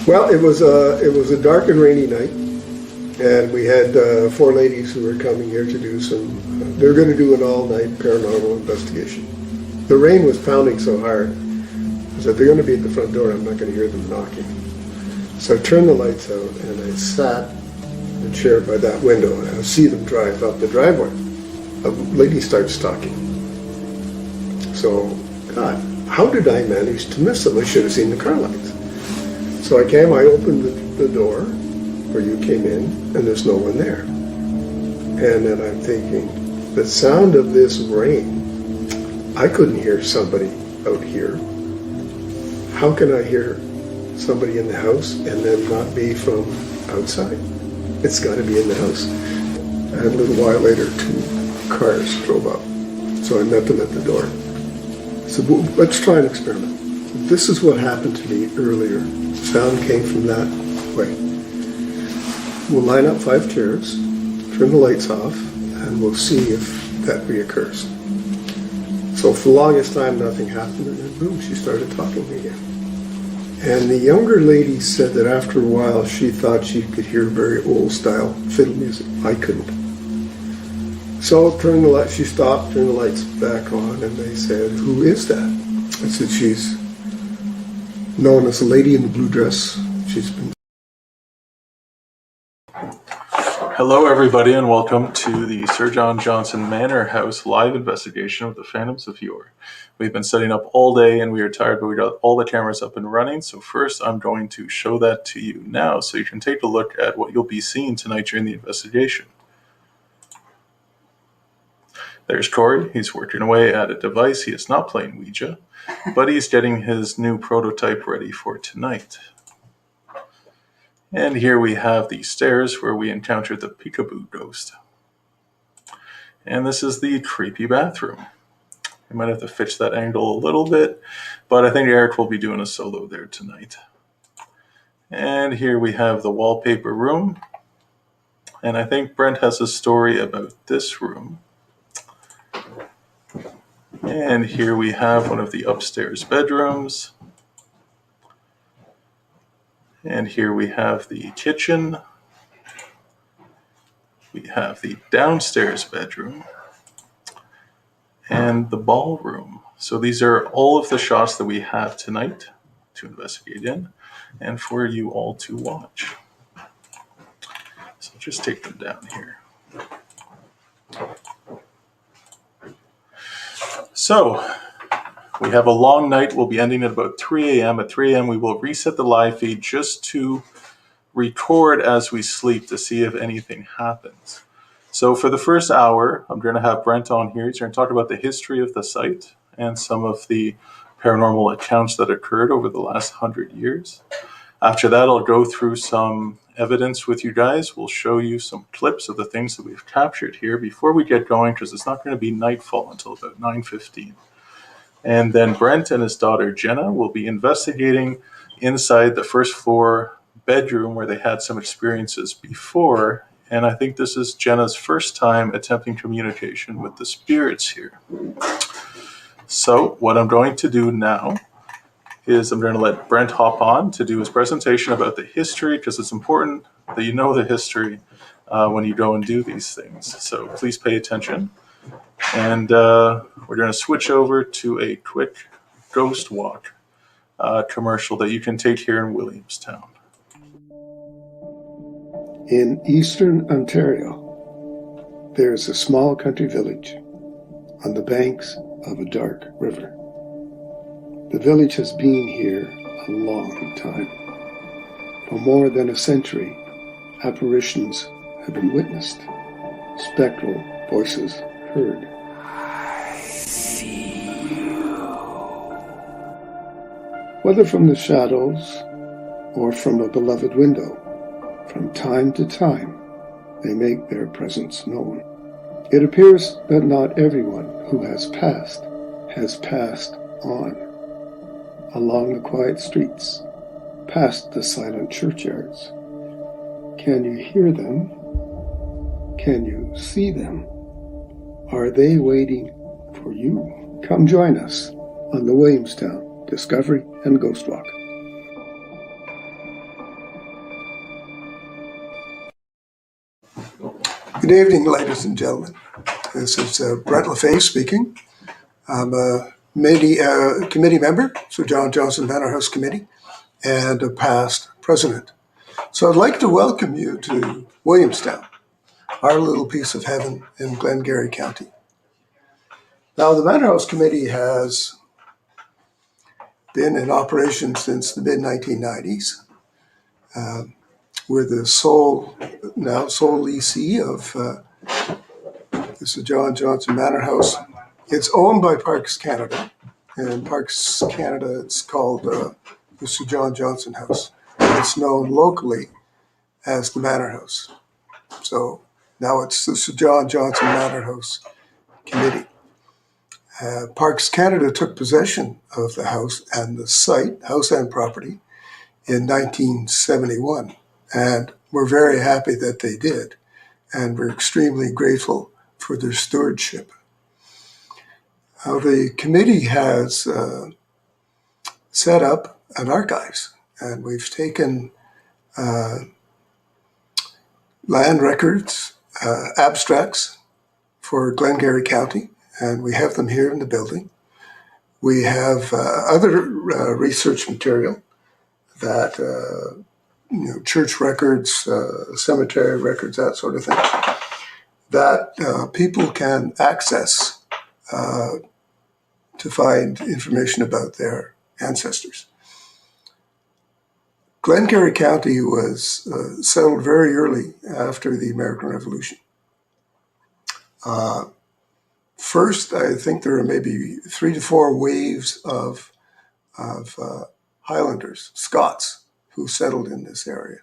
Well, it was a dark and rainy night, and we had 4 ladies who were coming here to do some. They're going to do an all-night paranormal investigation. The rain was pounding so hard, I said they're going to be at the front door. I'm not going to hear them knocking. So I turned the lights out and I sat in a chair by that window, and I see them drive up the driveway. A lady starts talking. So, God, how did I manage to miss them? I should have seen the car lights. So I opened the door where you came in, and there's no one there. And then I'm thinking, the sound of this rain, I couldn't hear somebody out here. How can I hear somebody in the house and then not be from outside? It's got to be in the house. And a little while later, 2 cars drove up. So I met them at the door. I said, well, let's try an experiment. This is what happened to me earlier. Sound came from that way. We'll line up 5 chairs, turn the lights off, and we'll see if that reoccurs. So for the longest time, nothing happened, and then boom, she started talking again. And the younger lady said that after a while, she thought she could hear very old-style fiddle music. I couldn't. So she stopped, turned the lights back on, and they said, who is that? I said, she's known as the lady in the blue dress. She's been... Hello everybody, and welcome to the Sir John Johnson Manor House live investigation of the Phantoms of Yore. We've been setting up all day and we are tired, but we got all the cameras up and running. So first I'm going to show that to you now so you can take a look at what you'll be seeing tonight during the investigation. There's Corey. He's working away at a device. He is not playing Ouija, but he's getting his new prototype ready for tonight. And here we have the stairs where we encountered the peekaboo ghost. And this is the creepy bathroom. I might have to fix that angle a little bit, but I think Eric will be doing a solo there tonight. And here we have the wallpaper room. And I think Brent has a story about this room. And here we have one of the upstairs bedrooms. And here we have the kitchen. We have the downstairs bedroom and the ballroom. So these are all of the shots that we have tonight to investigate in and for you all to watch. So I'll just take them down here. So we have a long night. We'll be ending at about 3 a.m. At 3 a.m. we will reset the live feed just to record as we sleep to see if anything happens. So for the first hour, I'm going to have Brent on here. He's going to talk about the history of the site and some of the paranormal accounts that occurred over the last 100 years. After that, I'll go through some evidence with you guys. We'll show you some clips of the things that we've captured here before we get going, because it's not going to be nightfall until about 9:15. And then Brent and his daughter Jenna will be investigating inside the first floor bedroom where they had some experiences before. And I think this is Jenna's first time attempting communication with the spirits here. So what I'm going to do now is I'm going to let Brent hop on to do his presentation about the history, because it's important that you know the history when you go and do these things. So please pay attention. And we're going to switch over to a quick ghost walk commercial that you can take here in Williamstown. In eastern Ontario, there is a small country village on the banks of a dark river. The village has been here a long time. For more than a century, apparitions have been witnessed, spectral voices heard. I see you. Whether from the shadows or from a beloved window, from time to time, they make their presence known. It appears that not everyone who has passed on along the quiet streets, past the silent churchyards. Can you hear them? Can you see them? Are they waiting for you? Come join us on the Williamstown Discovery and Ghost Walk. Good evening, ladies and gentlemen. This is Brett LaFay speaking. I'm a committee member, Sir John Johnson Manor House Committee, and a past president. So I'd like to welcome you to Williamstown, our little piece of heaven in Glengarry County. Now, the Manor House Committee has been in operation since the mid-1990s. We're the sole leasee of the Sir John Johnson Manor House. It's owned by Parks Canada. And in Parks Canada, it's called the Sir John Johnson House. It's known locally as the Manor House. So now it's the Sir John Johnson Manor House Committee. Parks Canada took possession of the house and the site, house and property, in 1971. And we're very happy that they did. And we're extremely grateful for their stewardship. The committee has set up an archives, and we've taken land records, abstracts for Glengarry County, and we have them here in the building. We have other research material that, church records, cemetery records, that sort of thing, that people can access to find information about their ancestors. Glengarry County was settled very early after the American Revolution. First, I think there are maybe 3 to 4 waves of Highlanders, Scots, who settled in this area.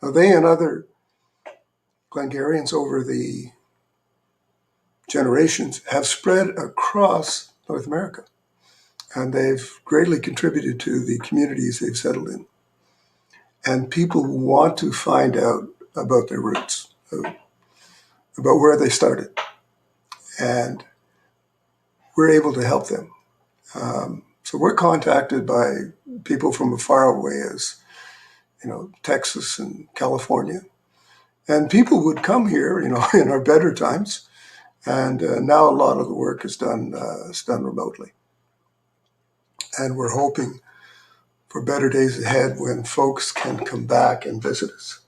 Now, they and other Glengarrians over the generations have spread across North America, and they've greatly contributed to the communities they've settled in. And people want to find out about their roots, about where they started. And we're able to help them. So we're contacted by people from as far away as, Texas and California. And people would come here, in our better times. And now a lot of the work is done remotely. And we're hoping for better days ahead when folks can come back and visit us.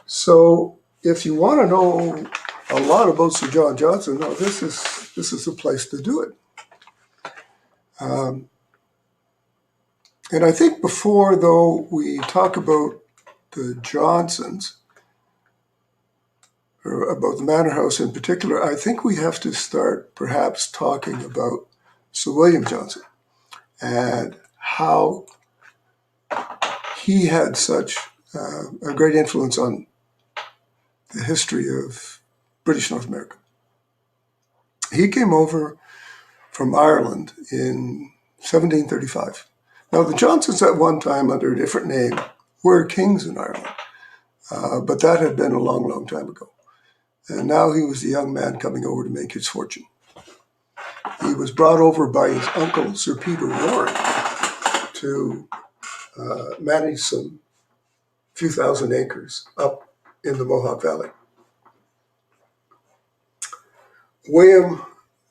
So if you want to know a lot about Sir John Johnson, this is the place to do it. And I think before, though, we talk about the Johnsons, or about the Manor House in particular, I think we have to start perhaps talking about Sir William Johnson and how he had such a great influence on the history of British North America. He came over from Ireland in 1735. Now, the Johnsons at one time, under a different name, were kings in Ireland, but that had been a long, long time ago. And now he was a young man coming over to make his fortune. He was brought over by his uncle, Sir Peter Warren, to manage some few thousand acres up in the Mohawk Valley. William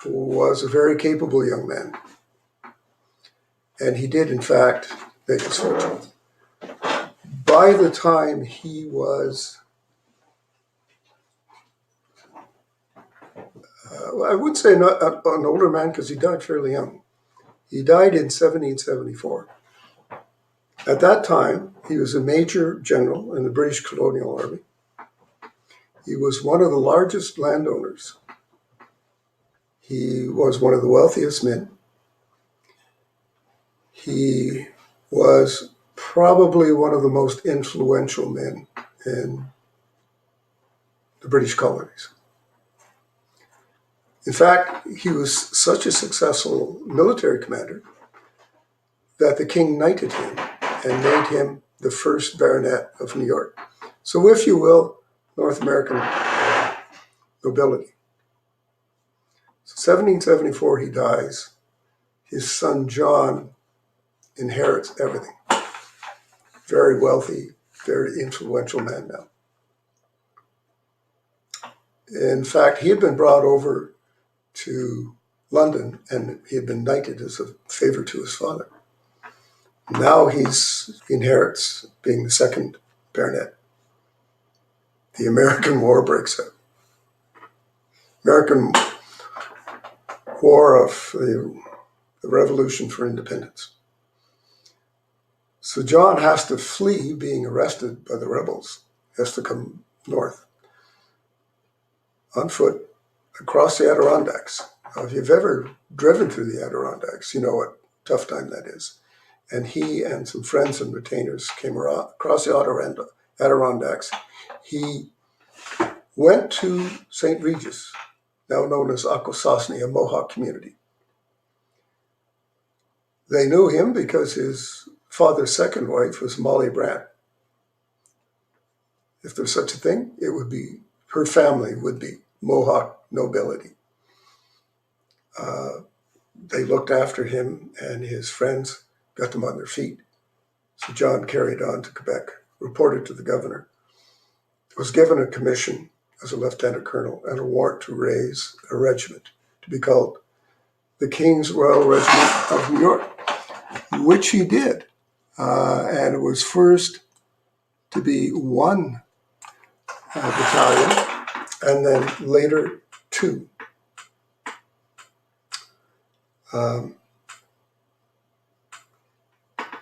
was a very capable young man, and he did, in fact, make his fortune. By the time he was, I would say not an older man because he died fairly young. He died in 1774. At that time, he was a major general in the British colonial army. He was one of the largest landowners. He was one of the wealthiest men. He was probably one of the most influential men in the British colonies. In fact, he was such a successful military commander that the king knighted him and made him the first baronet of New York. So, if you will, North American nobility. So 1774, he dies. His son John inherits everything. Very wealthy, very influential man now. In fact, he had been brought over to London and he had been knighted as a favor to his father. Now he inherits being the second baronet. The American War breaks out. American War of the Revolution for Independence. So John has to flee being arrested by the rebels. He has to come north on foot across the Adirondacks. Now, if you've ever driven through the Adirondacks, you know what tough time that is. And he and some friends and retainers came across the Adirondacks. He went to St. Regis, now known as Akwesasne, a Mohawk community. They knew him because his father's second wife was Molly Brant. If there's such a thing, it would be, her family would be Mohawk nobility. They looked after him and his friends, got them on their feet. So John carried on to Quebec, reported to the governor, was given a commission as a lieutenant colonel and a warrant to raise a regiment to be called the King's Royal Regiment of New York, which he did. And it was first to be one battalion and then later two.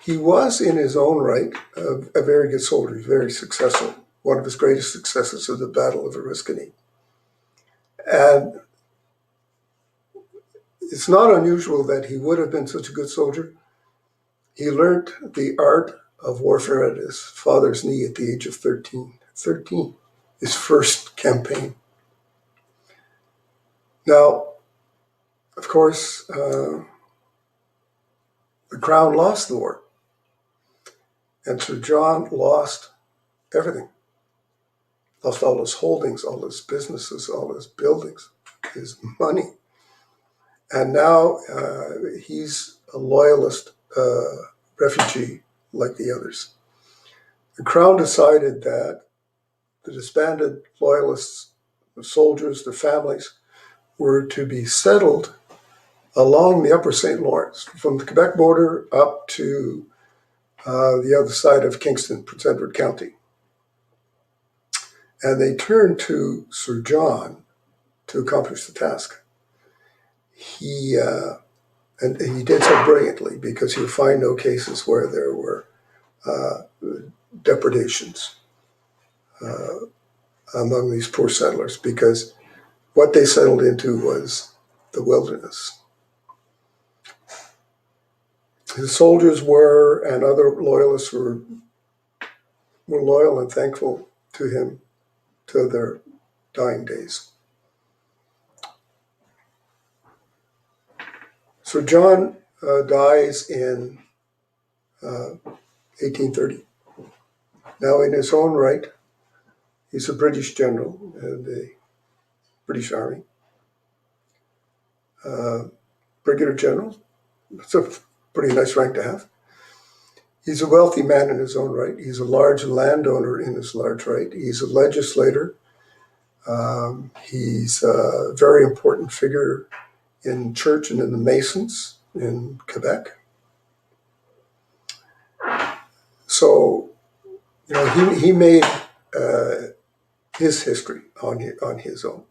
He was, in his own right, a very good soldier, very successful. One of his greatest successes was the Battle of Oriskany. And it's not unusual that he would have been such a good soldier. He learned the art of warfare at his father's knee at the age of 13. 13, his first campaign. Now, of course, the Crown lost the war. And Sir John lost everything. Lost all his holdings, all his businesses, all his buildings, his money. And now he's a loyalist refugee like the others. The Crown decided that the disbanded loyalists, the soldiers, their families, were to be settled along the upper St. Lawrence, from the Quebec border up to the other side of Kingston, Prince Edward County. And they turned to Sir John to accomplish the task. And he did so brilliantly because you'll find no cases where there were depredations among these poor settlers, because what they settled into was the wilderness. His soldiers were, and other loyalists were loyal and thankful to him to their dying days. Sir John dies in 1830. Now, in his own right, he's a British general in the British Army. Brigadier General. It's a pretty nice rank to have. He's a wealthy man in his own right. He's a large landowner in his large right. He's a legislator. He's a very important figure in church and in the Masons in Quebec. So, you know, he made his history on his own.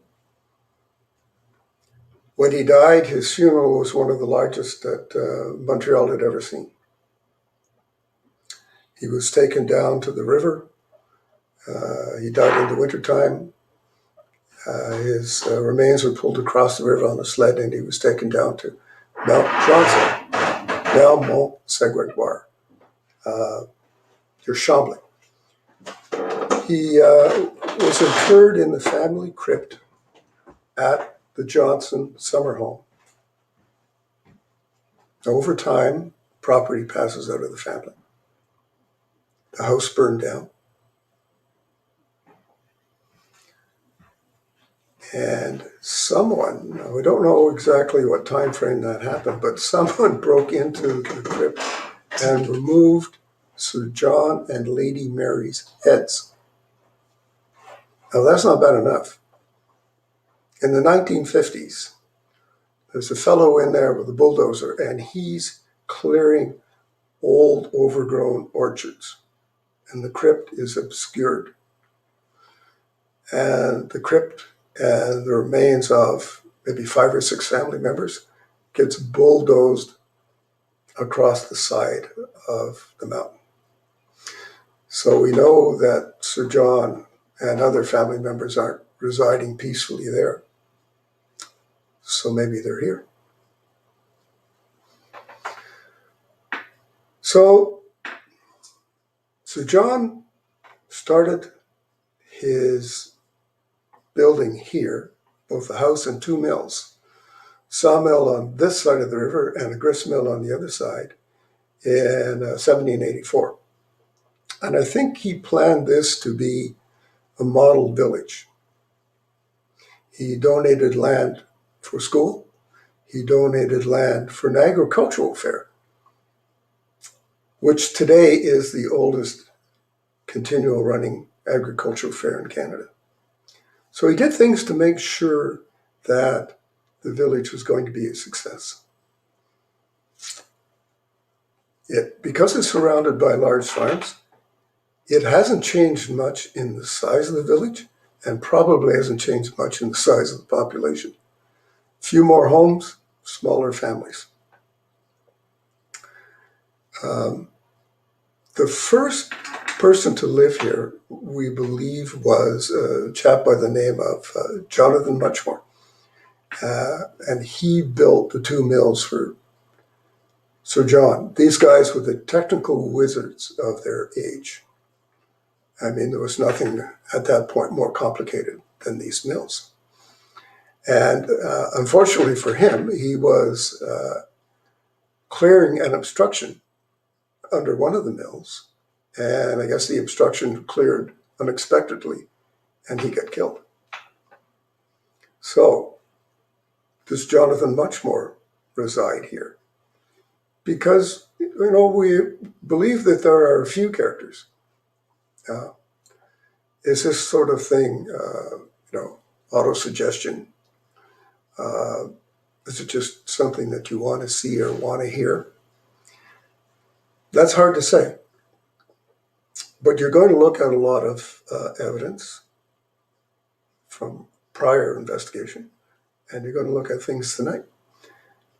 When he died, his funeral was one of the largest that Montreal had ever seen. He was taken down to the river. He died in the wintertime. His remains were pulled across the river on a sled, and he was taken down to Mount Johnson, now Mont Saint-Gregoire, near Chambly. He was interred in the family crypt at the Johnson summer home. Over time, property passes out of the family. The house burned down. And someone, we don't know exactly what time frame that happened, but someone broke into the crypt and removed Sir John and Lady Mary's heads. Now, that's not bad enough. In the 1950s, there's a fellow in there with a bulldozer, and he's clearing old, overgrown orchards, and the crypt is obscured. And the crypt and the remains of maybe 5 or 6 family members gets bulldozed across the side of the mountain. So we know that Sir John and other family members aren't residing peacefully there. So maybe they're here. So Sir John started his building here, both the house and 2 mills, sawmill on this side of the river and a grist mill on the other side, in 1784. And I think he planned this to be a model village. He donated land for school. He donated land for an agricultural fair, which today is the oldest continual running agricultural fair in Canada. So he did things to make sure that the village was going to be a success. Because it's surrounded by large farms, it hasn't changed much in the size of the village, and probably hasn't changed much in the size of the population. Few more homes, smaller families. The first person to live here, we believe, was a chap by the name of Jonathan Muchmore. And he built the 2 mills for Sir John. These guys were the technical wizards of their age. I mean, there was nothing at that point more complicated than these mills. And unfortunately for him, he was clearing an obstruction under one of the mills. And I guess the obstruction cleared unexpectedly, and he got killed. So does Jonathan Muchmore reside here? Because, we believe that there are a few characters. Is this sort of thing, auto-suggestion? Is it just something that you want to see or want to hear? That's hard to say. But you're going to look at a lot of evidence from prior investigation, and you're going to look at things tonight.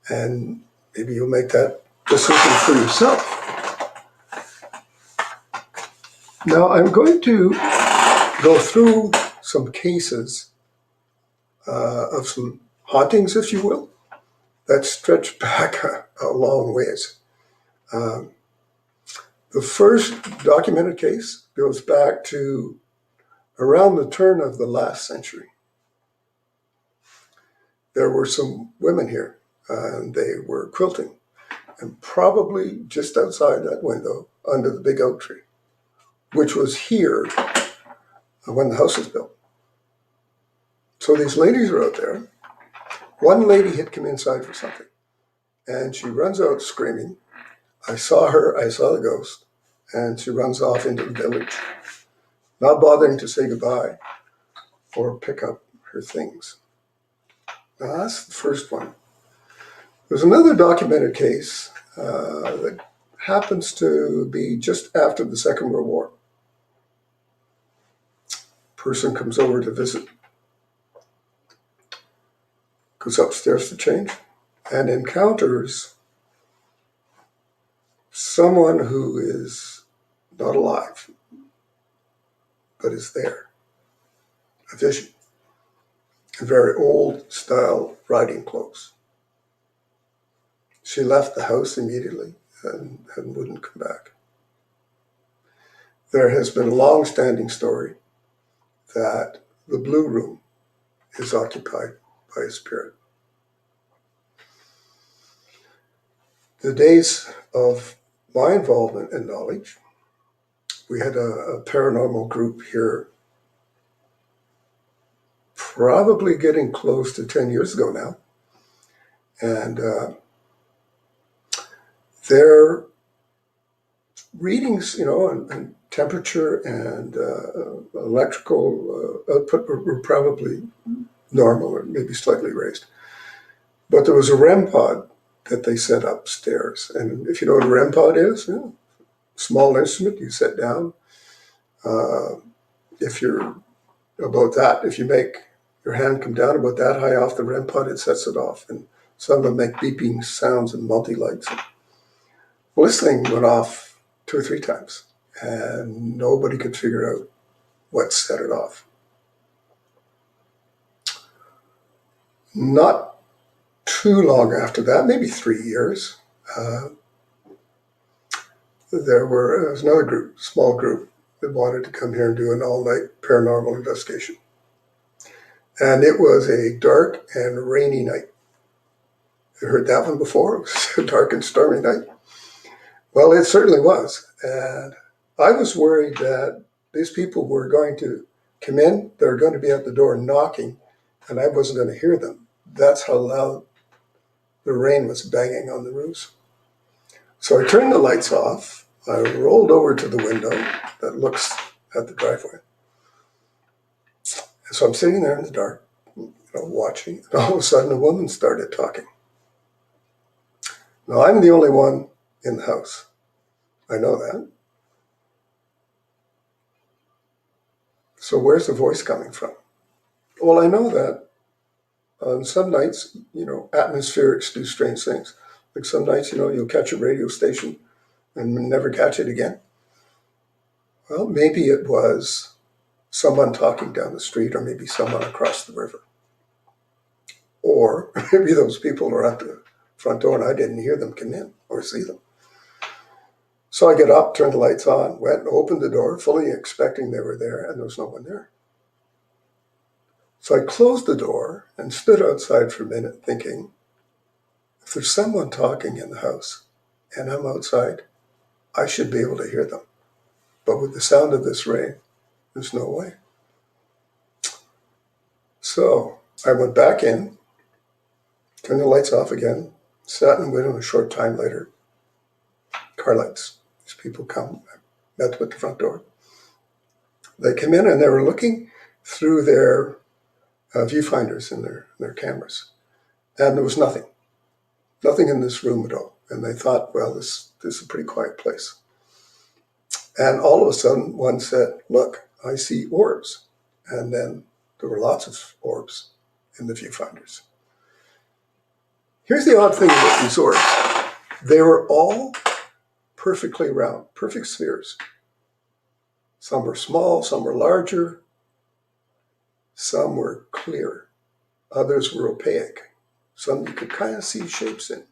And maybe you'll make that decision for yourself. Now, I'm going to go through some cases of some hauntings, if you will, that stretch back a long ways. The first documented case goes back to around the turn of the last century. There were some women here, and they were quilting, and probably just outside that window under the big oak tree, which was here when the house was built. So these ladies are out there. One lady had come inside for something, and she runs out screaming, "I saw her, I saw the ghost," and she runs off into the village, not bothering to say goodbye or pick up her things. Now, that's the first one. There's another documented case that happens to be just after the Second World War. Person comes over to visit, goes upstairs to change, and encounters someone who is not alive, but is there. A vision. Very old style riding clothes. She left the house immediately and wouldn't come back. There has been a long-standing story that the Blue Room is occupied by a spirit. The days of my involvement and knowledge, we had a paranormal group here probably getting close to 10 years ago now. And their readings, and temperature and electrical output were probably normal or maybe slightly raised. But there was a REM pod that they set upstairs. And if you know what a REM pod is, small instrument, you sit down. If you're about that, if you make your hand come down about that high off the REM pod, it sets it off. And some of them make beeping sounds and multi-lights. Well, this thing went off 2 or 3 times, and nobody could figure out what set it off. Not too long after that, maybe 3 years, there was another group, small group, that wanted to come here and do an all-night paranormal investigation. And it was a dark and rainy night. You heard that one before? It was a dark and stormy night. Well, it certainly was. And I was worried that these people were going to come in, they were going to be at the door knocking, and I wasn't going to hear them. That's how loud the rain was banging on the roofs. So I turned the lights off. I rolled over to the window that looks at the driveway. And so I'm sitting there in the dark, watching, and all of a sudden a woman started talking. Now, I'm the only one in the house. I know that. So where's the voice coming from? Well, I know that on some nights, atmospherics do strange things. Like some nights, you'll catch a radio station and never catch it again. Well, maybe it was someone talking down the street, or maybe someone across the river. Or maybe those people are at the front door and I didn't hear them come in or see them. So I get up, turned the lights on, went and opened the door, fully expecting they were there, and there was no one there. So I closed the door and stood outside for a minute thinking, if there's someone talking in the house and I'm outside, I should be able to hear them. But with the sound of this rain, there's no way. So I went back in, turned the lights off again, sat in the window. A short time later, car lights. These people come, I met them at the front door. They came in and they were looking through their viewfinders in their cameras. And there was nothing in this room at all. And they thought, well, this is a pretty quiet place. And all of a sudden, one said, look, I see orbs. And then there were lots of orbs in the viewfinders. Here's the odd thing about these orbs. They were all perfectly round, perfect spheres. Some were small, some were larger, some were clear, others were opaque. Some you could kind of see shapes in.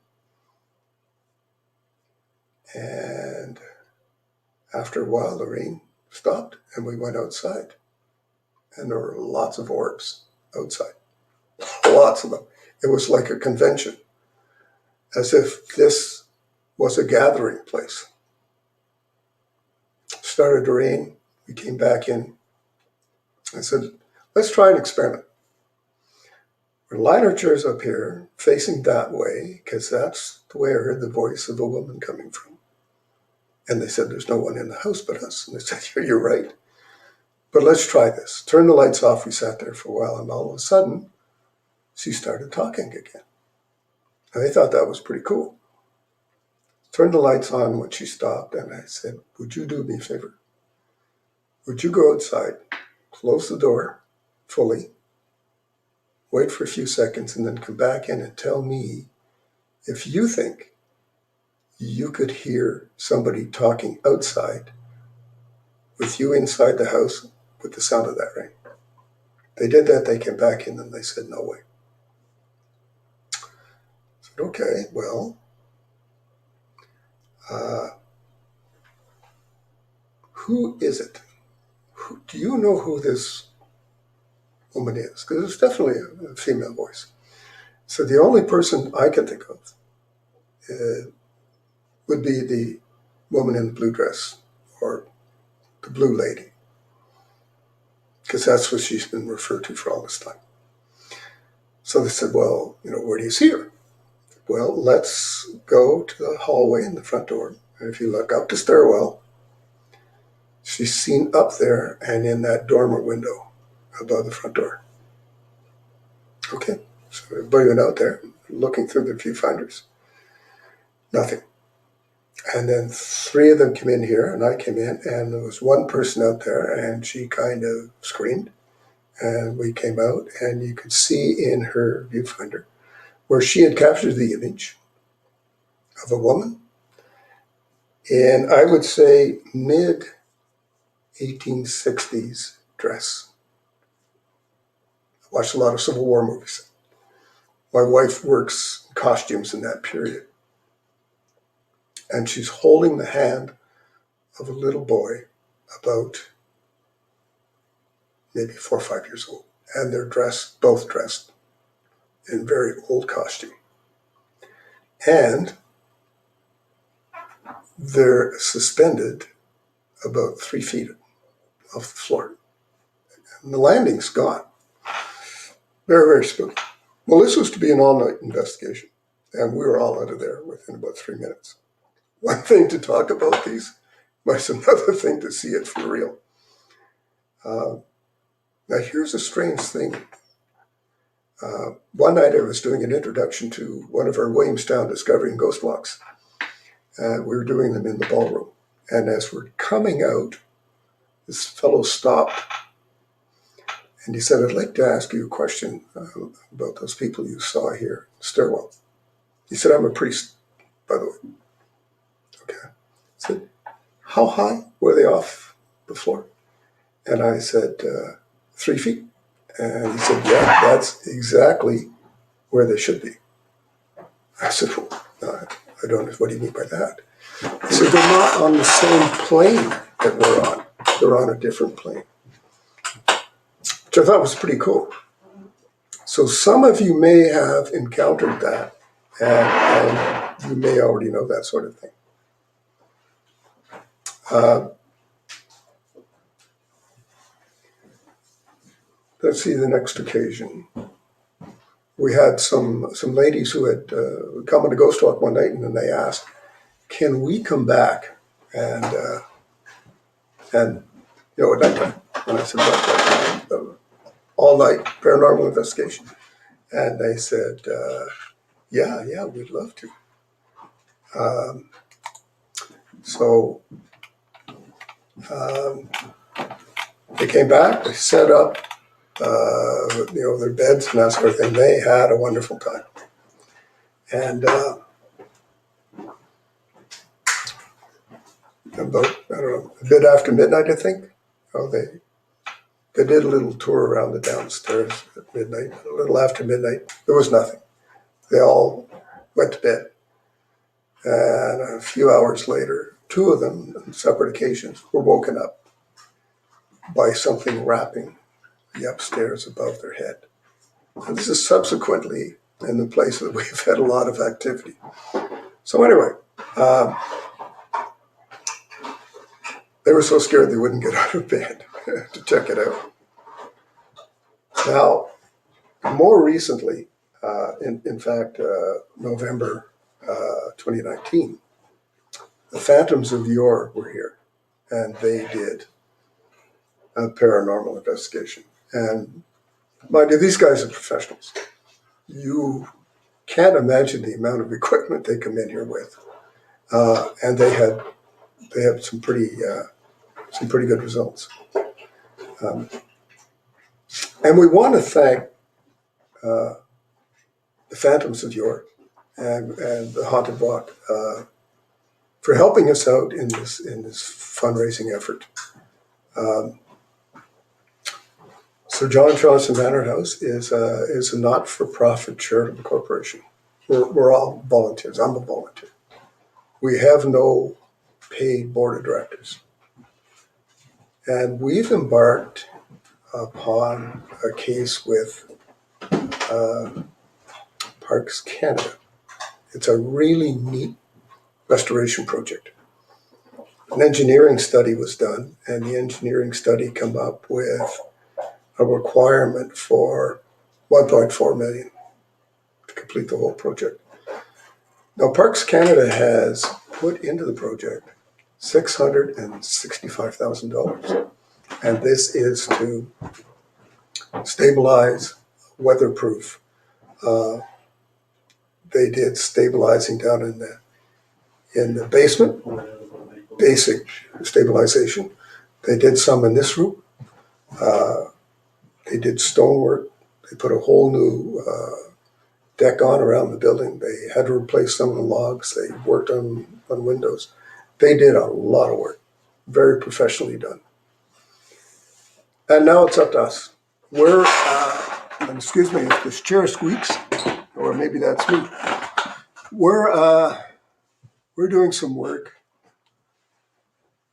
And after a while, the rain stopped and we went outside. And there were lots of orbs outside. Lots of them. It was like a convention, as if this was a gathering place. Started to rain. We came back in. I said, let's try an experiment. We'll line our chairs up here, facing that way, because that's the way I heard the voice of a woman coming from. And they said, there's no one in the house but us. And I said, you're right. But let's try this. Turn the lights off. We sat there for a while, and all of a sudden, she started talking again. And I thought that was pretty cool. Turned the lights on when she stopped, and I said, would you do me a favor? Would you go outside, close the door fully, wait for a few seconds, and then come back in and tell me if you think you could hear somebody talking outside with you inside the house with the sound of that rain. They did that, they came back in, and they said, no way. I said, okay, well, who is it? Do you know who this woman is? Because it's definitely a female voice. So the only person I can think of would be the woman in the blue dress, or the blue lady, because that's what she's been referred to for all this time. So they said, well, where do you see her? Well, let's go to the hallway in the front door. And if you look up the stairwell, she's seen up there and in that dormer window above the front door. Okay, so everybody went out there looking through the viewfinders. Nothing. And then 3 of them came in here, and I came in, and there was one person out there, and she kind of screamed. And we came out, and you could see in her viewfinder where she had captured the image of a woman in, I would say, mid 1860s dress. I watched a lot of Civil War movies. My wife works costumes in that period. And she's holding the hand of a little boy about maybe 4 or 5 years old. And they're both dressed in very old costume. And they're suspended about 3 feet off the floor. And the landing's gone. Very, very spooky. Well, this was to be an all-night investigation, and we were all out of there within about 3 minutes. One thing to talk about these, but it's another thing to see it for real. Now, here's a strange thing. One night I was doing an introduction to one of our Williamstown Discovery and Ghost Walks. We were doing them in the ballroom. And as we're coming out, this fellow stopped. And he said, I'd like to ask you a question about those people you saw here in the stairwell. He said, I'm a priest, by the way. Okay. I said, how high were they off the floor? And I said, 3 feet. And he said, yeah, that's exactly where they should be. I said, well, I don't know, what do you mean by that? He said, they're not on the same plane that we're on. They're on a different plane, which I thought was pretty cool. So some of you may have encountered that, and you may already know that sort of thing. Let's see the next occasion. We had some ladies who had come on a ghost walk one night, and then they asked, "Can we come back and at nighttime?" And I said, "What? All night paranormal investigation?" And they said, "Yeah, we'd love to." So they came back. They set up, their beds and that sort of thing. They had a wonderful time. And about, I don't know, a bit after midnight, I think, they did a little tour around the downstairs at midnight. A little after midnight, there was nothing. They all went to bed. And a few hours later, 2 of them, on separate occasions, were woken up by something rapping the upstairs above their head. And this is subsequently in the place that we've had a lot of activity. So anyway, they were so scared they wouldn't get out of bed to check it out. Now, more recently, in fact, November 2019, the Phantoms of Yore were here, and they did a paranormal investigation. And mind you, these guys are professionals. You can't imagine the amount of equipment they come in here with, and they had some pretty good results. And we want to thank the Phantoms of Yore and the Haunted Walk for helping us out in this fundraising effort. So John Johnson Manor House is a not-for-profit charitable corporation. We're all volunteers. I'm a volunteer. We have no paid board of directors. And we've embarked upon a case with Parks Canada. It's a really neat restoration project. An engineering study was done, and the engineering study came up with a requirement for $1.4 million to complete the whole project. Now, Parks Canada has put into the project $665,000, and this is to stabilize, weatherproof They did stabilizing down in the basement, basic stabilization. They did some in this room. They did stonework. They put a whole new deck on around the building. They had to replace some of the logs. They worked on windows. They did a lot of work, very professionally done. And now it's up to us. We're, and excuse me if this chair squeaks, or maybe that's me. We're doing some work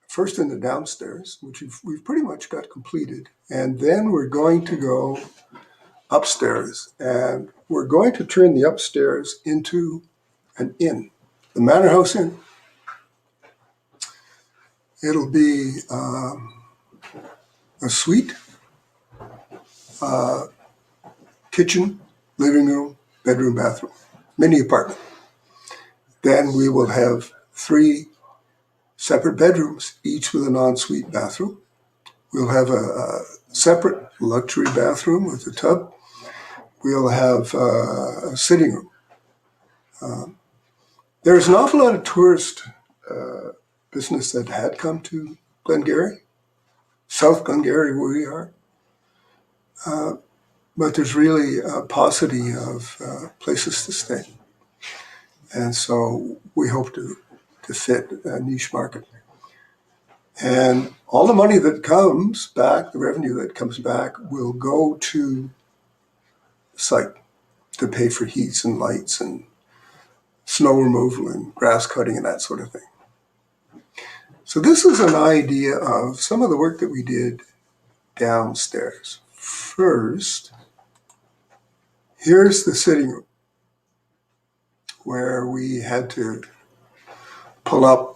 first in the downstairs, which we've pretty much got completed, and then we're going to go upstairs, and we're going to turn the upstairs into an inn, the Manor House Inn. It'll be a suite, kitchen, living room, bedroom, bathroom, mini apartment. Then we will have 3 separate bedrooms, each with an ensuite bathroom. We'll have a separate luxury bathroom with a tub. We'll have a sitting room. There's an awful lot of tourist business that had come to Glengarry, South Glengarry where we are. But there's really a paucity of places to stay. And so we hope to fit a niche market. And all the money that comes back, the revenue that comes back, will go to the site to pay for heats and lights and snow removal and grass cutting and that sort of thing. So this is an idea of some of the work that we did downstairs. First, here's the sitting room where we had to pull up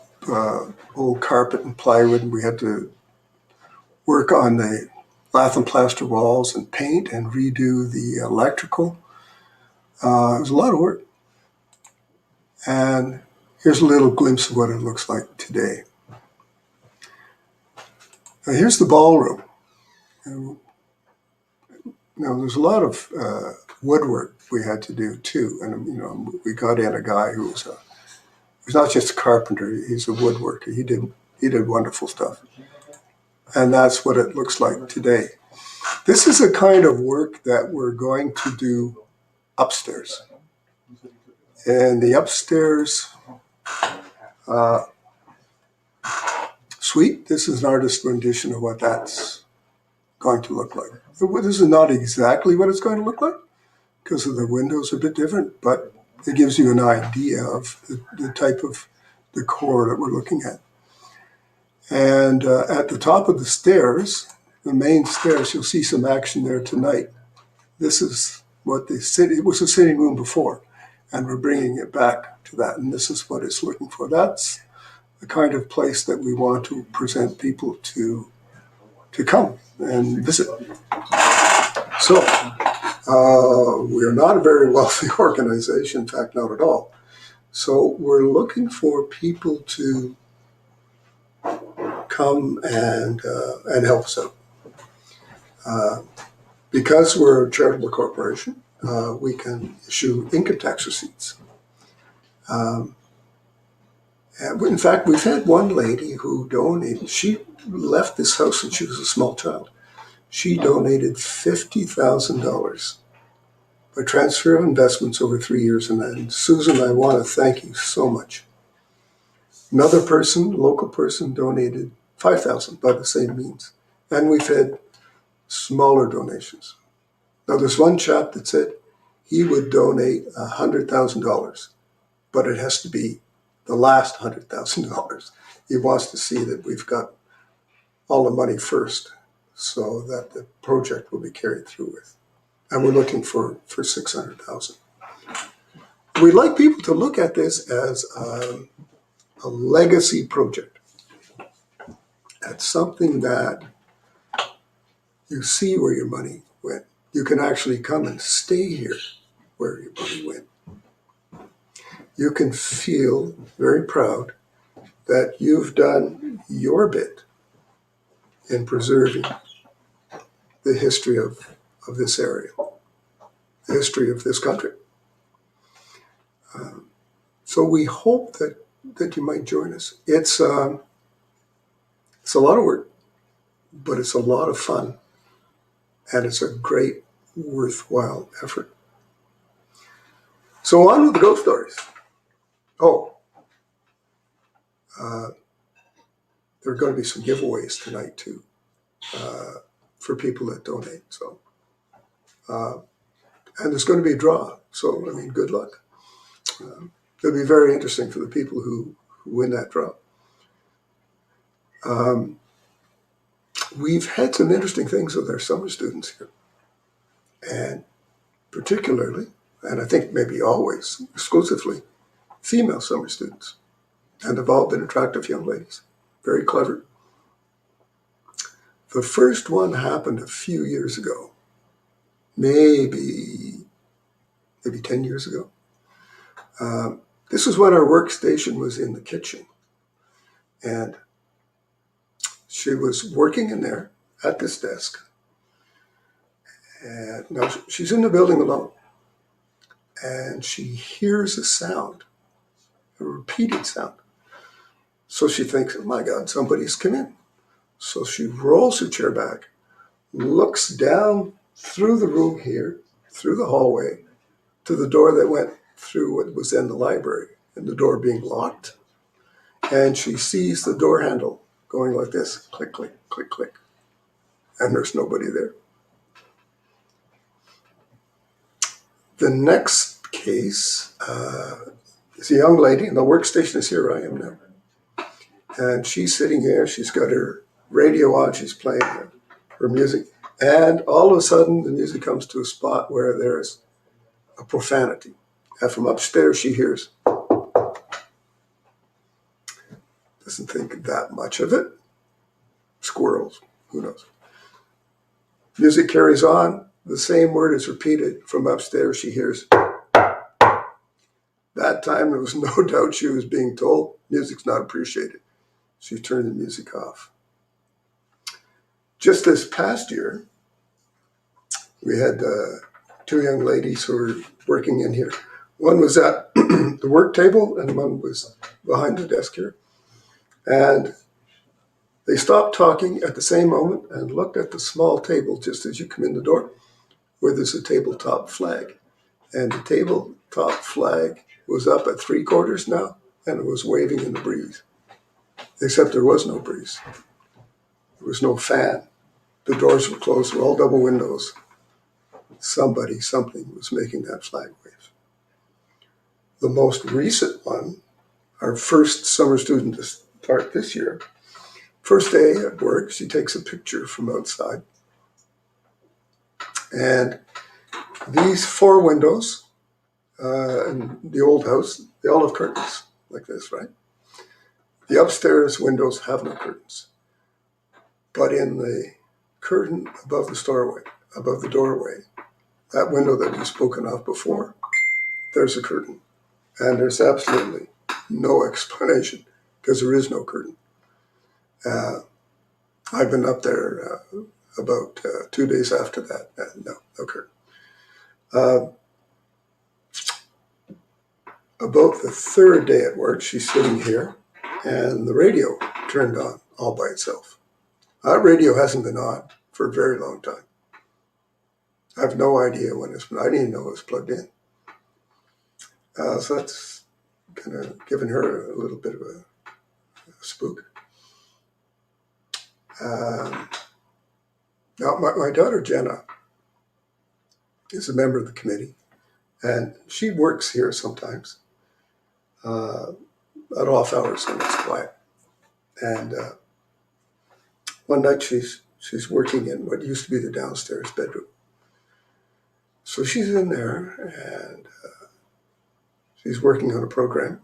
old carpet and plywood, and we had to work on the lath and plaster walls and paint and redo the electrical. It was a lot of work. And here's a little glimpse of what it looks like today. Now here's the ballroom. Now there's a lot of woodwork we had to do too, and we got in a guy who was he's not just a carpenter; he's a woodworker. He did wonderful stuff, and that's what it looks like today. This is a kind of work that we're going to do upstairs, and the upstairs suite. This is an artist's rendition of what that's going to look like. This is not exactly what it's going to look like because of the windows are a bit different, but it gives you an idea of the type of decor that we're looking at. And at the top of the stairs, the main stairs, you'll see some action there tonight. This is what it was a sitting room before, and we're bringing it back to that, and this is what it's looking for. That's the kind of place that we want to present people to come and visit. So we're not a very wealthy organization, in fact, not at all. So we're looking for people to come and help us out. Because we're a charitable corporation, we can issue income tax receipts. In fact, we've had one lady who donated. She left this house when she was a small child. She donated $50,000 by transfer of investments over 3 years. And Susan, I want to thank you so much. Another person, local person, donated $5,000 by the same means. And we've had smaller donations. Now, there's one chap that said he would donate $100,000, but it has to be the last $100,000. He wants to see that we've got all the money first so that the project will be carried through with. And we're looking for $600,000. We'd like people to look at this as a legacy project. That's something that you see where your money went. You can actually come and stay here where your money went. You can feel very proud that you've done your bit in preserving the history of this area. the history of this country. So we hope that you might join us. It's a lot of work, but it's a lot of fun, and it's a great, worthwhile effort. So on with the ghost stories. Oh, there are going to be some giveaways tonight too, for people that donate. So, and there's going to be a draw. So I mean, good luck. It'll be very interesting for the people who win that draw. We've had some interesting things with our summer students here, and particularly, and I think maybe always, exclusively, female summer students. And they've all been attractive young ladies, very clever. The first one happened a few years ago, maybe 10 years ago. This was when our workstation was in the kitchen. And she was working in there at this desk. And now she's in the building alone. And she hears a sound, a repeated sound. So she thinks, oh my God, somebody's come in. So she rolls her chair back, looks down through the room here, through the hallway, to the door that went through what was in the library, and the door being locked. And she sees the door handle going like this, click, click, click, click. And there's nobody there. The next case is a young lady, and the workstation is here I am now. And she's sitting here, she's got her radio on, she's playing her music. And all of a sudden, the music comes to a spot where there's a profanity. And from upstairs, she hears. Doesn't think that much of it. Squirrels, who knows? Music carries on. The same word is repeated from upstairs. She hears. That time, there was no doubt she was being told music's not appreciated. She turned the music off. Just this past year, we had two young ladies who were working in here. One was at the work table, and one was behind the desk here. And they stopped talking at the same moment and looked at the small table just as you come in the door, where there's a tabletop flag. And the tabletop flag was up at 3/4 now, and it was waving in the breeze. Except there was no breeze. There was no fan. The doors were closed, were all double windows. Something was making that flag wave. The most recent one, our first summer student to start this year, first day at work, she takes a picture from outside. And these 4 windows in the old house, they all have curtains like this, right? The upstairs windows have no curtains. But in the curtain above the doorway, that window that we've spoken of before, there's a curtain. And there's absolutely no explanation, because there is no curtain. I've been up there about 2 days after that, and no curtain. About the 3rd day at work, she's sitting here, and the radio turned on all by itself. That radio hasn't been on for a very long time. I have no idea when it's been. I didn't even know it was plugged in. So that's kind of given her a little bit of a spook. Now, my daughter Jenna is a member of the committee, and she works here sometimes at off hours when it's quiet. And one night she's working in what used to be the downstairs bedroom. So she's in there, and she's working on a program.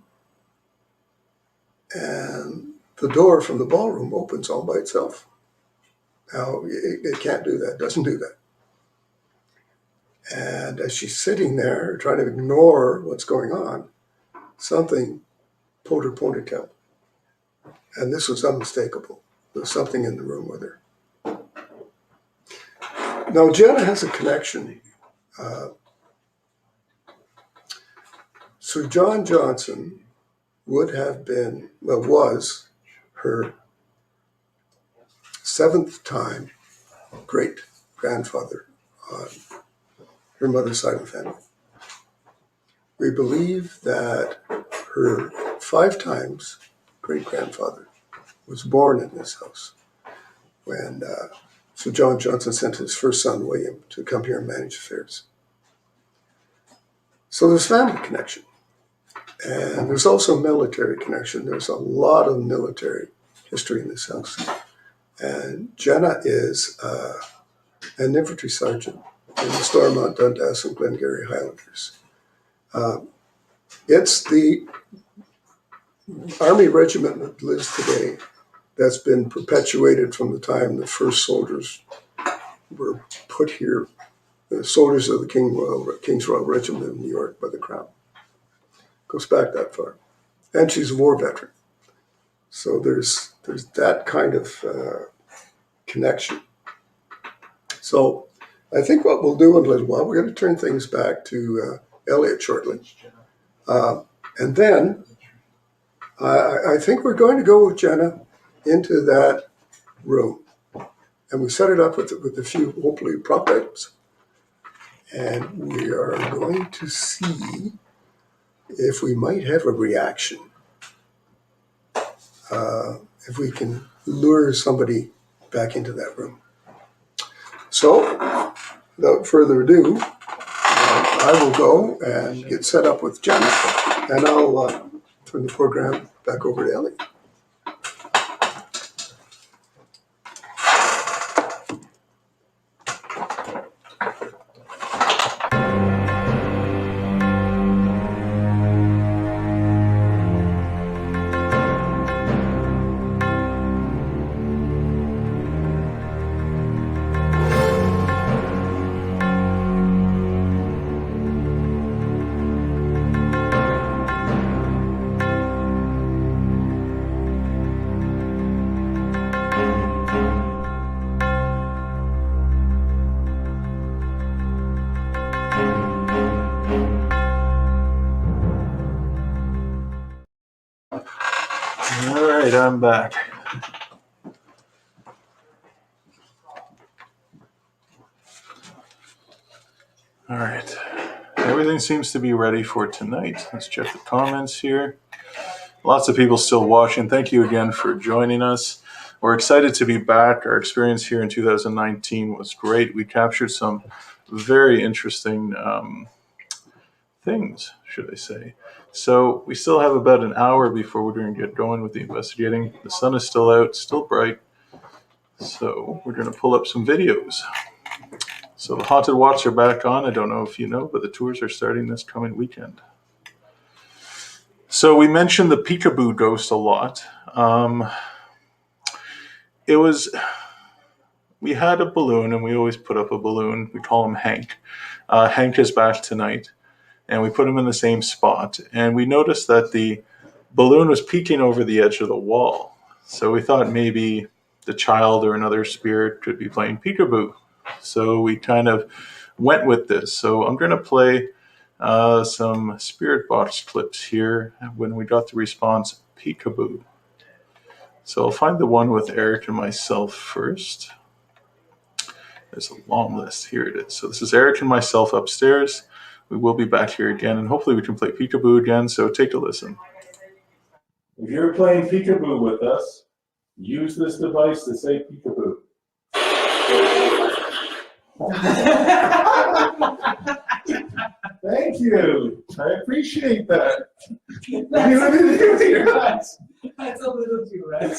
And the door from the ballroom opens all by itself. Now, it can't do that, doesn't do that. And as she's sitting there trying to ignore what's going on, something pulled her ponytail. And this was unmistakable. There was something in the room with her. Now, Jenna has a connection Sir John Johnson would have been, well, was her 7th time great-grandfather on her mother's side of the family. We believe that her 5 times great-grandfather was born in this house when Sir John Johnson sent his first son, William, to come here and manage affairs. So there's family connection. And there's also military connection. There's a lot of military history in this house. And Jenna is an infantry sergeant in the Stormont, Dundas, and Glengarry Highlanders. It's the Army regiment that lives today that's been perpetuated from the time the first soldiers were put here, the soldiers of the King's Royal Regiment of New York by the Crown. Goes back that far. And she's a war veteran. So there's that kind of connection. So I think what we'll do in a little while, we're going to turn things back to Elliot shortly. And then I think we're going to go with Jenna into that room. And we set it up with a few, hopefully, prop items. And we are going to see if we might have a reaction. If we can lure somebody back into that room. So, without further ado, I will go and get set up with Jenna, and I'll turn the program back over to Ellie. All right, I'm back. All right, everything seems to be ready for tonight. Let's check the comments here. Lots of people still watching. Thank you again for joining us. We're excited to be back. Our experience here in 2019 was great. We captured some very interesting things, should I say. So we still have about an hour before we're going to get going with the investigating. The sun is still out, still bright. So we're going to pull up some videos. So the Haunted Walks are back on. I don't know if you know, but the tours are starting this coming weekend. So we mentioned the peekaboo ghost a lot. We had a balloon, and we always put up a balloon. We call him Hank. Hank is back tonight. And we put him in the same spot. And we noticed that the balloon was peeking over the edge of the wall. So we thought maybe the child or another spirit could be playing peekaboo. So we kind of went with this. So I'm going to play some spirit box clips here when we got the response peekaboo. So I'll find the one with Eric and myself first. There's a long list. Here it is. So this is Eric and myself upstairs. We will be back here again, and hopefully we can play peekaboo again, so take a listen. If you're playing peekaboo with us, use this device to say peekaboo. Thank you. I appreciate that. That's a little too much.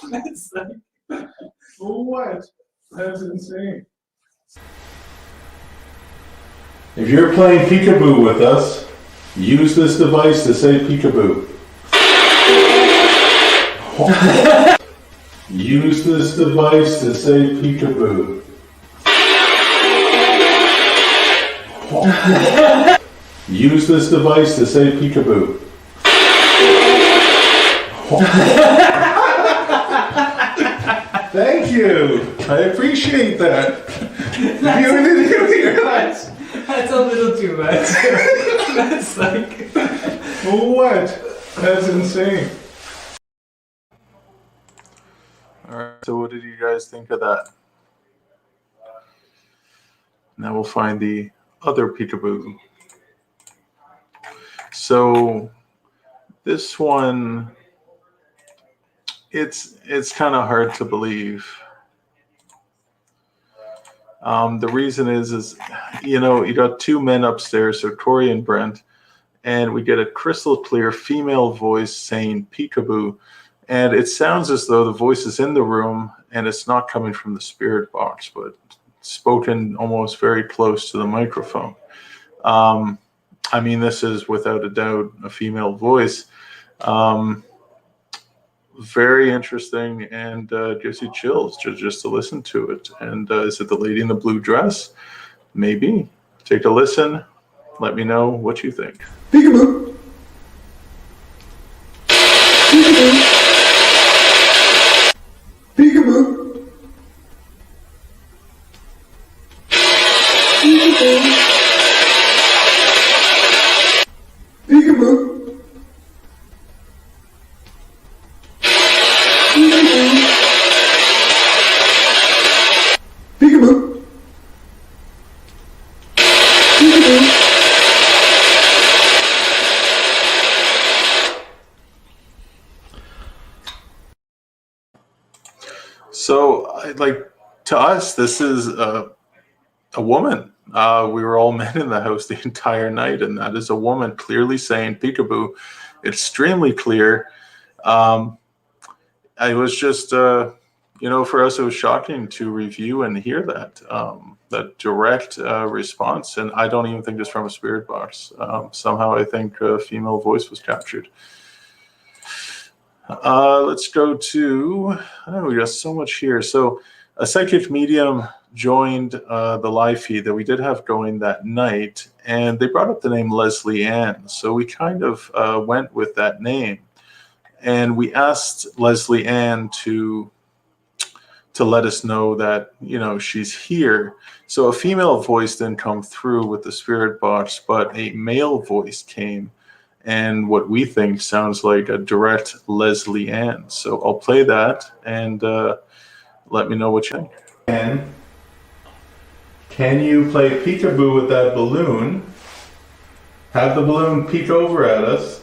That's like... What? That's insane. If you're playing peekaboo with us, use this device to say peekaboo. Use this device to say peekaboo. Use this device to say peekaboo. Thank you. I appreciate that. That's a little too much. That's like. What? That's insane. Alright, so what did you guys think of that? Now we'll find the other peekaboo. So this one, it's kind of hard to believe. The reason is you know, you got two men upstairs, so Tori and Brent, and we get a crystal clear female voice saying peekaboo, and it sounds as though the voice is in the room and it's not coming from the spirit box, but spoken almost very close to the microphone. I mean, this is without a doubt a female voice. Very interesting, and gives you chills just to listen to it. And is it the lady in the blue dress? Maybe. Take a listen. Let me know what you think. Peekaboo. Peekaboo. Peekaboo. Peekaboo. Peekaboo. Peekaboo. Peekaboo. So, like, to us, this is a woman. We were all men in the house the entire night, and that is a woman clearly saying peekaboo. Extremely clear. I was just, you know, for us, it was shocking to review and hear that, that direct response. And I don't even think it's from a spirit box. Somehow I think a female voice was captured. Let's go to, oh, we got so much here. So a psychic medium joined the live feed that we did have going that night, and they brought up the name Leslie Ann. So we kind of went with that name, and we asked Leslie Ann to let us know that, you know, she's here. So a female voice didn't come through with the spirit box, but a male voice came, and what we think sounds like a direct Leslie Ann. So I'll play that, and let me know what you think. And can you play peekaboo with that balloon? Have the balloon peek over at us.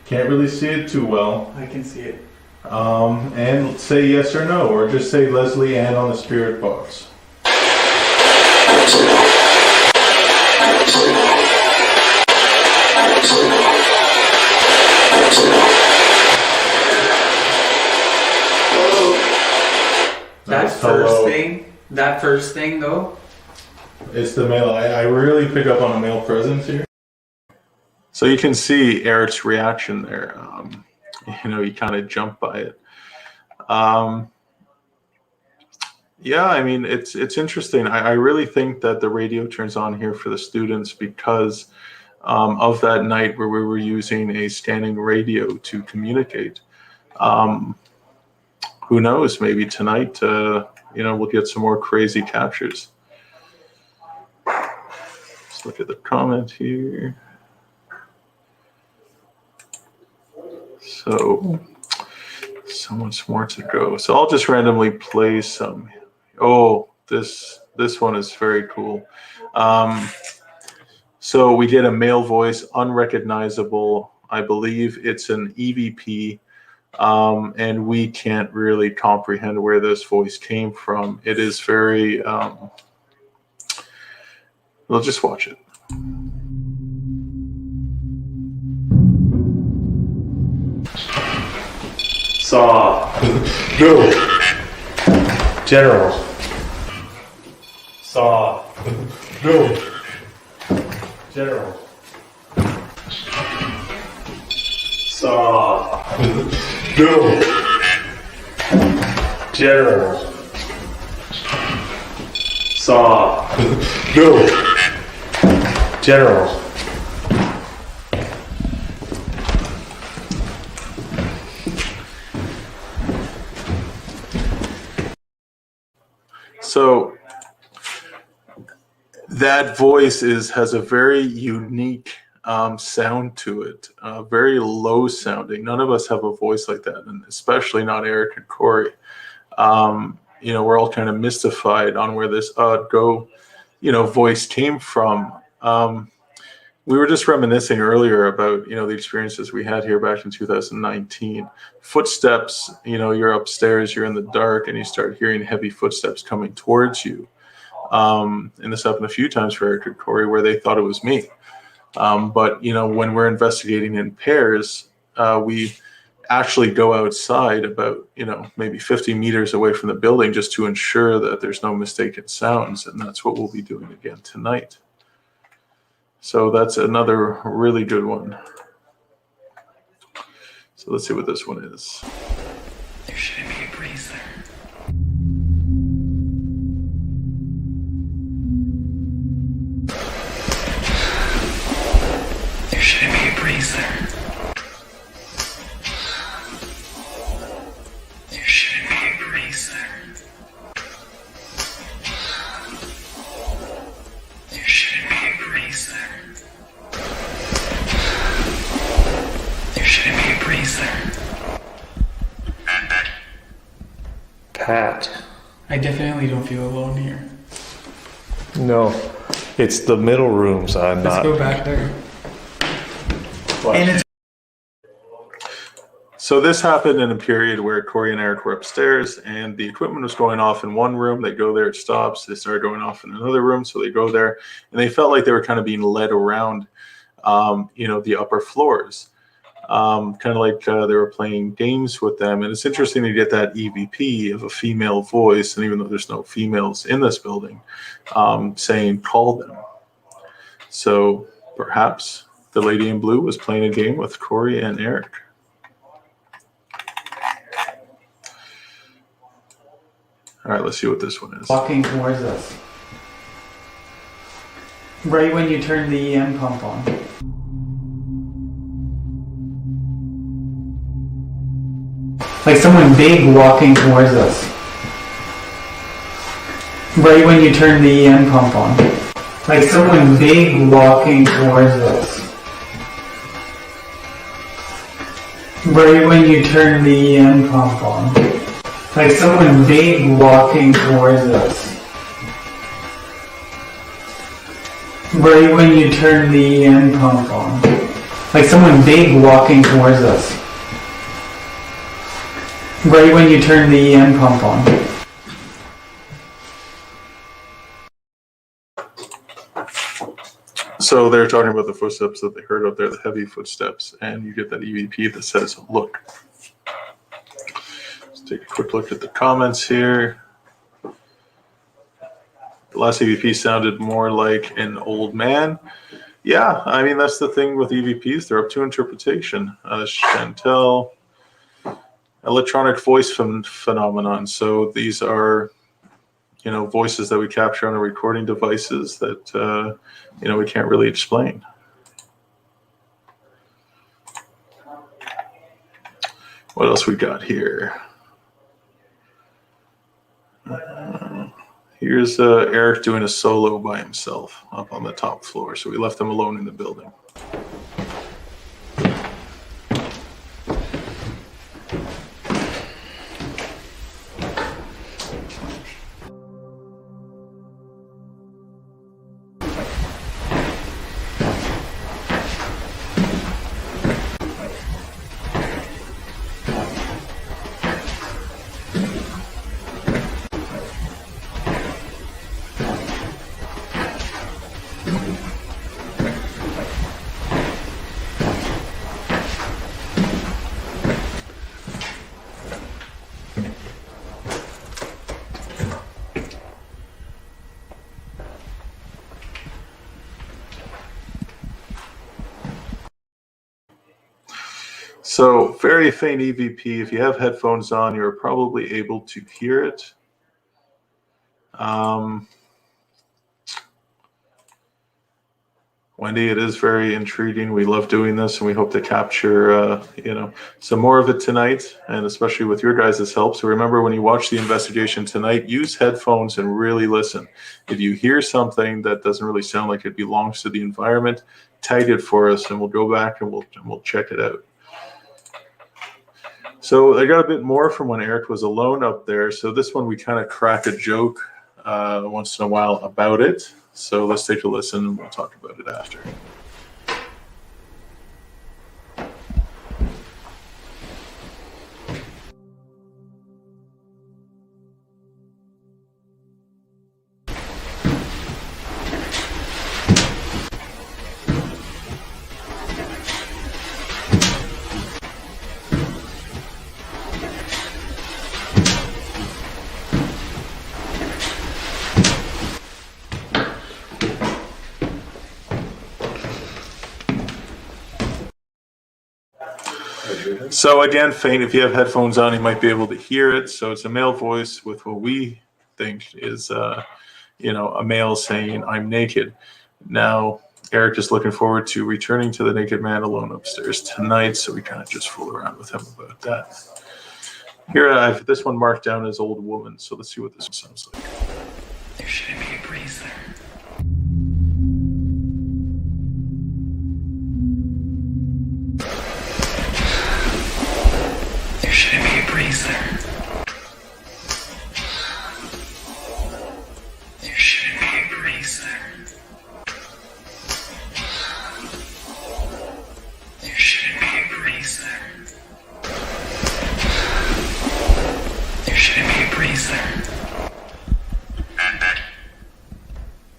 Can't really see it too well. I can see it. And say yes or no, or just say Leslie Ann on the spirit box. That first thing though. It's the male. I really pick up on a male presence here. So you can see Eric's reaction there. You know, he kind of jumped by it. Yeah, I mean, it's interesting. I really think that the radio turns on here for the students because of that night where we were using a standing radio to communicate. Who knows? Maybe tonight, you know, we'll get some more crazy captures. Let's look at the comment here. So much more to go. So I'll just randomly play some. Oh, this one is very cool. So we get a male voice, unrecognizable. I believe it's an EVP, and we can't really comprehend where this voice came from. It is very. We'll just watch it. Saw. No. General. Saw. No. General. Saw. No. General. Saw. No. General. So that voice has a very unique sound to it, very low sounding. None of us have a voice like that, and especially not Eric and Corey. We're all kind of mystified on where this odd go, voice came from. We were just reminiscing earlier about, the experiences we had here back in 2019. Footsteps, you're upstairs, you're in the dark, and you start hearing heavy footsteps coming towards you. And this happened a few times for Eric and Corey where they thought it was me. But when we're investigating in pairs, we actually go outside about, maybe 50 meters away from the building just to ensure that there's no mistaken sounds. And that's what we'll be doing again tonight. So that's another really good one. So let's see what this one is. There shouldn't be a breeze there. There shouldn't be a breeze there. There shouldn't be a breeze there. There shouldn't be a breeze there. There shouldn't be a breeze there. Pat. I definitely don't feel alone here. No, it's the middle rooms I'm Let's not. go back there. And it's So this happened in a period where Corey and Eric were upstairs and the equipment was going off in one room. They go there, it stops. They started going off in another room. So they go there and they felt like they were kind of being led around, the upper floors. Kind of like they were playing games with them. And it's interesting to get that EVP of a female voice. And even though there's no females in this building, saying, call them. So perhaps the lady in blue was playing a game with Corey and Eric. All right, let's see what this one is. walking towards us. Right when you turn the EM pump on. Like someone big walking towards us. Right when you turn the EM pump on. Like someone big walking towards us. Right when you turn the EM pump on. Like someone big walking towards us. Right when you turn the EM pump on. Like someone big walking towards us. Right when you turn the EM pump on. So they're talking about the footsteps that they heard out there, the heavy footsteps, and you get that EVP that says, look. Let's take a quick look at the comments here. The last EVP sounded more like an old man. Yeah, I mean, that's the thing with EVPs. They're up to interpretation. Chantel, electronic voice phenomenon. So these are, voices that we capture on our recording devices that, we can't really explain. What else we got here? Here's Eric doing a solo by himself up on the top floor. So we left him alone in the building. So very faint EVP. If you have headphones on, you're probably able to hear it. Wendy, it is very intriguing. We love doing this, and we hope to capture, some more of it tonight, and especially with your guys' help. So remember, when you watch the investigation tonight, use headphones and really listen. If you hear something that doesn't really sound like it belongs to the environment, tag it for us, and we'll go back and we'll check it out. So I got a bit more from when Eric was alone up there. So this one, we kind of crack a joke once in a while about it. So let's take a listen and we'll talk about it after. So again, faint, if you have headphones on, you might be able to hear it. So it's a male voice with what we think is, a male saying, "I'm naked." Now, Eric is looking forward to returning to the naked man alone upstairs tonight. So we kind of just fool around with him about that. Here, I have this one marked down as old woman. So let's see what this one sounds like. There shouldn't be a breeze there. There shouldn't be a breeze there. There shouldn't be a breeze there. There shouldn't be a breeze there. There shouldn't be a breeze there.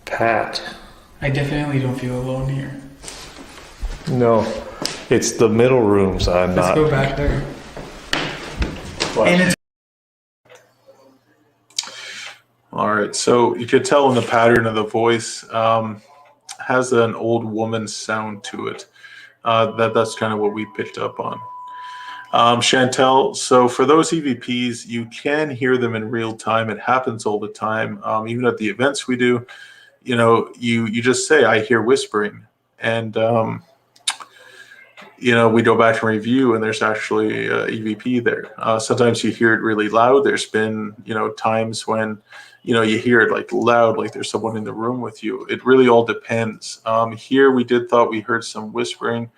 Pat. I definitely don't feel alone here. No, it's the middle rooms. I'm Let's not. go back there. And it's All right, so you could tell in the pattern of the voice has an old woman sound to it. That's kind of what we picked up on. Chantel, so for those EVPs, you can hear them in real time. It happens all the time. Even at the events we do, you just say, "I hear whispering," and we go back and review, and there's actually a EVP there. Sometimes you hear it really loud. There's been, times when, you hear it like loud, like there's someone in the room with you. It really all depends. Here we thought we heard some whispering.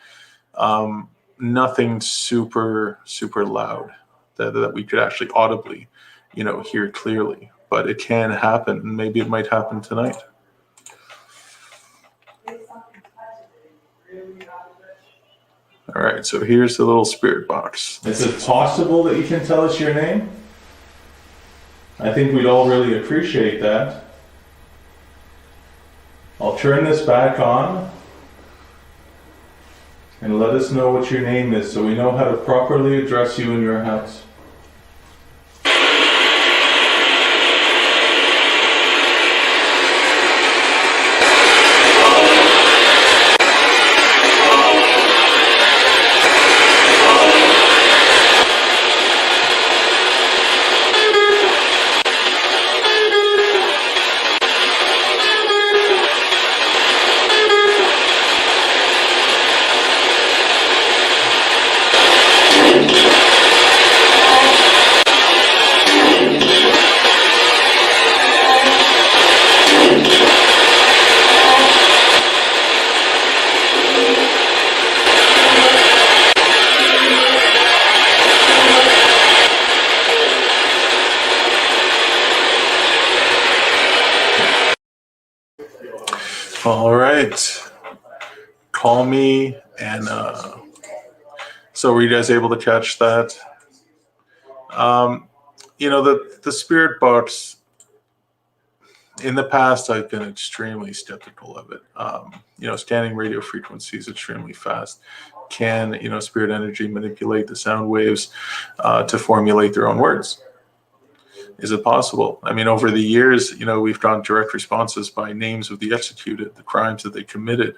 Nothing super, super loud that we could actually audibly, hear clearly. But it can happen, and maybe it might happen tonight. All right, so here's the little spirit box. Is it possible that you can tell us your name? I think we'd all really appreciate that. I'll turn this back on and let us know what your name is so we know how to properly address you in your house. All right. Call me and so were you guys able to catch that? The spirit box, in the past I've been extremely skeptical of it. Scanning radio frequencies extremely fast. Can, spirit energy manipulate the sound waves to formulate their own words? Is it possible? I mean, over the years, we've gotten direct responses by names of the executed, the crimes that they committed.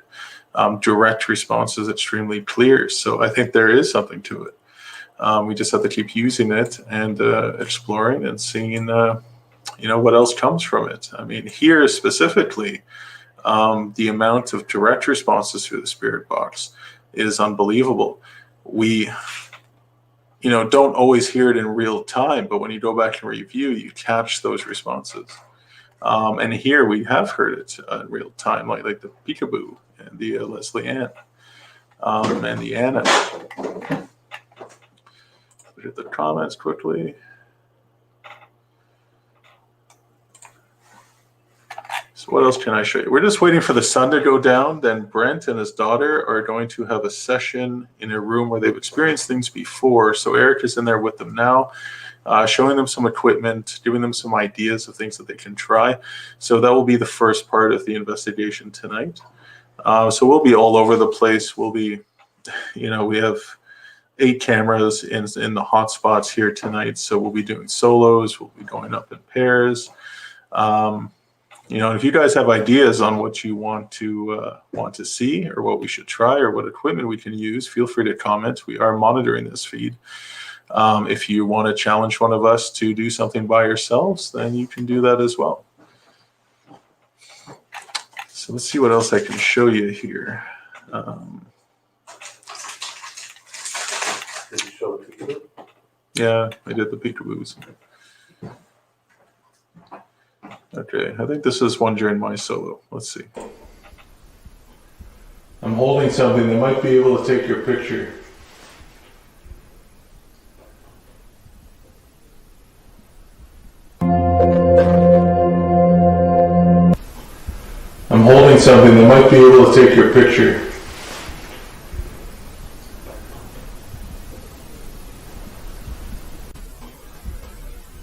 Direct responses, extremely clear. So I think there is something to it. We just have to keep using it and exploring and seeing, what else comes from it. I mean, here specifically, The amount of direct responses through the spirit box is unbelievable. We, don't always hear it in real time, but when you go back and review, you catch those responses. And here we have heard it in real time, like the peekaboo and the Leslie Ann and the Anna. Look at the comments quickly. So what else can I show you? We're just waiting for the sun to go down. Then Brent and his daughter are going to have a session in a room where they've experienced things before. So Eric is in there with them now, showing them some equipment, giving them some ideas of things that they can try. So that will be the first part of the investigation tonight. So we'll be all over the place. We'll be, we have 8 cameras in the hot spots here tonight. So we'll be doing solos. We'll be going up in pairs. If you guys have ideas on what you want to see or what we should try or what equipment we can use, feel free to comment. We are monitoring this feed. If you want to challenge one of us to do something by yourselves, then you can do that as well. So let's see what else I can show you here. Did you show the peekaboo? Yeah, I did the peekaboos. Okay, I think this is one during my solo. Let's see. I'm holding something that might be able to take your picture. I'm holding something that might be able to take your picture.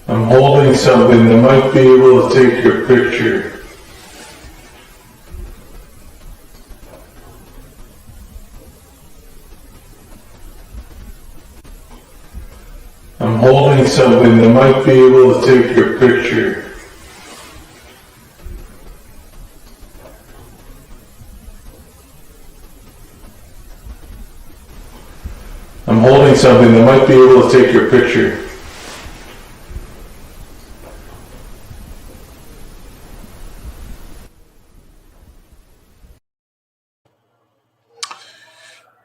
I'm holding something that might be able to take your picture. I'm holding something that might be able to take your picture. I'm holding something that might be able to take your picture.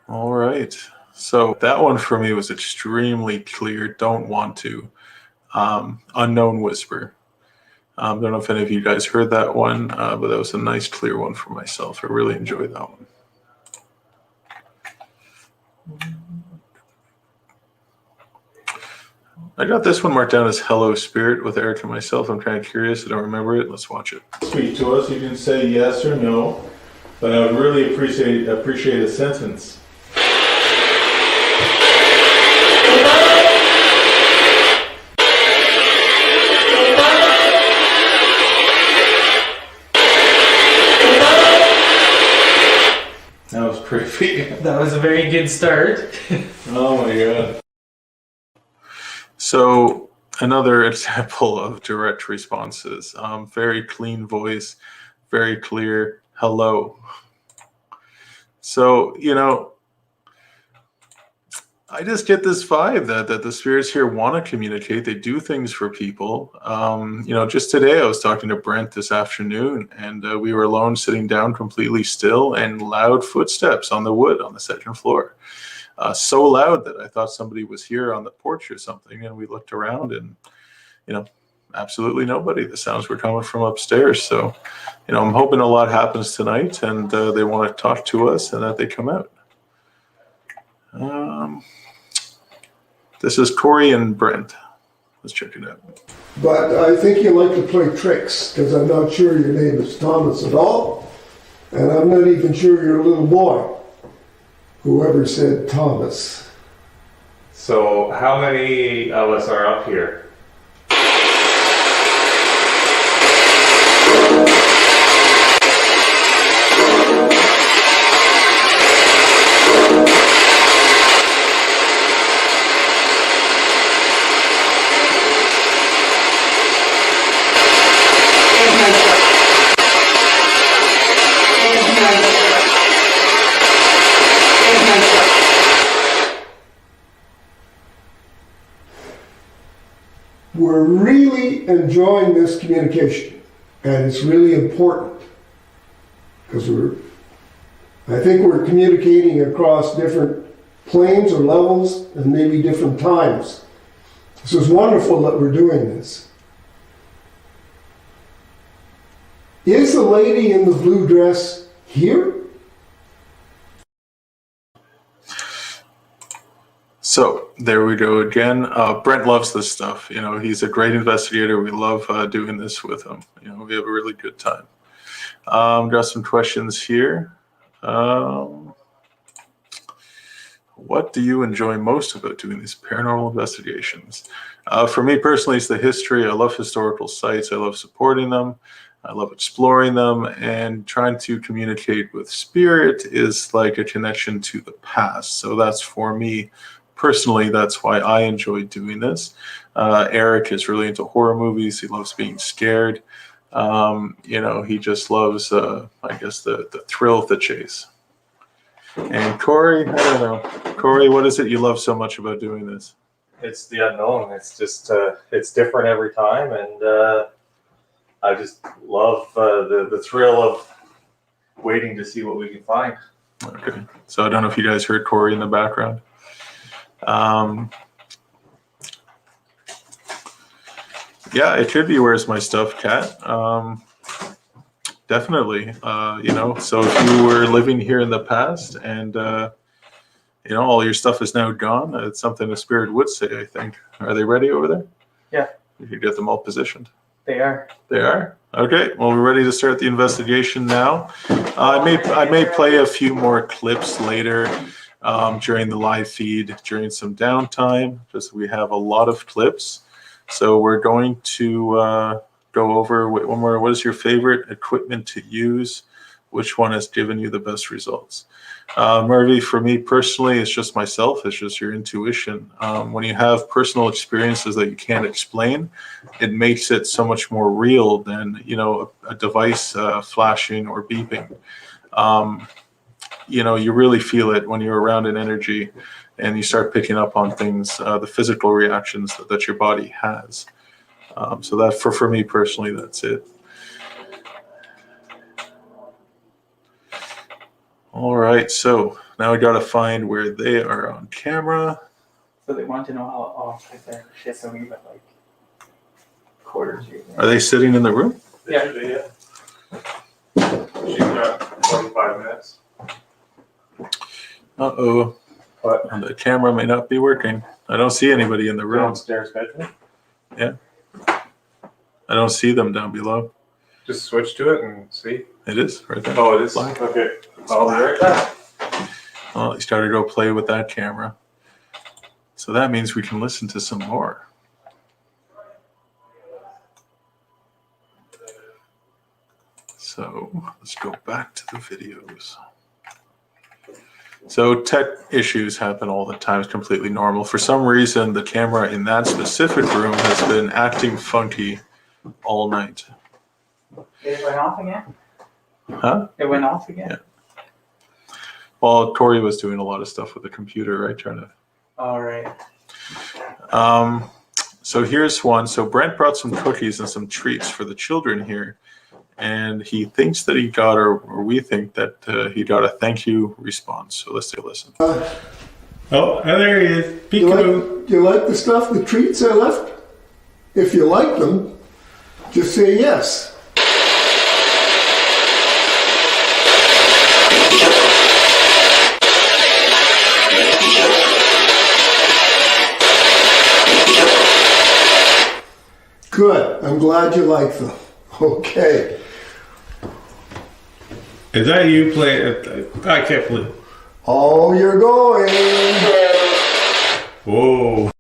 All right. So that one for me was extremely clear. Don't want to. Unknown whisper. I don't know if any of you guys heard that one, but that was a nice clear one for myself. I really enjoyed that one. I got this one marked down as Hello Spirit with Eric and myself. I'm kind of curious. I don't remember it. Let's watch it. Speak to us. You can say yes or no, but I would really appreciate a sentence. That was creepy. That was a very good start. Oh my god. So another example of direct responses. Very clean voice, very clear hello. So, I just get this vibe that the spirits here want to communicate. They do things for people. Just today I was talking to Brent this afternoon, and we were alone, sitting down completely still, and loud footsteps on the wood on the second floor. So loud that I thought somebody was here on the porch or something, and we looked around and, absolutely nobody. The sounds were coming from upstairs. So, I'm hoping a lot happens tonight, and they want to talk to us and that they come out. This is Corey and Brent. Let's check it out. But I think you like to play tricks, because I'm not sure your name is Thomas at all, and I'm not even sure you're a little boy. Whoever said Thomas. So how many of us are up here? We're really enjoying this communication, and it's really important. because I think we're communicating across different planes or levels and maybe different times. This is wonderful that we're doing this. Is the lady in the blue dress here? So there we go again. Brent loves this stuff. You know, he's a great investigator. We love doing this with him. You know, we have a really good time. Got some questions here. What do you enjoy most about doing these paranormal investigations? For me personally, it's the history. I love historical sites. I love supporting them. I love exploring them, and trying to communicate with spirit is like a connection to the past. So that's, for me personally, that's why I enjoy doing this. Eric is really into horror movies. He loves being scared. You know, he just loves, I guess, the thrill of the chase. And Corey, I don't know. Corey, what is it you love so much about doing this? It's the unknown. It's just, it's different every time. And I just love the thrill of waiting to see what we can find. Okay. So I don't know if you guys heard Corey in the background. Yeah, it could be Where's My Stuff, Cat. Definitely. You know, so if you were living here in the past and, you know, all your stuff is now gone, it's something the spirit would say, I think. Are they ready over there? Yeah. You could get them all positioned. They are. They are? Okay, well, we're ready to start the investigation now. I may play a few more clips later during the live feed, during some downtime, just so we have a lot of clips. So we're going to go over one more. What is your favorite equipment to use? Which one has given you the best results? Murphy, for me personally, it's just myself. It's just your intuition. When you have personal experiences that you can't explain, it makes it so much more real than, you know, a device flashing or beeping. You know, you really feel it when you're around an energy and you start picking up on things, the physical reactions that your body has. So that for me personally, that's it. All right, so now we got to find where they are on camera. So they want to know how off is there. Shit, so we got like quarters here. Are they sitting in the room? Yeah. She's got 25 minutes. Uh-oh. What? And the camera may not be working. I don't see anybody in the room. Downstairs bedroom? Yeah. I don't see them down below. Just switch to it and see. It is right there. Oh, it is? Black. Okay. I'll be right back. Well, he started to go play with that camera. So that means we can listen to some more. So let's go back to the videos. So tech issues happen all the time. It's completely normal. For some reason, the camera in that specific room has been acting funky all night. It went off again? Huh? It went off again? Yeah. Well, Corey was doing a lot of stuff with the computer, right? Trying to. All right. So here's one. So Brent brought some cookies and some treats for the children here. And he thinks that he got, or we think that he got a thank you response. So let's take a listen. Oh, there he is. Peekaboo. Do you like the stuff, the treats I left? If you like them, just say yes. Good. I'm glad you like them. Okay. Is that you playing? I can't believe. Oh, you're going. Whoa.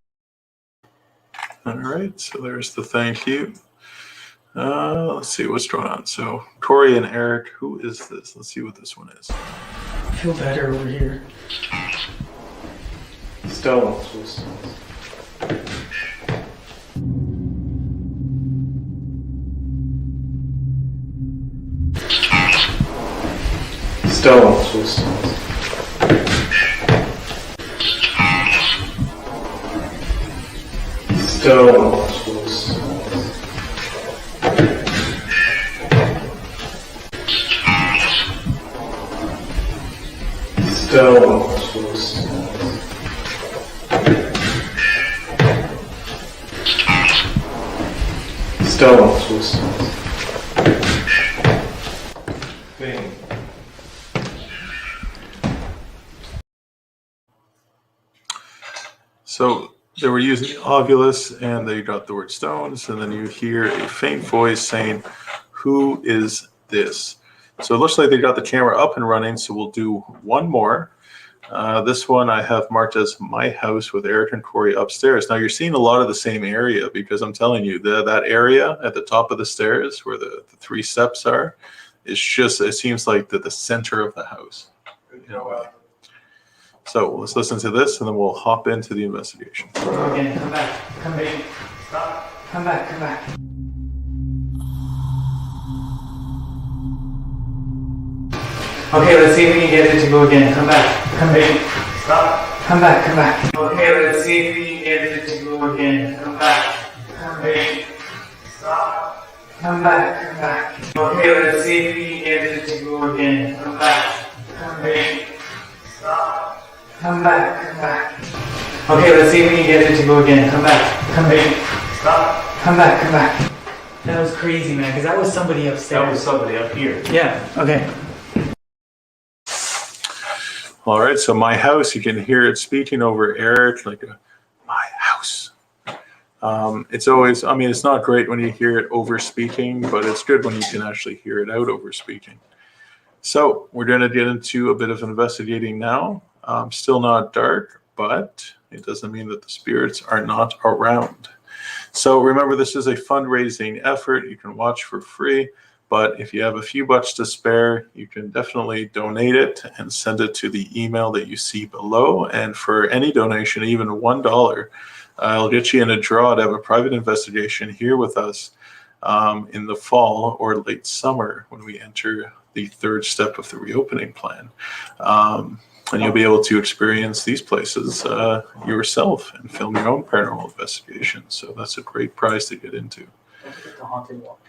All right, so there's the thank you. Let's see what's going on. So Corey and Eric, who is this? Let's see what this one is. I feel better over here. Still. So they were using Ovilus and they got the word stones, and then you hear a faint voice saying, "Who is this?" So it looks like they got the camera up and running, so we'll do one more. This one I have marked as my house with Eric and Corey upstairs. Now you're seeing a lot of the same area because I'm telling you, that area at the top of the stairs where the 3 steps are, it seems like the center of the house. In a way. So let's listen to this and then we'll hop into the investigation. Again, come back. Come back. Stop. Come back. Come back. Okay, let's see if we can get it to go again. Come back. Come back. Stop. Come back. Come back. Okay, let's see if we can get it to go again. Come back. Come back. Stop. Come back. Come back. Okay, let's see if we can get it to go again. Come back. Come back. Stop. Come back. Come back. Okay, let's see if we can get it to go again. Come back. Come back. Stop. Come back. Come back. That was crazy, man, because that was somebody upstairs. That was somebody up here. Yeah, okay. All right, so my house, you can hear it speaking over Eric, like my house. It's always, I mean, it's not great when you hear it over speaking, but it's good when you can actually hear it out over speaking. So we're going to get into a bit of investigating now. Still not dark, but it doesn't mean that the spirits are not around. So remember, this is a fundraising effort. You can watch for free, but if you have a few bucks to spare, you can definitely donate it and send it to the email that you see below. And for any donation, even $1, I'll get you in a draw to have a private investigation here with us in the fall or late summer when we enter the 3rd step of the reopening plan. And you'll be able to experience these places yourself and film your own paranormal investigation. So that's a great prize to get into. The haunted walk.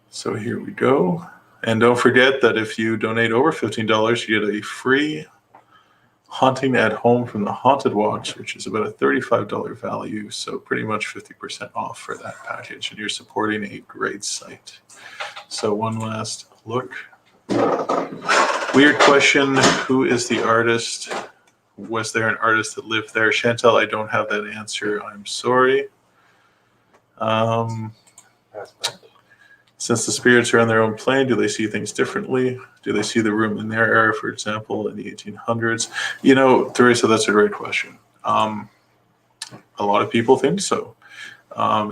So here we go. And don't forget that if you donate over $15, you get a free haunting at home from the Haunted Walks, which is about a $35 value. So pretty much 50% off for that package. And you're supporting a great site. So one last look. Weird question. Who is the artist? Was there an artist that lived there? Chantel, I don't have that answer. I'm sorry. Since the spirits are on their own plane, do they see things differently? Do they see the room in their era, for example, in the 1800s? You know, Teresa, that's a great question. A lot of people think so.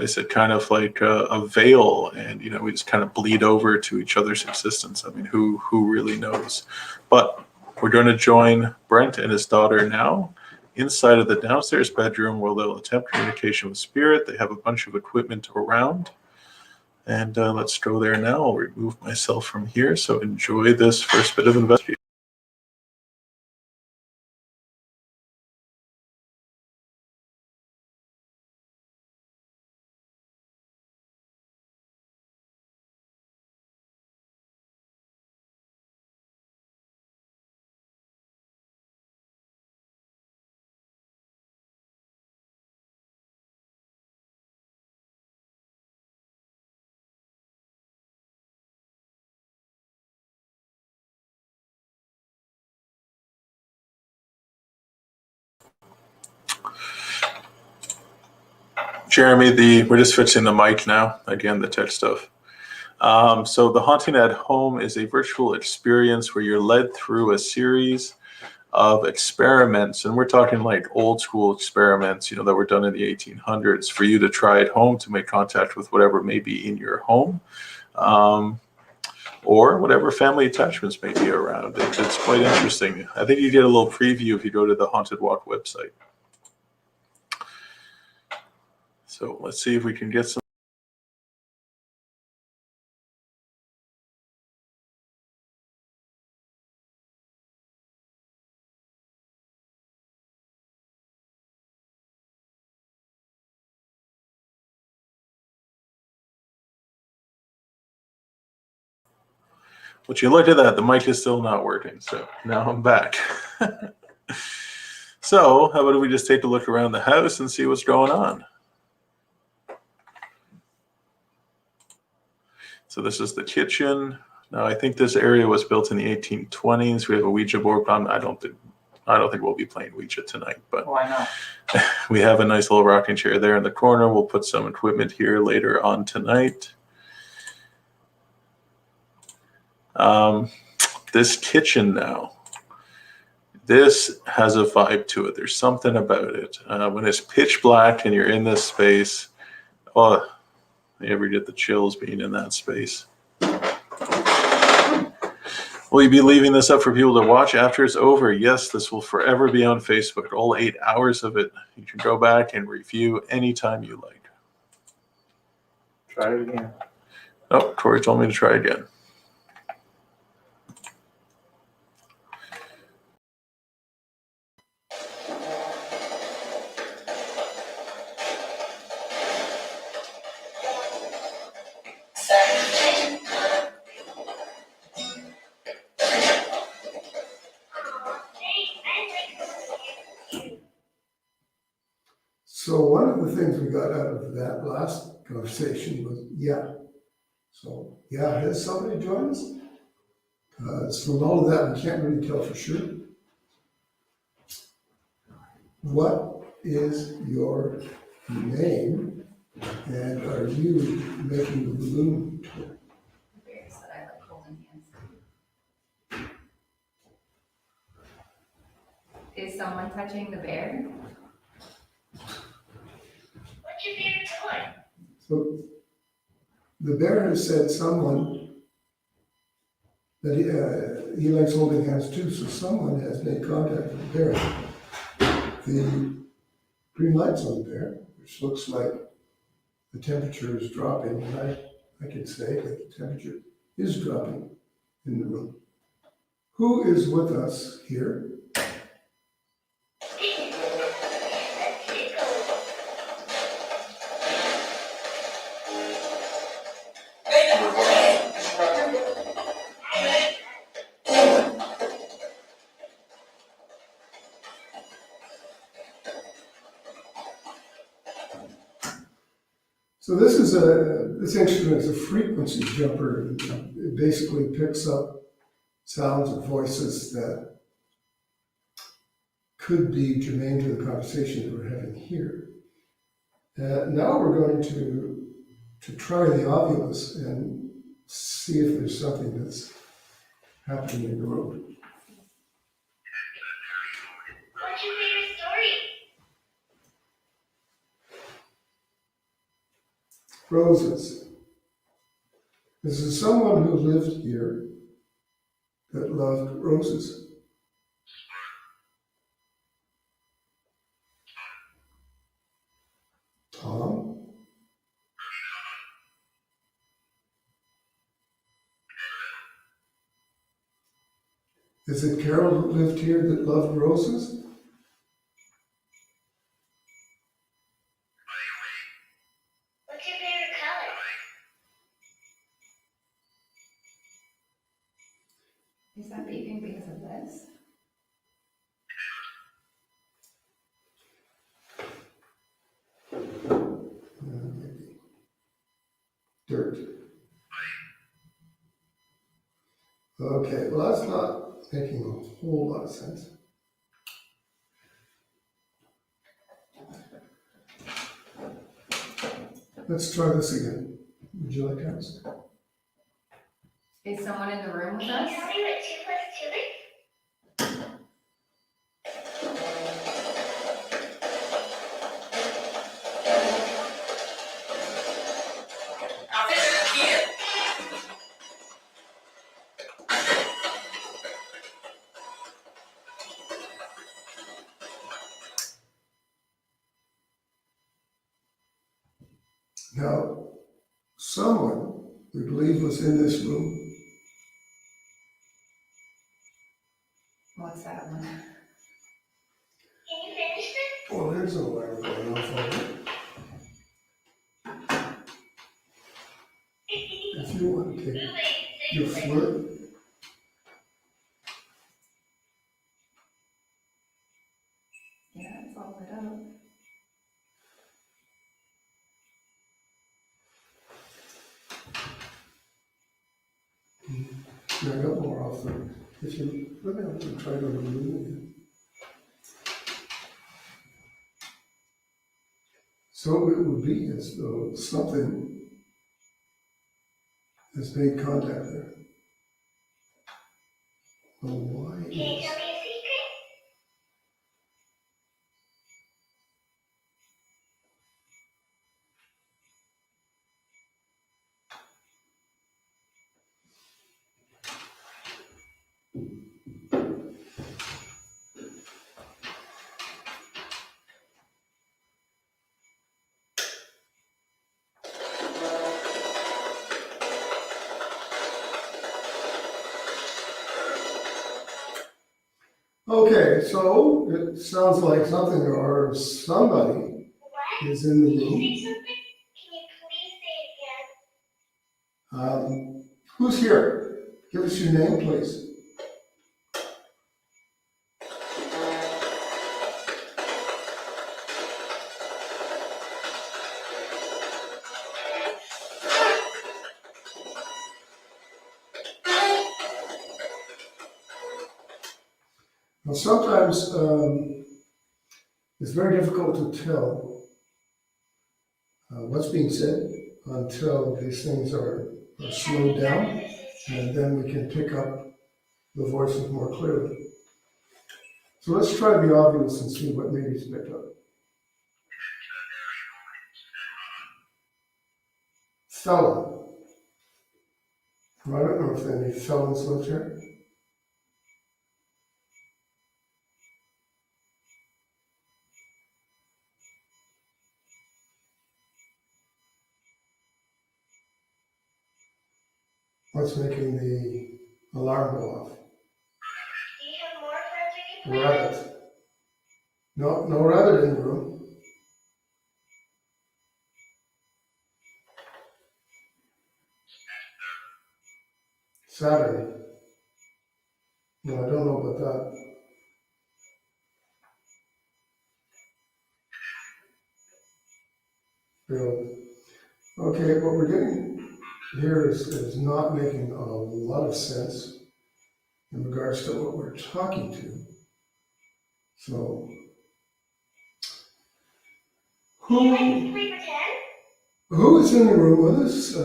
Is it kind of like a veil and, you know, we just kind of bleed over to each other's existence? I mean, who really knows? But we're going to join Brent and his daughter now inside of the downstairs bedroom where they'll attempt communication with spirit. They have a bunch of equipment around. And let's go there now. I'll remove myself from here. So enjoy this first bit of investigation. Jeremy, we're just fixing the mic now. Again, the tech stuff. So the Haunting at Home is a virtual experience where you're led through a series of experiments, and we're talking like old school experiments, you know, that were done in the 1800s for you to try at home to make contact with whatever may be in your home, or whatever family attachments may be around. It's quite interesting. I think you get a little preview if you go to the Haunted Walk website. So let's see if we can get some. Would you look at that? The mic is still not working, so now I'm back. So, how about we just take a look around the house and see what's going on? So this is the kitchen. Now, I think this area was built in the 1820s. We have a Ouija board. I don't think we'll be playing Ouija tonight, but Why not? we have a nice little rocking chair there in the corner. We'll put some equipment here later on tonight. This kitchen now. This has a vibe to it. There's something about it. When it's pitch black and you're in this space, oh, you ever get the chills being in that space? Will you be leaving this up for people to watch after it's over? Yes, this will forever be on Facebook. All 8 hours of it. You can go back and review anytime you like. Try it again. Oh, Corey told me to try again. So one of the things we got out of that last conversation was, yeah. So, yeah, has somebody joined us? From all of that, we can't really tell for sure. What is your name, and are you making the balloon tour? Bears that I like holding hands. Is someone touching the bear? What's your favorite toy? So the bear has said someone that he likes holding hands too, so someone has made contact with the bear. The green light's on the bear, which looks like the temperature is dropping, and I can say that the temperature is dropping in the room. Who is with us here? So this instrument is a frequency jumper. It basically picks up sounds and voices that could be germane to the conversation that we're having here. Now we're going to try the obvious and see if there's something that's happening in the room. What's your favorite story? Roses. This is someone who lived here that loved roses. Tom? Is it Carol who lived here that loved roses? What's your favorite color? Is that beeping because of this? Maybe. Dirt. Okay, well, that's not making a whole lot of sense. Let's try this again. Would you like to ask? Is someone in the room with Can us? you tell me what 2 + 2 is? Now, someone we believe was in this room. What's that one? Can you finish this? Oh, there's a wire going off on it. If you want to take your flirt I got more off them. If you, let me try to remove it. So it would be as though something has made contact there. Well, why Can you is... tell me a secret? Okay, so it sounds like something or somebody What? is in the Did you say room. something? Can you please say it again? Who's here? Give us your name, please. Well, sometimes it's very difficult to tell what's being said until these things are slowed down, and then we can pick up the voices more clearly. So let's try the obvious and see what maybe is picked up. Felon. Well, I don't know if any felons live here. What's making the alarm go off? Do you have more friends we can play with? Rabbit. No, no rabbit in the room. Saturday. No, I don't know about that. Bill. Okay, what we're getting here is not making a lot of sense in regards to what we're talking to. So, Do you like to play pretend? who is in the room with us?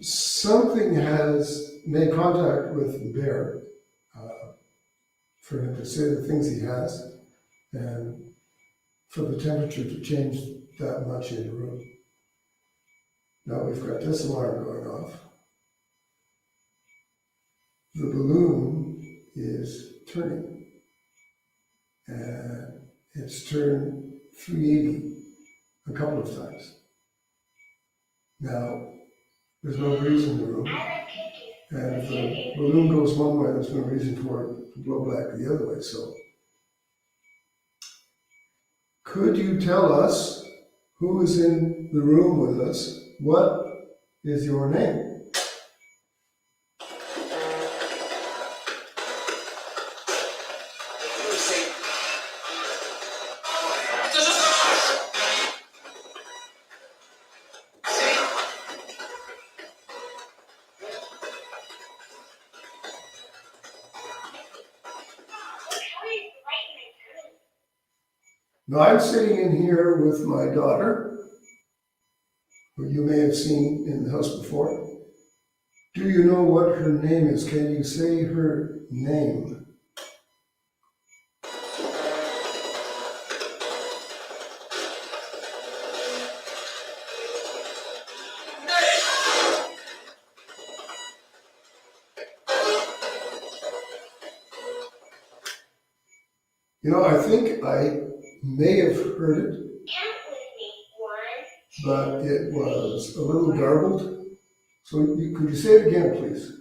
Something has made contact with the bear for him to say the things he has and for the temperature to change that much in the room. Now we've got this alarm going off. The balloon is turning, and it's turned 380 a couple of times. Now, there's no breeze in the room, I like cookies. and if the balloon goes one way, there's no reason for it to blow back the other way. So, could you tell us who is in the room with us? What is your name? What color is the light in my room? Now, I'm sitting in here with my daughter, who you may have seen in the house before. Do you know what her name is? Can you say her name? You know, I think I may have heard it, Count with me. 1, 2. but it was a little garbled. So could you say it again, please?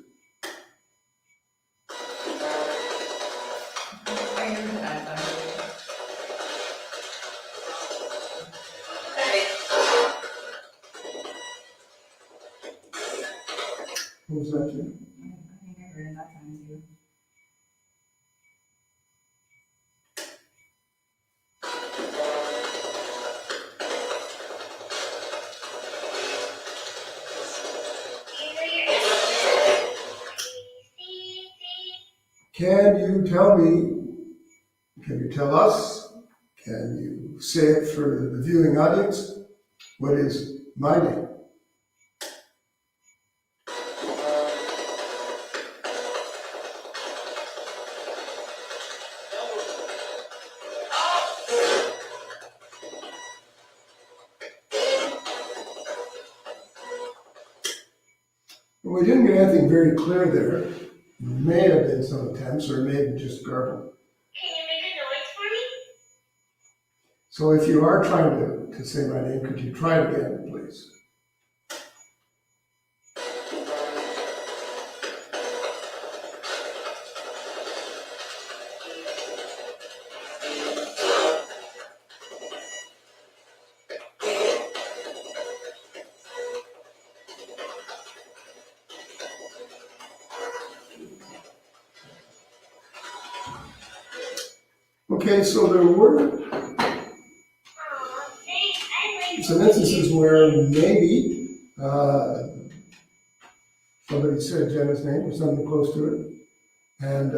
What was that, Jim? I think I heard it that time too. Do you know your answer? Can you tell me, can you tell us, can you say it for the viewing audience? What is my name? We didn't get anything very clear there. May have been some attempts, or maybe just garbled. Can you make a noise for me? So if you are trying to say my name, could you try it again, please? Okay, so there were Aw, thanks. I like some instances where maybe somebody said Jenna's name or something close to it, and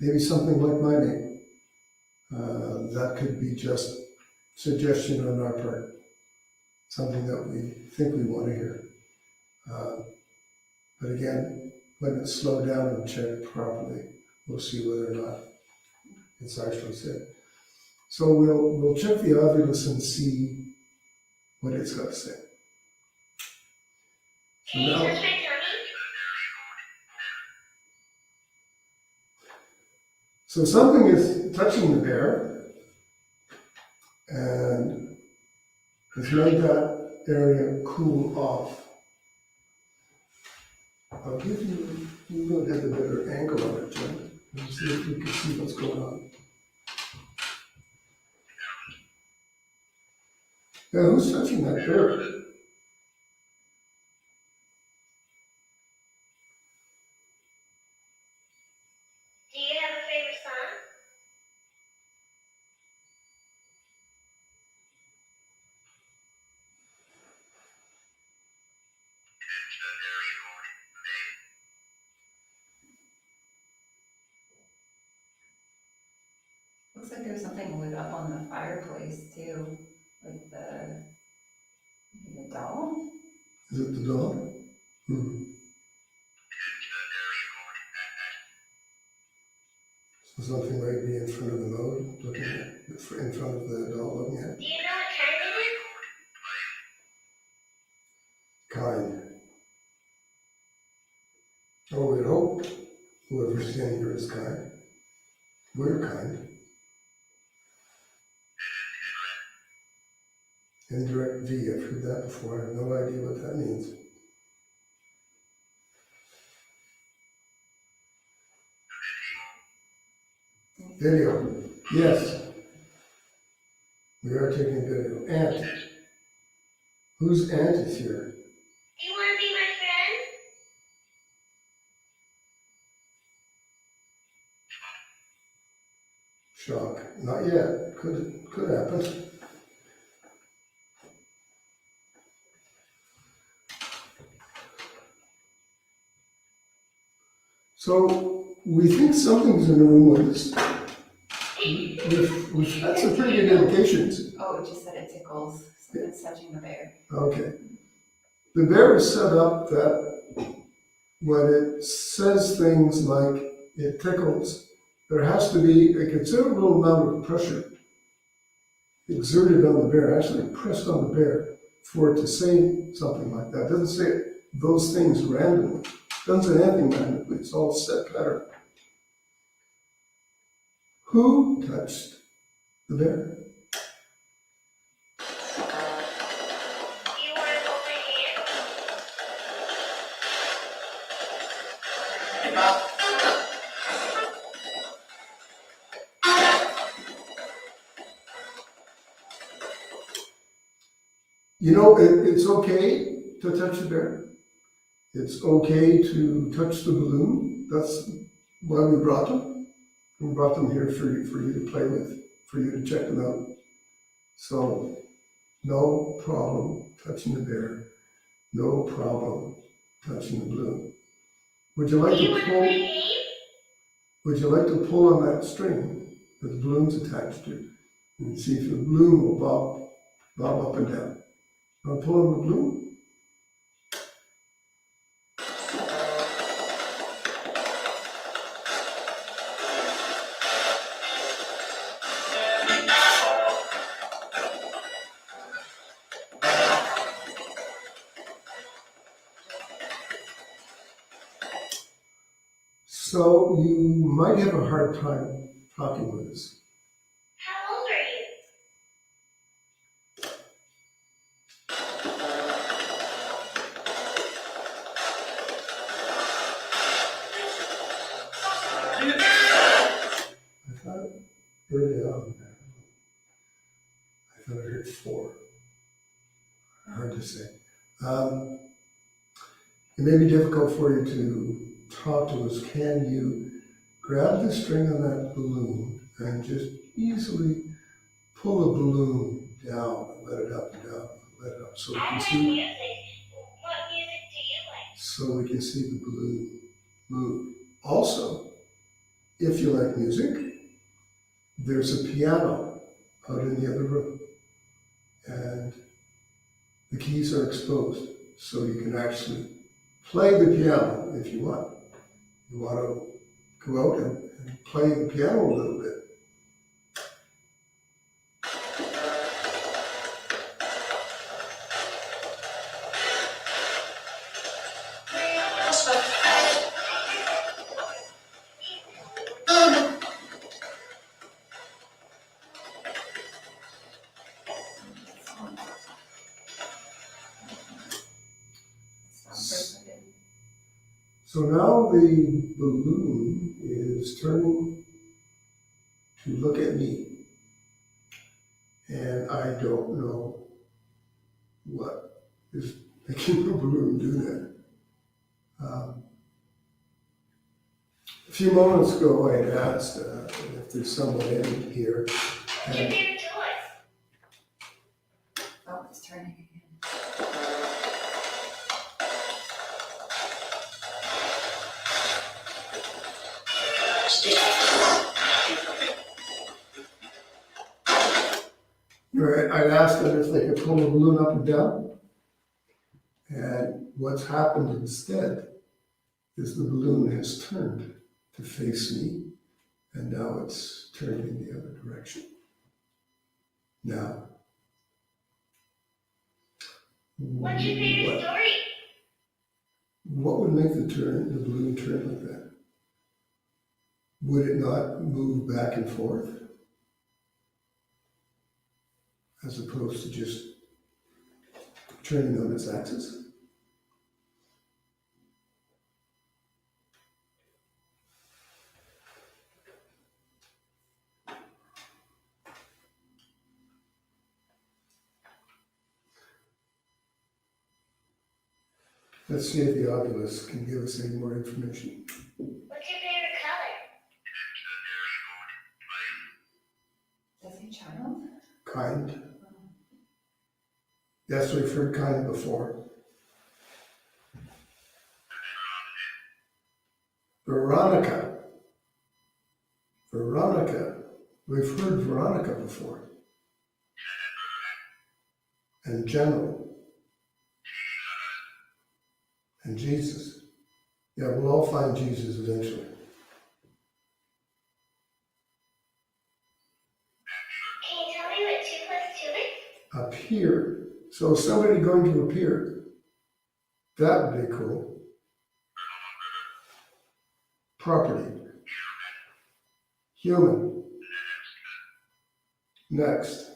maybe something like my name. That could be just suggestion on our part, something that we think we want to hear. But again, when it's slowed down and checked properly, we'll see whether or not it's actually said. So we'll check the Ovilus and see what it's got to say. So Can you now, touch my tummy? so something is touching the bear and has made that area cool off. I'll give you, you will have a better angle on it, Jen, and see if we can see what's going on. Yeah, who's touching that bear? Do you have a favorite song? Looks like there's something lit up on the fireplace too, like the doll. Is it the dog? Hmm. So something might be in front of the mode, looking at, in front of the doll looking at. Do you know what kind it is? Kind. Oh, we hope whoever's in here is kind. We're kind. Indirect V, I've heard that before. I have no idea what that means. Video. Yes. We are taking video. Aunt. Whose aunt is here? Do you want to be my friend? Shock. Not yet. Could happen. So we think something's in the room with us. We've had some pretty good indications. Oh, it just said it tickles. Something's touching the bear. Okay. The bear is set up that when it says things like it tickles, there has to be a considerable amount of pressure exerted on the bear, actually pressed on the bear, for it to say something like that. It doesn't say those things randomly. It doesn't say anything randomly. It's all set pattern. Who touched the bear? Do you want to hold my hand? You know, it's okay to touch the bear. It's okay to touch the balloon. That's why we brought them. We brought them here for you to play with, for you to check them out. So, no problem touching the bear. No problem touching the balloon. Would you like Do you to want to pull? play a game? Would you like to pull on that string that the balloon's attached to and see if the balloon will bob up and down? Want to pull on the balloon? So you might have a hard time talking with us. How old are you? I thought early on, I thought I heard 4. Hard to say. It may be difficult for you to talk to us. Can you grab the string on that balloon and just easily pull the balloon down and let it up and down, and let it up so we I can like see, music. What music do you like? so we can see the balloon move. Also, if you like music, there's a piano out in the other room, and the keys are exposed, so you can actually play the piano if you want. You want to go out and play the piano a little bit. So now the balloon is turning to look at me, and I don't know what is making the balloon do that. A few moments ago, I had asked if there's someone in here, What's your and favorite toy? Oh, it's turning again. I'd asked them if they could pull the balloon up and down, and what's happened instead is the balloon has turned to face me, and now it's turned in the other direction. Now, What's your favorite story? what would make the balloon turn like that? Would it not move back and forth, as opposed to just turning on its axis? Let's see if the oculus can give us any more information. What's your favorite color? Does he child? Kind. Yes, we've heard kind before. Veronica. Veronica. We've heard Veronica before. And General. And Jesus. Yeah, we'll all find Jesus eventually. Can you tell me what 2 plus 2 is? Appear. So is somebody going to appear? That would be cool. Property. Human. Next.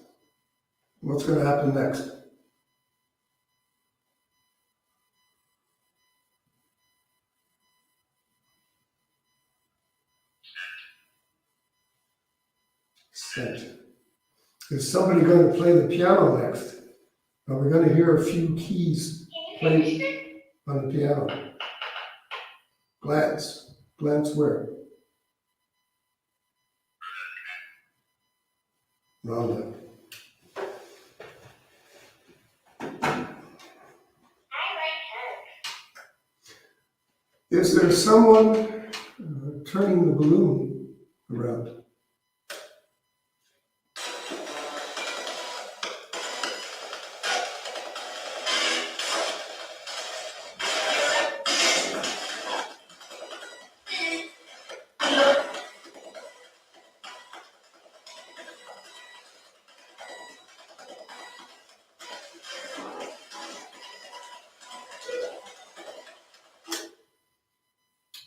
What's going to happen next? Scent. Is somebody going to play the piano next? Are we going to hear a few keys Can you finish it? on the piano? Glance. Glance where? Rhonda. I like hugs. Is there someone turning the balloon around.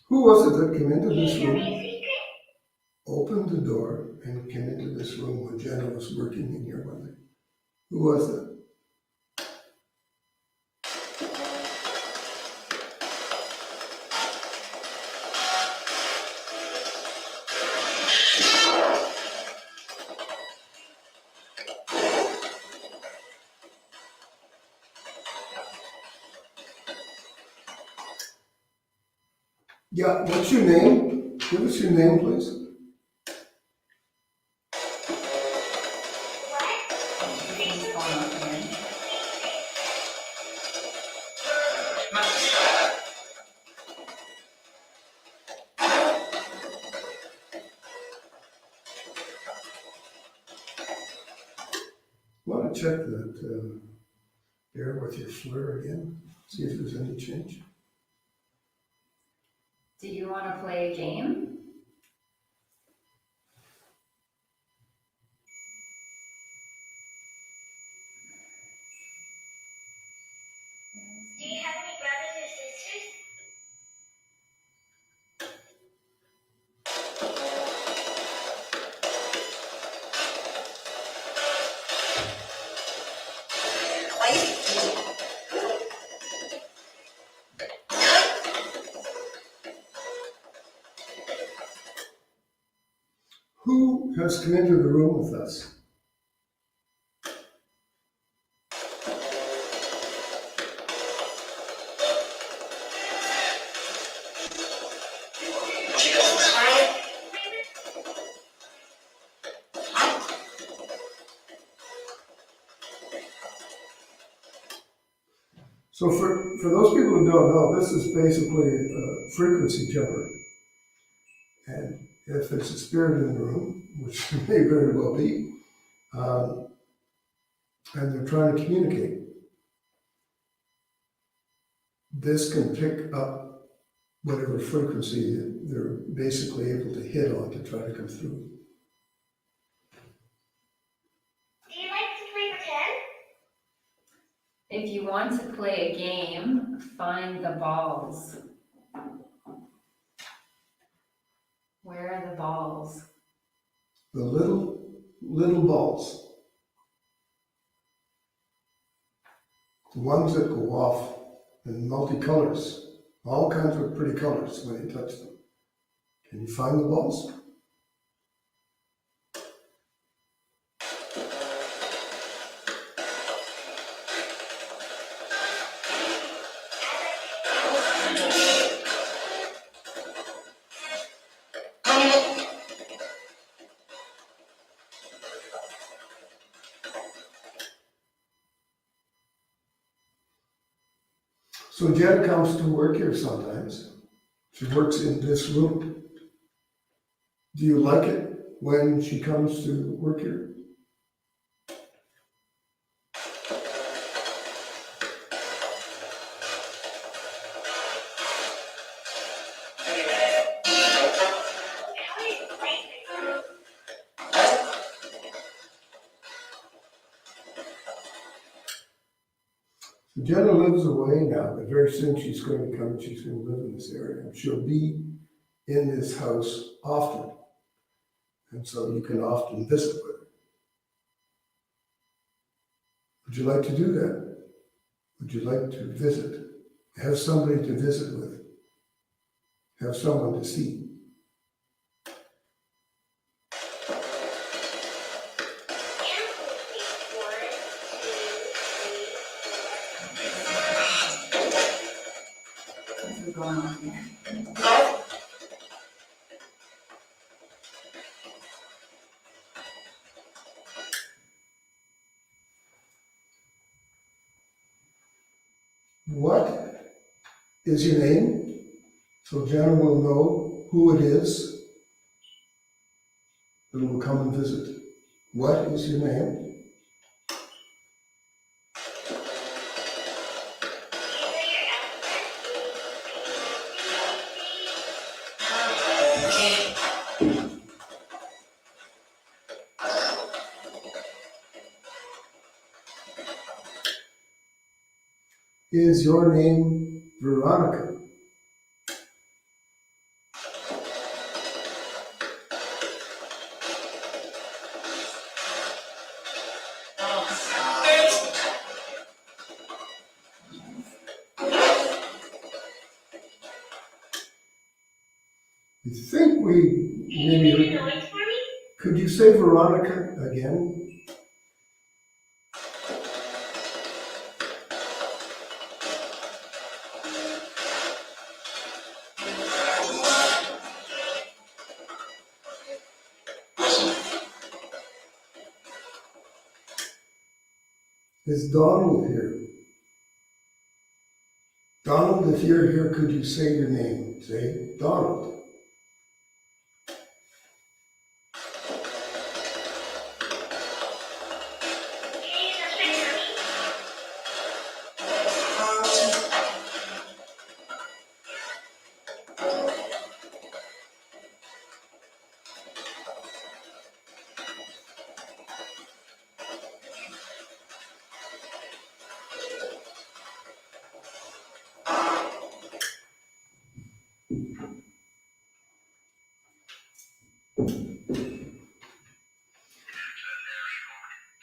Who was it that came into this Tell me room, a secret. opened the door, and came into this room when Jenna was working in here one night? Who was that? Yeah, what's your name? Give us your name, please. Something's going on here. Want to check that air with your flare again? See if there's any change. Do you want to play a game? Do you have any brothers or sisters? Who has come into the room with us? So for those people who don't know, this is basically a frequency jumper. And if there's a spirit in the room, which may very well be, and they're trying to communicate, this can pick up whatever frequency they're basically able to hit on to try to come through. Do you like to play pretend? If you want to play a game, find the balls. Where are the balls? The little balls, the ones that go off in multicolors, all kinds of pretty colors when you touch them. Can you find the balls? So Jen comes to work here sometimes. She works in this room. Do you like it when she comes to work here? How do you explain this? So Jenna lives away now, but very soon she's going to come and she's going to live in this area. And she'll be in this house often. And so you can often visit with her. Would you like to do that? Would you like to visit? Have somebody to visit with. Have someone to see. What's going on here? What is your name? So Jenna will know who it is that will come and visit. What is your name? Is your name Veronica? I think we maybe. Could you say Veronica again? Is Donald here? Donald, if you're here, could you say your name? Say, Donald.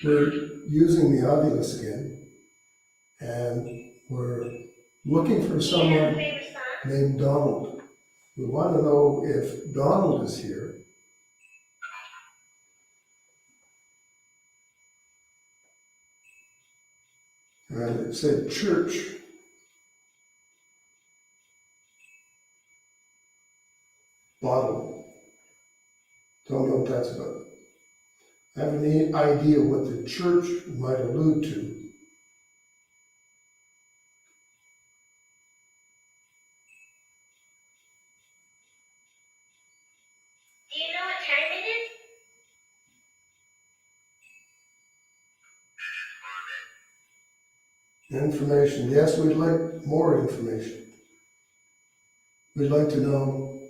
We're using the Oculus again, and we're looking for someone named Donald. We want to know if Donald is here. And it said church. Bottle. Don't know what that's about. I have any idea what the church might allude to. Do you know what time it is? Information. Yes, we'd like more information. We'd like to know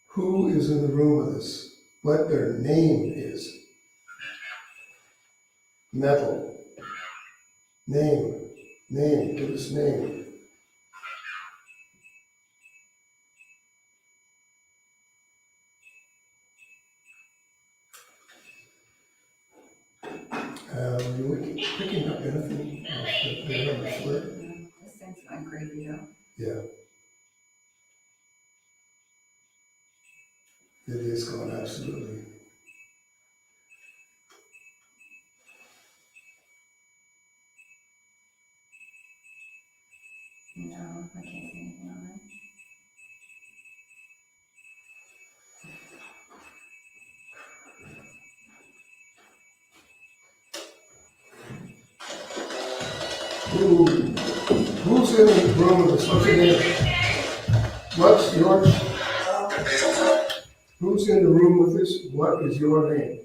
who is in the room with us, what their name is. Metal. Name. Name. Give us name. Are you picking up anything else that they're on the floor? This thing's not great, you know. Yeah. It is gone, absolutely. No, I can't see anything on it. Who's in the room with us? What's your name? What's yours? Who's in the room with us? What is your name?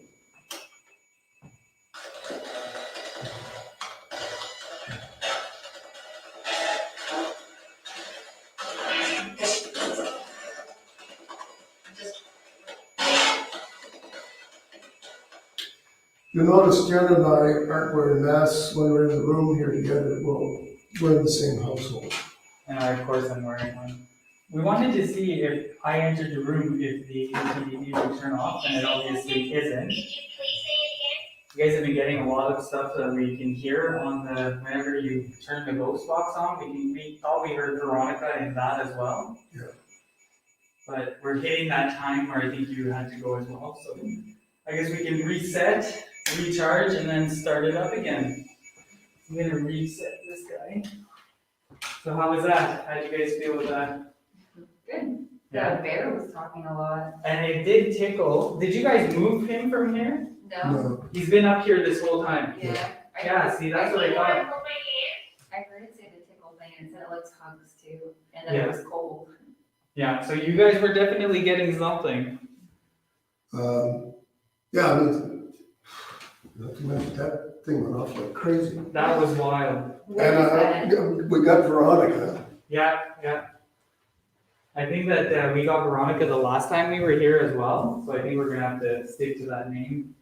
You notice Jen and I aren't wearing masks when we're in the room here together. Well, we're in the same household. And I, of course, I'm wearing one. We wanted to see if I entered the room if the ATV would turn off, and it obviously isn't. Could you please say it You guys have been getting a lot of stuff that we can hear on the, whenever you turn the ghost box on, we thought we heard Veronica in that as well. Yeah. But we're hitting that time where I think you had to go as well, so I guess we can reset, recharge, and then start it up again. I'm gonna reset this guy. So how was that? How'd you guys feel with that? Good. Yeah. The bear was talking a lot. And it did tickle. Did you guys move him from here? No? No. He's been up here this whole time. Yeah. Yeah, see, that's what I again? thought. Hold my hand. I heard it say the tickle thing and it said it likes hugs too. And then Yeah. it was cold. Yeah, so you guys were definitely getting something. Yeah, I mean, not to mention that thing went off like crazy. That was wild. And we got Veronica. Yeah, yeah. I think that we got Veronica the last time we were here as well, so I think we're gonna have to stick to that name.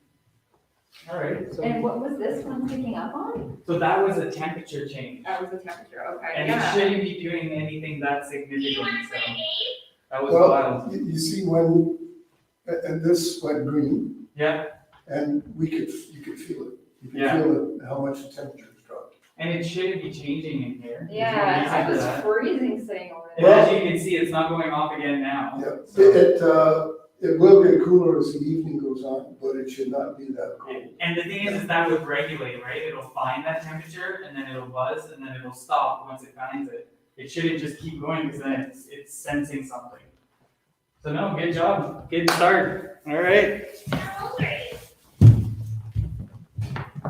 All right, And so, what was this one picking up on? so that was a temperature change. That was the temperature, okay, And it shouldn't be doing anything that significant, so that was Well, wild. you see when, and this went green, Yeah, and you could feel it. You could Yeah. feel it, how much the temperature has dropped. and it shouldn't be changing in here. There's no Yeah, reason I for was that. freezing sitting over And there. as you can see, it's not going off again now. Yeah, it will get cooler as the evening goes on, but it should not be that cold. And the thing is that would regulate, right? It'll find that temperature and then it'll buzz and then it'll stop once it finds it. It shouldn't just keep going because then it's sensing something. So no, good job. Good start. All right.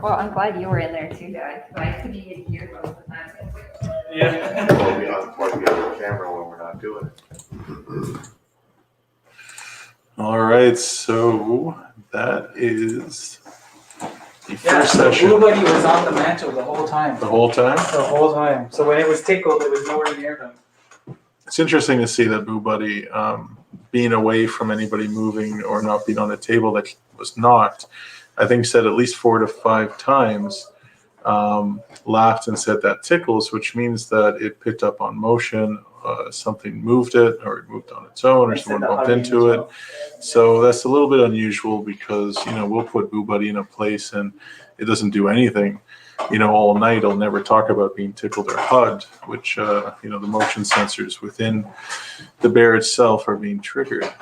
Well, I'm glad you were in there too, Dad, because I couldn't even hear most of the time. Yeah. Well, we unplug the other camera when we're not doing it. All right, so that is the Yeah, first so session. Blue Buddy was on the mantle the whole time. The whole time? The whole time. So when it was tickled, it was nowhere near them. It's interesting to see that Boo Buddy being away from anybody moving or not being on a table that was knocked, I think said at least 4 to 5 times, laughed and said that tickles, which means that it picked up on motion, something moved it, or it moved on its own, or someone bumped into it. So that's a little bit unusual because, we'll put Boo Buddy in a place and it doesn't do anything. All night I'll never talk about being tickled or hugged, which, the motion sensors within the bear itself are being triggered.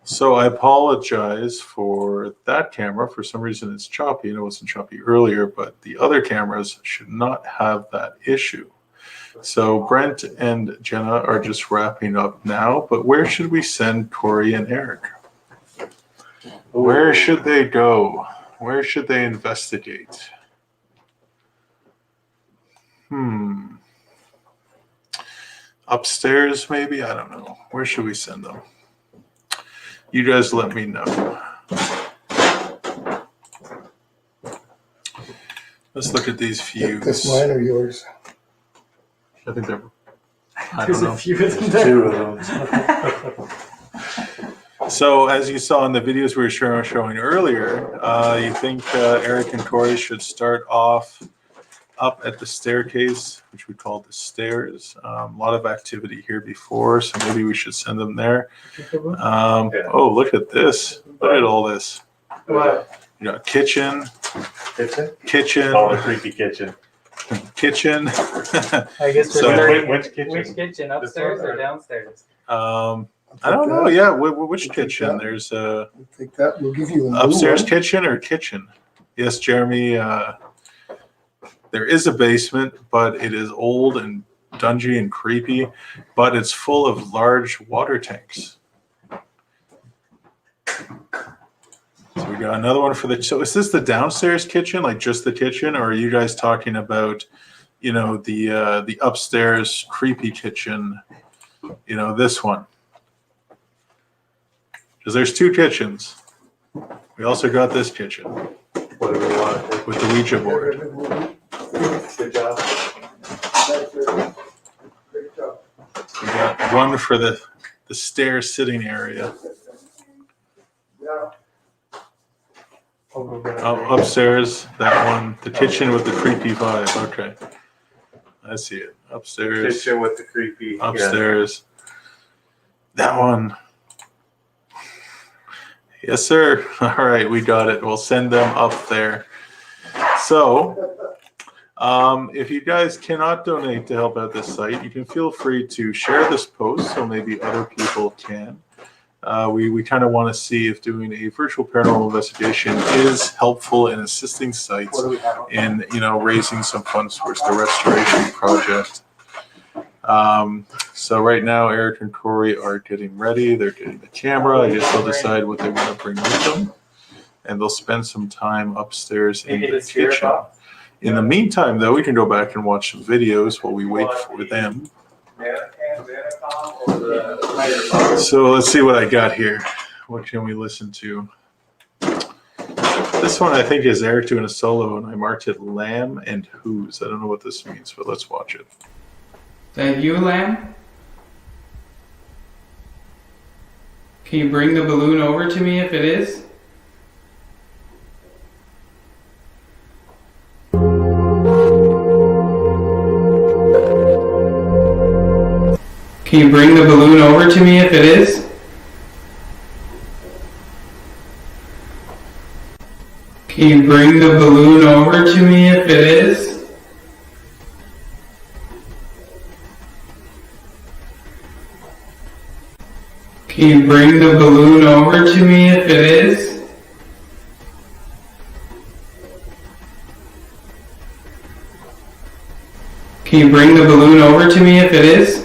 So I apologize for that camera. For some reason it's choppy, and it wasn't choppy earlier, but the other cameras should not have that issue. So Brent and Jenna are just wrapping up now, but where should we send Corey and Eric? Where should they go? Where should they investigate? Upstairs, maybe? I don't know. Where should we send them? You guys let me know. Let's look at these views. This mine or yours? I think they're. I There's don't know. a few of them there. 2 of them. So, as you saw in the videos we were showing earlier, you think Eric and Corey should start off up at the staircase, which we call the stairs. A lot of activity here before, so maybe we should send them there. Oh, look at this. Look at all this. What? You got kitchen, Kitchen? Oh, the creepy kitchen. kitchen. I guess So- we're starting. Which kitchen? Which kitchen? Upstairs or downstairs? I don't know. Yeah, which kitchen? There's I think that will give you a new upstairs one. kitchen or kitchen. Yes, Jeremy. There is a basement, but it is old and dungy and creepy. But it's full of large water tanks. So we got another one for the. So is this the downstairs kitchen, like just the kitchen, or are you guys talking about, the upstairs creepy kitchen? This one. Because there's 2 kitchens. We also got this kitchen What do we want? with the Ouija board. Good job. Great job. We got one for the stair sitting area. Yeah. Upstairs, that one. The kitchen with the creepy vibe. Okay. I see it. Upstairs. Kitchen with the creepy. Upstairs. That one. Yes, sir. All right, we got it. We'll send them up there. So, if you guys cannot donate to help out this site, you can feel free to share this post so maybe other people can. We kind of want to see if doing a virtual paranormal investigation is helpful in assisting sites in, raising some funds towards the restoration project. So right now, Eric and Corey are getting ready. They're getting the camera. I guess they'll decide what they want to bring with them. And they'll spend some time upstairs in the kitchen. In the meantime, though, we can go back and watch some videos while we wait for them. So let's see what I got here. What can we listen to? This one I think is Eric doing a solo, and I marked it Lamb and Who's. I don't know what this means, but let's watch it. Is that you, Lamb? Can you bring the balloon over to me if it is? Can you bring the balloon over to me if it is? Can you bring the balloon over to me if it is? Can you bring the balloon over to me if it is? Can you bring the balloon over to me if it is?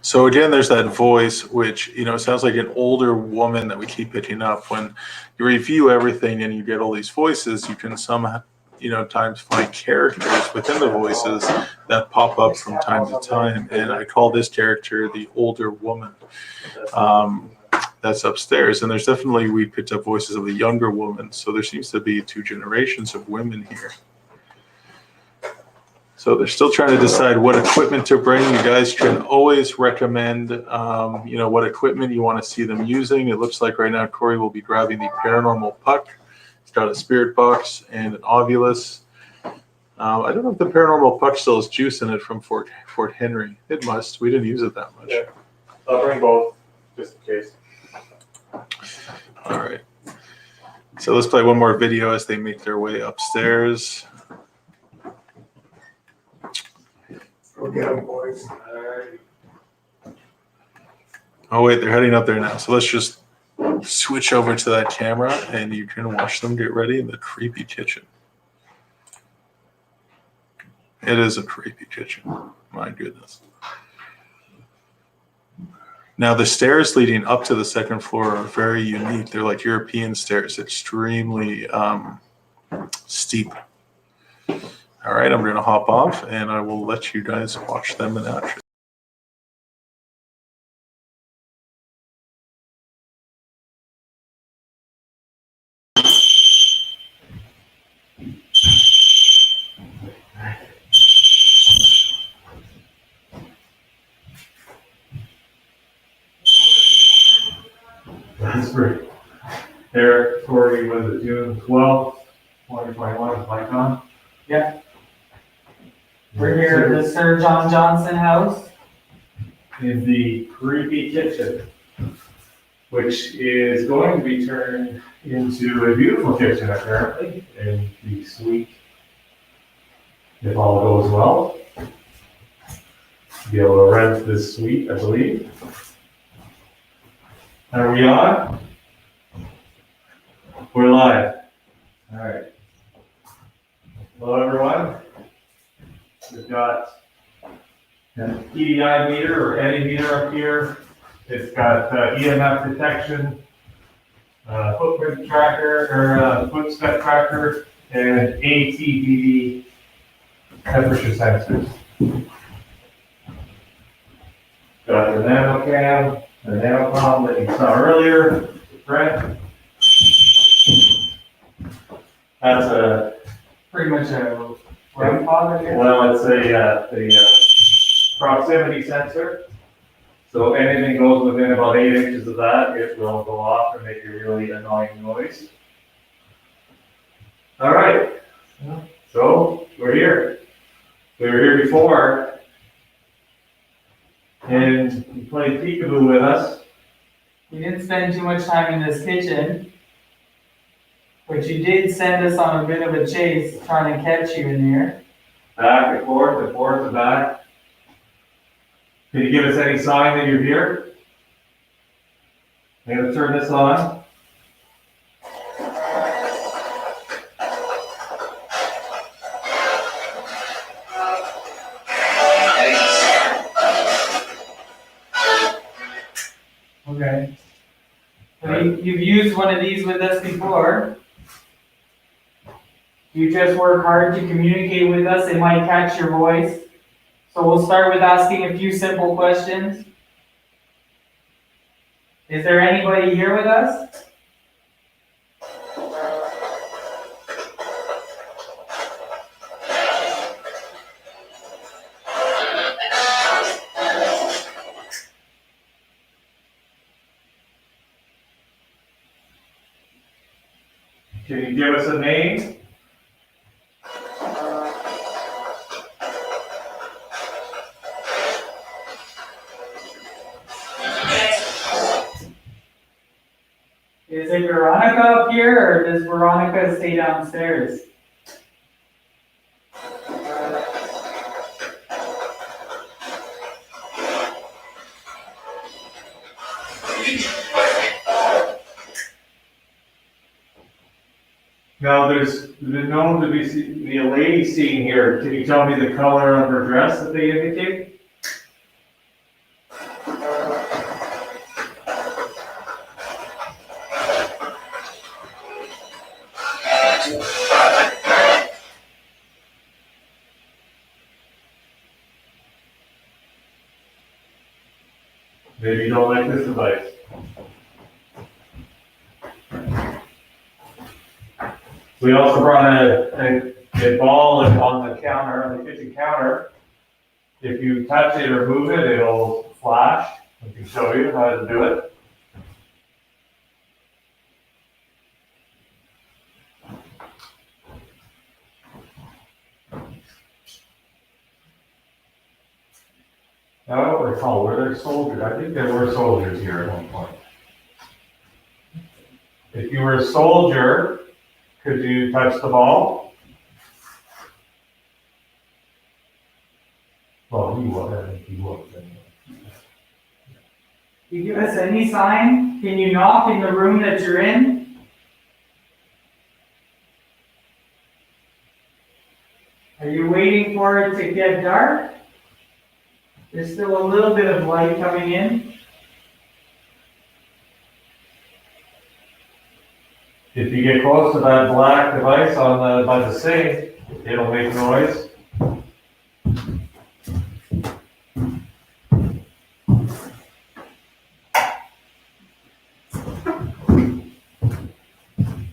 So again, there's that voice, which, sounds like an older woman that we keep picking up. When you review everything and you get all these voices, you can times find characters within the voices that pop up from time to time. And I call this character the older woman that's upstairs. And there's definitely, we picked up voices of the younger woman. So there seems to be two generations of women here. So they're still trying to decide what equipment to bring. You guys can always recommend, what equipment you want to see them using. It looks like right now Corey will be grabbing the paranormal puck. It's got a spirit box and an ovulus. I don't know if the paranormal puck still has juice in it from Fort Henry. It must. We didn't use it that much. Yeah. I'll bring both, just in case. All right. So let's play one more video as they make their way upstairs. Go get 'em, boys. Oh, wait, they're heading up there now. So let's just switch over to that camera and you can watch them get ready in the creepy kitchen. It is a creepy kitchen. My goodness. Now, the stairs leading up to the second floor are very unique. They're like European stairs, extremely steep. All right, I'm going to hop off and I will let you guys watch them in action. That's great. Eric, Corey, was it June 12th, 2021, is Mike on? Yeah. We're here at the Sir John Johnson house. In the creepy kitchen, which is going to be turned into a beautiful kitchen apparently, and the suite, if all goes well. Be able to rent this suite, I believe. Are we on? We're live. All right. Hello, everyone. We've got an EDI meter or any meter up here. It's got EMF detection, footprint tracker or footstep tracker, and ATDD temperature sensors. Got the nanocam, the nanocom that you saw earlier, Brent. That's a Pretty much a grandfather here. well, it's a proximity sensor. So anything goes within about 8 inches of that, it will go off and make a really annoying noise. All right, so we're here. We were here before, and you played peekaboo with us. You didn't spend too much time in this kitchen, but you did send us on a bit of a chase trying to catch you in here. Back and forth and back. Can you give us any sign that you're here? I'm gonna turn this on. Okay. So you've used one of these with us before. You just work hard to communicate with us. It might catch your voice. So we'll start with asking a few simple questions. Is there anybody here with us? Can you give us a name? Is it Veronica up here, or does Veronica stay downstairs? Now, there's known to be a lady seen here. Can you tell me the color of her dress that they indicate? Maybe you don't like this advice. We also brought a ball on the counter, on the kitchen counter. If you touch it or move it, it'll flash. I can show you how to do it. Now, I don't recall, were there soldiers? I think there were soldiers here at one point. If you were a soldier, could you touch the ball? Well, you would, I think you would. You give us any sign? Can you knock in the room that you're in? Are you waiting for it to get dark? There's still a little bit of light coming in. If you get close to that black device by the sink, it'll make noise.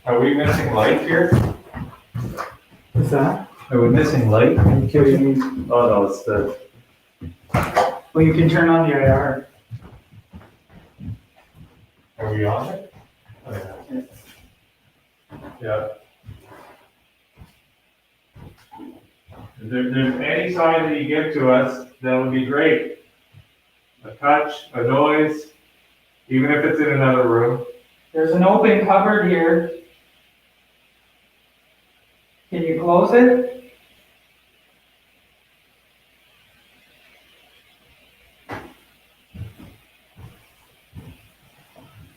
Are we missing light here? What's that? Are we missing light in the kitchen? Oh, no, it's the... Well, you can turn on the IR. Are we on it? Oh, yeah. Yeah. If there's any sign that you give to us, that would be great. A touch, a noise, even if it's in another room. There's an open cupboard here. Can you close it?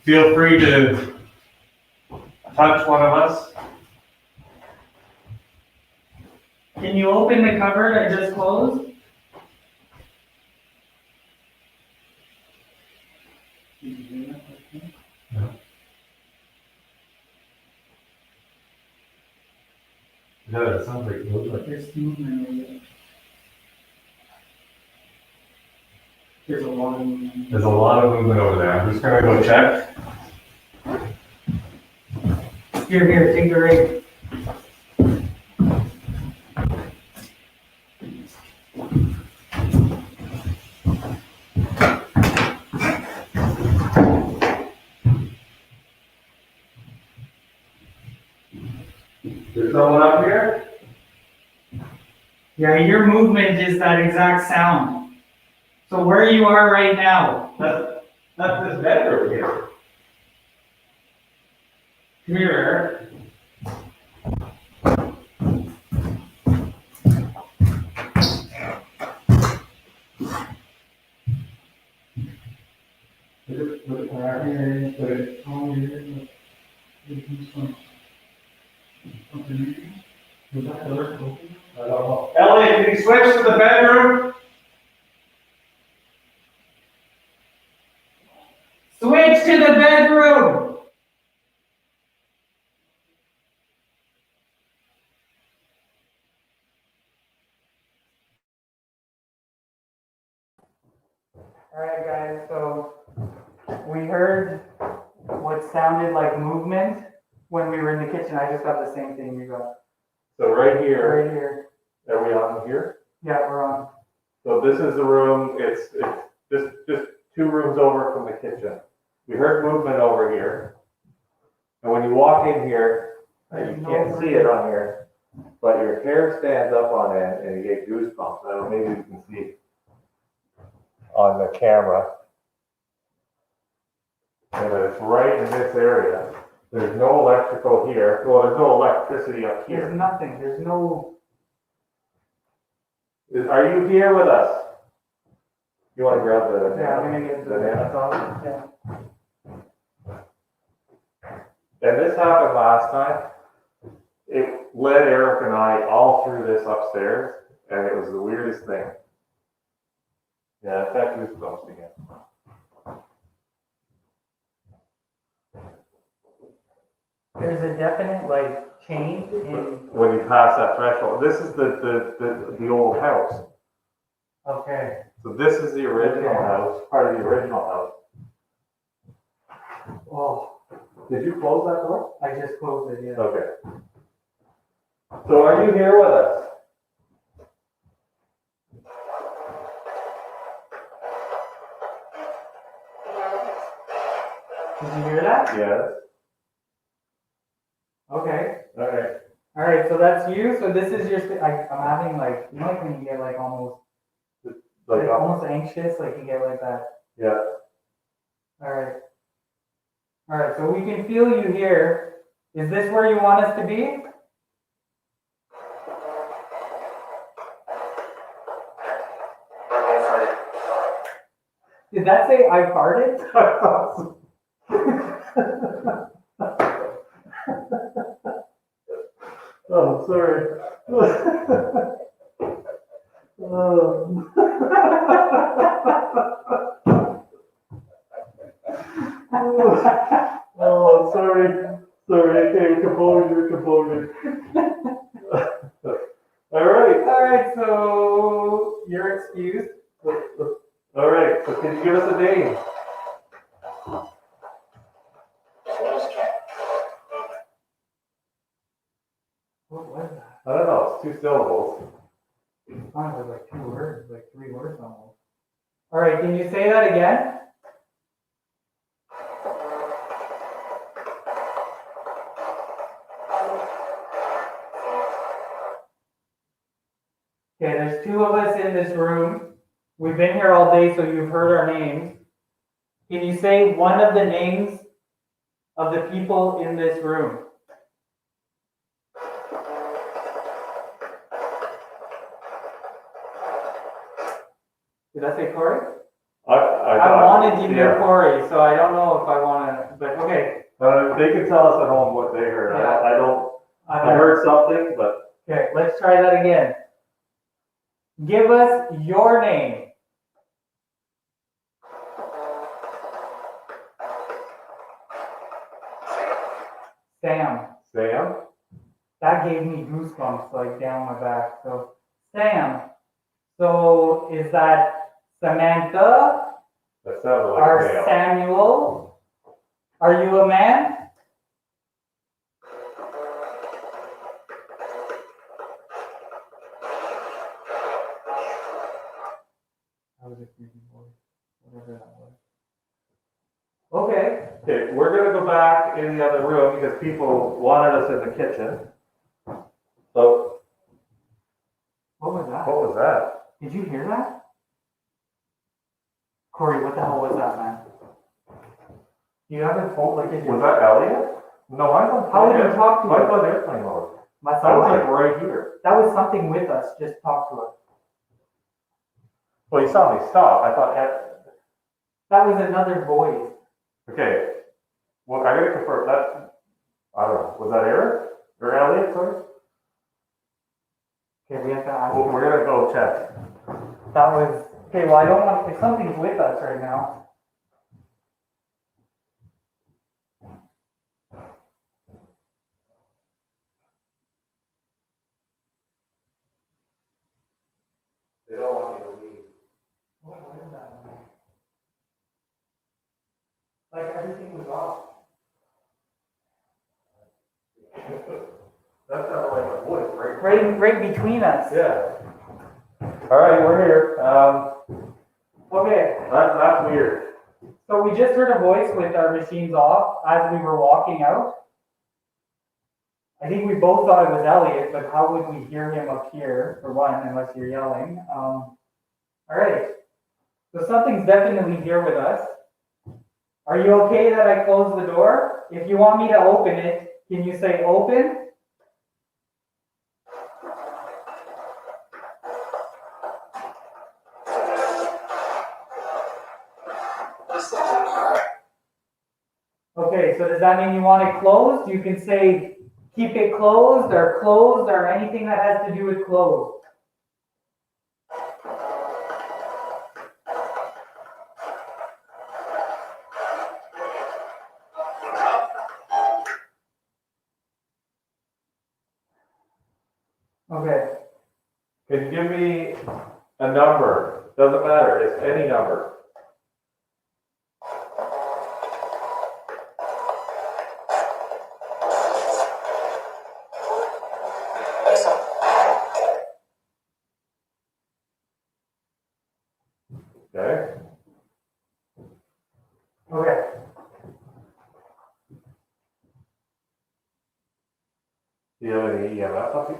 Feel free to touch one of us. Can you open the cupboard I just closed? Yeah, it sounds like movement. There's movement over there. There's a lot of movement. There's a lot of movement over there. I'm just gonna go check. Here, take the rake. There's no one up here? Yeah, your movement is that exact sound. So where you are right now, That's this bedroom here. come here, Eric. I don't know. Elliot, can you switch to the bedroom? Switch to the bedroom. Alright guys, so we heard what sounded like movement when we were in the kitchen. I just got the same thing you got. So right here, Right here. are we on here? Yeah, we're on. So this is the room, it's just 2 rooms over from the kitchen. We heard movement over here. And when you walk in here, you can't see it on here, but your hair stands up on end and you get goosebumps. I don't know, maybe you can see on the camera. And it's right in this area. There's no electrical here. Well, there's no electricity up here. There's nothing. There's no. Are you here with us? You want to grab the Yeah, I'm gonna get the Nanathon? Yeah. And this happened last time. It led Eric and I all through this upstairs, and it was the weirdest thing. Yeah, it's that goosebumps again. There's a definite like change in. When you pass that threshold, this is the old house. Okay. So this is the original Okay. house, part of the original house. Oh, Did you close that door? I just closed it. Yeah. Okay. So are you here with us? Did you hear that? Yes. Okay. All right. All right. So that's you. So this is your. I'm having like like when you get like almost Like, almost anxious, like you get like that. yeah. All right. All right. So we can feel you here. Is this where you want us to be? Did that say I farted? Oh, sorry. Oh, sorry. Sorry. Okay, composure. All right. All right. So you're excused. All right. So can you give us a name? What was that? I don't know. It's 2 syllables. Oh, it was like 2 words, like 3 words almost. All right. Can you say that again? Okay, there's 2 of us in this room. We've been here all day, so you've heard our names. Can you say one of the names of the people in this room? Did I say Corey? I wanted you near Corey, so I don't know if I want to, but okay. They can tell us at home what they heard. Yeah. I heard something, but Okay, let's try that again. Give us your name. Sam. Sam? That gave me goosebumps like down my back. So, Sam. So, is that Samantha That sounded like or a male. Samuel? Are you a man? That was a creepy voice, whatever that was. Okay. Okay, we're gonna go back in the other room because people wanted us in the kitchen. So, What was that? what was that? Did you hear that? Corey, what the hell was that, man? You haven't told, like, if Was you that Elliot? No, I don't. How would you talk to Mine's us? on airplane mode. My That was like son, right here. that was something with us, just talk to us. Well, you saw me stop. I thought, That was another voice. okay. Well, I gotta confirm that. I don't know. Was that Eric or Elliot? Sorry. Okay, we have to ask. Well, we're gonna go check. That was, okay, well, I don't want, if something's with us right now. They don't want me to leave. What was that? That sounded like a voice, right? Right between us. Yeah. All right, we're here. Okay. That's weird. So we just heard a voice with our machines off as we were walking out. I think we both thought it was Elliot, but how would we hear him up here, for one, unless you're yelling? All right. So something's definitely here with us. Are you okay that I close the door? If you want me to open it, can you say open? Okay, so does that mean you want it closed? You can say keep it closed or anything that has to do with closed. Okay. Can you give me a number? Doesn't matter, it's any number. Okay. Okay. Do you have any EMF up here?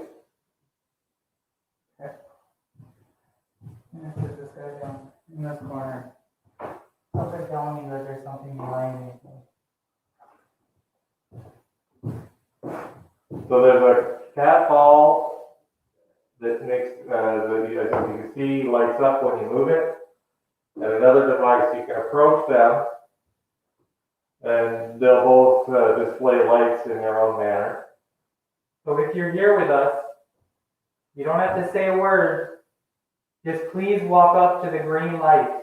I'm gonna put this guy down in this corner. Something's telling me that there's something behind me. So there's a cat ball that makes, that you, as you can see, lights up when you move it. And another device, you can approach them and they'll both display lights in their own manner. So if you're here with us, you don't have to say a word. Just please walk up to the green light.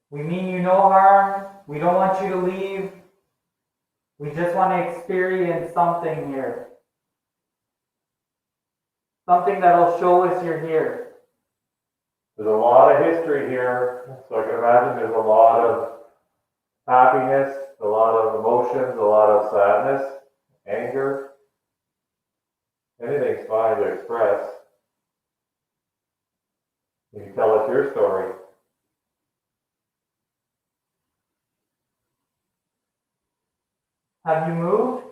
We mean you no harm. We don't want you to leave. We just want to experience something here. Something that'll show us you're here. There's a lot of history here, so I can imagine there's a lot of happiness, a lot of emotions, a lot of sadness, anger. Anything's fine to express. You can tell us your story. Have you moved?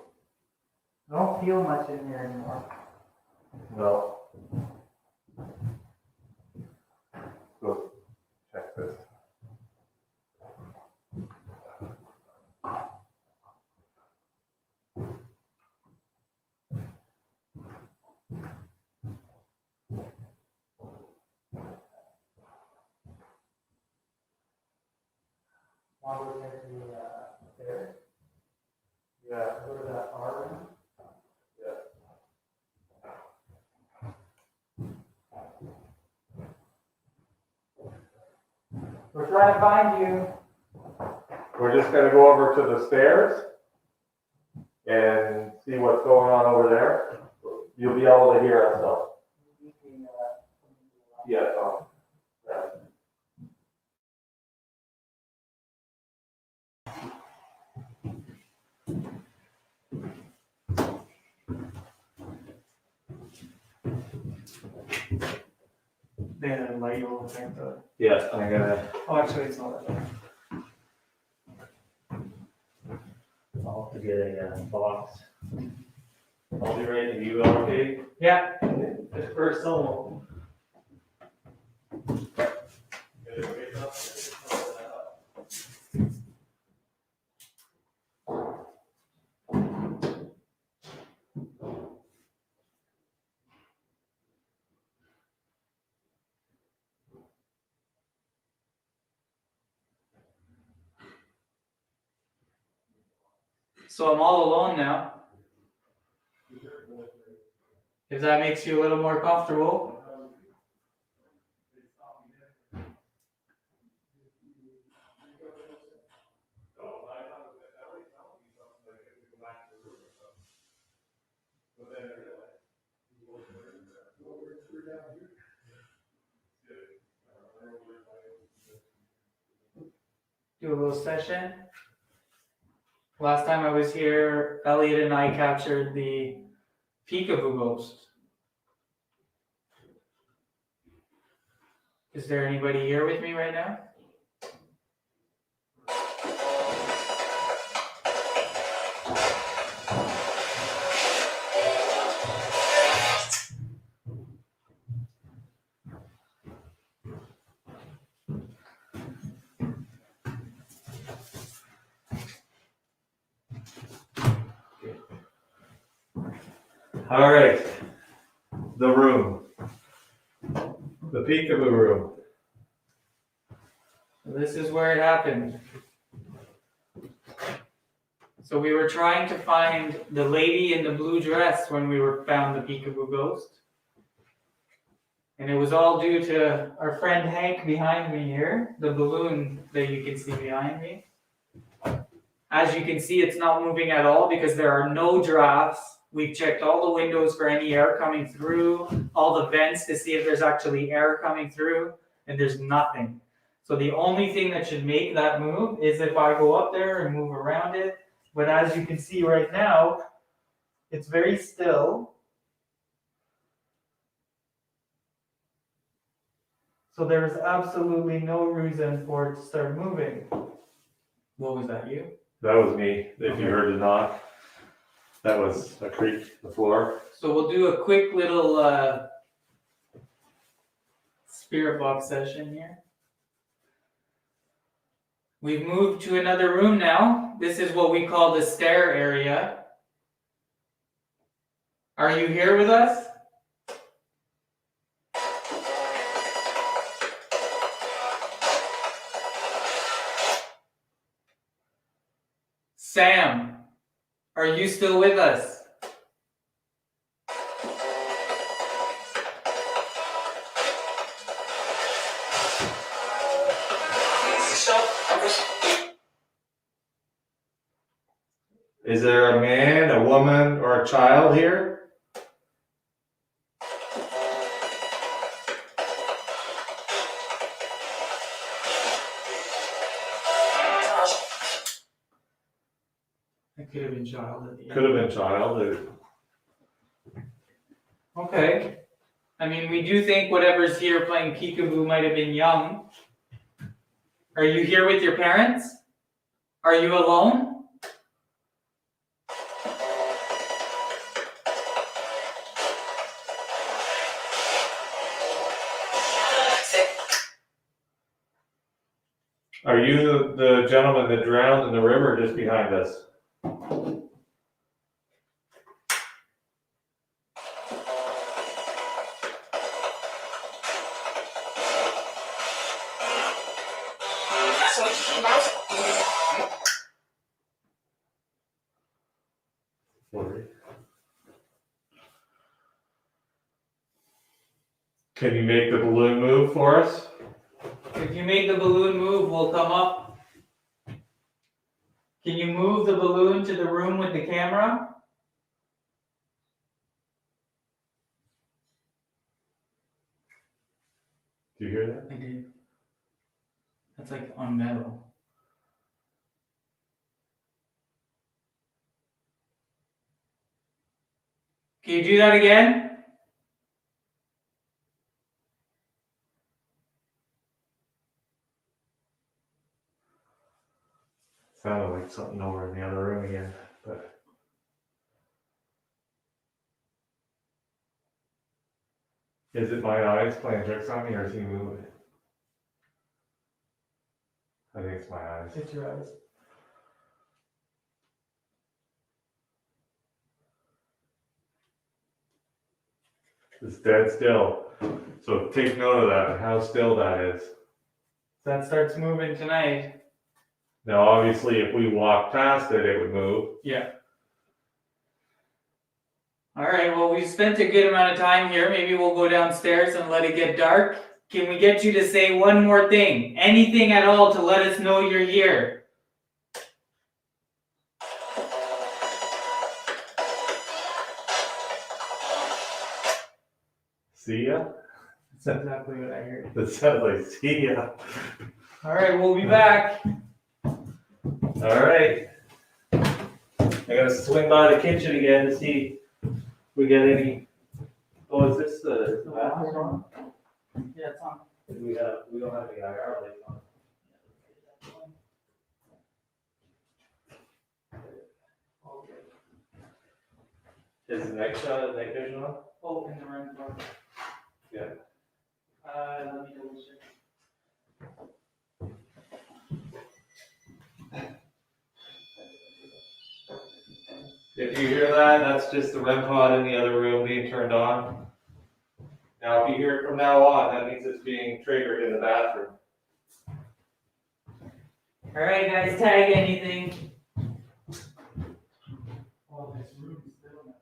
I don't feel much in here anymore. No. Go check this. Want to check the stairs? Yeah. Go to that far room. Yeah. We're trying to find you. We're just going to go over to the stairs and see what's going on over there. You'll be able to hear us though. Yeah, yeah. They had a light over there. Yeah, I'm gonna. Oh, actually, it's not that. I'll have to get a box. I'll be ready to you, okay? Yeah, it's first solo. So I'm all alone now. If that makes you a little more comfortable. do a little session. Last time I was here, Elliot and I captured the peekaboo ghost. Is there anybody here with me right now? All right. The room. The peekaboo room. This is where it happened. So we were trying to find the lady in the blue dress when we found the peekaboo ghost. And it was all due to our friend Hank behind me here, the balloon that you can see behind me. As you can see, it's not moving at all because there are no drafts. We've checked all the windows for any air coming through, all the vents to see if there's actually air coming through, and there's nothing. So the only thing that should make that move is if I go up there and move around it. But as you can see right now, it's very still. So there's absolutely no reason for it to start moving. What was that, you? That was me, if you heard the knock. That was a creak, the floor. So we'll do a quick little spirit box session here. We've moved to another room now. This is what we call the stair area. Are you here with us? Sam, are you still with us? Is there a man, a woman, or a child here? It could have been child at the end. Could have been child. Okay. I mean, we do think whatever's here playing peekaboo might have been young. Are you here with your parents? Are you alone? Are you the gentleman that drowned in the river just behind us? Can you make the balloon move for us? If you make the balloon move, we'll come up. Can you move the balloon to the room with the camera? Do you hear that? I did. That's like on metal. Can you do that again? Sounded like something over in the other room again, but is it my eyes playing tricks on me, or is he moving? I think it's my eyes. It's your eyes. It's dead still. So take note of that, how still that is. That starts moving tonight. Now, obviously, if we walk past it, it would move. Yeah. All right, well, we've spent a good amount of time here. Maybe we'll go downstairs and let it get dark. Can we get you to say one more thing? Anything at all to let us know you're here? See ya? That's exactly what I heard. That sounds like see ya. All right, we'll be back. Alright. I gotta swing by the kitchen again to see if we get any. Oh, is this the bathroom on? Yeah, it's on. We don't have any IR lights on. Is the night vision on? Oh, in the room. Yeah. Let me double check. If you hear that, that's just the REM pod in the other room being turned on. Now, if you hear it from now on, that means it's being triggered in the bathroom. All right, guys, tag anything. Oh, this room is still not.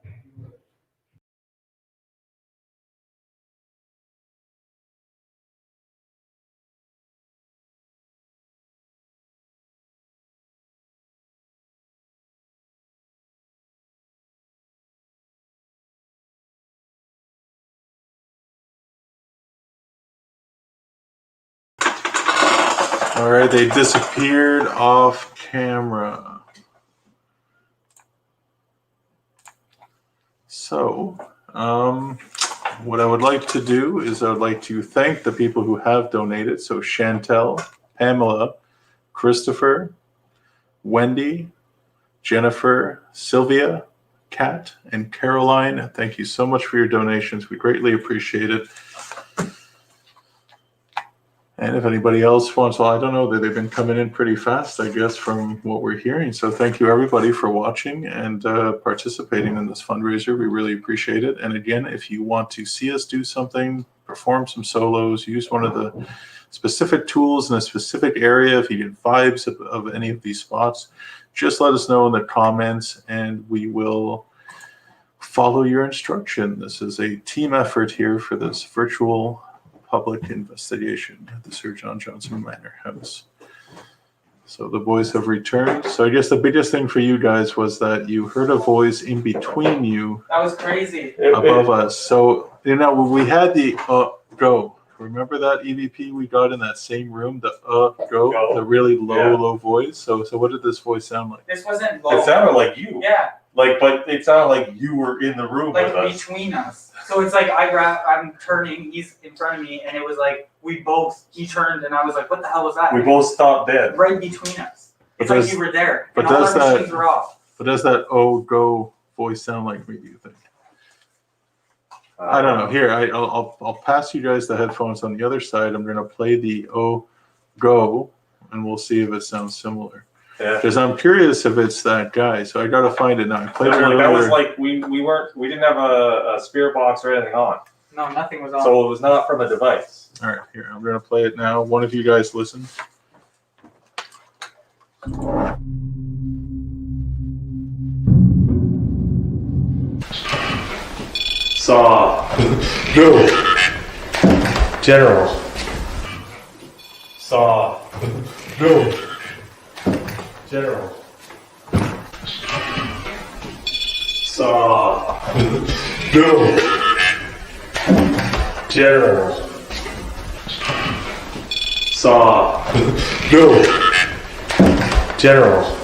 All right, they disappeared off camera. So, what I would like to do is I would like to thank the people who have donated. So Chantel, Pamela, Christopher, Wendy, Jennifer, Sylvia, Kat, and Caroline. Thank you so much for your donations. We greatly appreciate it. And if anybody else wants, well, I don't know, that they've been coming in pretty fast, I guess, from what we're hearing. So thank you, everybody, for watching and participating in this fundraiser. We really appreciate it. And again, if you want to see us do something, perform some solos, use one of the specific tools in a specific area, if you get vibes of any of these spots, just let us know in the comments and we will follow your instruction. This is a team effort here for this virtual public investigation at the Sir John Johnson Manor House. So the boys have returned. So I guess the biggest thing for you guys was that you heard a voice in between you That was crazy. above us. So, you know, when we had the go, remember that EVP we got in that same room, the go, the really low voice? So what did this voice sound like? This wasn't low. It sounded like you. Yeah, But it sounded like you were in the room like with us. between us. So it's like I'm turning, he's in front of me, and it was like he turned, and I was like, what the hell was that? We both stopped dead. Right between us. It's like you were there, but and all does our that- machines were off. But does that go voice sound like me, do you think? I don't know. Here, I'll pass you guys the headphones on the other side. I'm going to play the go, and we'll see if it sounds similar. Yeah. Because I'm curious if it's that guy. So I got to find it now. I played it That earlier. was like we didn't have a spirit box or anything on, No, nothing was on. so it was not from a device. All right, here, I'm going to play it now. One of you guys listen. Saw. Go. General. Saw. Go. General. Saw. Go. General. Saw. Go. General.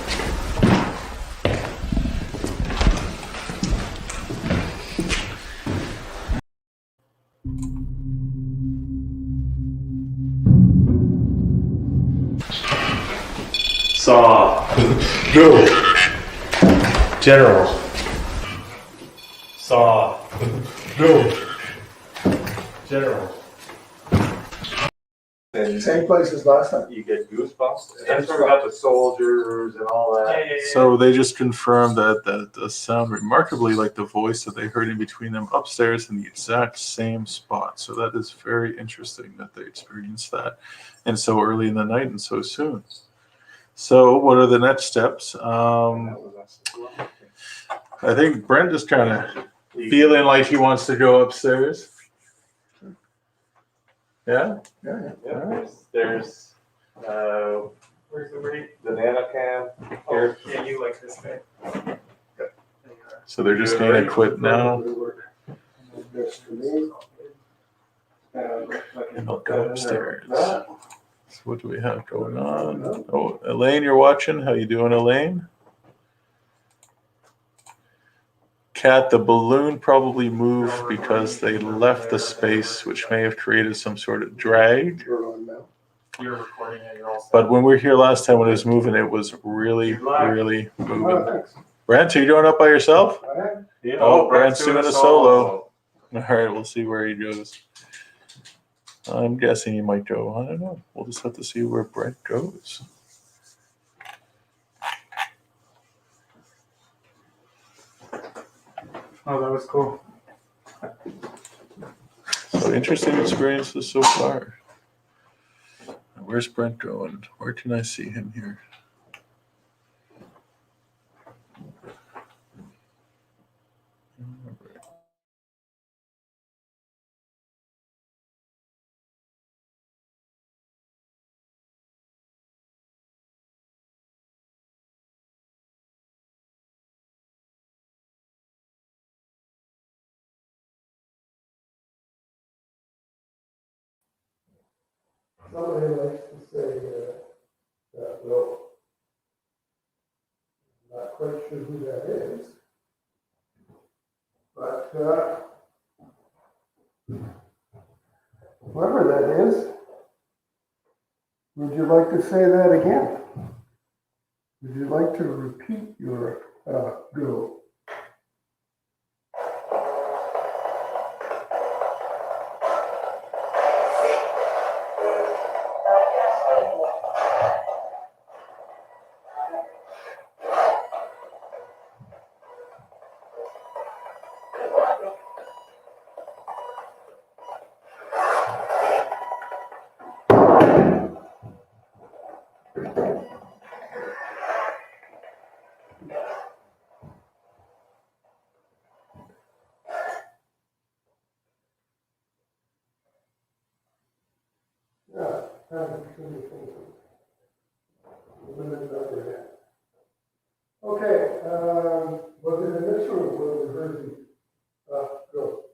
Saw. Go. General. Saw. Go. General. Same place as last time. You get goosebumps. That's where we got the soldiers and all that. So they just confirmed that does sound remarkably like the voice that they heard in between them upstairs in the exact same spot. So that is very interesting that they experienced that, and so early in the night and so soon. So what are the next steps? I think Brent is kind of feeling like he wants to go upstairs. Yeah? Yeah. There's Where's the rate? the nanocam. Oh, yeah, you like this guy. So they're just going to quit now Next to me. and they'll go upstairs. So what do we have going on? Oh, Elaine, you're watching. How you doing, Elaine? Kat, the balloon probably moved because they left the space, which may have created some sort of drag. We're on now. You're recording it, you're all set. But when we were here last time when it was moving, it was really, really Oh, moving. thanks. Brent, are you doing it by yourself? I have. Yeah, Oh, Brent's doing a solo. All right, we'll see where he goes. I'm guessing he might go. I don't know. We'll just have to see where Brent goes. Oh, that was cool. So interesting experiences so far. Where's Brent going? Where can I see him here? Somebody likes to say that, well, not quite sure who that is, but whoever that is, would you like to say that again? Would you like to repeat your go? Yeah, okay, was it in this room where we heard you go?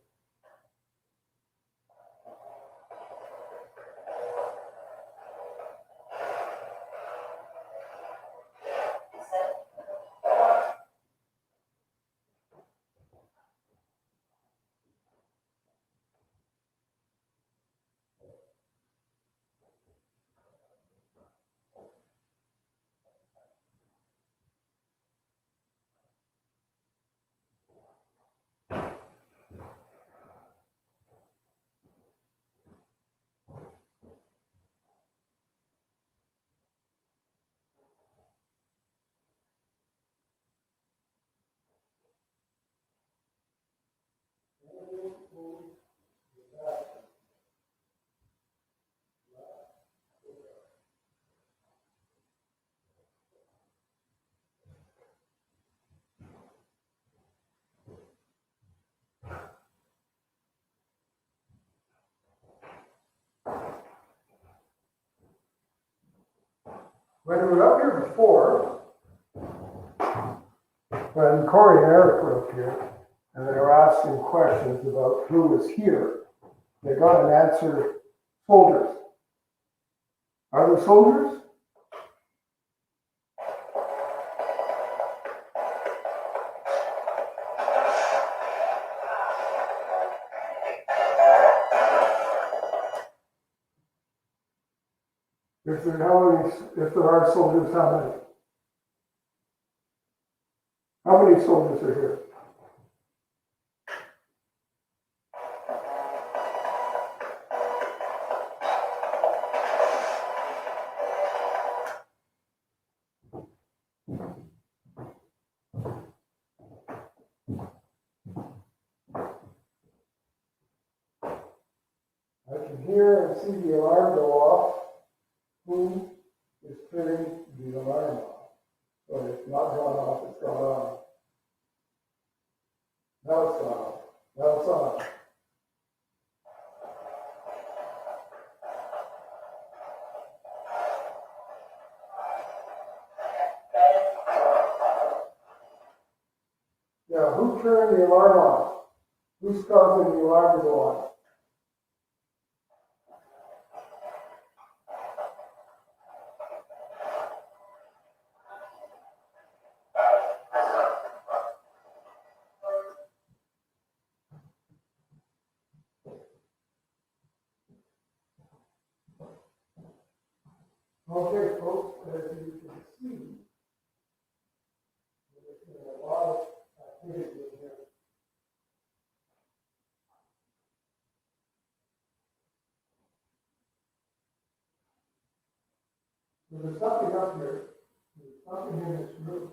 When we were up here before, when Corey and Eric were up here, and they were asking questions about who was here, they got an answer, soldiers. Are there soldiers? If there are soldiers, how many? How many soldiers are here? I can hear and see the alarm go off. Who is turning the alarm off? So it's not gone off, it's gone on. Now it's gone off. Now it's on. Yeah, who turned the alarm on? Who's causing the alarm to go on? Okay, folks, as you can see, there's been a lot of activity in here. So there's nothing up here. There's nothing in this room.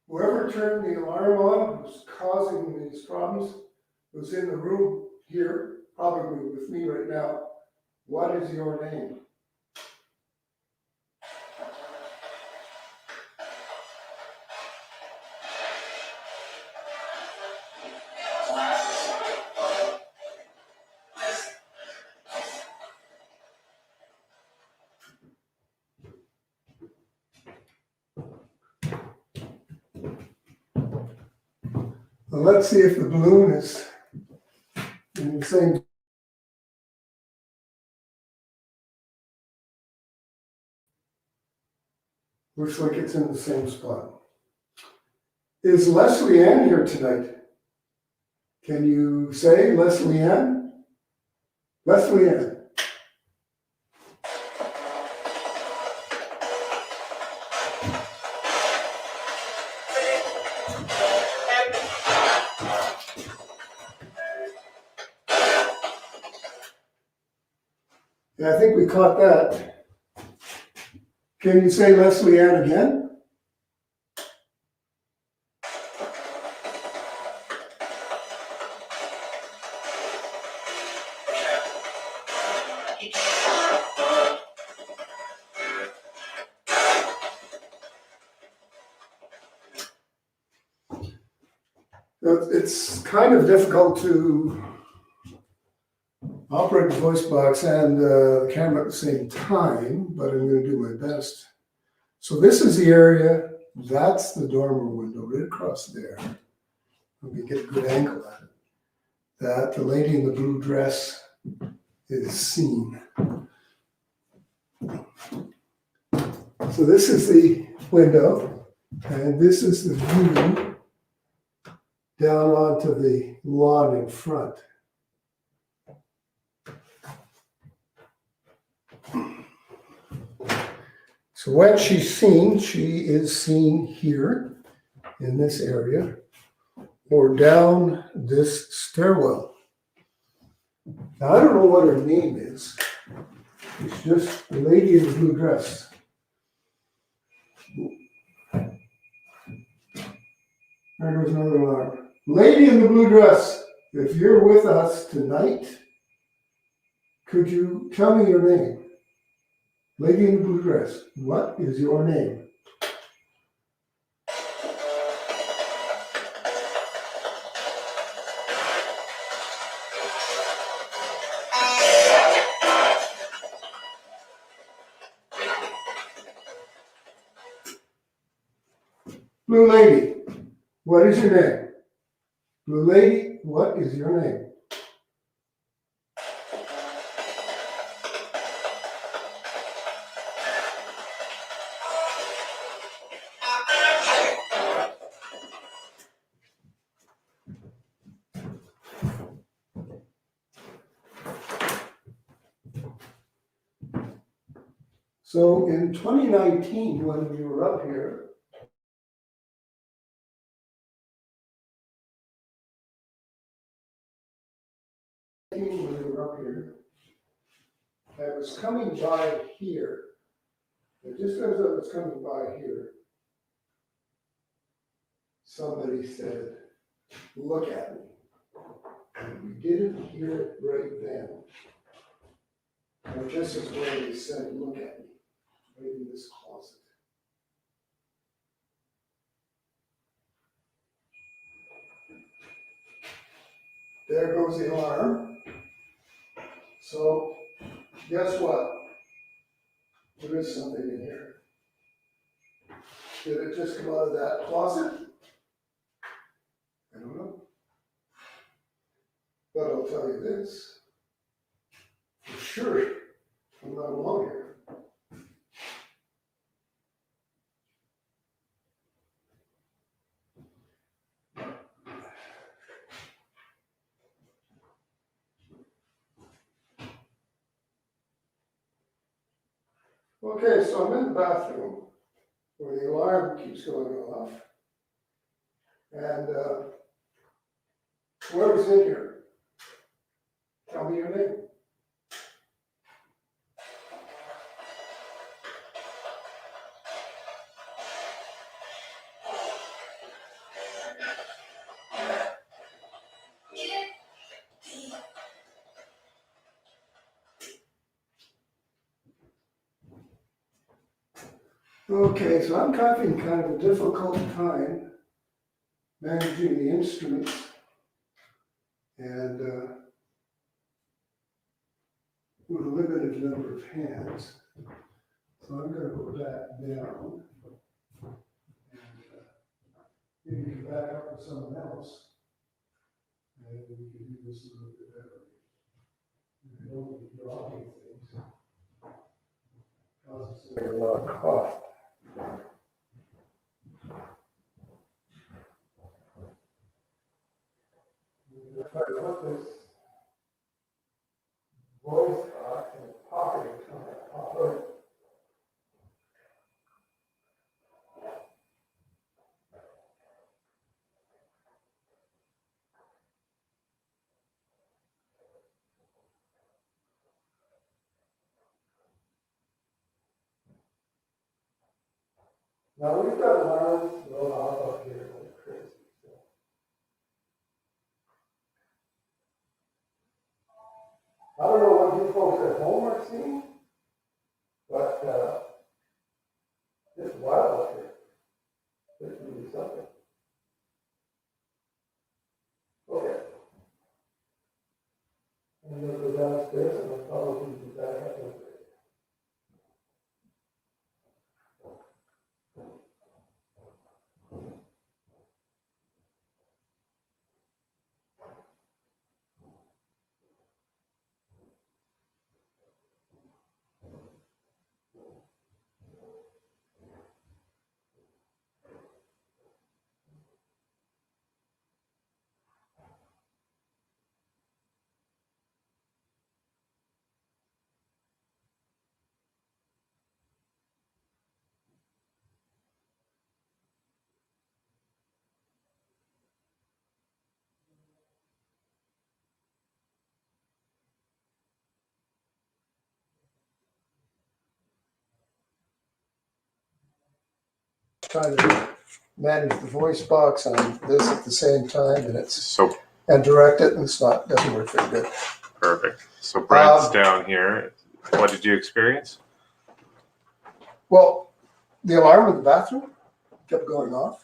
Whoever turned the alarm on who's causing these problems, who's in the room here, probably with me right now. What is your name? Well, let's see if the balloon is in the same. Looks like it's in the same spot. Is Leslie Ann here tonight? Can you say Leslie Ann? Leslie Ann. Yeah, I think we caught that. Can you say Leslie Ann again? It's kind of difficult to operate the voice box and the camera at the same time, but I'm going to do my best. So this is the area, that's the dormer window right across there. Let me get a good angle at it. That the lady in the blue dress is seen. So this is the window, and this is the view down onto the lawn in front. So when she's seen, she is seen here in this area or down this stairwell. Now, I don't know what her name is. It's just the lady in the blue dress. There goes another alarm. Lady in the blue dress, if you're with us tonight, could you tell me your name? Lady in the blue dress, what is your name? Blue lady, what is your name? Blue lady, what is your name? So in 2019, when we were up here, I was coming by here. And just as I was coming by here, somebody said, look at me. And we didn't hear it right then. And just as well they said, look at me, right in this closet. There goes the alarm. So guess what? There is something in here. Did it just come out of that closet? I don't know. But I'll tell you this. For sure, I'm not alone here. Okay, so I'm in the bathroom where the alarm keeps going off. And whoever's in here, tell me your name. Okay, so I'm having kind of a difficult time managing the instruments and with a limited number of hands. So I'm going to go back down and maybe come back up with someone else, and we can do this a little bit better. I don't be dropping things. Causes a lot of cough. If I put this voice box in the pocket, it's going to pop out. Now we've got alarms going off up here like crazy. So. I don't know what you folks at home are seeing, but it's wild up here. There's really something. Okay. I'm going to go downstairs and I'll probably be back up there. Trying to manage the voice box on this at the same time, and and direct it, and it's doesn't work very good. Perfect. So Brent's down here. What did you experience? Well, the alarm in the bathroom kept going off.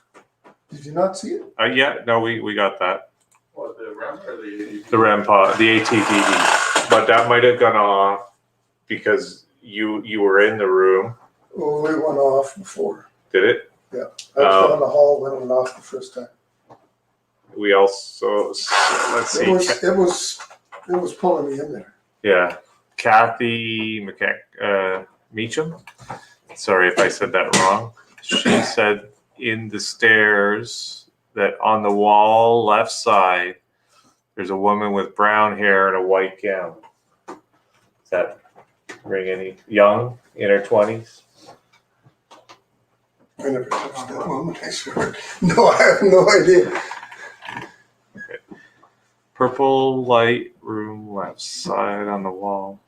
Did you not see it? Yeah, no, we got that. What, the REM or the The REM pod, the ATTD. But that might have gone off because you were in the room. Oh, it went off before. Did it? Yeah, I was down the hall when it went off the first time. We also, let's see. It was pulling me in there. Yeah. Kathy Meacham. Sorry if I said that wrong. She said in the stairs that on the wall left side, there's a woman with brown hair and a white gown. Does that ring any? Young, in her 20s? I never touched that woman. I swear. No, I have no idea. Okay. Purple light room left side on the wall.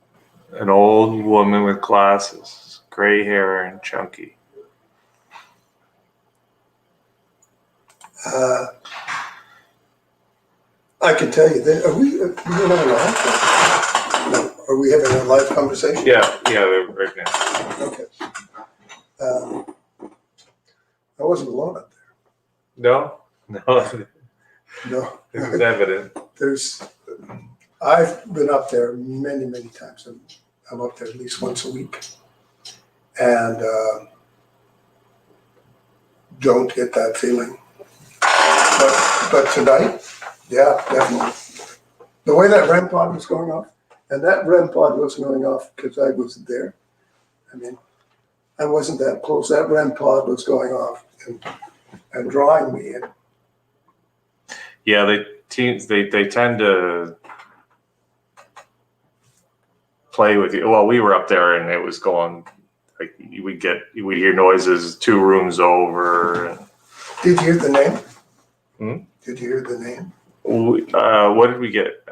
An old woman with glasses, gray hair and chunky. I can tell you that. Are we having a live? No. Are we having a live conversation? Yeah, right now. Okay. I wasn't alone up there. No, No. it was evident. I've been up there many, many times. I'm up there at least once a week. And don't get that feeling. But tonight, yeah, definitely. The way that REM pod was going off, and that REM pod wasn't going off because I wasn't there. I mean, I wasn't that close. That REM pod was going off and drawing me in. Yeah, they tend to play with you. Well, we were up there and it was going like we'd hear noises 2 rooms over. Did you hear the name? Hmm? Did you hear the name? What did we get?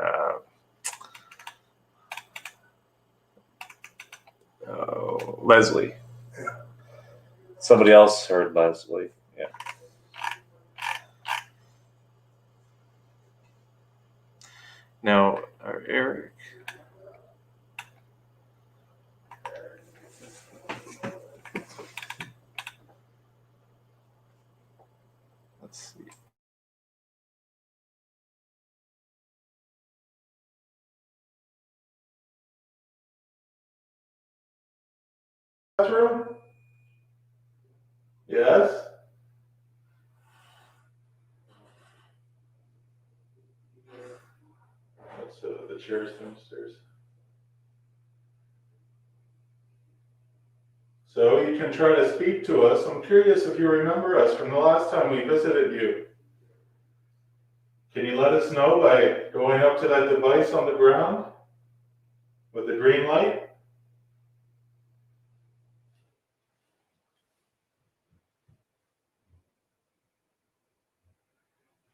Leslie. Yeah. Somebody else heard Leslie. Yeah. Now, Eric. Let's see. Bathroom? Yes? That's the chairs downstairs. So you can try to speak to us. I'm curious if you remember us from the last time we visited you. Can you let us know by going up to that device on the ground with the green light?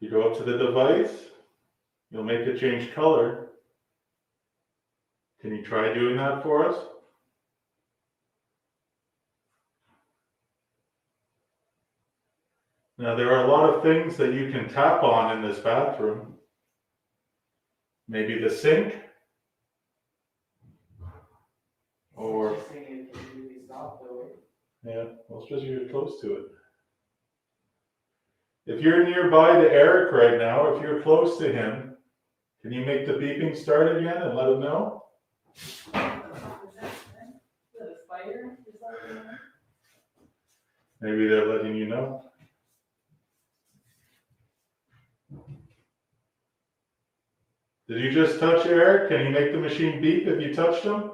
You go up to the device, you'll make it change color. Can you try doing that for us? Now there are a lot of things that you can tap on in this bathroom. Maybe the sink, or yeah, well, especially if you're close to it. If you're nearby to Eric right now, if you're close to him, can you make the beeping start again and let him know? Maybe they're letting you know. Did you just touch Eric? Can you make the machine beep if you touched him?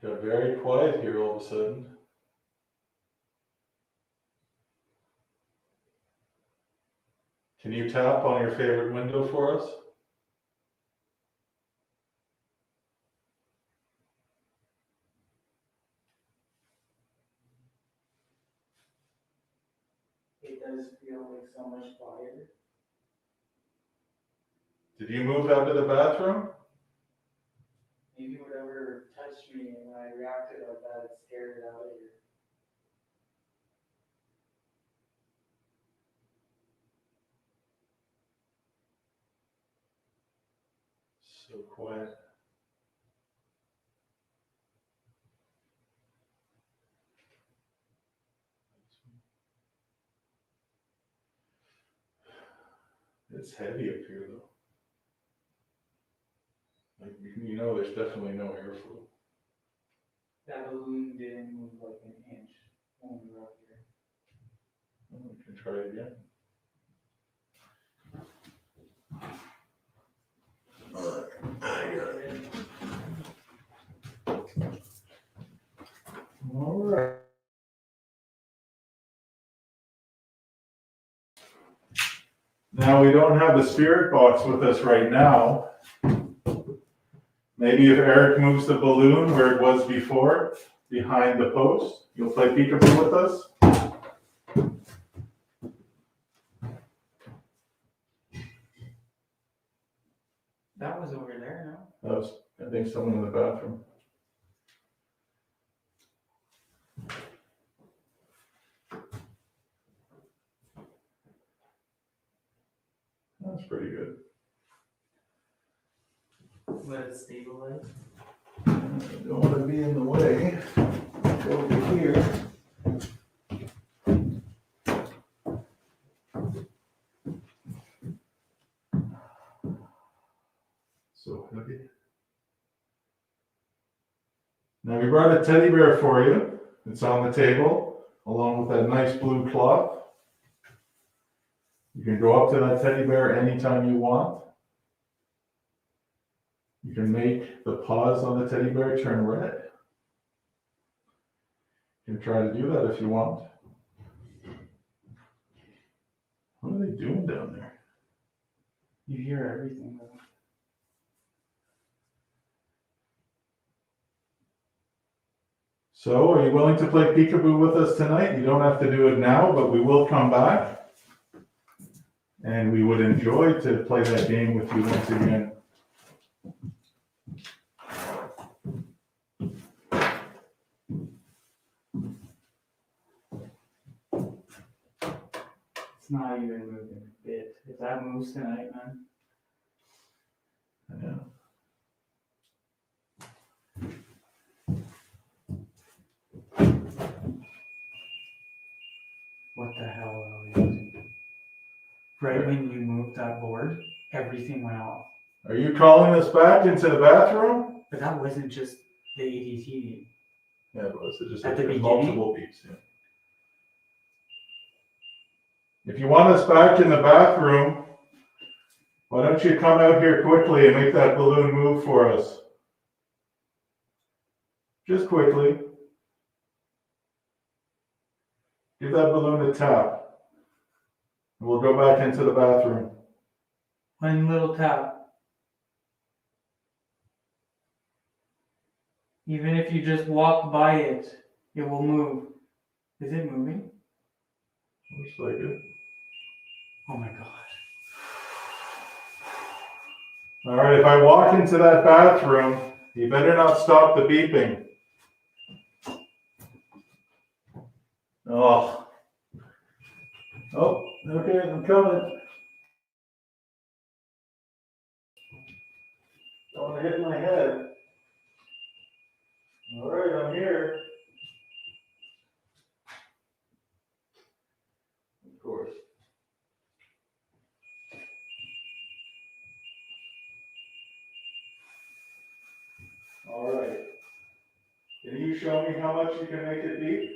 Got very quiet here all of a sudden. Can you tap on your favorite window for us? It does feel like so much quieter. Did you move out to the bathroom? Maybe whatever touched me and when I reacted like that, it scared it out of here. So quiet. It's heavy up here though. Like, you know, there's definitely no airflow. That balloon didn't move like an inch when we were up here. Well, we can try it again. All right. Now we don't have the spirit box with us right now. Maybe if Eric moves the balloon where it was before, behind the post, you'll play peekaboo with us? That was over there, no? That was, I think, someone in the bathroom. That's pretty good. Let it stabilize. I don't want to be in the way. Go over here. So heavy. Now we brought a teddy bear for you. It's on the table, along with that nice blue cloth. You can go up to that teddy bear anytime you want. You can make the paws on the teddy bear turn red. can try to do that if you want. What are they doing down there? You hear everything though. So, are you willing to play peekaboo with us tonight? You don't have to do it now, but we will come back. And we would enjoy to play that game with you once again. It's not even moving a bit. If that moves tonight, man. Yeah. What the hell are we doing? Right when you moved that board, everything went off. Are you calling us back into the bathroom? But that wasn't just the ADT. Yeah, it was. It just At the there's beginning? multiple beeps. Yeah. If you want us back in the bathroom, why don't you come out here quickly and make that balloon move for us? Just quickly. Give that balloon a tap. And we'll go back into the bathroom. One little tap. Even if you just walk by it, it will move. Is it moving? Looks like it. Oh my god. All right, if I walk into that bathroom, you better not stop the beeping. Oh. Oh, okay, I'm coming. Don't want to hit my head. All right, I'm here. Of course. All right. Can you show me how much you can make it beep?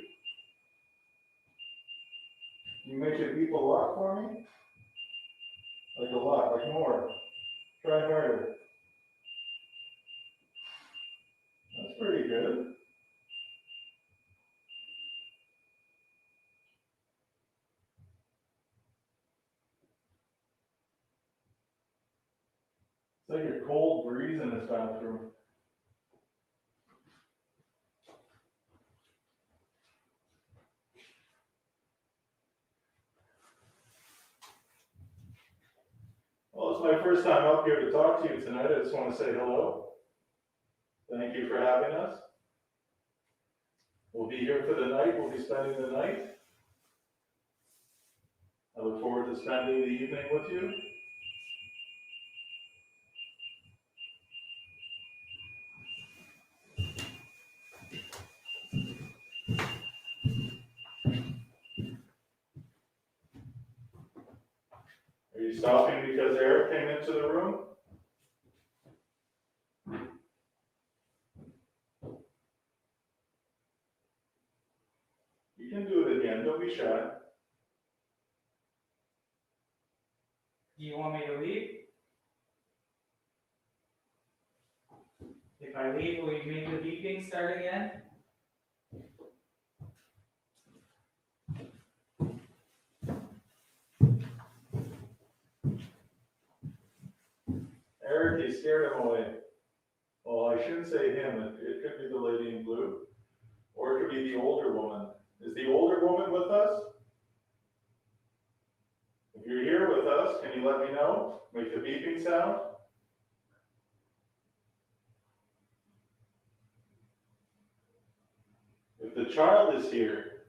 You make it beep a lot for me? Like a lot, like more. Try harder. That's pretty good. It's like a cold breeze in this bathroom. Well, it's my first time up here to talk to you tonight. I just want to say hello. Thank you for having us. We'll be here for the night. We'll be spending the night. I look forward to spending the evening with you. Are you stopping because Eric came into the room? You can do it again. Don't be shy. Do you want me to leave? If I leave, will you make the beeping start again? Eric, you scared him away. Well, I shouldn't say him. It could be the lady in blue. Or it could be the older woman. Is the older woman with us? If you're here with us, can you let me know? Make the beeping sound. If the child is here,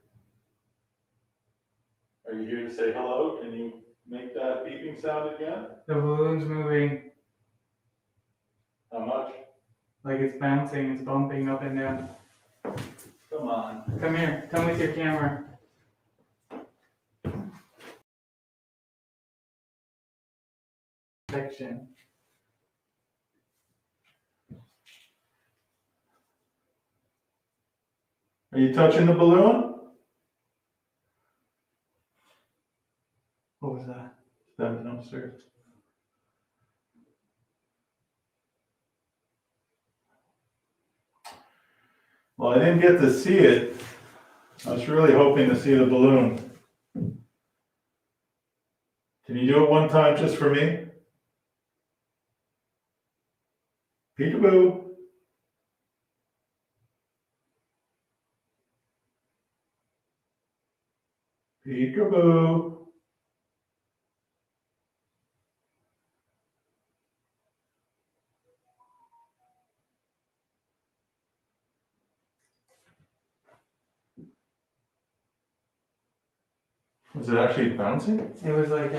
are you here to say hello? Can you make that beeping sound again? The balloon's moving, How much? like it's bouncing, it's bumping up and down. Come on. Come here, come with your camera. Section. Are you touching the balloon? What was that? Them downstairs. Well, I didn't get to see it, I was really hoping to see the balloon. Can you do it one time just for me? Peekaboo. Peekaboo. Was it actually bouncing? It was like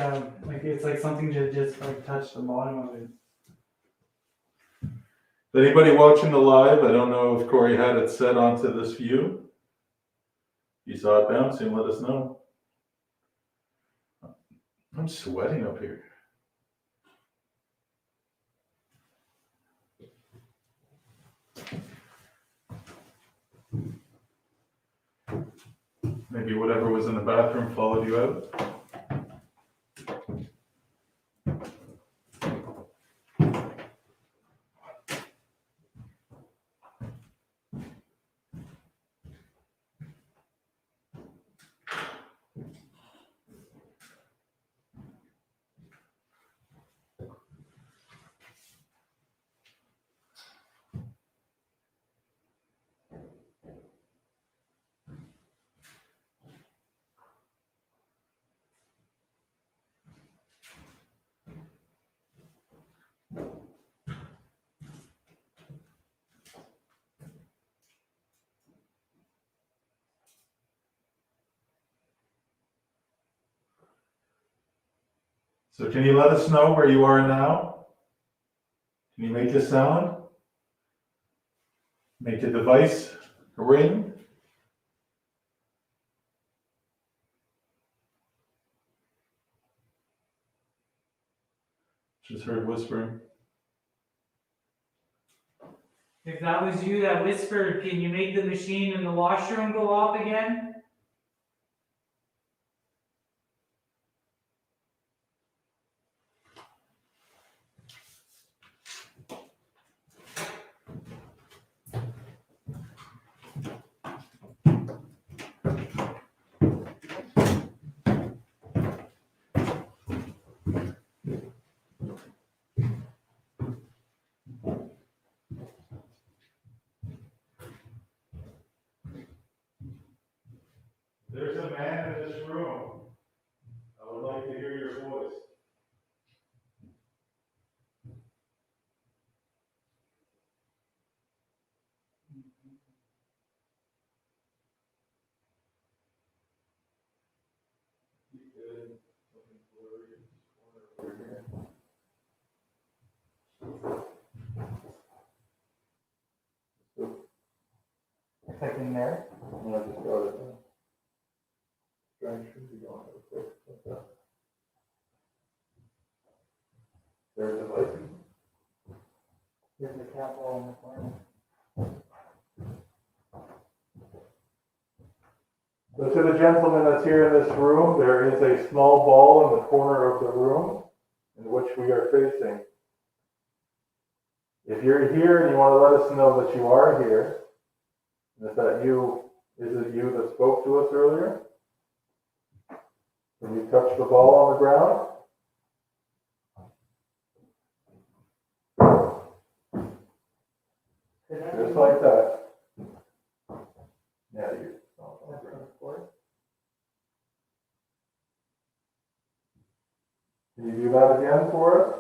it's like something to just like touch the bottom of it. Is anybody watching the live? I don't know if Corey had it set onto this view. If you saw it bouncing, let us know. I'm sweating up here. Maybe whatever was in the bathroom followed you out. So can you let us know where you are now? Can you make a sound? Make the device ring? Just heard whispering. If that was you that whispered, can you make the machine in the washroom go off again? There's a man in this room. I would like to hear your voice. Like in there? I'm gonna just go to should be going real quick. There's the light. There's the cat wall in the corner. So to the gentleman that's here in this room, there is a small ball in the corner of the room in which we are facing. If you're here and you want to let us know that you are here, and is it you that spoke to us earlier? Can you touch the ball on the ground? Just like that. Yeah, you. Can you do that again for us?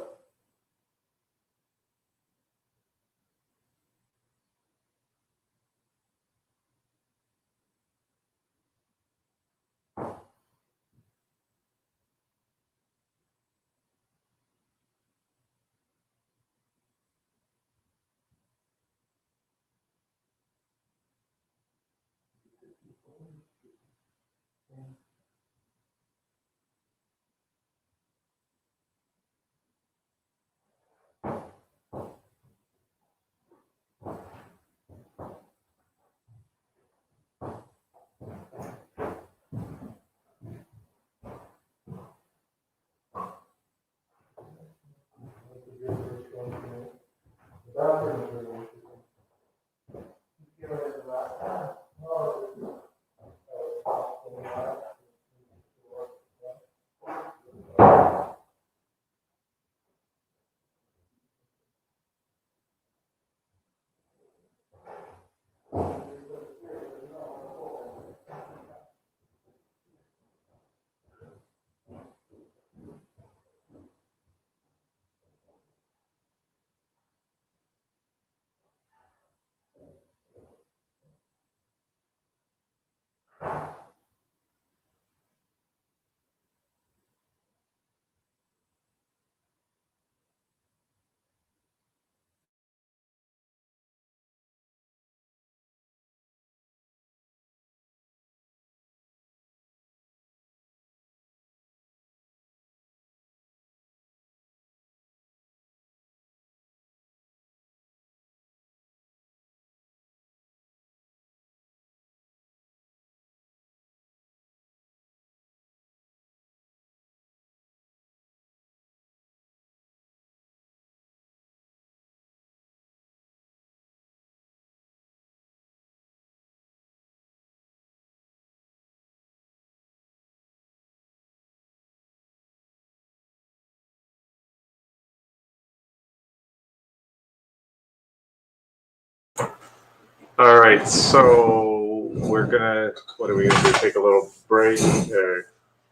All right, so we're gonna, what are we gonna do? Take a little break? Or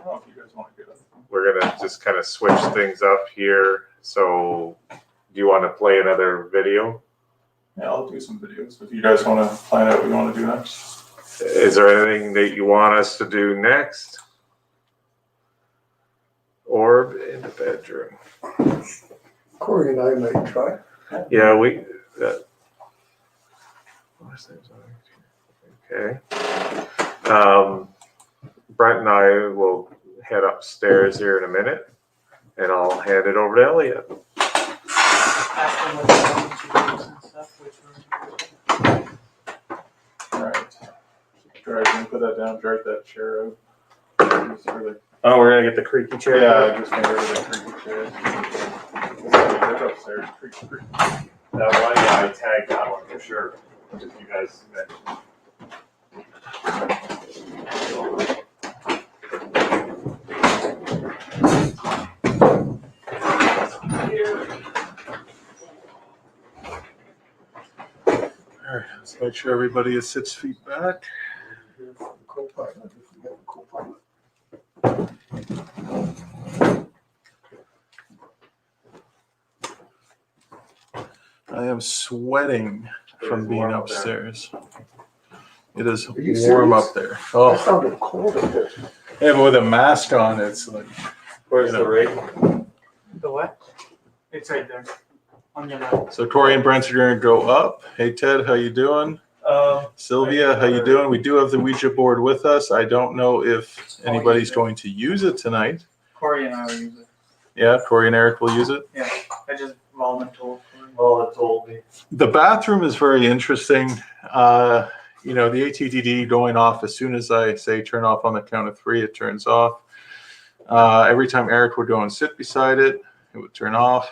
Oh, if you guys want to get up. we're gonna just kind of switch things up here. So, do you want to play another video? Yeah, I'll do some videos if you guys want to find out what you want to do next. Is there anything that you want us to do next? Orb in the bedroom. Corey and I might try. Yeah, okay. Brent and I will head upstairs here in a minute, and I'll hand it over to Elliot. Ask them what they want to use and stuff, which room. All right. Drag, put that down, drag that chair out. Just really, Oh, we're gonna get the creaky chair. yeah, just make rid of the creaky chair. It's upstairs, creaky. That one, yeah, I tagged that one for sure. If you guys mentioned. All right, let's make sure everybody is 6 feet back. Co-pilot, if we have a co-pilot. I am sweating from being upstairs. It is Are you warm serious? up there. I Oh, found it cold up there. yeah, but with a mask on, it's like. Where's you the know. rig? The what? It's right there. On your left. So Corey and Brent are going to go up. Hey Ted, how you doing? Sylvia, how you doing? We do have the Ouija board with us. I don't know if anybody's going to use it tonight. Corey and I will use it. Yeah, Corey and Eric will use it. Yeah, I just voluntold. Well, it told me. The bathroom is very interesting. You know, the ATTD going off as soon as I say turn off on the count of 3, it turns off. Every time Eric would go and sit beside it, it would turn off.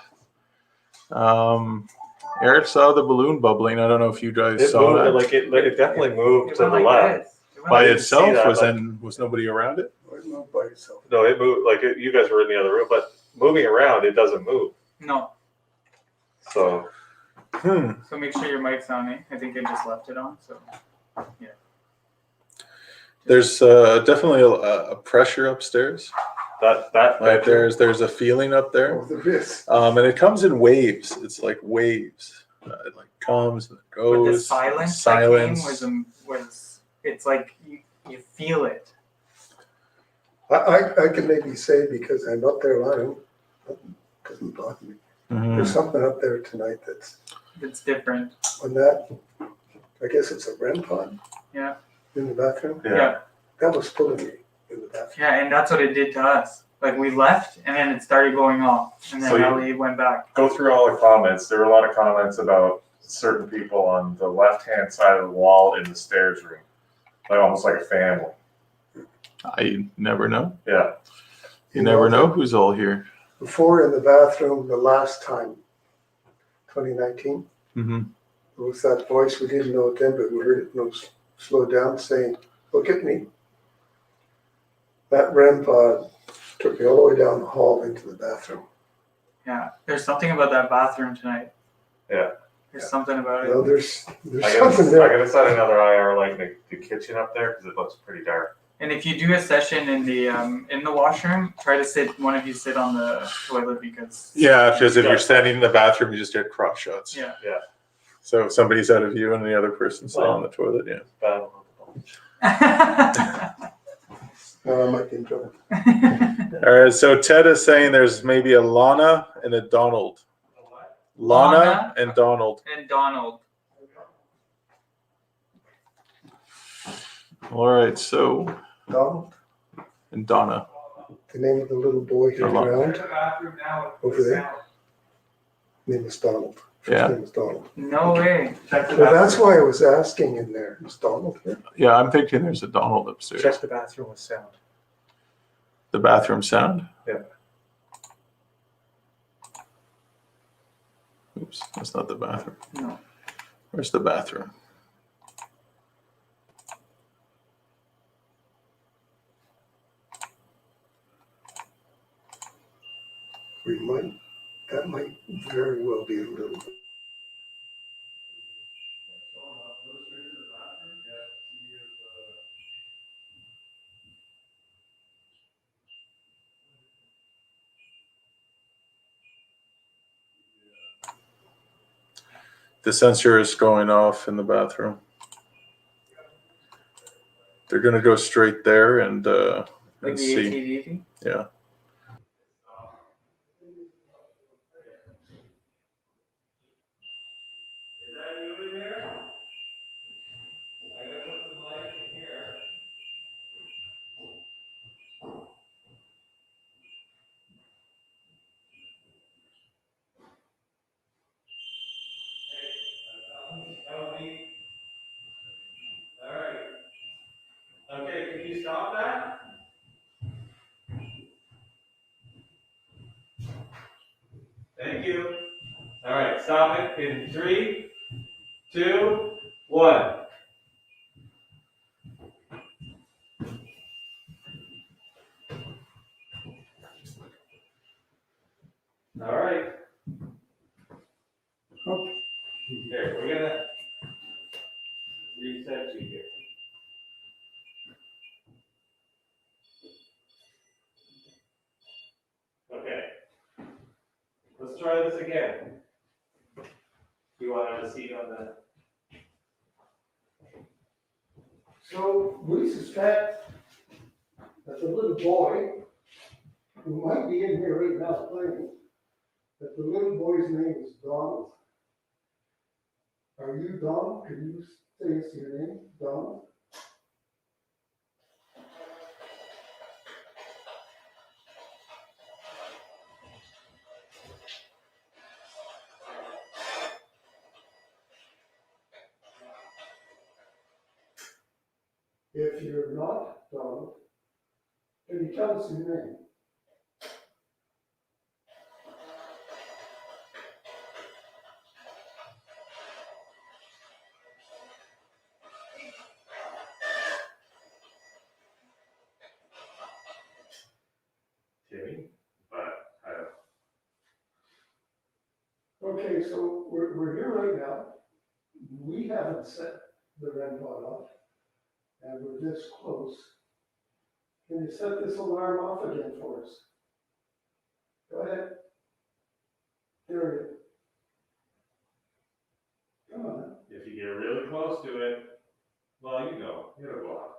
Eric saw the balloon bubbling. I don't know if you guys It saw moved, that. like it definitely moved It to went the like left. this. It went By like didn't see itself, that, was nobody around it? Or it moved by itself. No, it moved like you guys were in the other room, but moving around, it doesn't move. No. So So make sure your mic's on, eh? I think I just left it on, so. There's definitely a pressure upstairs. that Like there's a feeling up there. Oh, the abyss. And it comes in waves. It's like waves. It like comes and it goes. But the silence, Silence. that came was it's like you feel it. I can maybe say because I'm up there lying, doesn't bother me. Mhm. There's something up there tonight that's It's different. on that. I guess it's a REM pod. Yeah. In the bathroom. Yeah. That was pulling me in the bathroom. Yeah, and that's what it did to us. Like we left and then it started going off. And then So you- Ellie went back. go through all the comments. There were a lot of comments about certain people on the left-hand side of the wall in the stairs room, like almost like a family. I never know. Yeah. You never know who's all here. Before in the bathroom, the last time, 2019, Mm-hmm. there was that voice, we didn't know it then, but we heard it slow down saying, look at me. That REM pod took me all the way down the hall into the bathroom. Yeah. There's something about that bathroom tonight. Yeah. There's something about You know, it. there's I something gotta there. set another IR light in the kitchen up there because it looks pretty dark. And if you do a session in the washroom, try to one of you sit on the toilet because Yeah, because if you're standing in the bathroom, you just get crotch shots. Yeah. So if somebody's out of view and the other person's still on the toilet, yeah. I might be in trouble. All right, so Ted is saying there's maybe a Lana and a Donald. Lana Lana? and Donald. And Donald. All right, so Donald, and Donna. the name of the little boy who Donald. drowned over there, name is Donald. First Yeah. name is Donald. No way. Well, that's why I was asking in there, is Donald here? Yeah, I'm thinking there's a Donald upstairs. Check the bathroom with sound. The bathroom sound? Yeah. Oops, that's not the bathroom. No. Where's the bathroom? That might very well be a little. The sensor is going off in the bathroom. They're going to go straight there and Like the see. ATV? Yeah. Is that you in there? I gotta put some light in here. That was me. All right. Okay, can you stop that? Thank you. All right, stop it in 3, 2, 1. All right. Here, we're gonna reset you here. Okay. Let's try this again. You wanted to see on the. So we suspect that the little boy, who might be in here right now playing, that the little boy's name is Donald. Are you Donald? Can you say us your name, Donald? If you're not Donald, can you tell us your name? Timmy, but I don't. Okay, so we're here right now. We haven't set the REM pod off, and we're this close. Can you set this alarm off again for us? Go ahead. There it. Come on. If you get really close to it, well, it'll go off.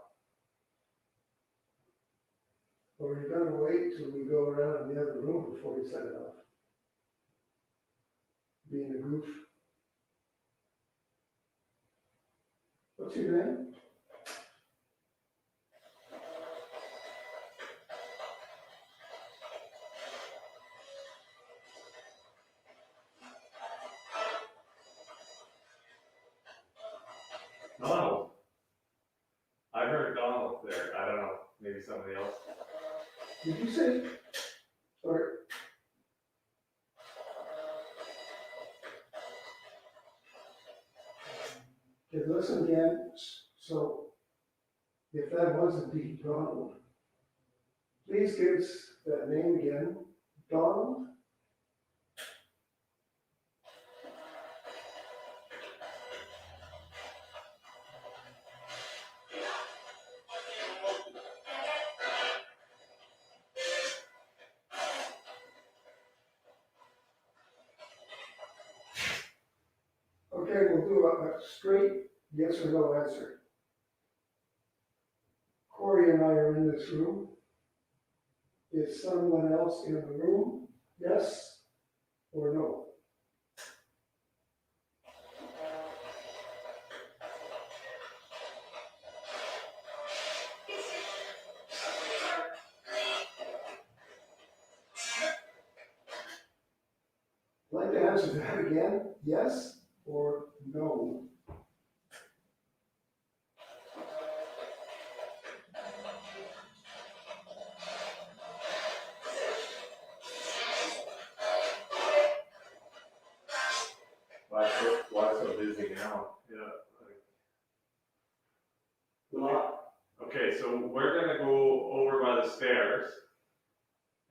Or you're gonna wait till we go around in the other room before you set it off. Being a goof. What's your name? Donald. I heard Donald there. I don't know. Maybe somebody else. Did you say? Or okay, listen again. So, if that was indeed Donald, please give us that name again. Donald? Okay, we'll do a straight yes or no answer. Corey and I are in this room. Is someone else in the room? Yes or no? I'd like to answer that again, yes or no? Why so busy now? Yeah. Okay, so we're gonna go over by the stairs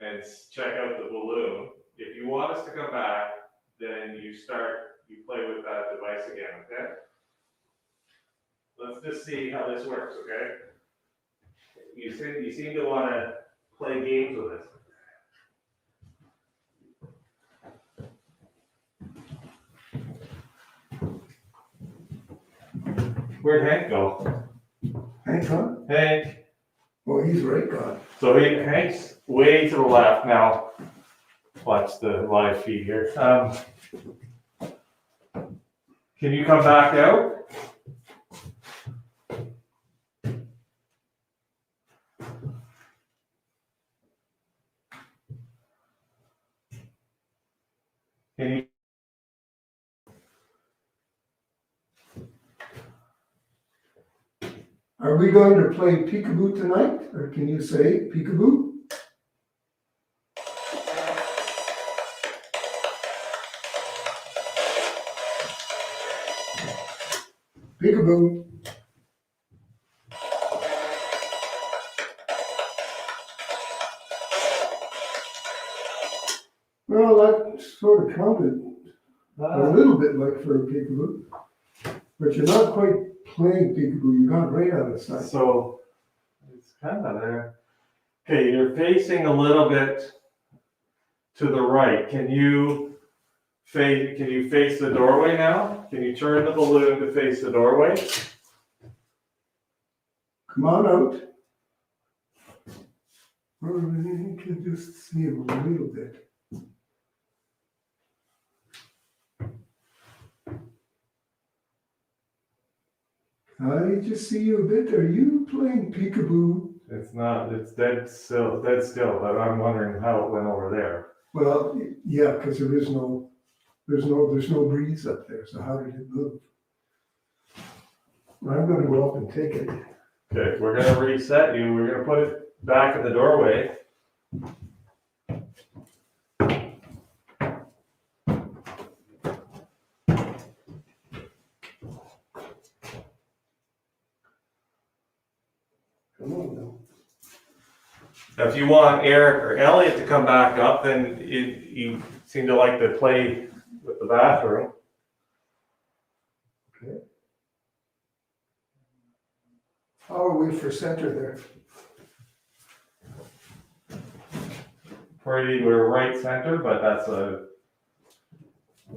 and check out the balloon. If you want us to come back, then you play with that device again, okay? Let's just see how this works, okay? You seem to wanna play games with us. Where'd Hank go? Hank, huh? Hank. Well, he's right gone. So Hank's way to the left now. Watch the live feed here. Can you come back out? Can you? Are we going to play peekaboo tonight, or can you say peekaboo? Peekaboo. Well, that sort of counted a little bit like for a peekaboo, but you're not quite playing peekaboo. You got right on the side. So it's kind of there. Okay, you're facing a little bit to the right. Can you face the doorway now? Can you turn the balloon to face the doorway? Come on out. Well, you can just see him a little bit. I just see you a bit. Are you playing peekaboo? It's not. It's dead still. But I'm wondering how it went over there. Well, yeah, because there's no breeze up there. So how did it move? I'm going to go up and take it. Okay, we're gonna reset you. We're gonna put it back in the doorway. Come on now. If you want Eric or Elliot to come back up, then you seem to like to play with the bathroom. Okay. How are we for center there? We're right center, but that's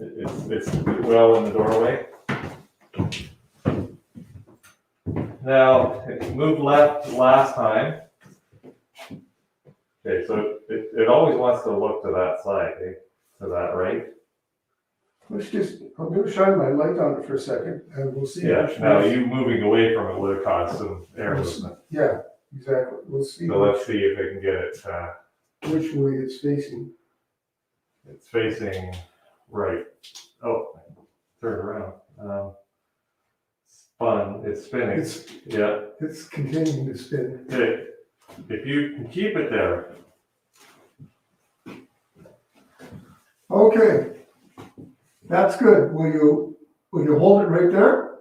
it's well in the doorway. Now, it moved left last time. Okay, so it always wants to look to that side, eh? To that right. I'm going to shine my light on it for a second and we'll see. Yeah, which now way- you moving away from it would have caused some air movement. Yeah, exactly. We'll see So let's see if I can get it, which way it's facing. it's facing right. Oh, turn around. It's spinning. Yeah. It's continuing to spin. Okay. If you can keep it there. Okay, that's good. Will you hold it right there?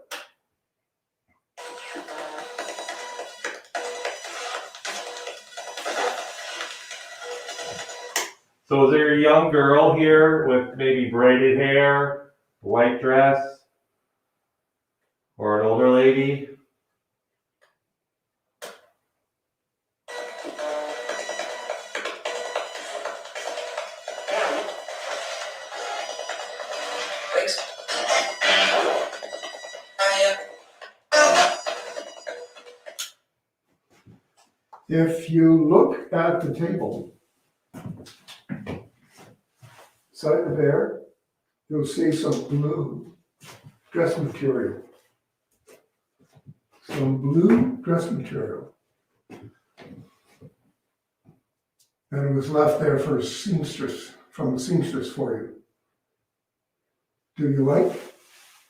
So is there a young girl here with maybe braided hair, white dress, or an older lady? If you look at the table, side of there, you'll see some blue dress material. Some blue dress material. And it was left there for a seamstress, from the seamstress for you. Do you like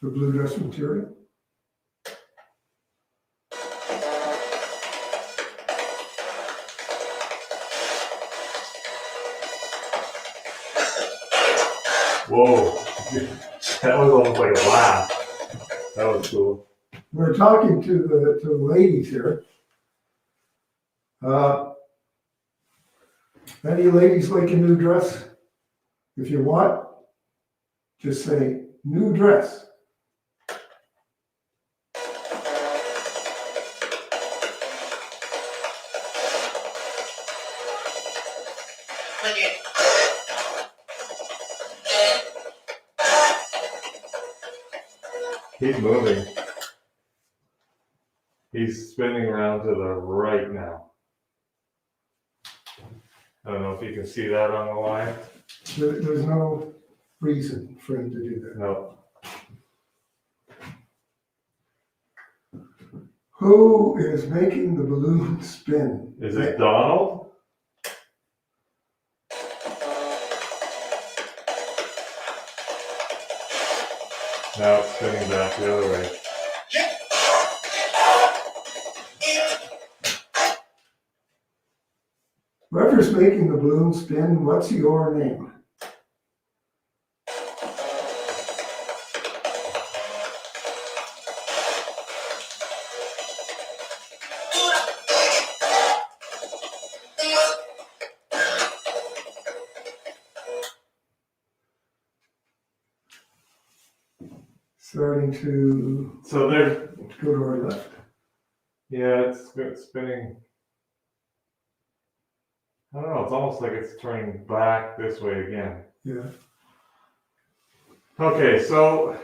the blue dress material? Whoa, that was almost like a laugh. That was cool. We're talking to the ladies here. Any ladies like a new dress? If you want, just say new dress. Keep moving. He's spinning around to the right now. I don't know if you can see that on the line. There's no reason for him to do that. No. Who is making the balloon spin? Is it Donald? Now it's spinning back the other way. Whoever's making the balloon spin, what's your name? Starting to So there's, go to our left. yeah, it's spinning. I don't know, it's almost like it's turning back this way again. Yeah. Okay, so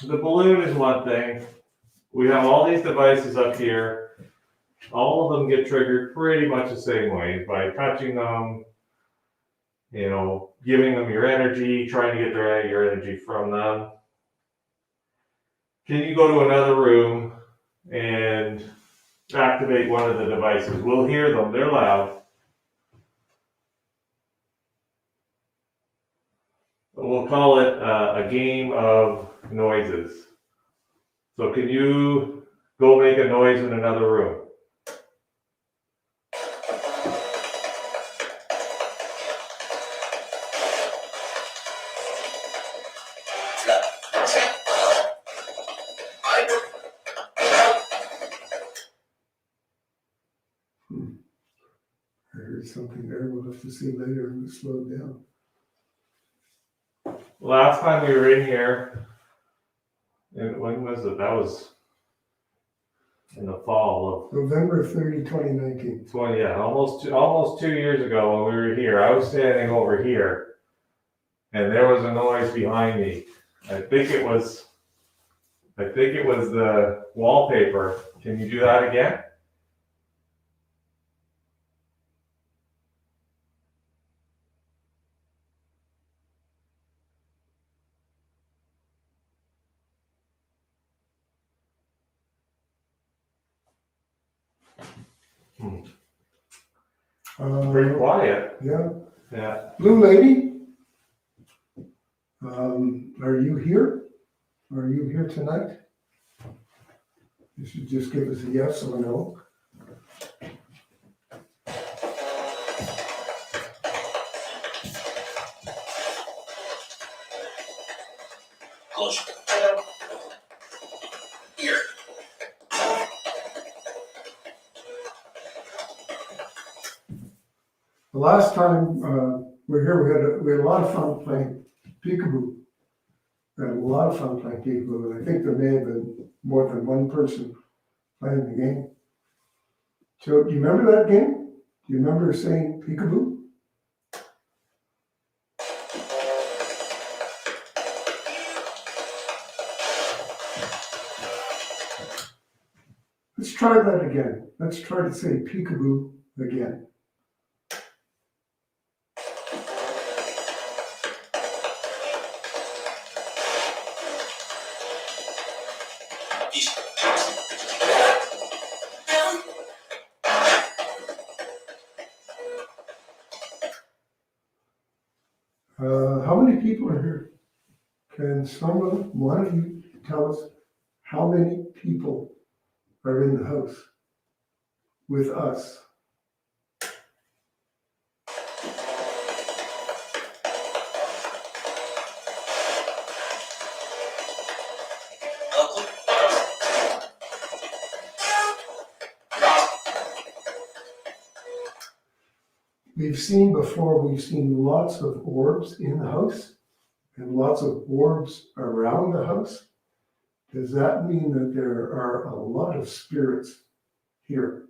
the balloon is one thing. We have all these devices up here. All of them get triggered pretty much the same way by touching them, you know, giving them your energy, trying to get your energy from them. Can you go to another room and activate one of the devices? We'll hear them, they're loud. We'll call it a game of noises. So can you go make a noise in another room? I heard something there. We'll have to see later when it's slowed down. Last time we were in here, and when was it? That was in the fall November 30, 2019. of 20, yeah, almost 2 years ago when we were here. I was standing over here, and there was a noise behind me. I think it was the wallpaper. Can you do that again? Pretty quiet. Yeah. Yeah. Blue lady, are you here? Are you here tonight? You should just give us a yes or no. The last time we were here, we had a lot of fun playing peekaboo. We had a lot of fun playing peekaboo, and I think there may have been more than one person playing the game. So, do you remember that game? Do you remember saying peekaboo? Let's try that again. Let's try to say peekaboo again. How many people are here? Can one of you tell us how many people are in the house with us? We've seen lots of orbs in the house and lots of orbs around the house. Does that mean that there are a lot of spirits here?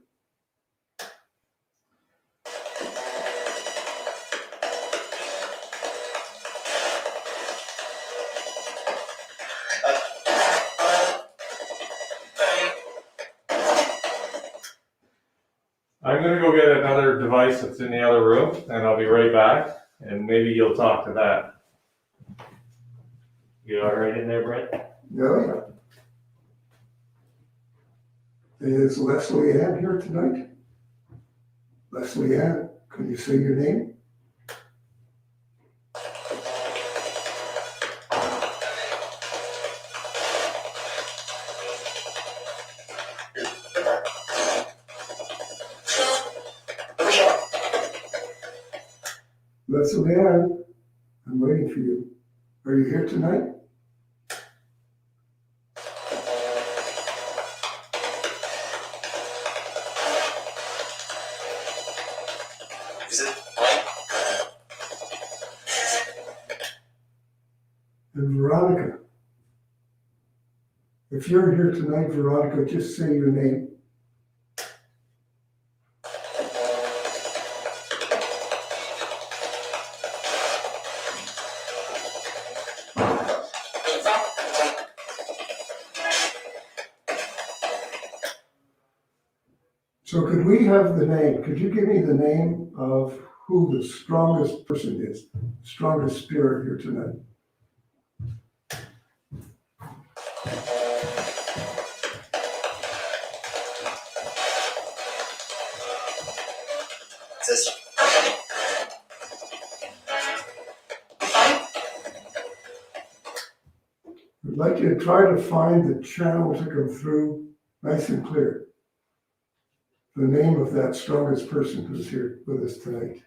I'm gonna go get another device that's in the other room, and I'll be right back, and maybe you'll talk to that. You all right in there, Brent? Yeah. Is Leslie Ann here tonight? Leslie Ann, can you say your name? Leslie Ann, I'm waiting for you. Are you here tonight? And Veronica, if you're here tonight, Veronica, just say your name. So could we have the name, could you give me the name of who the strongest person is, strongest spirit here tonight? I'd like you to try to find the channel to come through nice and clear. The name of that strongest person who's here with us tonight.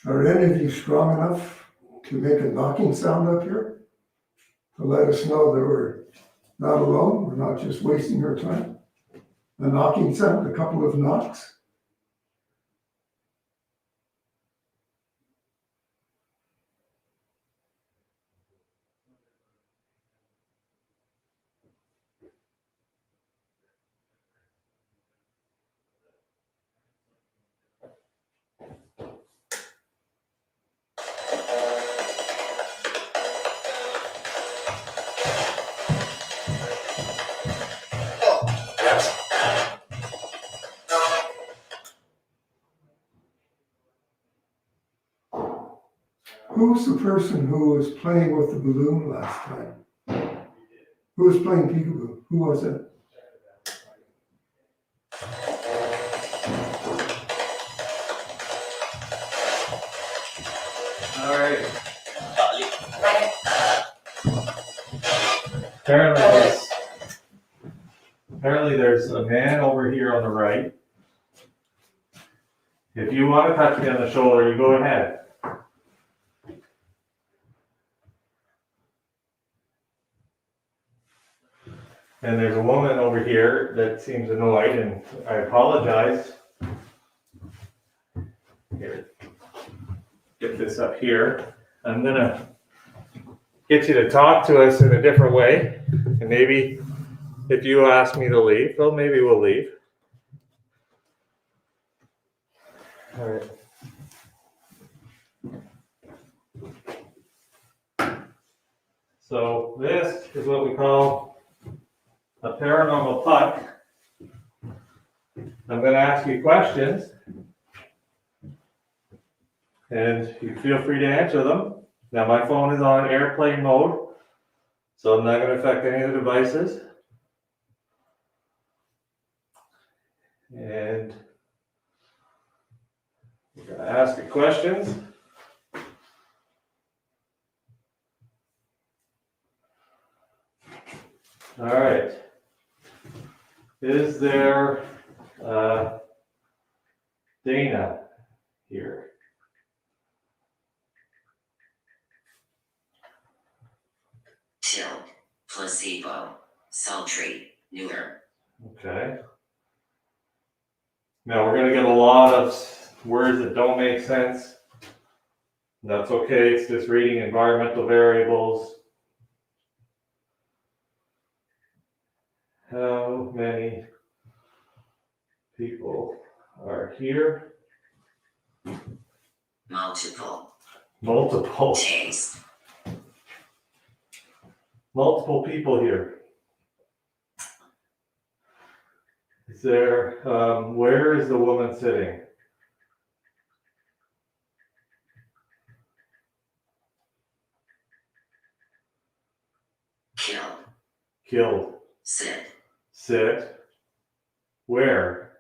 Are any of you strong enough to make a knocking sound up here? To let us know that we're not alone, we're not just wasting our time? A knocking sound, a couple of knocks? Who's the person who was playing with the balloon last time? Who was playing peekaboo? Who was it? All right. Apparently there's a man over here on the right. If you want to touch me on the shoulder, you go ahead. And there's a woman over here that seems annoyed, and I apologize. Here, get this up here. I'm gonna get you to talk to us in a different way, and maybe if you ask me to leave, well, maybe we'll leave. All right. So this is what we call a paranormal puck. I'm going to ask you questions, and you feel free to answer them. Now my phone is on airplane mode, so I'm not going to affect any of the devices. And we're going to ask you questions. All right. Is there Dana here? Chilled, placebo, sultry, neuter. Okay. Now we're going to get a lot of words that don't make sense. That's okay. It's just reading environmental variables. How many people are here? Multiple. Multiple. Taste. Multiple people here. Is there, where is the woman sitting? Killed. Killed. Sit. Sit. Where?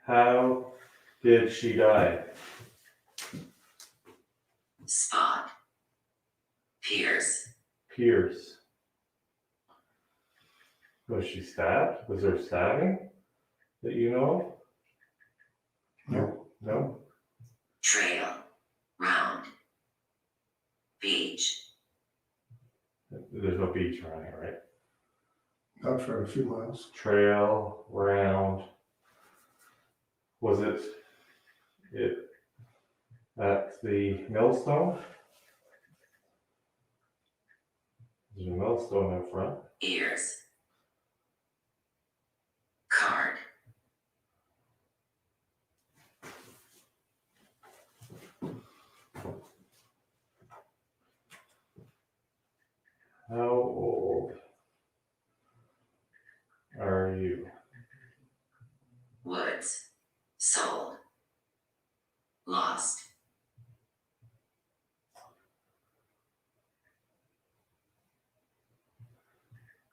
How did she die? Spot. Pierce. Pierce. Was she stabbed? Was there stabbing that you know of? No. No? Trail. Round. Beach. There's no beach around here, right? Not for a few miles. Trail, round. Was it at the millstone? There's a millstone in front. Ears. Card. How old are you? Woods. Sold. Lost.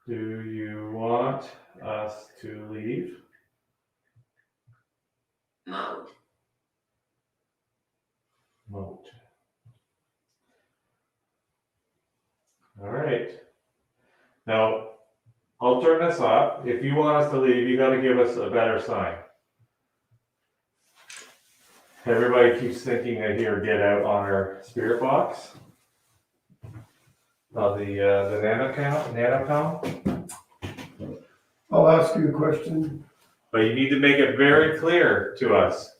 Do you want us to leave? Mode. Moat. All right. Now, I'll turn this off. If you want us to leave, you got to give us a better sign. Everybody keeps thinking I hear "get out" on our spirit box. On the nanocom. I'll ask you a question. But you need to make it very clear to us.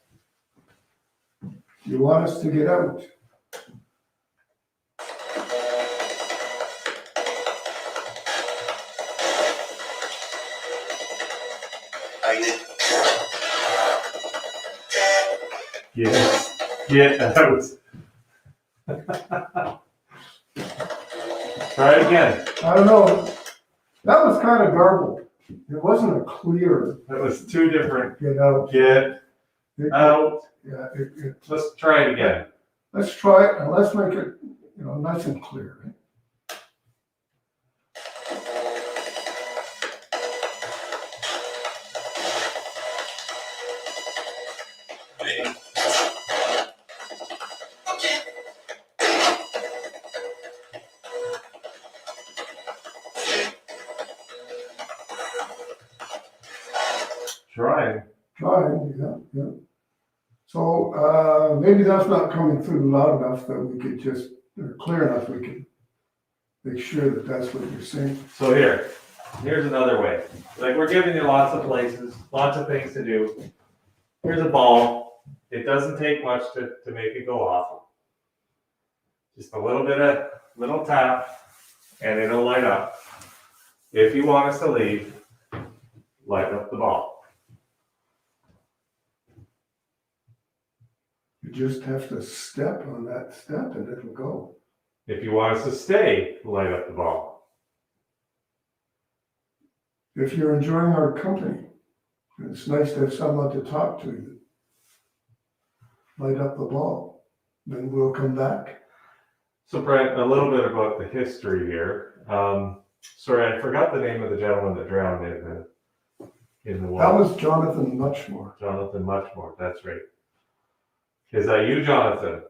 You want us to get out? Yes. Get out. Try it again. I don't know. That was kind of garbled. It wasn't a clear That was two different. get out. Get out. Yeah, Let's try it again. let's try it and let's make it, nice and clear. Right? Trying. Trying, yeah. So maybe that's not coming through loud enough that we could just, or clear enough, we could make sure that that's what you're saying. So here's another way. Like, we're giving you lots of places, lots of things to do. Here's a ball. It doesn't take much to make it go off. Just a little tap, and it'll light up. If you want us to leave, light up the ball. You just have to step on that step and it'll go. If you want us to stay, light up the ball. If you're enjoying our company, it's nice to have someone to talk to. Light up the ball, then we'll come back. So, Brent, a little bit about the history here. Sorry, I forgot the name of the gentleman that drowned in the water. That was Jonathan Muchmore. Jonathan Muchmore, that's right. Is that you, Jonathan?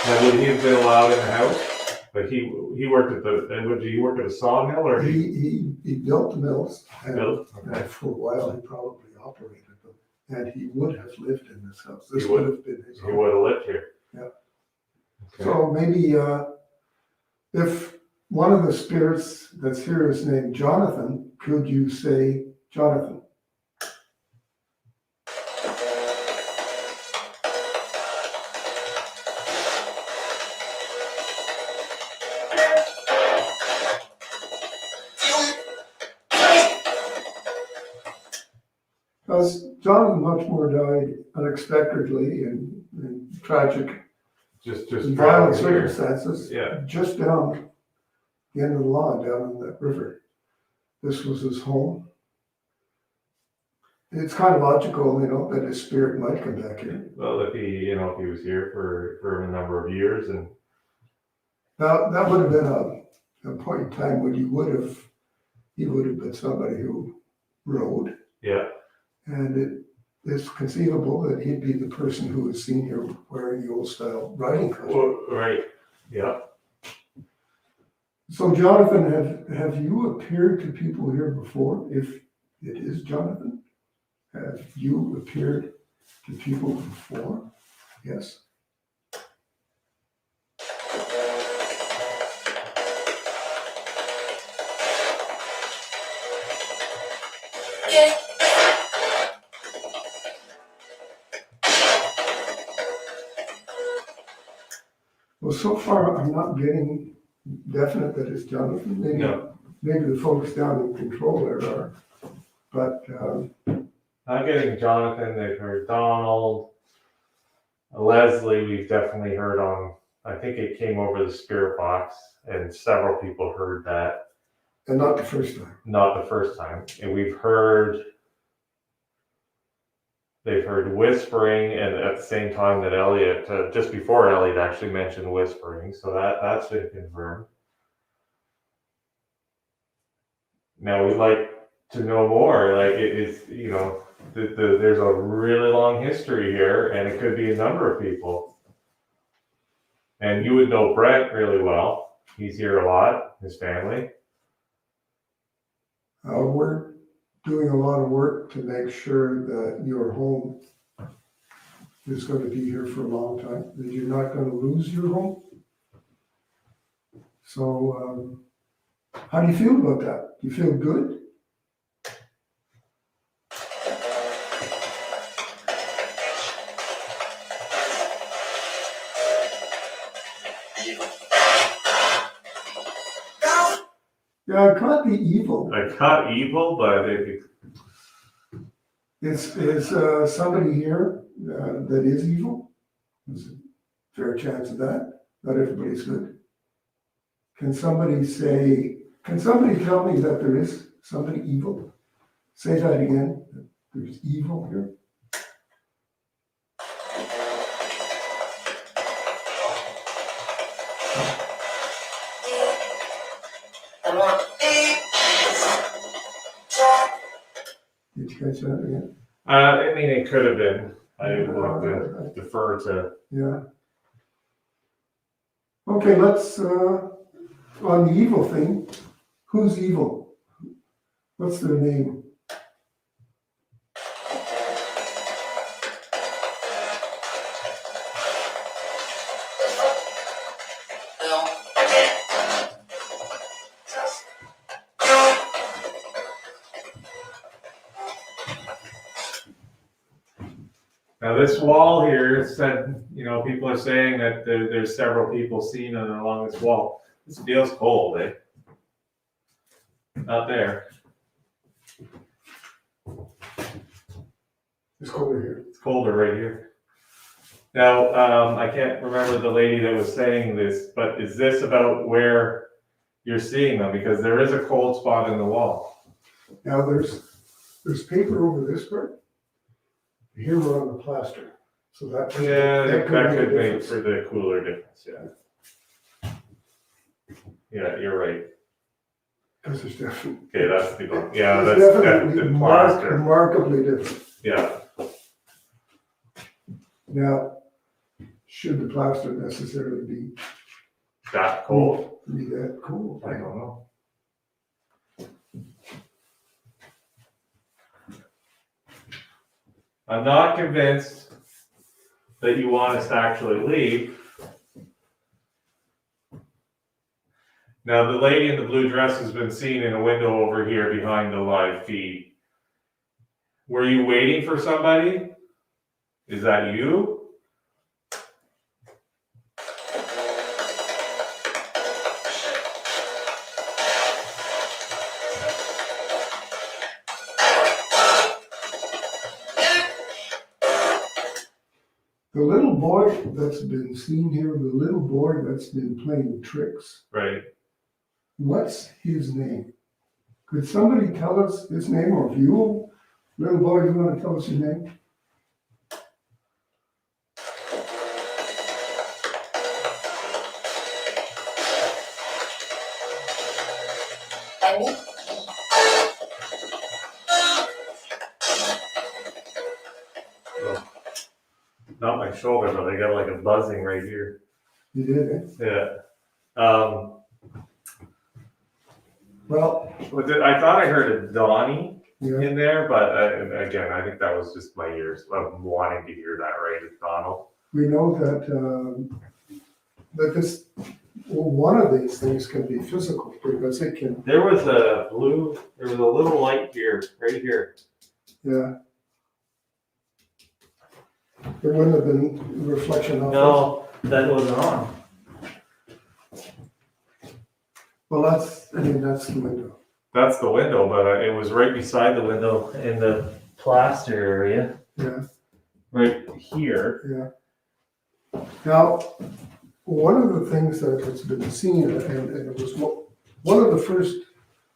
Now, would he have been allowed in the house? But he worked at would you work at a sawmill or He built the mills, and built? Okay. for a while he probably operated them, and he would have lived in this house. This He would would. have been his He home. would have lived here. Yeah. Okay. So maybe if one of the spirits that's here is named Jonathan, could you say Jonathan? Because Jonathan Muchmore died unexpectedly in tragic Just and violent down here. circumstances. Yeah. Just down the end of the lawn, down in that river. This was his home. It's kind of logical, that his spirit might come back here. Well, if he was here for a number of years, and That would have been a point in time when he would have been somebody who rode. yeah, And it's conceivable that he'd be the person who was seen here wearing the old style riding costume. well, right, yeah. So Jonathan, have you appeared to people here before? If it is Jonathan, have you appeared to people before? Yes. Well, so far I'm not getting definite that it's Jonathan. Maybe the folks down in control there are, but I'm getting Jonathan. They've heard Donald, Leslie. We've definitely heard on. I think it came over the spirit box, and several people heard that. and not the first time. Not the first time, and we've heard. They've heard whispering, and at the same time that Elliot, just before Elliot actually mentioned whispering, so that's been confirmed. Now we'd like to know more. Like it is, there's a really long history here, and it could be a number of people. And you would know Brent really well. He's here a lot. His family. We're doing a lot of work to make sure that your home is going to be here for a long time, that you're not going to lose your home. So, how do you feel about that? Do you feel good? Yeah, I caught the evil. I caught evil, but Is somebody here that is evil? There's a fair chance of that. Not everybody's good. Can somebody tell me that there is somebody evil? Say that again. There's evil here. Did you catch that again? I mean, it could have been. I will have to defer to. Yeah. Okay, let's, on the evil thing, who's evil? What's their name? Now this wall here said, people are saying that there's several people seen along this wall. This feels cold, eh? Out there. It's colder here. It's colder right here. Now, I can't remember the lady that was saying this, but is this about where you're seeing them? Because there is a cold spot in the wall. Now there's paper over this part. Here we're on the plaster. So that That make could a make difference. for the cooler difference, yeah. Yeah, you're right. Because it's definitely. Okay, that's It's that's definitely the plaster. remarkably different. Yeah. Now, should the plaster necessarily be That cold? that cool? I don't know. I'm not convinced that you want us to actually leave. Now, the lady in the blue dress has been seen in a window over here behind the live feed. Were you waiting for somebody? Is that you? The little boy that's been seen here, the little boy that's been playing tricks, Right. what's his name? Could somebody tell us his name, or if you, little boy, you want to tell us your name? Not my shoulder, but I got like a buzzing right here. You did, eh? Yeah. Well, I thought I heard a Donnie yeah, in there, but again, I think that was just my ears of wanting to hear that, right? It's Donald. we know that this, well, one of these things can be physical because it can, There was a little light here, right here. yeah. There wouldn't have been reflection of No, that wasn't on. this. Well, that's the window. That's the window, but it was right beside the window in the plaster area, Yeah, right here. yeah. Now, one of the things that has been seen, and it was one of the first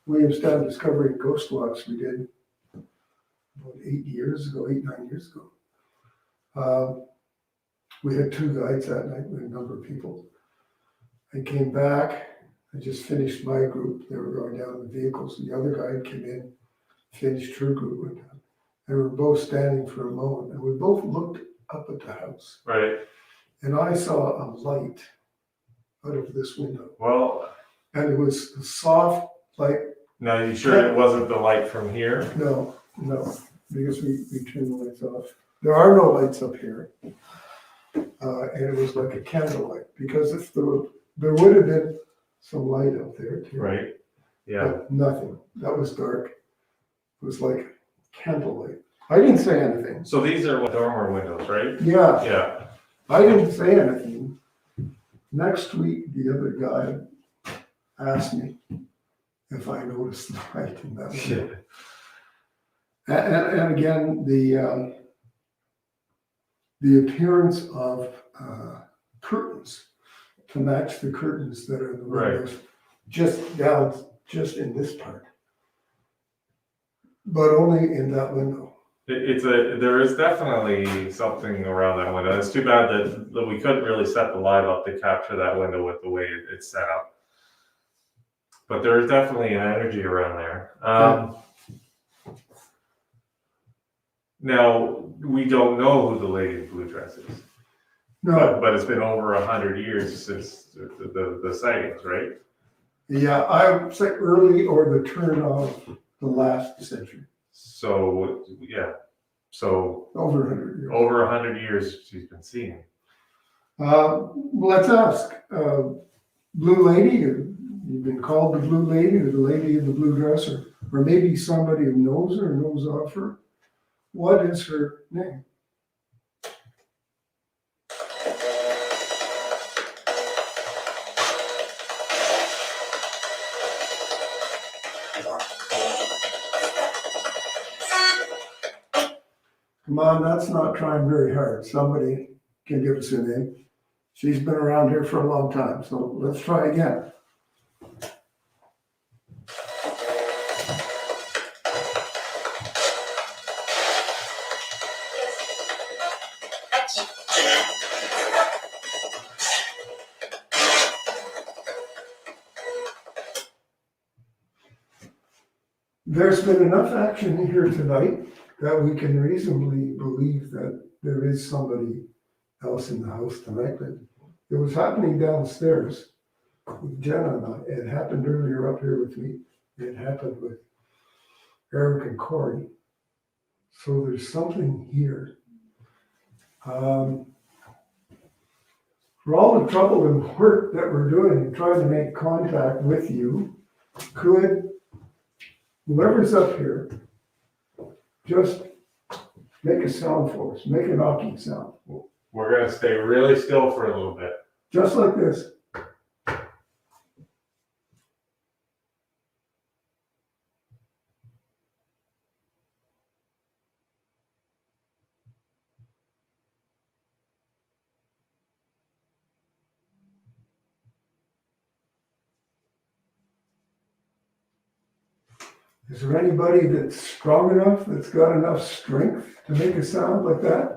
William Stan discovering ghost walks we did about 9 years ago. We had 2 guides that night with a number of people. I came back, I just finished my group, they were going down in the vehicles, the other guide came in, finished her group, went down. And we were both standing for a moment, and we both looked up at the house. Right. And I saw a light out of this window. Well, And it was a soft light. now you sure it wasn't the light from here? No, because we turned the lights off. There are no lights up here. And it was like a candlelight, because if there would have been some light out there too. Right. Yeah. But nothing. That was dark. It was like candlelight. I didn't say anything. So these are dormer windows, right? Yeah, Yeah. I didn't say anything. Next week, the other guy asked me if I noticed the light in that window. And again, the appearance of curtains to match the curtains that are in the windows, just in this part, but only in that window. There is definitely something around that window. It's too bad that we couldn't really set the live up to capture that window with the way it's set up. But there is definitely an energy around there. Now, we don't know who the lady in blue dress is. No, But it's been over 100 years since the sightings, right? yeah, I would say early or the turn of the last century, So, yeah. So, over 100 years. over 100 years she's been seen. Let's ask, Blue Lady, you've been called the Blue Lady or the Lady in the Blue Dress, or maybe somebody who knows her or knows of her. What is her name? Come on, that's not trying very hard. Somebody can give us a name. She's been around here for a long time, so let's try again. There's been enough action here tonight that we can reasonably believe that there is somebody else in the house tonight. But it was happening downstairs with Jenna and I. It happened earlier up here with me. It happened with Eric and Corey. So there's something here. For all the trouble and work that we're doing and trying to make contact with you, could whoever's up here just make a sound for us, make a knocking sound, We're going to stay really still for a little bit. just like this. Is there anybody that's strong enough, that's got enough strength to make a sound like that?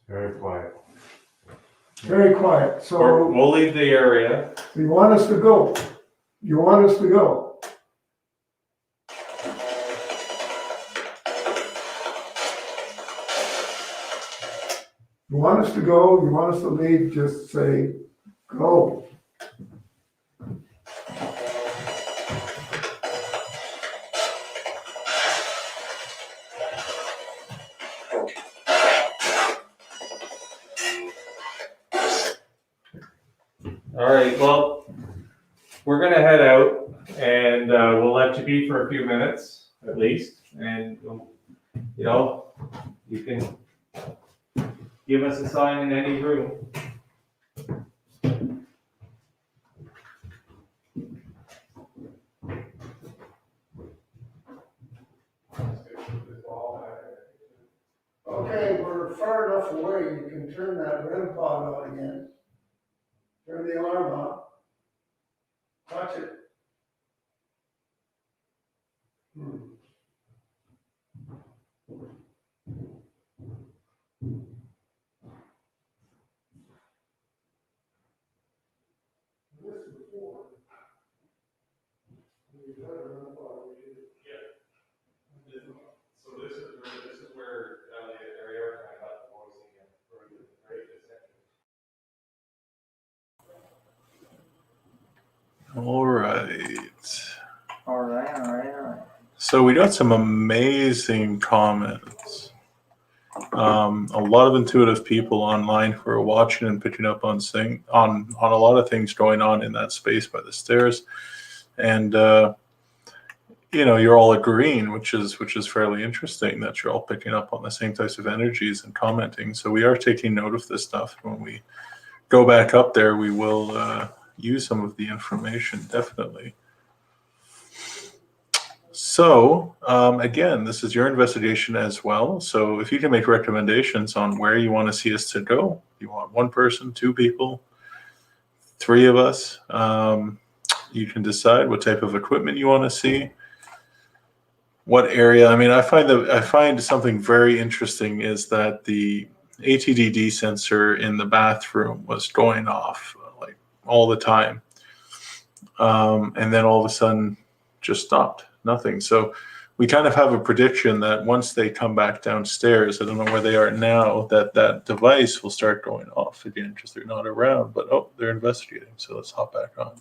Very quiet. Very quiet. So We'll leave the area. you want us to go? You want us to go? You want us to go? You want us to leave? Just say, go. All right, well, we're gonna head out and we'll let you be for a few minutes at least. And, you know, you can give us a sign in any room. Okay, we're far enough away, you can turn that REM pod on again. Turn the alarm on. Touch it. This before. You got a REM pod, we should- So this is where the area I got the voicing and right. All right. All right. So we got some amazing comments. A lot of intuitive people online who are watching and picking up on a lot of things going on in that space by the stairs, and you're all agreeing, which is fairly interesting that you're all picking up on the same types of energies and commenting. So we are taking note of this stuff. When we go back up there, we will use some of the information, definitely. So, again, this is your investigation as well. So if you can make recommendations on where you want to see us to go, you want one person, two people, three of us, you can decide what type of equipment you want to see, what area. I mean, I find something very interesting is that the ATDD sensor in the bathroom was going off like all the time. And then all of a sudden just stopped. Nothing. So we kind of have a prediction that once they come back downstairs, I don't know where they are now, that device will start going off again because they're not around. But they're investigating. So let's hop back on.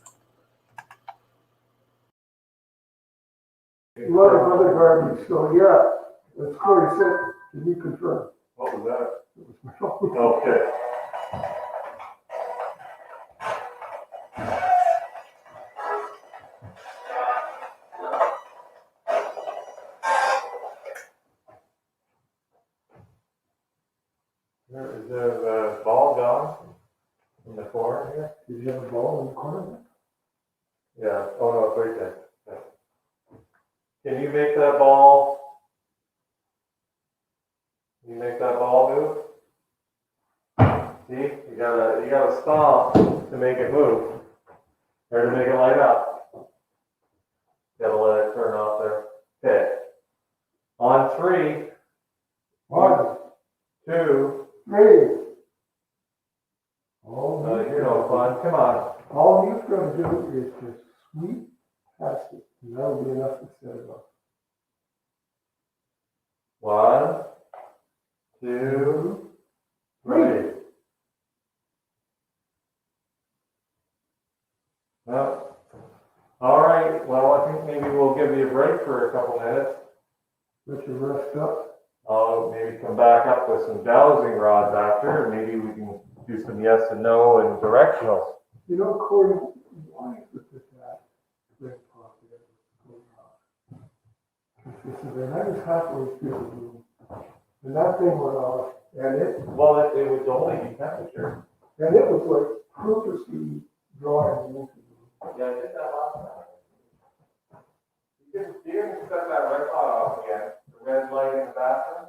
A lot of other garbage, so yeah, that's Corey said, can you confirm? What was that? It was my phone. Okay. Is the ball gone in the corner here? Did you have a ball in the corner? Yeah. Oh no, it's right there. Yeah. Can you make that ball? Can you make that ball move? See, you gotta stomp to make it move, or to make it light up. You gotta let it turn off there. Okay. On 3. 1, 2. 3. You're no fun. Come on. All you've got to do is just sweep past it, and that'll be enough to set it off. 1, 2, 3. Well, all right. Well, I think maybe we'll give you a break for a couple minutes. Let you rest up. I'll maybe come back up with some dowsing rods after, and maybe we can do some yes and no and directionals. You know, Corey, why is it that red pocket was going off? This is, and I was halfway through the room, and that thing went off, and it would only be temperature. And it was like purposely drawing me into the room. Yeah, I did that last time. You can set that red pot off again. red light in the bathroom.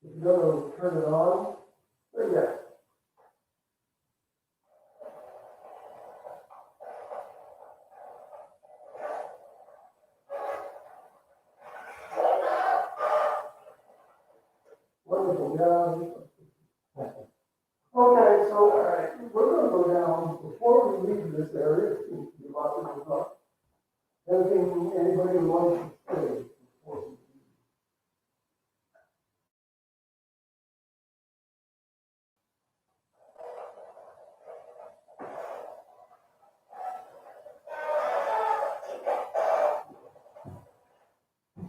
If you go to turn it on, there you go. Wonderful, yeah. Okay, so, all right, we're gonna go down, before we leave this area, you about to go up. Anything, anybody wants to say before we leave?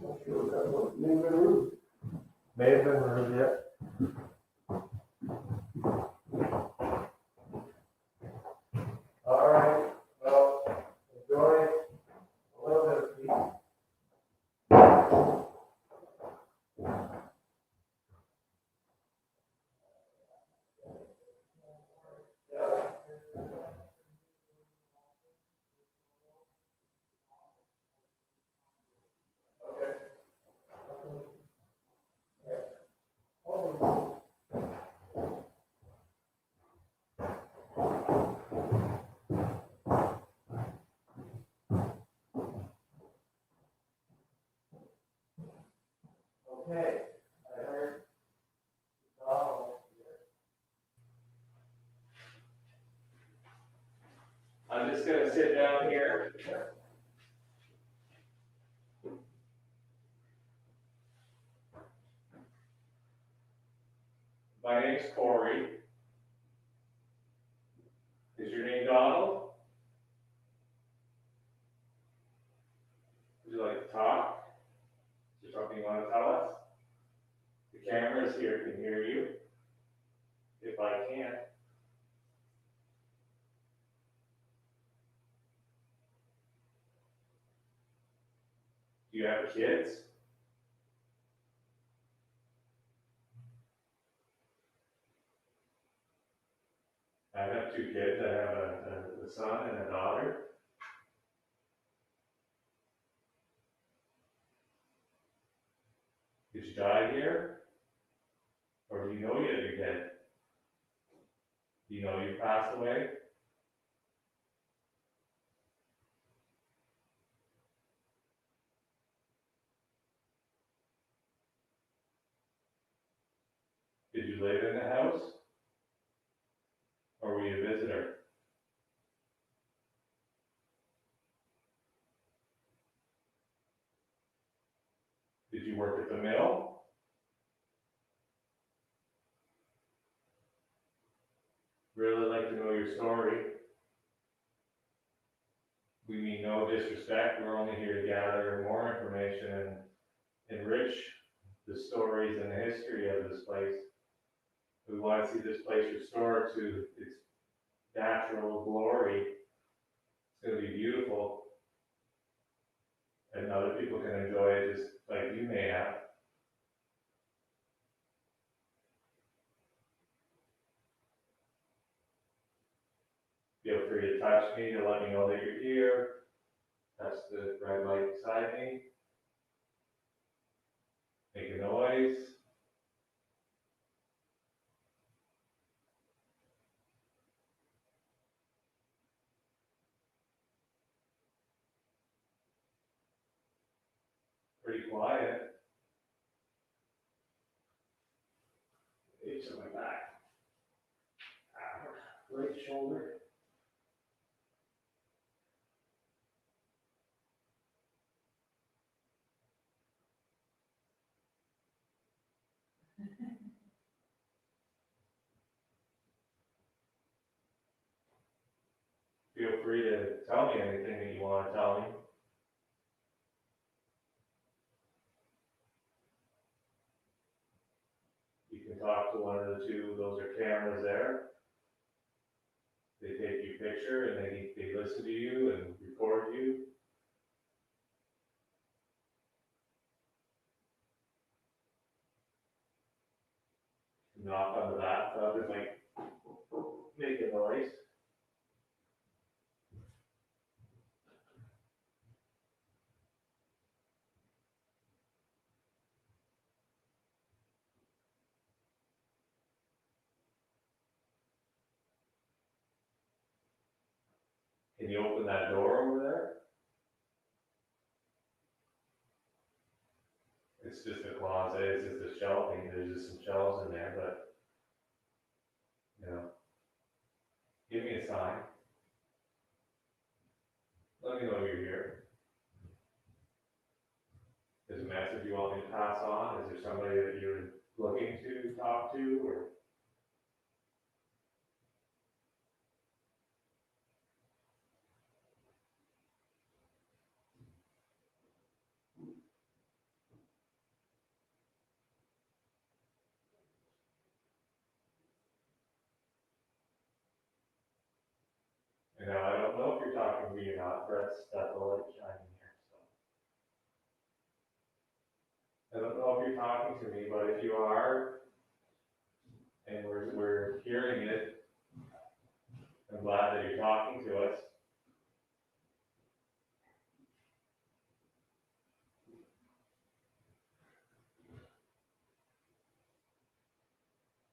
Not sure what that was, maybe it is. May have been removed yet. All right, well, enjoy a little bit of peace. Okay, I heard. I'm just gonna sit down here. My name's Corey. Is your name Donald? Would you like to talk? Is there something you want to tell us? The cameras here can hear you. If I can't. Do you have kids? I have 2 kids. I have a son and a daughter. Did you die here? Or do you know yet you're dead? Do you know you passed away? Did you live in the house? Or were you a visitor? Did you work at the mill? Really like to know your story. We mean no disrespect. We're only here to gather more information and enrich the stories and the history of this place. We want to see this place restored to its natural glory. It's going to be beautiful. And other people can enjoy it just like you may have. Feel free to touch me to let me know that you're here. Touch the red light beside me. Make a noise. Pretty quiet. Itch on my back. Right shoulder. Feel free to tell me anything that you want to tell me. You can talk to one of the 2, those are cameras there. They take your picture and they listen to you and record you. Knock on the bathtub, it's like Can you open that door over there? It's just a closet, it's just a shelving, there's just some shelves in there, but, you know, give me a sign. Let me know you're here. There's a message you want me to pass on? Is there somebody that you're looking to talk to, or? You know, I don't know if you're talking to me or not, Brett's got the light shining here, so. I don't know if you're talking to me, but if you are, and we're hearing it, I'm glad that you're talking to us.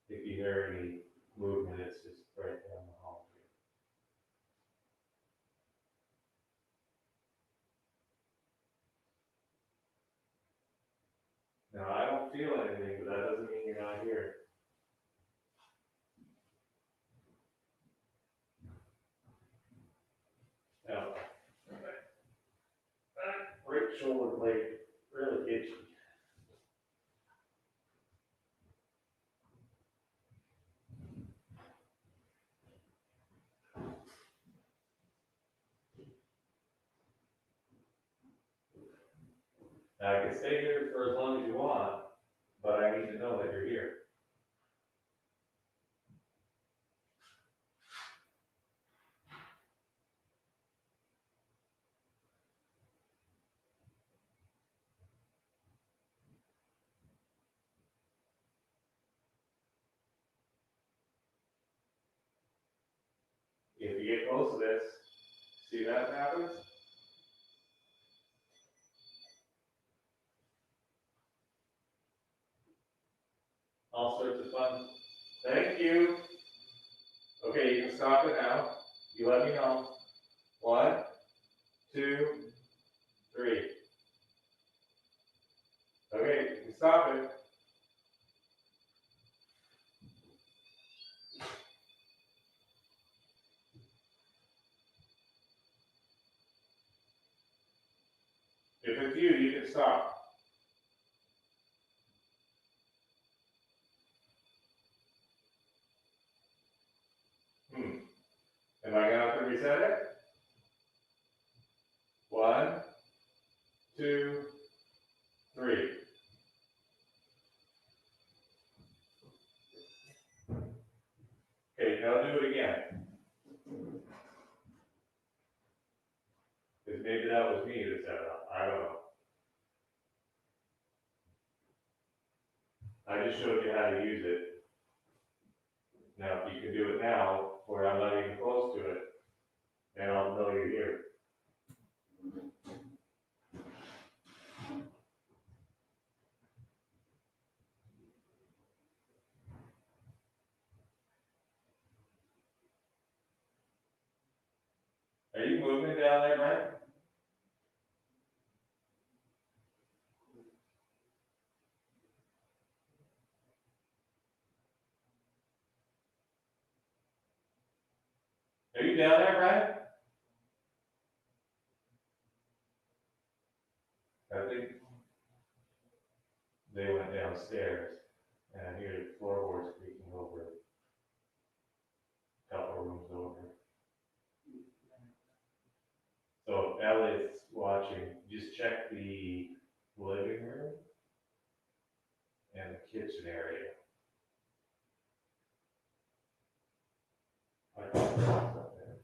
If you hear any movement, it's just right down the hall here. Now, I don't feel anything, but that doesn't mean you're not here. Now, that right shoulder blade really itchy. Now, I can stay here for as long as you want, but I need to know that you're here. If you get close to this, see that happens? All sorts of fun. Thank you. Okay, you can stop it now. You let me know. 1, 2, 3. Okay, you can stop it. If it's you, you can stop. Am I gonna have to reset it? 1, 2, 3. Okay, now do it again. Because maybe that was me that set it up. I don't know. I just showed you how to use it. Now, if you can do it now, where I'm not even close to it, then I'll know you're here. Are you moving down there, Brent? Are you down there, Brent? I think they went downstairs, and I hear the floorboards creaking over a couple rooms over. So Elliott's watching. Just check the living room and the kitchen area. I thought there was up there.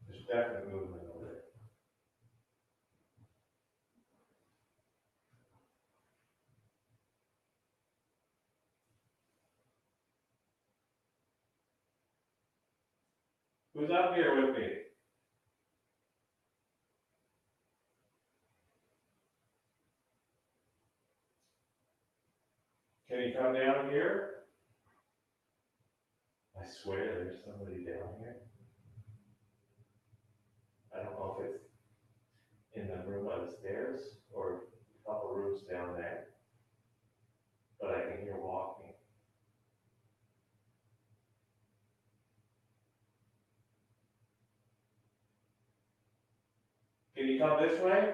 There's definite movement over there. Who's up here with me? Can you come down here? I swear there's somebody down here. I don't know if it's in the room upstairs or a couple rooms down there. But I can hear walking. Can you come this way?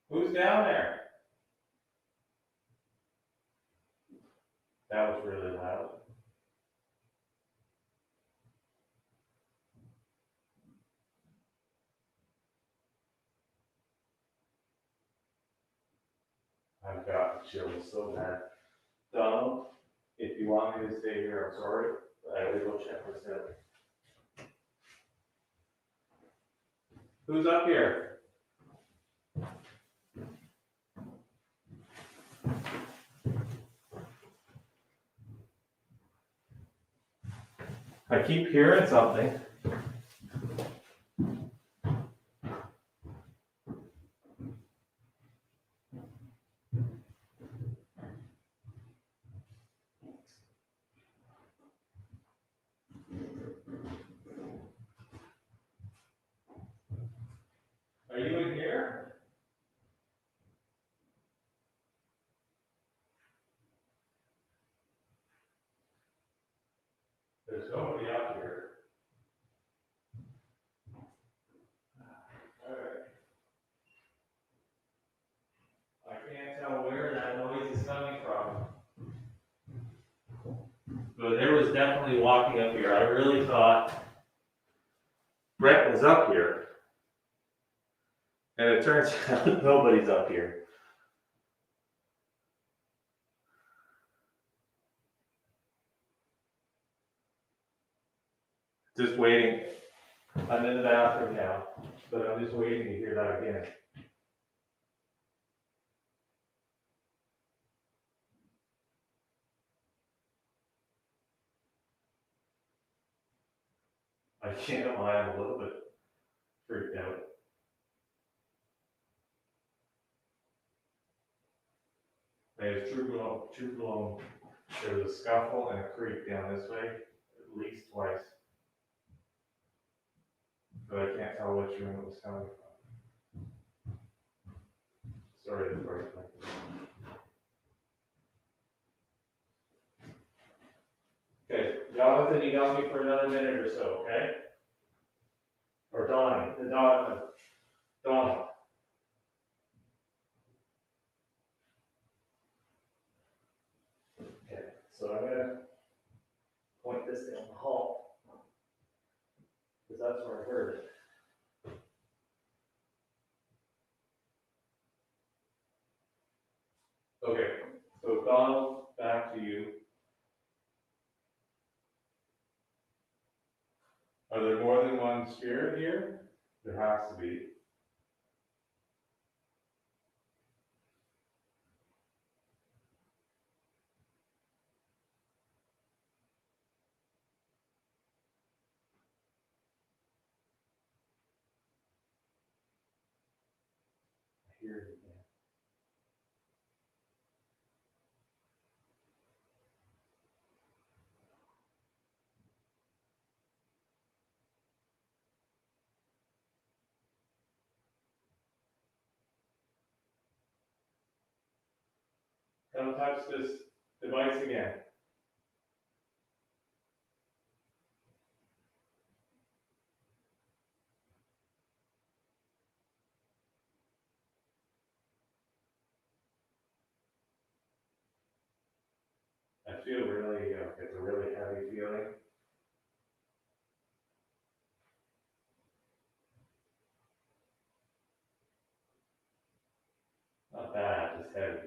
Who's down there? That was really loud. I've got chills so bad. Donald, if you want me to stay here, I'm sorry, but I gotta go check this out. Who's up here? I keep hearing something. Are you in here? There's nobody up here. Alright. I can't tell where that noise is coming from. But there was definitely walking up here. I really thought Brett was up here. And it turns out nobody's up here. Just waiting. I'm in the bathroom now, but I'm just waiting to hear that again. I can't lie, I'm a little bit freaked out. There's true blown. There was a scuffle and a creak down this way, at least twice. But I can't tell which room it was coming from. Sorry to break like this. Okay, Jonathan, you got me for another minute or so, okay? Or Donnie, Donna. Okay, so I'm gonna point this down the hall, because that's where I heard it. Okay, so Donald, back to you. Are there more than one spirit here? There has to be. I hear it again. Come touch this device again. I feel really, it's a really heavy feeling. heavy.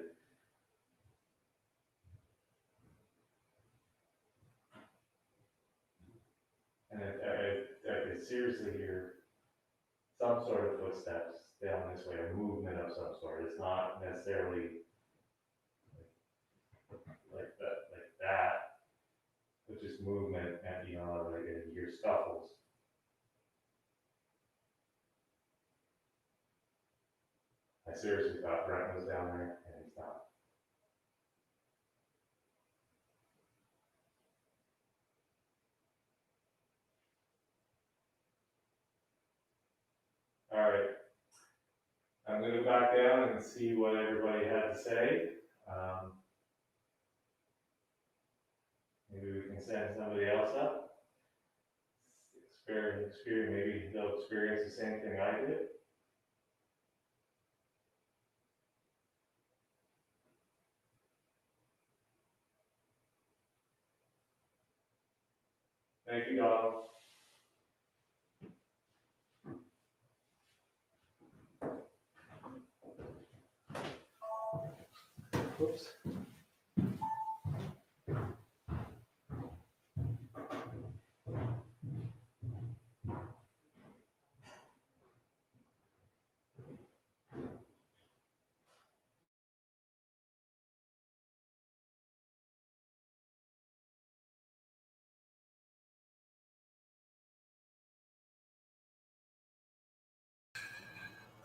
And I could seriously hear some sort of footsteps down this way, a movement of some sort. It's not necessarily like that, but just movement and, you know, like you hear scuffles. I seriously thought Brent was down there, and he's not. All right. I'm going to back down and see what everybody had to say. Maybe we can send somebody else up. Maybe they'll experience the same thing I did. Thank you, Donald. Whoops.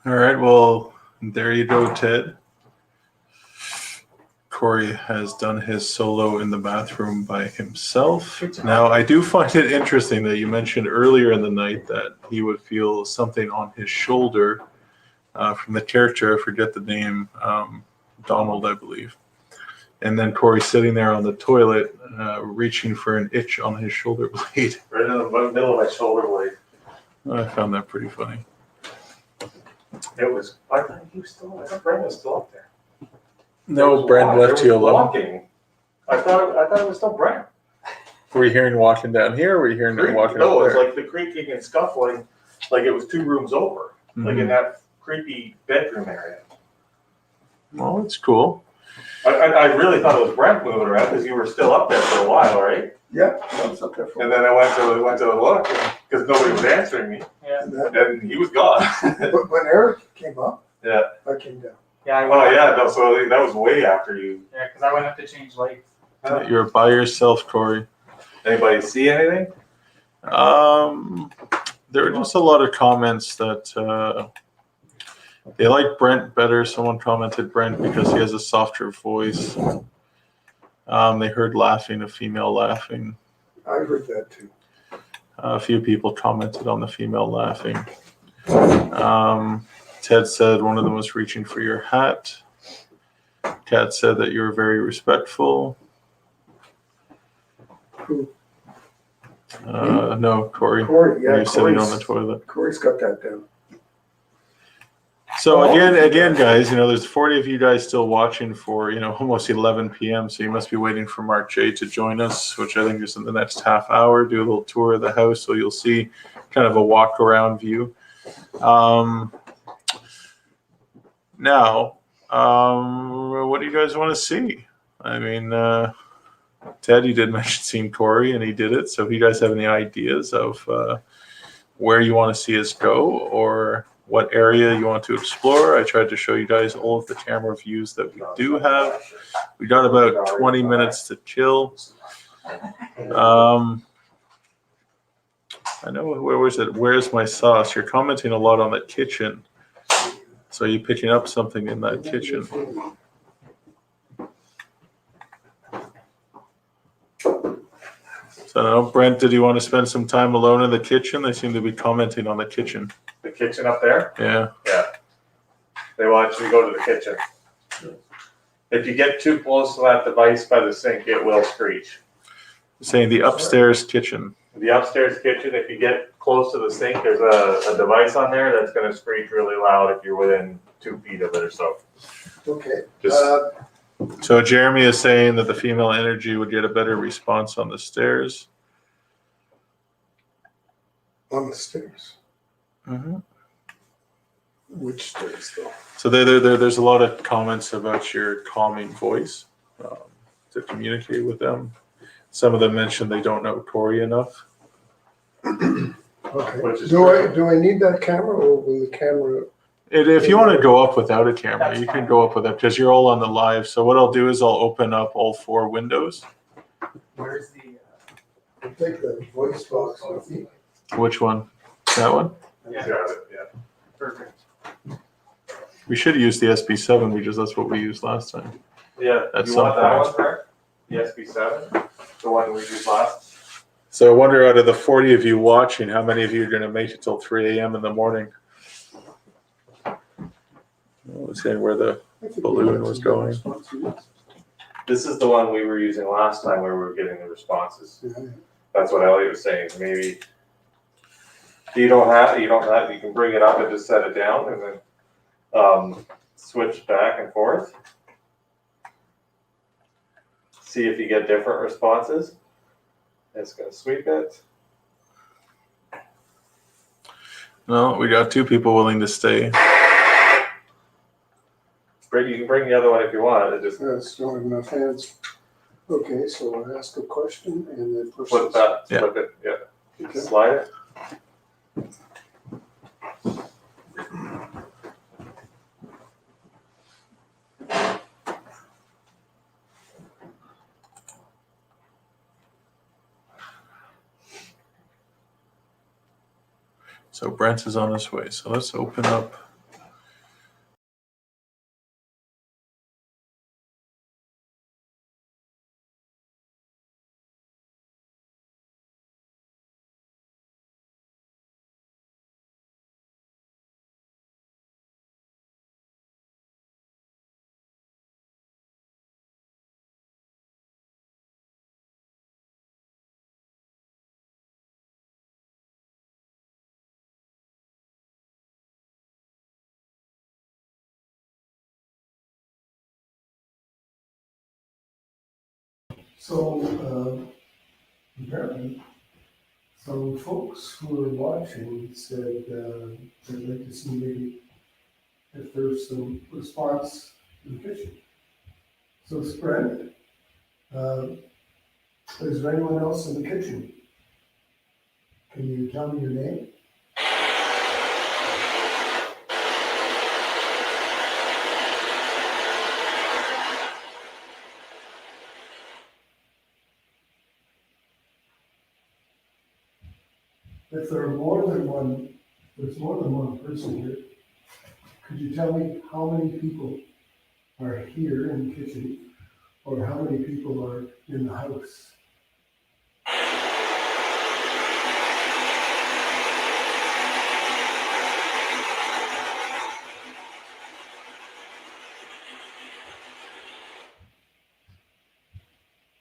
All right, well, there you go, Ted. Corey has done his solo in the bathroom by himself. Now, I do find it interesting that you mentioned earlier in the night that he would feel something on his shoulder from the character, I forget the name, Donald, I believe. And then Corey sitting there on the toilet, reaching for an itch on his shoulder blade. Right in the middle of my shoulder blade. I found that pretty funny. It was, I thought Brent was still up there. No, Brent left you alone. Walking. I thought it was still Brent. Were you hearing walking down here? Or were you hearing him walking No, up it was there? like the creaking and scuffling, like it was 2 rooms over, like in that creepy bedroom area. Well, it's cool. I really thought it was Brent moving around because you were still up there for a while, right? Yeah, I was up there for. And then I went to look because nobody was answering me, and he was gone. But when Eric came up, Yeah. I came down. Yeah, Oh yeah, no. So that was way after you. Yeah, because I went up to change lights. You're by yourself, Corey. Anybody see anything? There were just a lot of comments that they like Brent better. Someone commented Brent because he has a softer voice. They heard laughing, a female laughing. I heard that too. A few people commented on the female laughing. Ted said one of them was reaching for your hat. Kat said that you were very respectful. Who? No, Corey. Corey, yeah. When you're sitting on Corey's- the toilet. Corey's got that down. So again, guys, there's 40 of you guys still watching for, almost 11 p.m. So you must be waiting for Marc Jade to join us, which I think is in the next half hour. Do a little tour of the house, so you'll see kind of a walk around view. Now, what do you guys want to see? I mean, Ted, you did mention seeing Corey, and he did it. So if you guys have any ideas of where you want to see us go or what area you want to explore, I tried to show you guys all of the camera views that we do have. We got about 20 minutes to kill. I know, where was it? Where's my sauce? You're commenting a lot on the kitchen. So are you picking up something in that kitchen? So now, Brent, did you want to spend some time alone in the kitchen? They seem to be commenting on the kitchen. The kitchen up there? Yeah. Yeah. They want you to go to the kitchen. If you get too close to that device by the sink, it will screech. Saying the upstairs kitchen. The upstairs kitchen, if you get close to the sink, there's a device on there that's going to screech really loud if you're within 2 feet of it or so. Okay. Just- So Jeremy is saying that the female energy would get a better response on the stairs. On the stairs. Mm-hmm. Which stairs though? So there's a lot of comments about your calming voice to communicate with them. Some of them mentioned they don't know Tori enough. Okay. Which is Do true. I need that camera, or will the camera? If you want to go up without a camera, you can go up with it because you're all on the live. So what I'll do is I'll open up all 4 windows. Where's the? I'll take the voice box with me. Which one? That one? Got it, yeah. Perfect. We should use the SB7 because that's what we used last time. Yeah, At you some want that point. one, Mark? The SB7, the one we used last? So I wonder, out of the 40 of you watching, how many of you are going to make it till 3 a.m. in the morning? I was saying where the balloon was going. This is the one we were using last time where we were getting the responses. Yeah. That's what Elliot was saying. Maybe you can bring it up and just set it down and then switch back and forth. See if you get different responses. It's gonna sweep it. No, we got 2 people willing to stay. You can bring the other one if you want. It just That's not enough hands. Okay, so I ask a question and then push flip this. that, Yeah. flip it, yeah. Okay. Slide it. So Brent is on his way. So let's open up. So, apparently, some folks who are watching said they'd like to see maybe if there's some response in the kitchen. So, Brent, is there anyone else in the kitchen? Can you tell me your name? If there are more than one, there's more than one person here, could you tell me how many people are here in the kitchen, or how many people are in the house?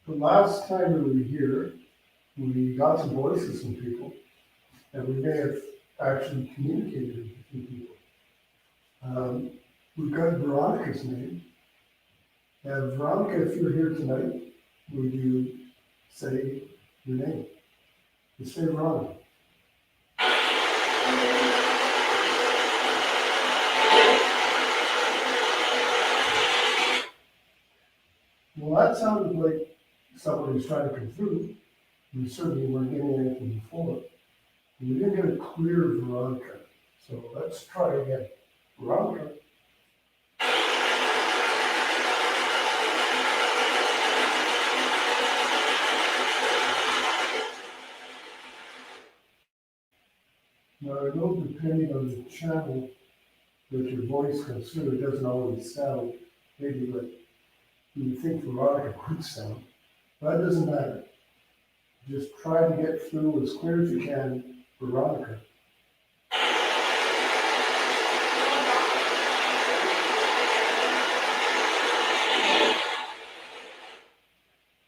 The last time we were here, we got some voices from people, and we may have actually communicated with a few people. We've got Veronica's name. And Veronica, if you're here tonight, would you say your name? You say Veronica. Well, that sounded like somebody was trying to come through. We certainly weren't getting anything before. We didn't get a clear Veronica. So let's try again. Veronica. Now, I know depending on the channel that your voice comes through, it doesn't always sound maybe like you would think Veronica would sound. But that doesn't matter. Just try to get through as clear as you can, Veronica.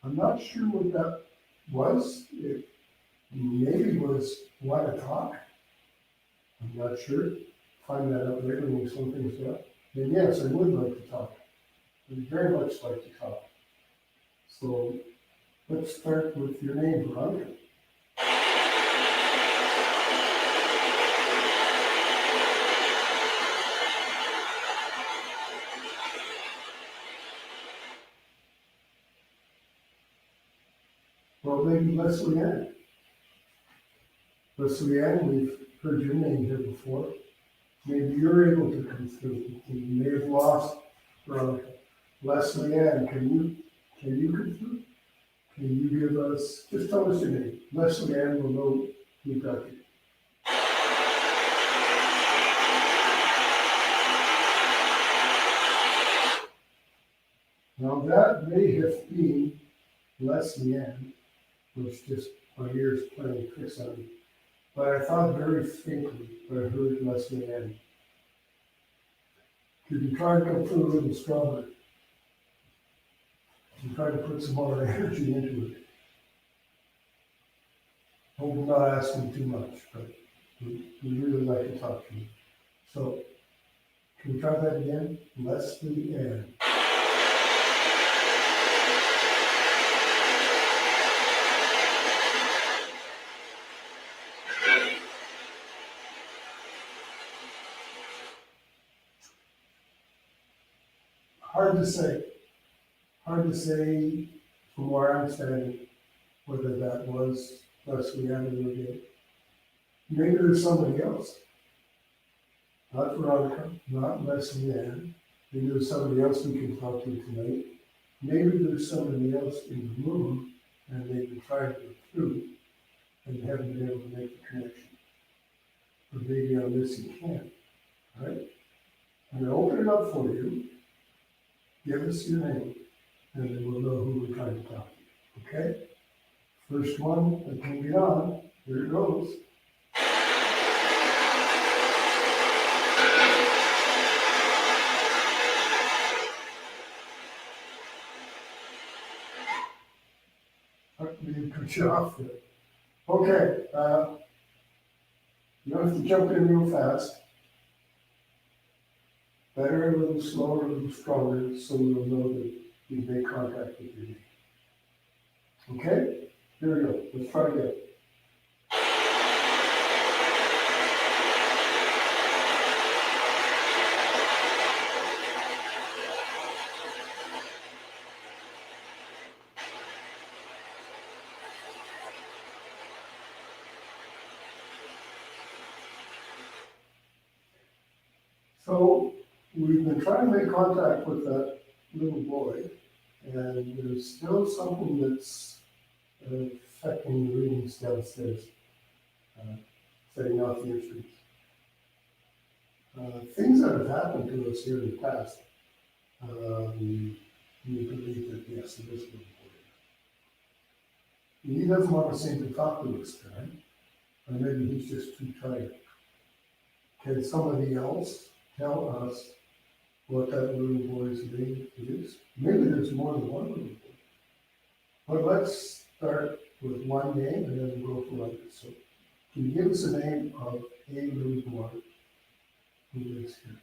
I'm not sure what that was. It maybe was want to talk. I'm not sure. Find that out later when we sum things up. And yes, I would like to talk. I would very much like to talk. So let's start with your name, Veronica. maybe Leslie Ann. Leslie Ann, we've heard your name here before. Maybe you're able to come through. You may have lost Veronica. Leslie Ann, can you come through? Can you give us, just tell us your name. Leslie Ann will know we've got you. Now that may have been Leslie Ann, was just my ears playing tricks on me. But I thought very faintly, but I heard Leslie Ann. Could you try to come through a little stronger? And try to put some more energy into it. Hope I'm not asking too much, but we really like to talk to you. So, can we try that again? Leslie Ann. Hard to say. Hard to say from where I'm standing whether that was Leslie Ann or again. Maybe there's somebody else. Not Veronica, not Leslie Ann. Maybe there's somebody else we can talk to tonight. Maybe there's somebody else in the room and they've been trying to get through and haven't been able to make the connection. Or maybe on this you can't. All right? I'm going to open it up for you. Give us your name, and then we'll know who we're trying to talk to. Okay? First one that can get on. Here it goes. We cut you off there. Okay. You don't have to jump in real fast. Better a little slower, a little stronger, so we'll know that you've made contact with your name. Okay? Here we go. Let's try again. So, we've been trying to make contact with that little boy, and there's still something that's affecting the readings downstairs, setting off the instruments. Things that have happened to us here in the past, we believe that yes, it is a little boy. He doesn't want to seem to talk to us tonight, or maybe he's just too tired. Can somebody else tell us what that little boy's name is? Maybe there's more than one little boy. But let's start with one name and then we'll go for others. So, can you give us the name of a little boy who lives here?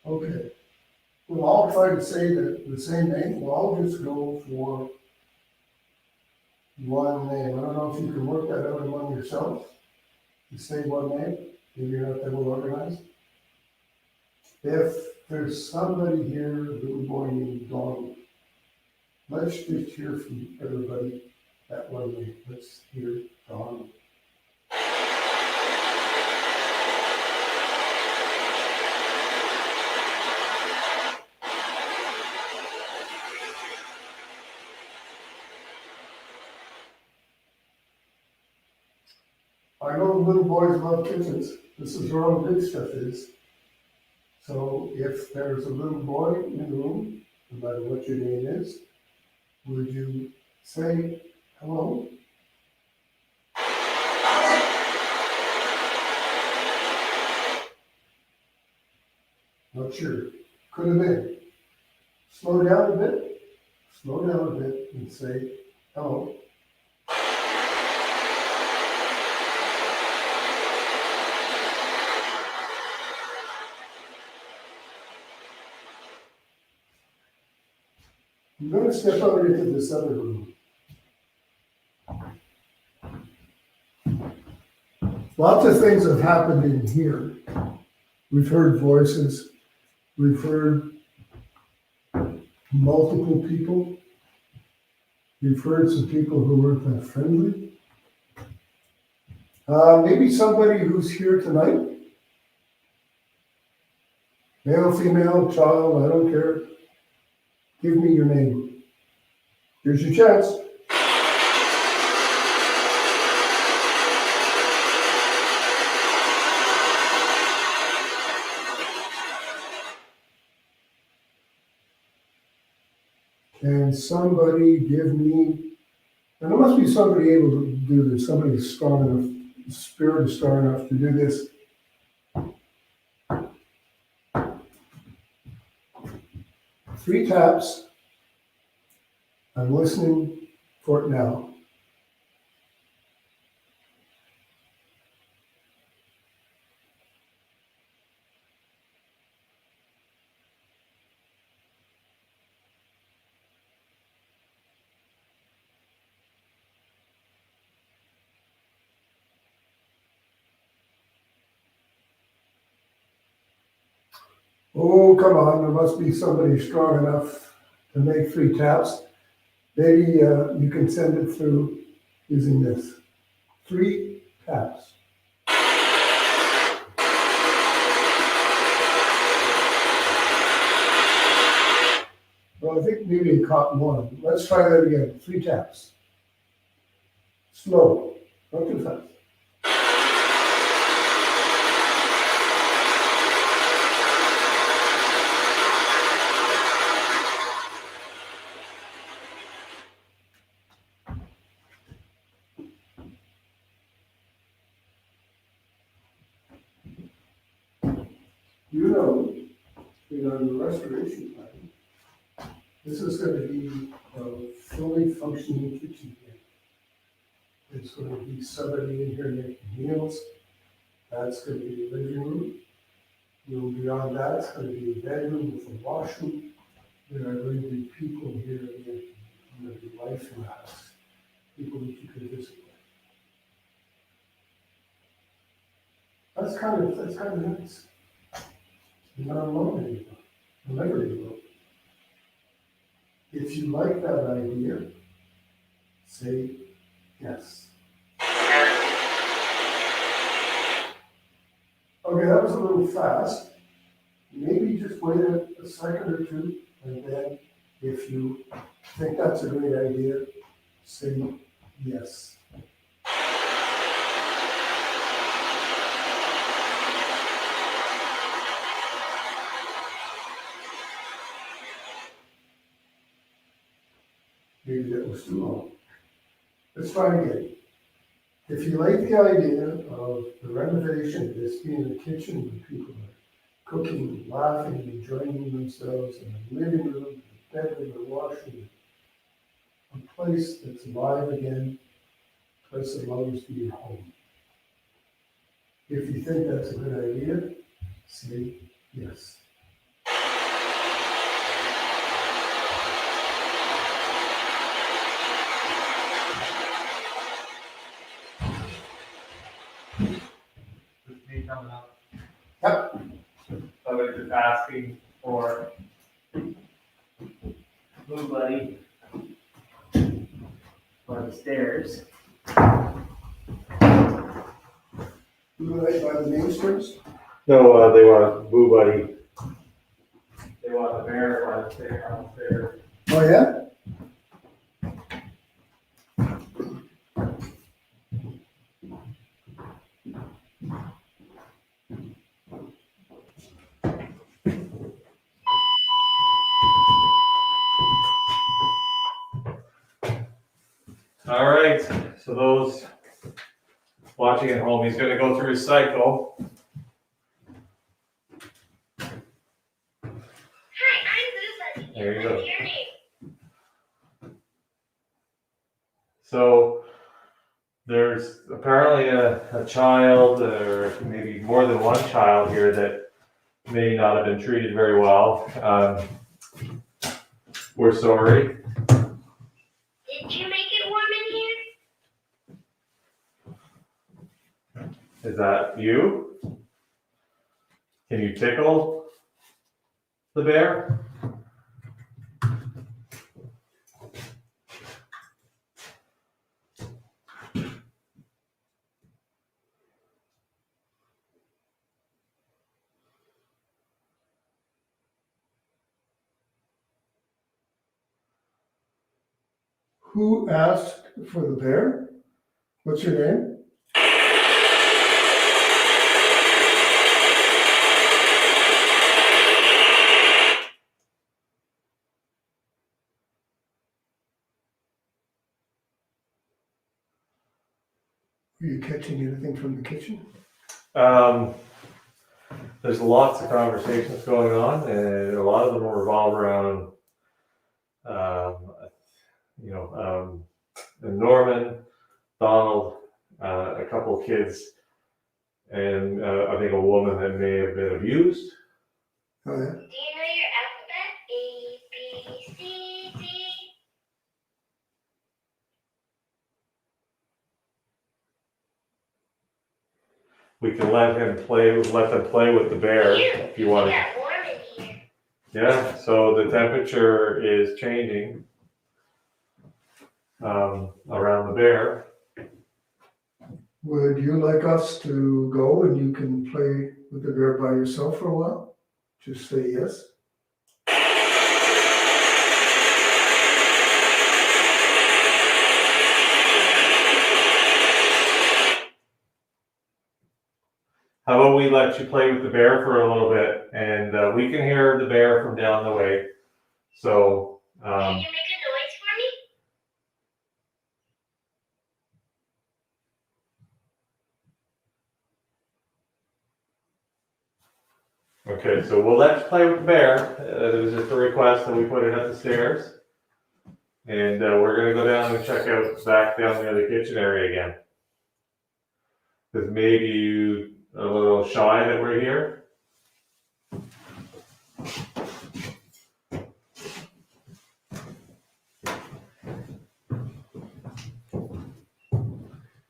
Okay. We'll all try to say the same name. We'll all just go for one name. I don't know if you can work that out among yourselves. You say one name. Maybe you're not that well organized. If there's somebody here, a little boy named Donald, let's just hear from everybody that one name. Let's hear Donald. I know little boys love kittens. This is where all the good stuff is. So if there's a little boy in the room, no matter what your name is, would you say hello? Not sure. Could have been. Slow down a bit. Slow down a bit and say hello. I'm going to step out into this other room. Lots of things have happened in here. We've heard voices. We've heard multiple people. We've heard some people who weren't that friendly. Maybe somebody who's here tonight. Male, female, child, I don't care. Give me your name. Here's your chance. Can somebody give me, and there must be somebody able to do this, somebody strong enough, the spirit is strong enough to do this. 3 taps. I'm listening for it now. Oh, come on, there must be somebody strong enough to make 3 taps. Maybe you can send it through using this. 3 taps. Well, I think maybe you caught 1. Let's try that again. 3 taps. Slow, not too fast. You know, in our restoration plan, this is going to be a fully functioning kitchen here. It's going to be somebody in here making meals. That's going to be the living room. Beyond that, it's going to be a bedroom with a washroom. There are going to be people here that going to be life in the house. People that you can visit with. That's kind of nice. You're not alone anymore. You'll never be alone. If you like that idea, say yes. Okay, that was a little fast. Maybe just wait a second or two, and then if you think that's a great idea, say yes. Maybe that was too long. Let's try again. If you like the idea of the renovation, this being a kitchen where people are cooking, laughing, enjoying themselves, in a living room, a bedroom, a washroom, a place that's alive again, a place that will always be your home. If you think that's a good idea, say yes. Coming up. Yep. Somebody just asking for Blue Buddy for the stairs. Blue light by the main stairs? No, they want Boo Buddy. They want the bear on the stairs. Oh, yeah? All right, so those watching at home, he's gonna go through his cycle. Hi, I'm Blue Buddy. There you go. What's your name? So there's apparently a child, or maybe more than one child here that may not have been treated very well. We're sorry. Did you make it warm in here? Is that you? Can you tickle the bear? Who asked for the bear? What's your name? Are you catching anything from the kitchen? There's lots of conversations going on, and a lot of them revolve around, Norman, Donald, a couple of kids, and I think a woman that may have been abused. Oh, yeah. Do you know your alphabet? A, B, C, D. We can let them play with the bear if you want. It got warm in here. Yeah, so the temperature is changing around the bear. Would you like us to go and you can play with the bear by yourself for a while? Just say yes. How about we let you play with the bear for a little bit, and we can hear the bear from down the way. So, Can you make a noise for me? okay, so we'll let you play with the bear. It was just a request that we put it at the stairs. And we're gonna go down and check out back down near the kitchen area again. Because maybe you are a little shy that we're here.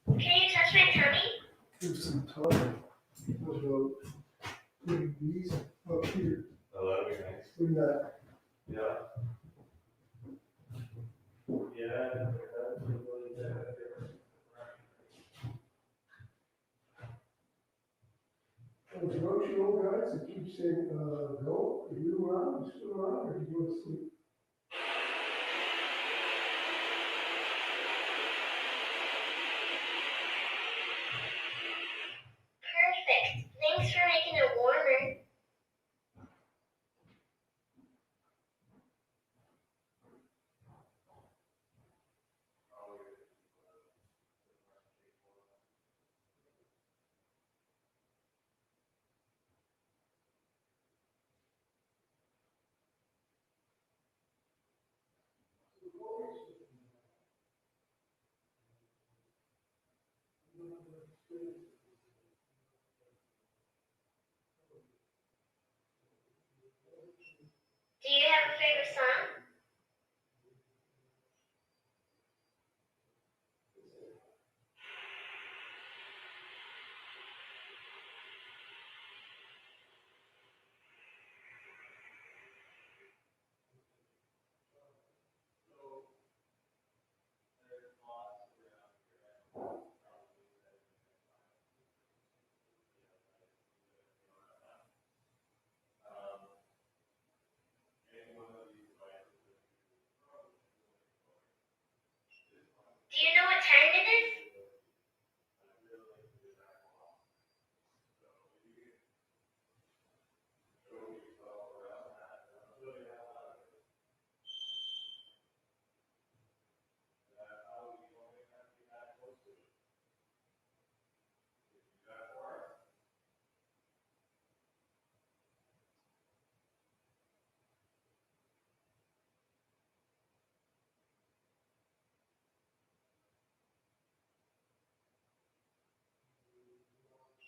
Can you touch my tummy? There's some talking about putting these up here. Oh, that'd be nice. In that. Yeah. Yeah. Those Roche old guys that keep saying, go, are you around, you still around, or did you go to sleep? Perfect. Thanks for making it warmer. Do you have a favorite song? Do you know what time it is?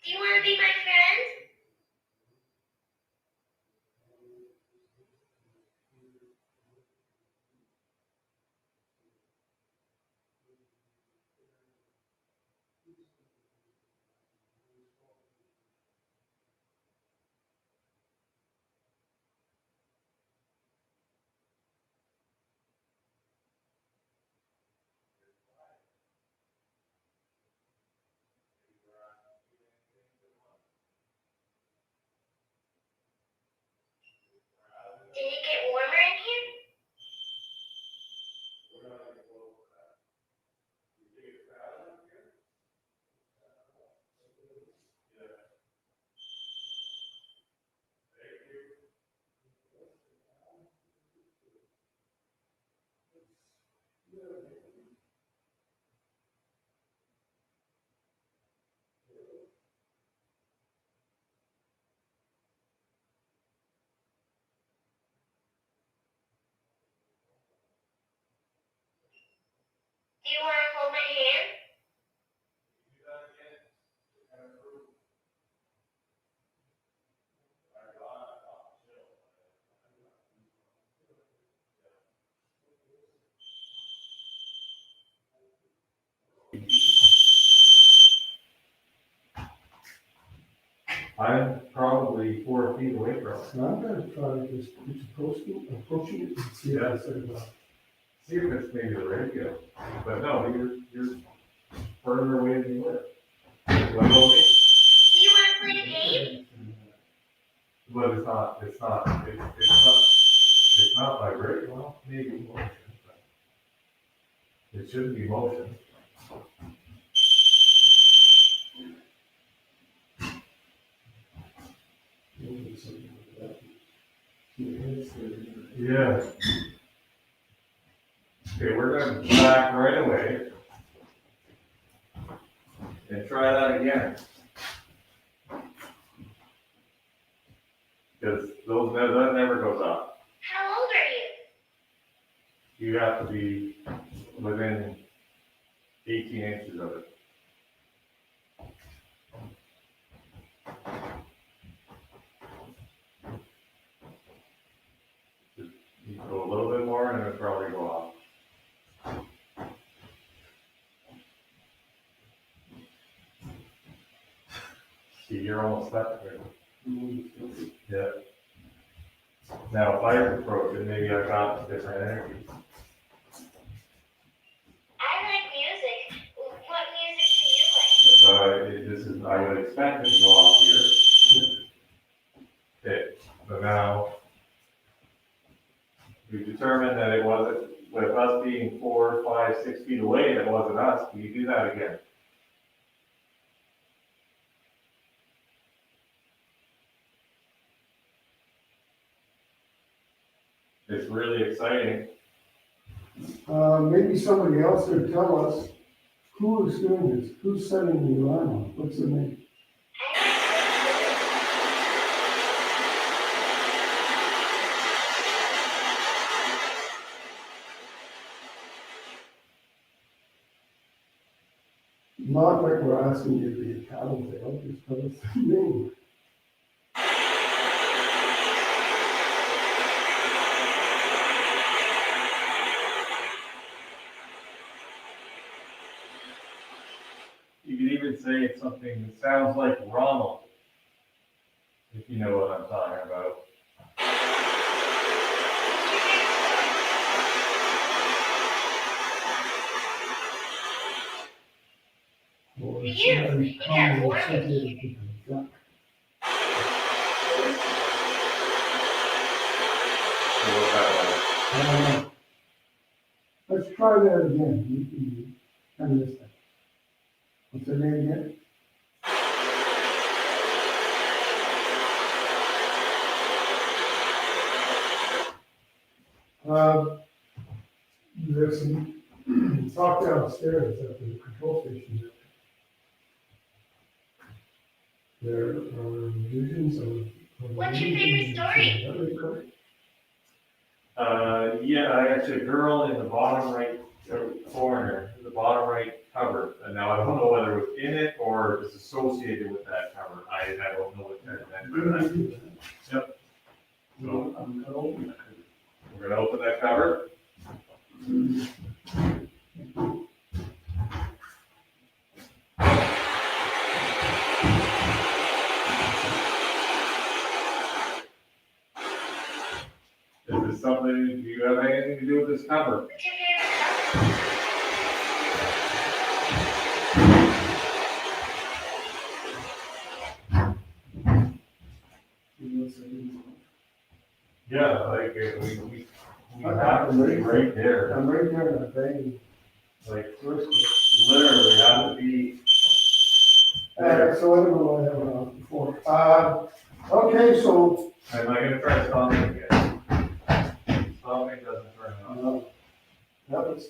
Do you want to be my friend? you want to hold my hand? I'm probably 4 feet away from it. So I'm gonna try just approaching it and see if it's about. See if it's maybe the radio. But no, you're further away than you were. What about me? Do you want to play a game? But it's not vibrating. Well, maybe motion, but it shouldn't be motion. Yeah. Okay, we're gonna back right away and try that again. Because that never goes up. How old are you? You have to be within 18 inches of it. You go a little bit more and it'll probably go off. See, you're almost up there. Yeah. Now, if I approach it, maybe I got different energy. I like music. What music do you like? This is, I would expect it to go off here. Okay, so now, we determined that it wasn't, with us being 4, 5, 6 feet away, it wasn't us. Can you do that again? It's really exciting. Maybe somebody else could tell us who is doing this, who's setting the alarm on, what's the name? Not like we're asking you to be a tattletale, just tell us the name. You could even say it's something that sounds like Ronald, if you know what I'm talking about. Or You, somebody you got calling more something than you. with a duck. So what's that like? Let's try that again. You kind of missed that. What's the name again? There's some talk downstairs at the control station. There are visions of. What's your favorite story? Yeah, actually, a girl in the bottom right corner, the bottom right cover. And now I don't know whether it was in it or it's associated with that cover. I don't know what that meant. Yep. So we're gonna open that cover. Is this something, do you have anything to do with this cover? What's your favorite color? Yeah, like, we have to be right there. I'm right there in the vein. Like, literally have to be there. So I don't know what I have before. Okay, so. Am I gonna try stomping again? Stomping doesn't turn it on. That was.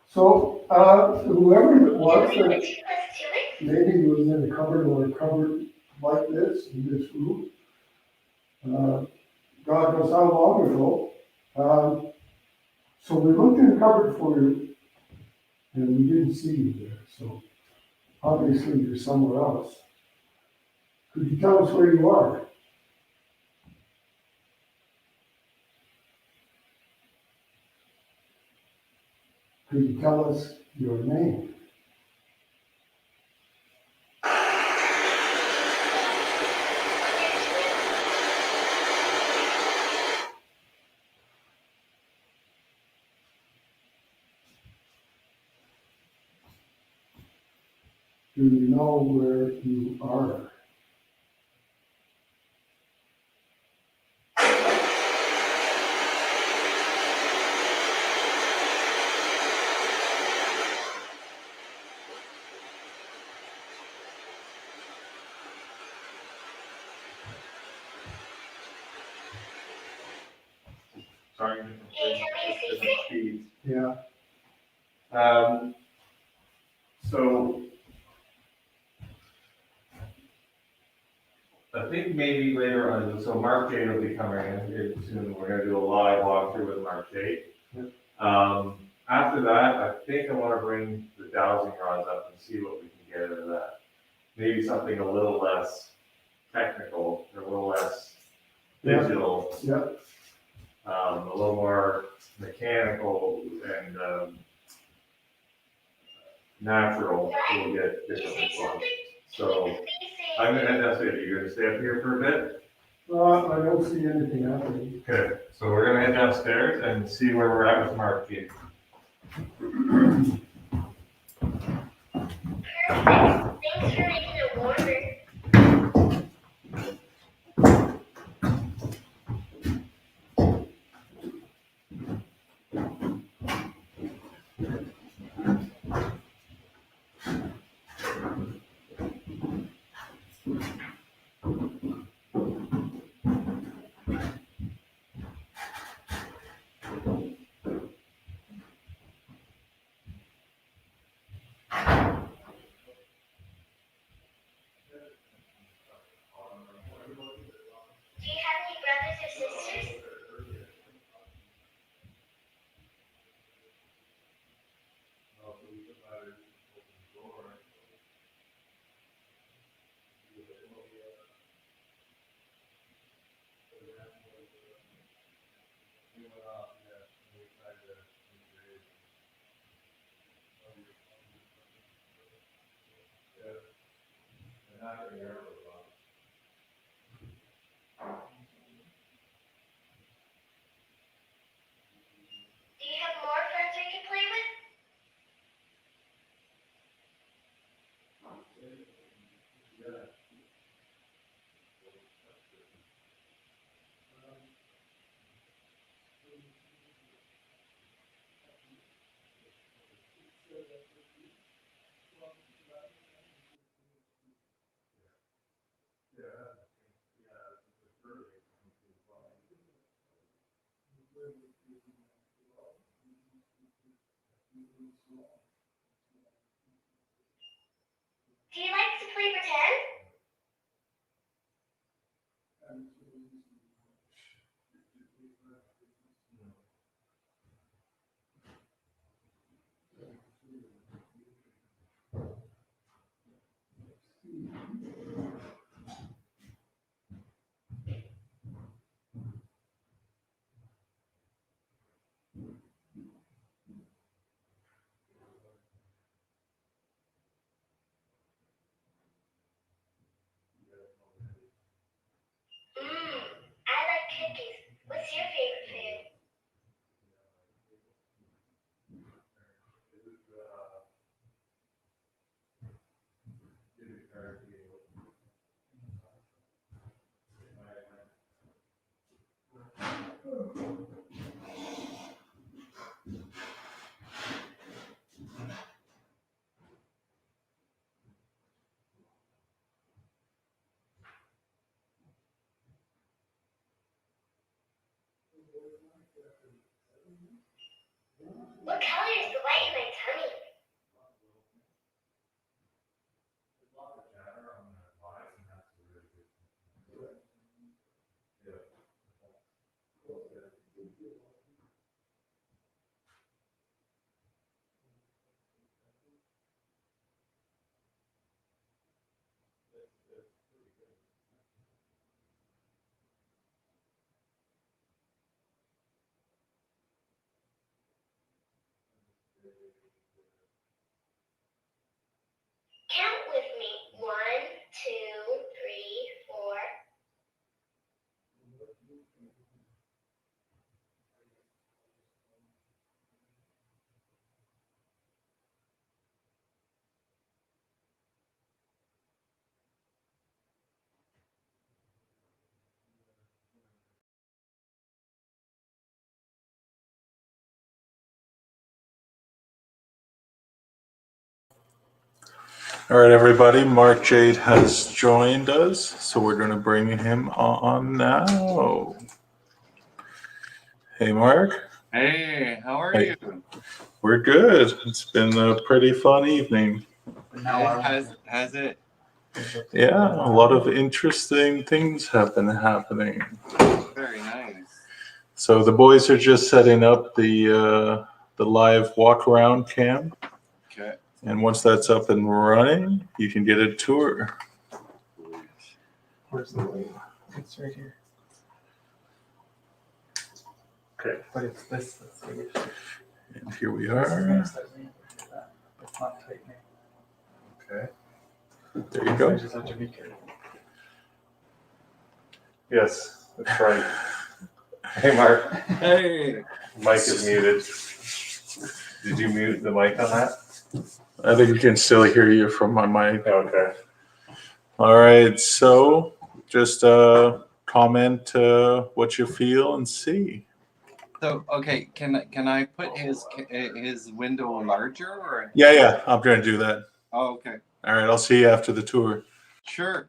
So, whoever it was, Can we put 2 plus 2 in? maybe it was in a cupboard or a cupboard like this, in this room. God knows how long ago. So we looked in the cupboard for you, and we didn't see you there, so obviously you're somewhere else. Could you tell us where you are? Could you tell us your name? Do you know where you are? Sorry, Can you tell me a secret? speeds. Yeah. So I think maybe later on, so Marc Jade will be coming in soon. We're gonna do a live walkthrough with Marc Jade. After that, I think I wanna bring the dowsing rods up and see what we can get out of that. Maybe something a little less technical, or a little less digital. Yep. A little more mechanical and natural. We'll get Did you different say ones. something? So Please say I'm gonna head downstairs. Are you gonna stay up here for a bit? I don't see anything happening. Okay, so we're gonna head downstairs and see where we're at with Marc Jade. perfect. Thanks for making it warmer. Do you have any brothers or sisters? Do you have more friends we can play with? Do you like to play pretend? I like cookies. What's your favorite food? What color is the light in my tummy? Count with me. 1, 2, 3, 4. All right, everybody. Marc Jade has joined us, so we're going to bring him on now. Hey, Marc. Hey, how are Hey. you? We're good. It's been a pretty fun evening. Has it? Yeah, a lot of interesting things have been happening. Very nice. So the boys are just setting up the live walk around cam, Okay. and once that's up and running, you can get a tour. Where's the lane? It's right here. Okay. But it's this that's the issue. And here we It's the are. next that lane. It's not tightening. Okay. There you I go. just have to be careful. Yes, that's right. Hey, Mark. Hey. Mic is muted. Did you mute the mic on that? I think we can still hear you from my mic. Okay. All right. So just comment what you feel and see. So okay, can I put his window larger or? Yeah. I'm going to do that. Oh, okay. All right. I'll see you after the tour. Sure.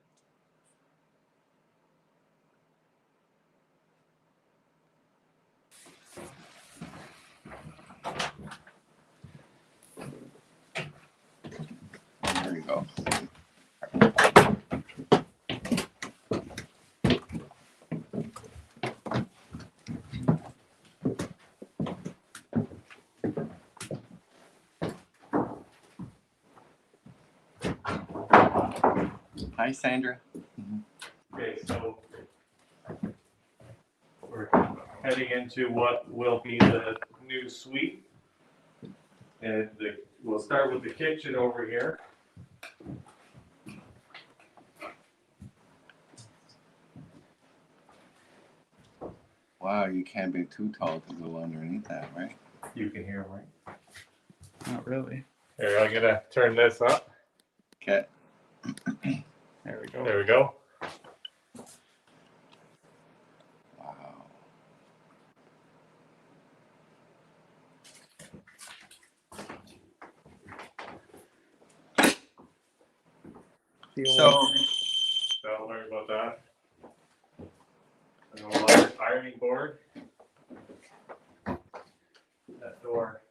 There you go. Hi, Sandra. Okay, so we're heading into what will be the new suite. And we'll start with the kitchen over here. Wow, you can't be too tall to go underneath that, right? You can hear, right? Not really. Here, I'm gonna turn this up. Okay. There we go. There we go. Wow. So Don't worry about that. And a ironing board. That door.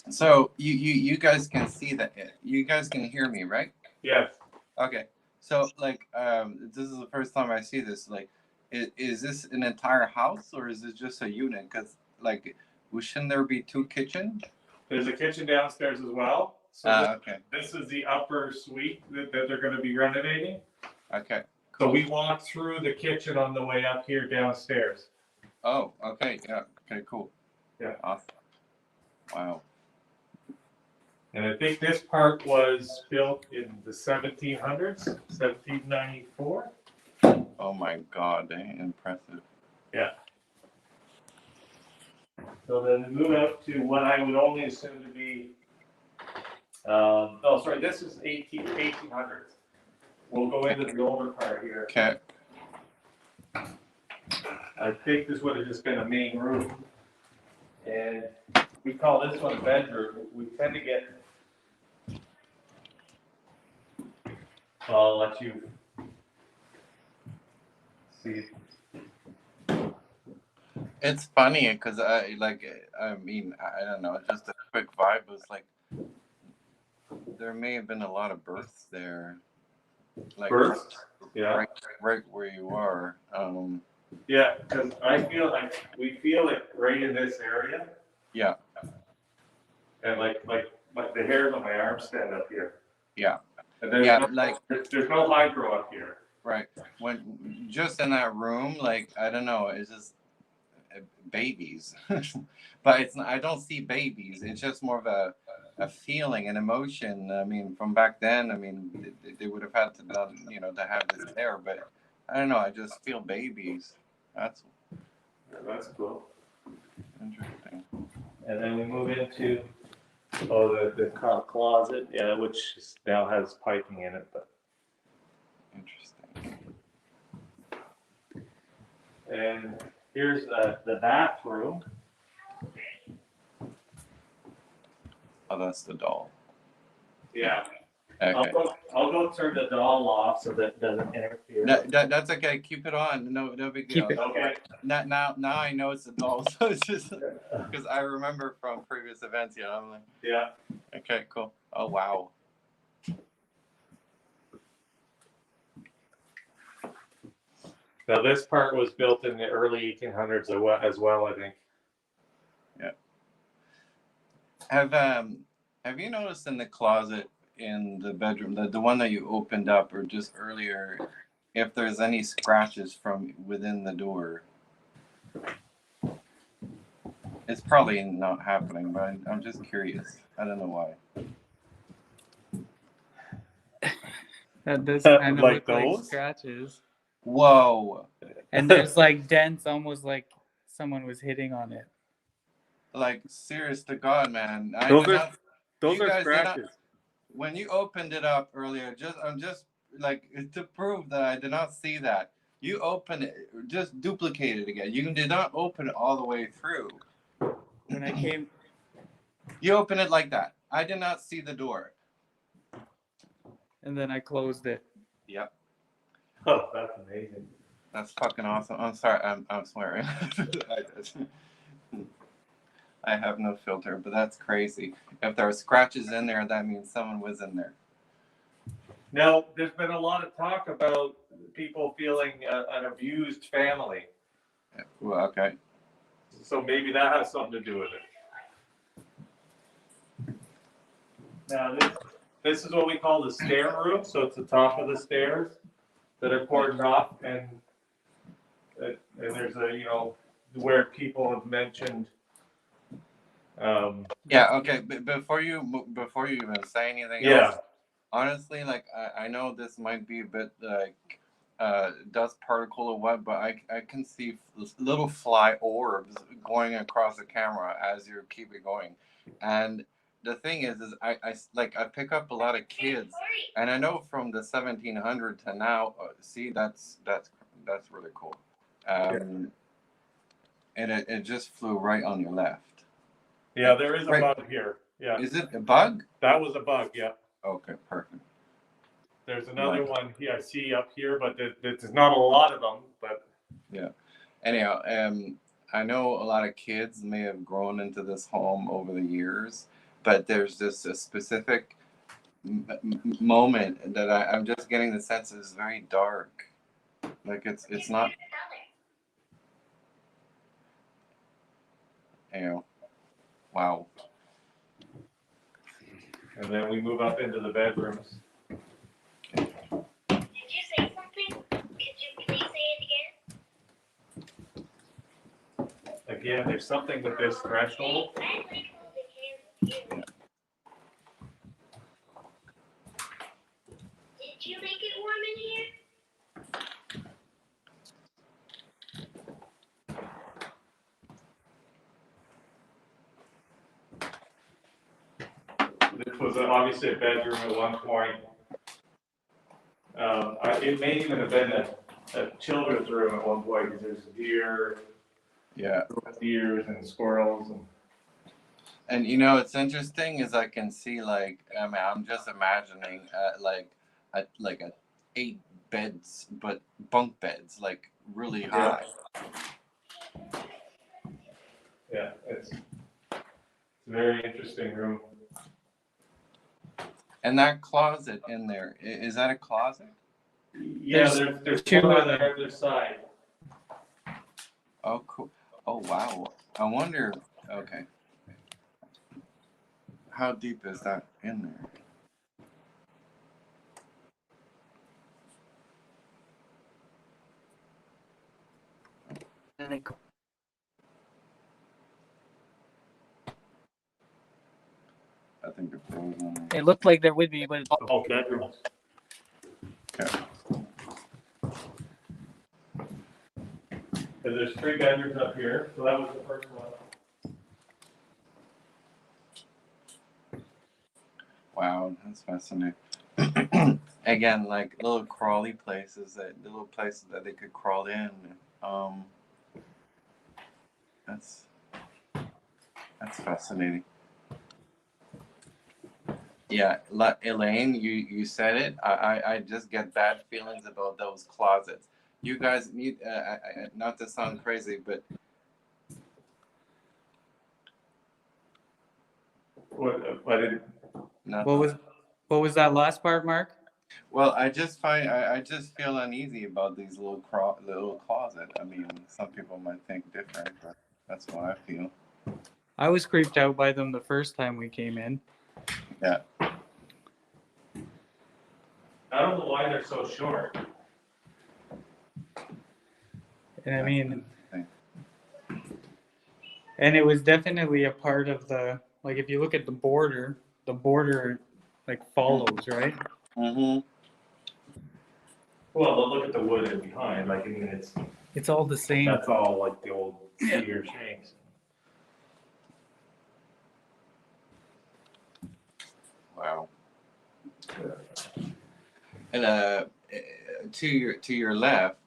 So you guys can see that. You guys can hear me, right? Yes. Okay. So like this is the first time I see this. Like, is this an entire house or is it just a unit? Because like, shouldn't there be two kitchens? There's a kitchen downstairs as well. So Okay. this is the upper suite that they're going to be renovating. Okay. So we walked through the kitchen on the way up here downstairs. Oh, okay. Yeah. Okay. Cool. Yeah. Awesome. Wow. And I think this part was built in the 1700s, 1794. Oh my God. Impressive. Yeah. So then we move up to what I would only assume to be, this is 1800s. We'll go into the older part here. Okay. I think this would have just been a main room. And we call this one a bedroom. We tend to get, I'll let you see. It's funny because I don't know. Just a quick vibe was like there may have been a lot of births there. Like Births? Yeah. Right where you are. Yeah, because we feel like right in this area. Yeah. And like the hairs on my arms stand up here. Yeah. And there's there's no hydro up here. Right. When just in that room, like I don't know, it's just babies, but it's not, I don't see babies. It's just more of a feeling, an emotion. I mean, from back then, I mean, they would have had to done, you know, to have this there, but I don't know. I just feel babies. That's cool. interesting. And then we move into the closet, yeah, which now has piping in it, but. Interesting. And here's the bathroom. Oh, that's the doll. Yeah. Okay. I'll go turn the doll off so that it doesn't interfere. That's okay. Keep it on. No big deal. Keep it. Okay. Now I know it's a doll. So it's just because I remember from previous events. Yeah, I'm like, Yeah. okay, cool. Oh wow. Now this part was built in the early 1800s as well, I think. Yeah. Have you noticed in the closet in the bedroom, the one that you opened up or just earlier, if there's any scratches from within the door? It's probably not happening, but I'm just curious. I don't know why. That does kind of Like look like those? scratches. Whoa. And there's like dents, almost like someone was hitting on it. Like, serious to God, man. Those You are guys did not, scratches. when you opened it up earlier, I'm just like to prove that I did not see that. You opened it, just duplicate it again. You did not open it all the way through. When I came, You open it like that. I did not see the door. and then I closed it. Yep. Oh, that's amazing. That's fucking awesome. I'm sorry. I'm swearing. I have no filter, but that's crazy. If there are scratches in there, that means someone was in there. Now, there's been a lot of talk about people feeling an abused family. Well, okay. So maybe that has something to do with it. Now, this is what we call the stair room. So it's the top of the stairs that are cordoned off, and there's a, where people have mentioned. Yeah. Okay. Before you even say anything else, honestly, like I know this might be a bit like dust particle or what, but I can see little fly orbs going across the camera as you keep it going, and the thing is I pick up a lot of kids, and I know from the 1700 to now. See, that's really cool, and it just flew right on your left. Yeah, there is a bug here. Yeah. Is it a bug? That was a bug. Yeah. Okay, perfect. There's another one here I see up here, but there's not a lot of them. But yeah. Anyhow, I know a lot of kids may have grown into this home over the years, but there's just a specific moment that I'm just getting the sense is very dark. Like it's not. Wow. And then we move up into the bedrooms. Did you say something? Could you please say it again? Again, there's something with this threshold. I like holding hands with you. Did you make it warm in here? This was obviously a bedroom at one point. It may even have been a children's room at one point because there's deer, deers and squirrels. And it's interesting is I can see I'm just imagining like a 8 beds, but bunk beds, like really high. Yeah, it's a very interesting room. And that closet in there, is that a closet? Yeah, there's two on the other side. Oh, cool. Oh, wow. I wonder, okay. How deep is that in there? think if there was one. It looked like there would be, but it's Oh, bedrooms. Okay. And there's 3 bedrooms up here, so that was the first one. Wow, that's fascinating. Again, like little crawly places little places that they could crawl in. That's fascinating. Yeah, Elaine, you said it. I just get bad feelings about those closets. You guys need not to sound crazy, but What, I didn't, nothing. what was that last part, Mark? Well, I just feel uneasy about these little closet. I mean, some people might think different, but that's what I feel. I was creeped out by them the first time we came in. Yeah. I don't know why they're so short. And I mean, and it was definitely a part of the, like, if you look at the border like follows, right? Mm-hmm. Well, look at the wood in behind, like, I mean, It's all the same. that's all like the old cedar shanks. Wow. And to your left,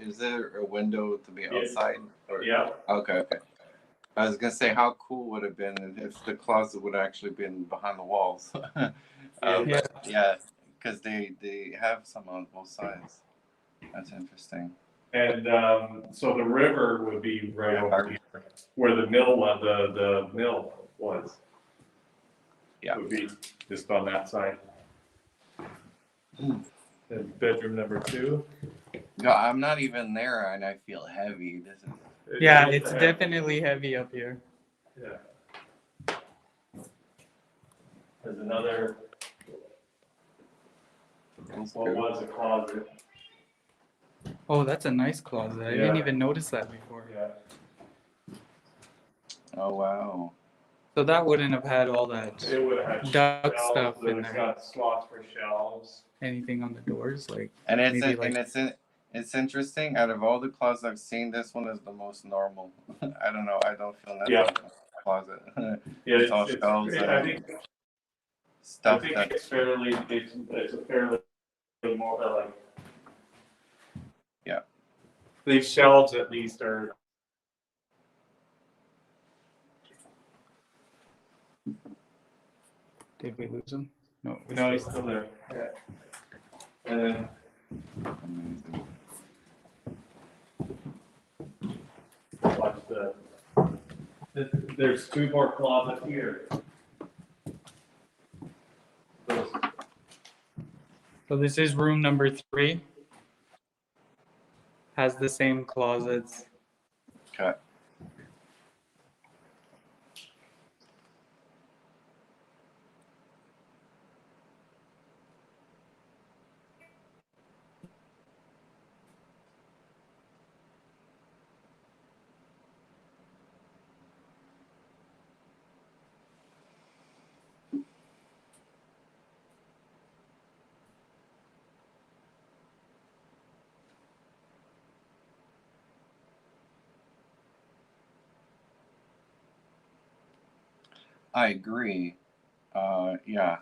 is there a window to be outside? Or? Yeah. Okay. I was gonna say, how cool would it have been if the closet would have actually been behind the walls? Yeah, because they have some on both sides. That's interesting. And so the river would be right over here, where the mill was, the mill was. Yeah. Would be just on that side. And bedroom number 2. No, I'm not even there, and I feel heavy. This is. Yeah, it's definitely heavy up here. Yeah. There's another. What was a closet? Oh, that's a nice closet. I didn't even notice that before. Yeah. Oh wow. So that wouldn't have had all that It would have had duck shelves, stuff in it's there. got slots for shelves. Anything on the doors, like And it's interesting. Out of all the closets I've seen, this one is the most normal. I don't know. I don't feel nothing in the closet. Yeah, it's all shelves and stuff I think that. it's a fairly more like. Yeah. These shelves at least are. did we lose him? No, No, he's still there. Yeah. And then. Amazing. Watch there's 2 more closets here. So this is room number 3. Has the same closets. Okay. I agree. Yeah,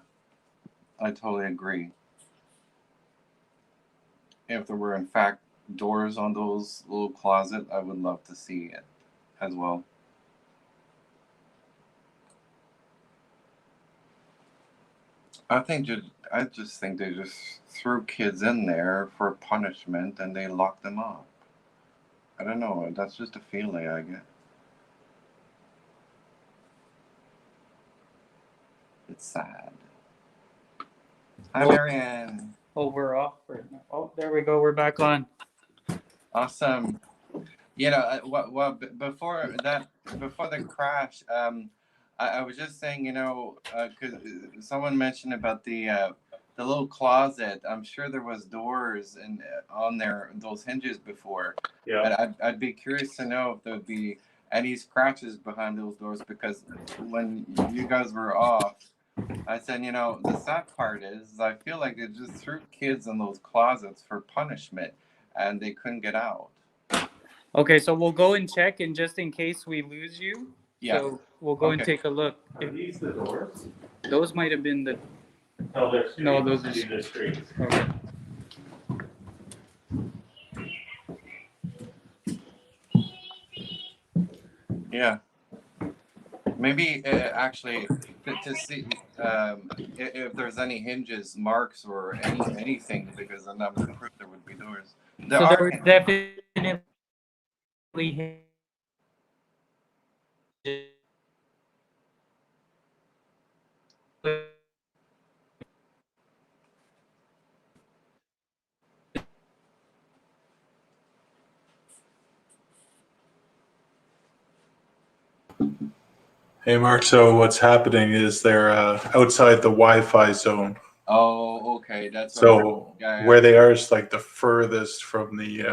I totally agree. If there were in fact doors on those little closets, I would love to see it as well. I just think they just threw kids in there for punishment and they locked them up. I don't know. That's just a feeling I get. It's sad. Hi, Marianne. Oh, we're off right now. Oh, there we go. We're back on. Awesome. You know, before the crash, I was just saying, you know, because someone mentioned about the little closet. I'm sure there was doors on there, those hinges before. Yeah. And I'd be curious to know if there would be any scratches behind those doors, because when you guys were off, I said, you know, the sad part is I feel like they just threw kids in those closets for punishment, and they couldn't get out. Okay, so we'll go and check, and just in case we lose you, Yeah. so we'll go and Okay. take a look. Are these the doors? Those might have been the. No, they're streets. No, those are- These are streets. Okay. Yeah. Maybe actually to see if there's any hinges, marks, or anything, because then that would prove there would be doors. There So are there was definitely. Hey, Mark. So what's happening is they're outside the Wi-Fi zone. Oh, okay. That's So yeah, where they are is like the furthest from the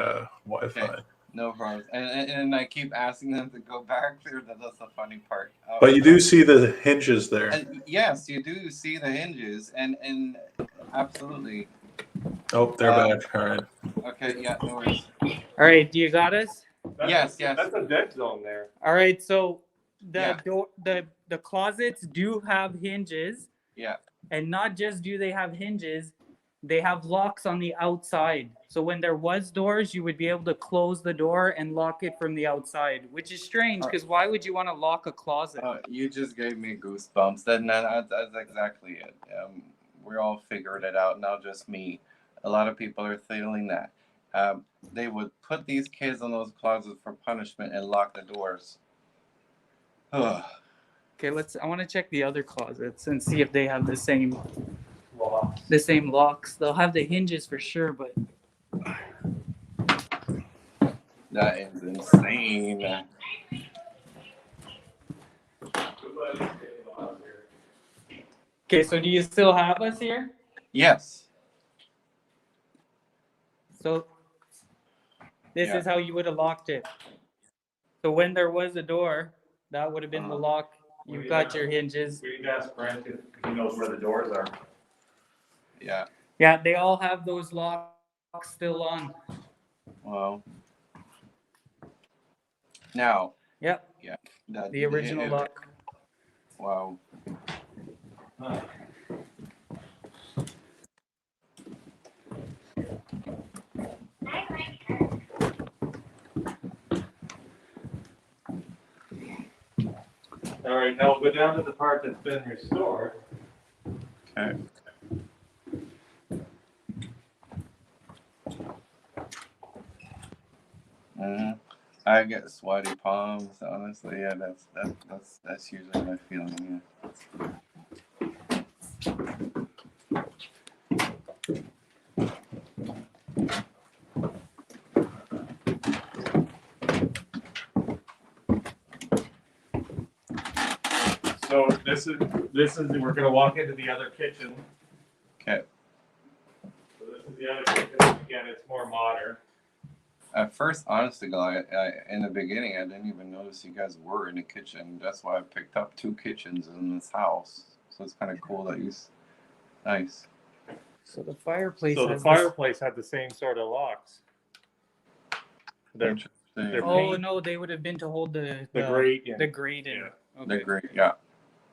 Wi-Fi. okay. No problem. And I keep asking them to go back there. That's the funny part. But you do see the hinges there. And yes, you do see the hinges, and absolutely. Oh, they're back. All right. Okay, yeah, no worries. All right, do you got us? Yes. That's a dead zone there. All right, so the Yeah. door, the closets do have hinges, Yeah. and not just do they have hinges, they have locks on the outside. So when there was doors, you would be able to close the door and lock it from the outside, which is strange because why would you want to lock a closet? You just gave me goosebumps. That's exactly it. We all figured it out, not just me. A lot of people are feeling that. They would put these kids in those closets for punishment and lock the doors. Ugh. Okay, I want to check the other closets and see if they have the same locks. They'll have the hinges for sure, but That is insane. okay. So do you still have us here? Yes. So this Yeah. is how you would have locked it. So when there was a door, that would have been the lock. You've got your hinges. We need to ask Brent if he knows where the doors are. Yeah. Yeah, they all have those locks still on. Well. Now. Yep. Yeah. The original lock. Wow. All right, now we'll go down to the part that's been restored. Okay. I get sweaty palms. Honestly, yeah, that's usually my feeling. So this is we're gonna walk into the other kitchen. Okay. So this is the other kitchen. Again, it's more modern. At first, honestly, I in the beginning, I didn't even notice you guys were in the kitchen. That's why I picked up 2 kitchens in this house. So it's kind of cool that nice. So the fireplace. So the has fireplace had the same sort of locks. They're Interesting. Oh no, they would have been to hold the grate in. The grate in. Yeah. Okay. They're great. Yeah.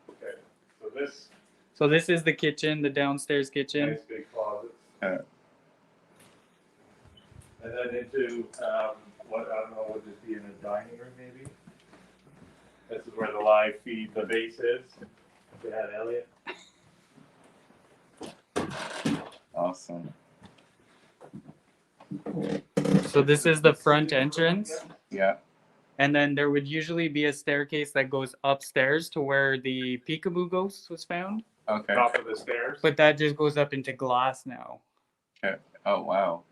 Okay. So this So this is the kitchen, the downstairs kitchen. nice big closet. Okay. And then into what I don't know, would this be in a dining room maybe? This is where the live feed, the base is. They had Elliot. Awesome. So this is the front entrance. Yeah. And then there would usually be a staircase that goes upstairs to where the peekaboo ghost was found. Okay. Top of the stairs. But that just goes up into glass now. Okay. Oh wow.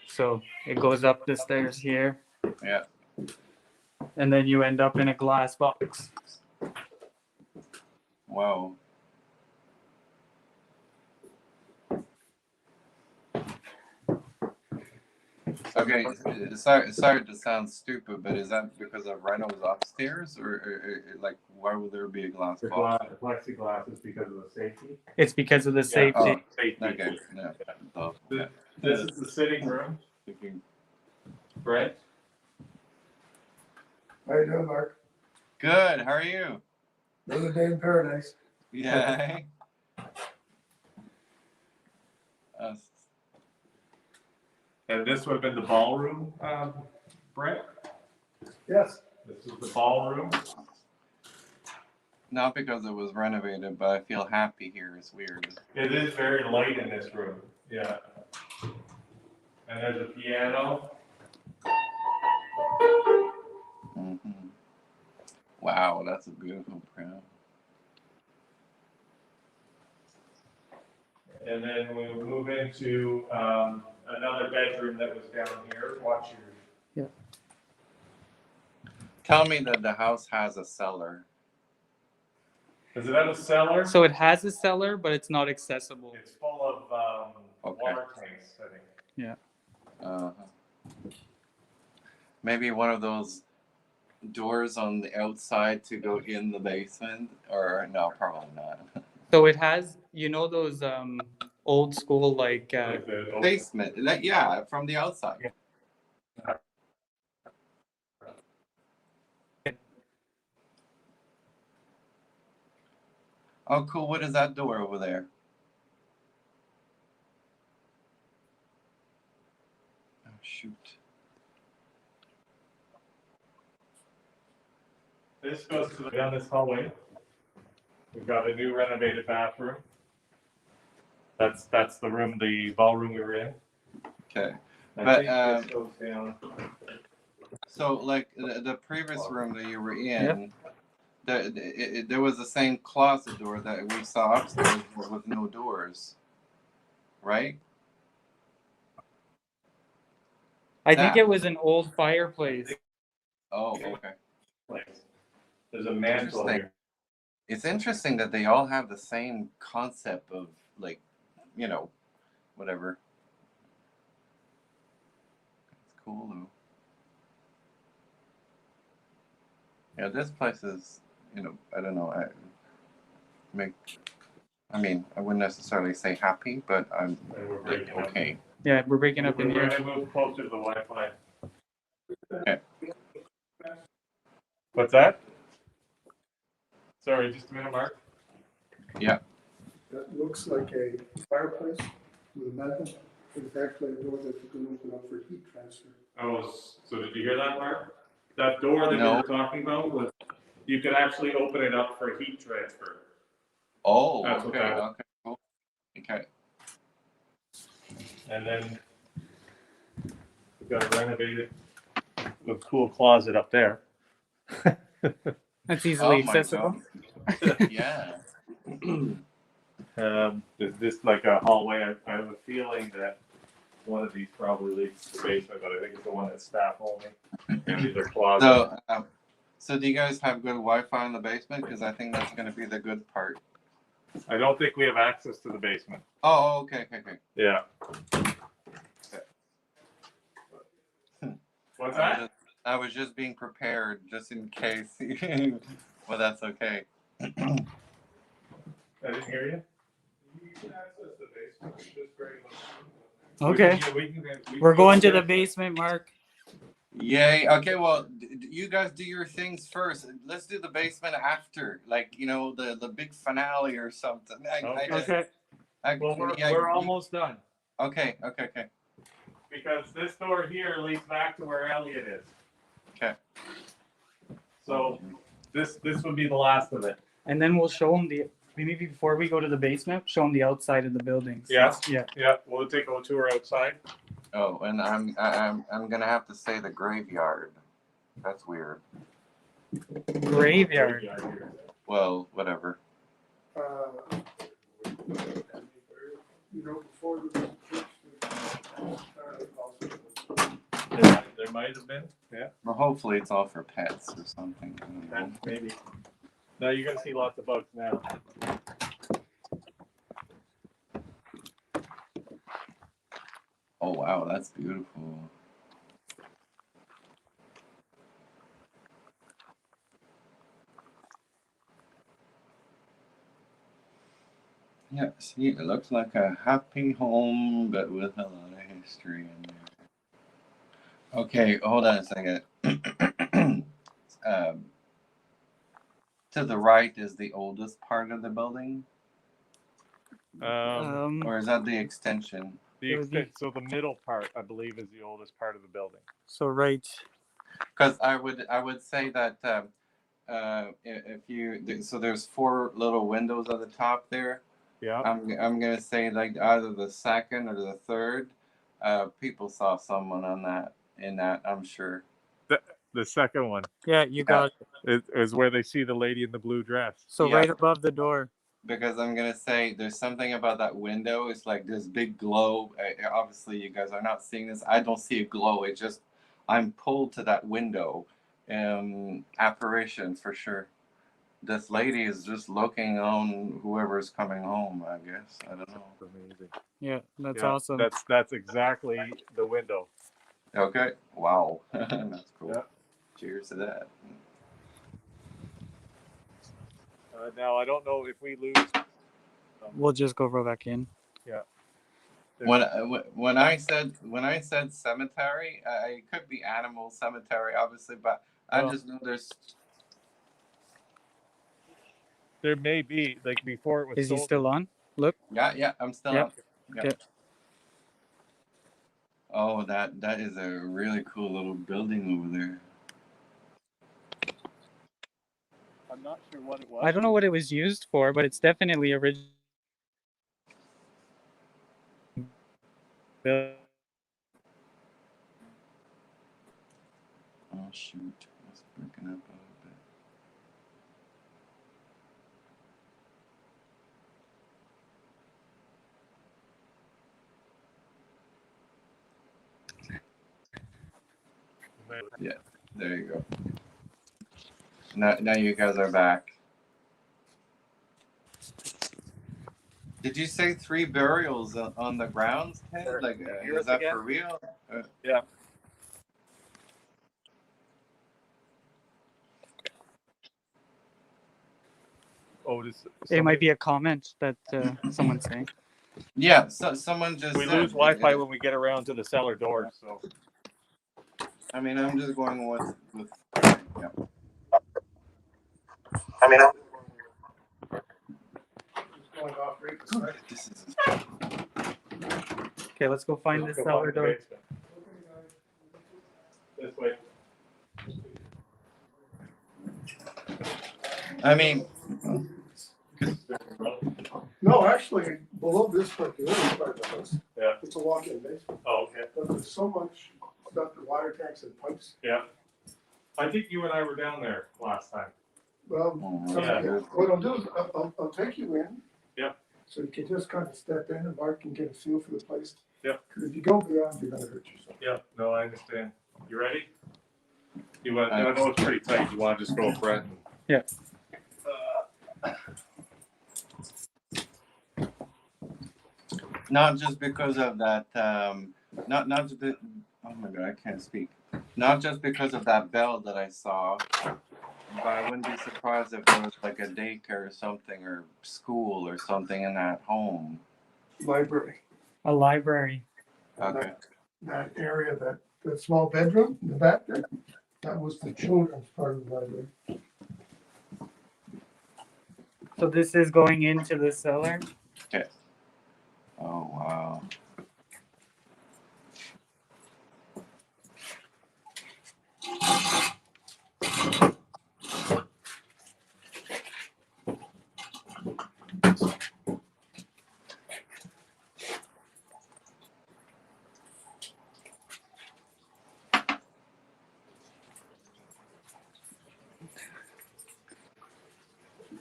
So it goes up the stairs here. Yeah. And then you end up in a glass box. Wow. Okay, sorry to sound stupid, but is that because of Reynolds upstairs, or like why would there be a glass The box? plexiglass is because of the safety. It's because of the Yeah, safety. safety. Okay, yeah. Oh, This, okay. this is the sitting room, right? How you doing, Mark? Good. How are you? Another day in paradise. Yeah. And this would have been the ballroom, Brett? Yes. This is the ballroom. Not because it was renovated, but I feel happy here. It's weird. It is very light in this room, yeah. And there's a piano. Mm-hmm. Wow, that's a beautiful piano. And then we'll move into another bedroom that was down here. Watch your. Yeah. Tell me that the house has a cellar. Does it have a cellar? So it has a cellar, but it's not accessible. It's full of water tanks, I think. Yeah. Maybe one of those doors on the outside to go in the basement, or no, probably not. So it has, you know, those old school like. Like the Basement, yeah, from the outside. Yeah. Oh, cool. What is that door over there? Oh, shoot. This goes to down this hallway. We've got a new renovated bathroom. That's the room, the ballroom we were in. Okay. I But, think this goes down. So, like, the previous room that you were in, there was the same closet door that we saw upstairs with no doors, right? I think it was an old fireplace. Oh, okay. There's a mantle Interesting. here. It's interesting that they all have the same concept of, like, you know, whatever. It's cool, though. Yeah, this place is, you know, I don't know. I mean, I wouldn't necessarily say happy, but I'm And we're like, breaking up. Yeah, we're breaking up in We're here. going to move closer to the Wi-Fi. Okay. What's that? Sorry, just a minute, Mark. Yeah. That looks like a fireplace with a mantel. It's actually a door that you can open up for heat transfer. Oh, so did you hear that, Mark? That door that we No. were talking about was, you could actually open it up for heat transfer. Oh, That's what okay, that- okay, cool. Okay. And then we've got a renovated, a cool closet up there. That's easily Oh my accessible. God. Yeah. This like a hallway. I have a feeling that one of these probably leads to the basement, but I think it's the one that's staff only. And these are closets. So do you guys have good Wi-Fi in the basement? Because I think that's going to be the good part. I don't think we have access to the basement. Oh, okay. Yeah. What's that? I was just being prepared, just in case. Well, that's okay. I didn't hear you. You can access the basement. It's just very much. Okay. We can We're going to the basement, Mark. Yay. Okay, well, you guys do your things first. Let's do the basement after, like, you know, the big finale or something. Okay. Well, we're almost done. Okay. Because this door here leads back to where Elliot is. Okay. So this would be the last of it. And then we'll show them maybe before we go to the basement, show them the outside of the buildings. Yeah. Yeah. Yeah. We'll take a tour outside. Oh, and I'm gonna have to say the graveyard. That's weird. Graveyard. Well, whatever. You know, before the There might have been. Yeah. Well, hopefully it's all for pets or something. I don't know. Maybe. No, you're gonna see lots of bugs now. Oh wow, that's beautiful. Yeah, see, it looks like a happy home, but with a lot of history in there. Okay, hold on a second. um, to the right is the oldest part of the building, or is that the extension? So the middle part, I believe, is the oldest part of the building. So right. Because I would say that if you so there's 4 little windows at the top there. Yeah. I'm gonna say like either the second or the third. People saw someone on that in that, I'm sure. The second one Yeah, you got it. is where they see the lady in the blue dress. So Yeah. right above the door. Because I'm gonna say there's something about that window. It's like this big glow. Obviously, you guys are not seeing this. I don't see a glow. It just I'm pulled to that window. Apparition for sure. This lady is just looking on whoever's coming home. I guess I don't know. Amazing. Yeah, that's Yeah, awesome. That's exactly the window. Okay. Wow. That's cool. Yeah. Cheers to that. Now I don't know if we lose. We'll just go roll back in. Yeah. When I said cemetery, it could be animal cemetery, obviously, but I just know There may be like before it was. Is he still on? Look. Yeah, I'm still Yep. up. Yeah. Okay. Oh, that is a really cool little building over there. I'm not sure what it was. I don't know what it was used for, but it's definitely original. Oh shoot, it's breaking up a little bit. Yeah, there you go. Now you guys are back. Did you say 3 burials on the grounds, Ted? Like, is that for real? Yeah. Oh, It might be a comment that someone's saying. Yeah, so someone just We said, lose Wi-Fi when we get around to the cellar door. So. I mean, I'm just going with yeah. This is Okay, let's go find the cellar door. This way. I mean, No, actually, below this part, the other part of the house, Yeah. it's a walk-in basement. Oh, okay. But there's so much stuff, the water tanks and pipes. Yeah. I think you and I were down there last time. Well, yeah. what I'll do is I'll take you in. Yeah. So you can just kind of step in and Mark can get a feel for the place. Yeah. Because if you go beyond, you're gonna hurt yourself. Yeah. No, I understand. You ready? You want? I know it's pretty tight. You want to just go for it? Yeah. Not just because of that. Not just. Oh my God, I can't speak. Not just because of that bell that I saw, but I wouldn't be surprised if there was like a daycare or something, or school or something in that home. Library. A library. Okay. That area, that small bedroom in the back there, that was the children's part of the library. So this is going into the cellar. Okay. Oh wow.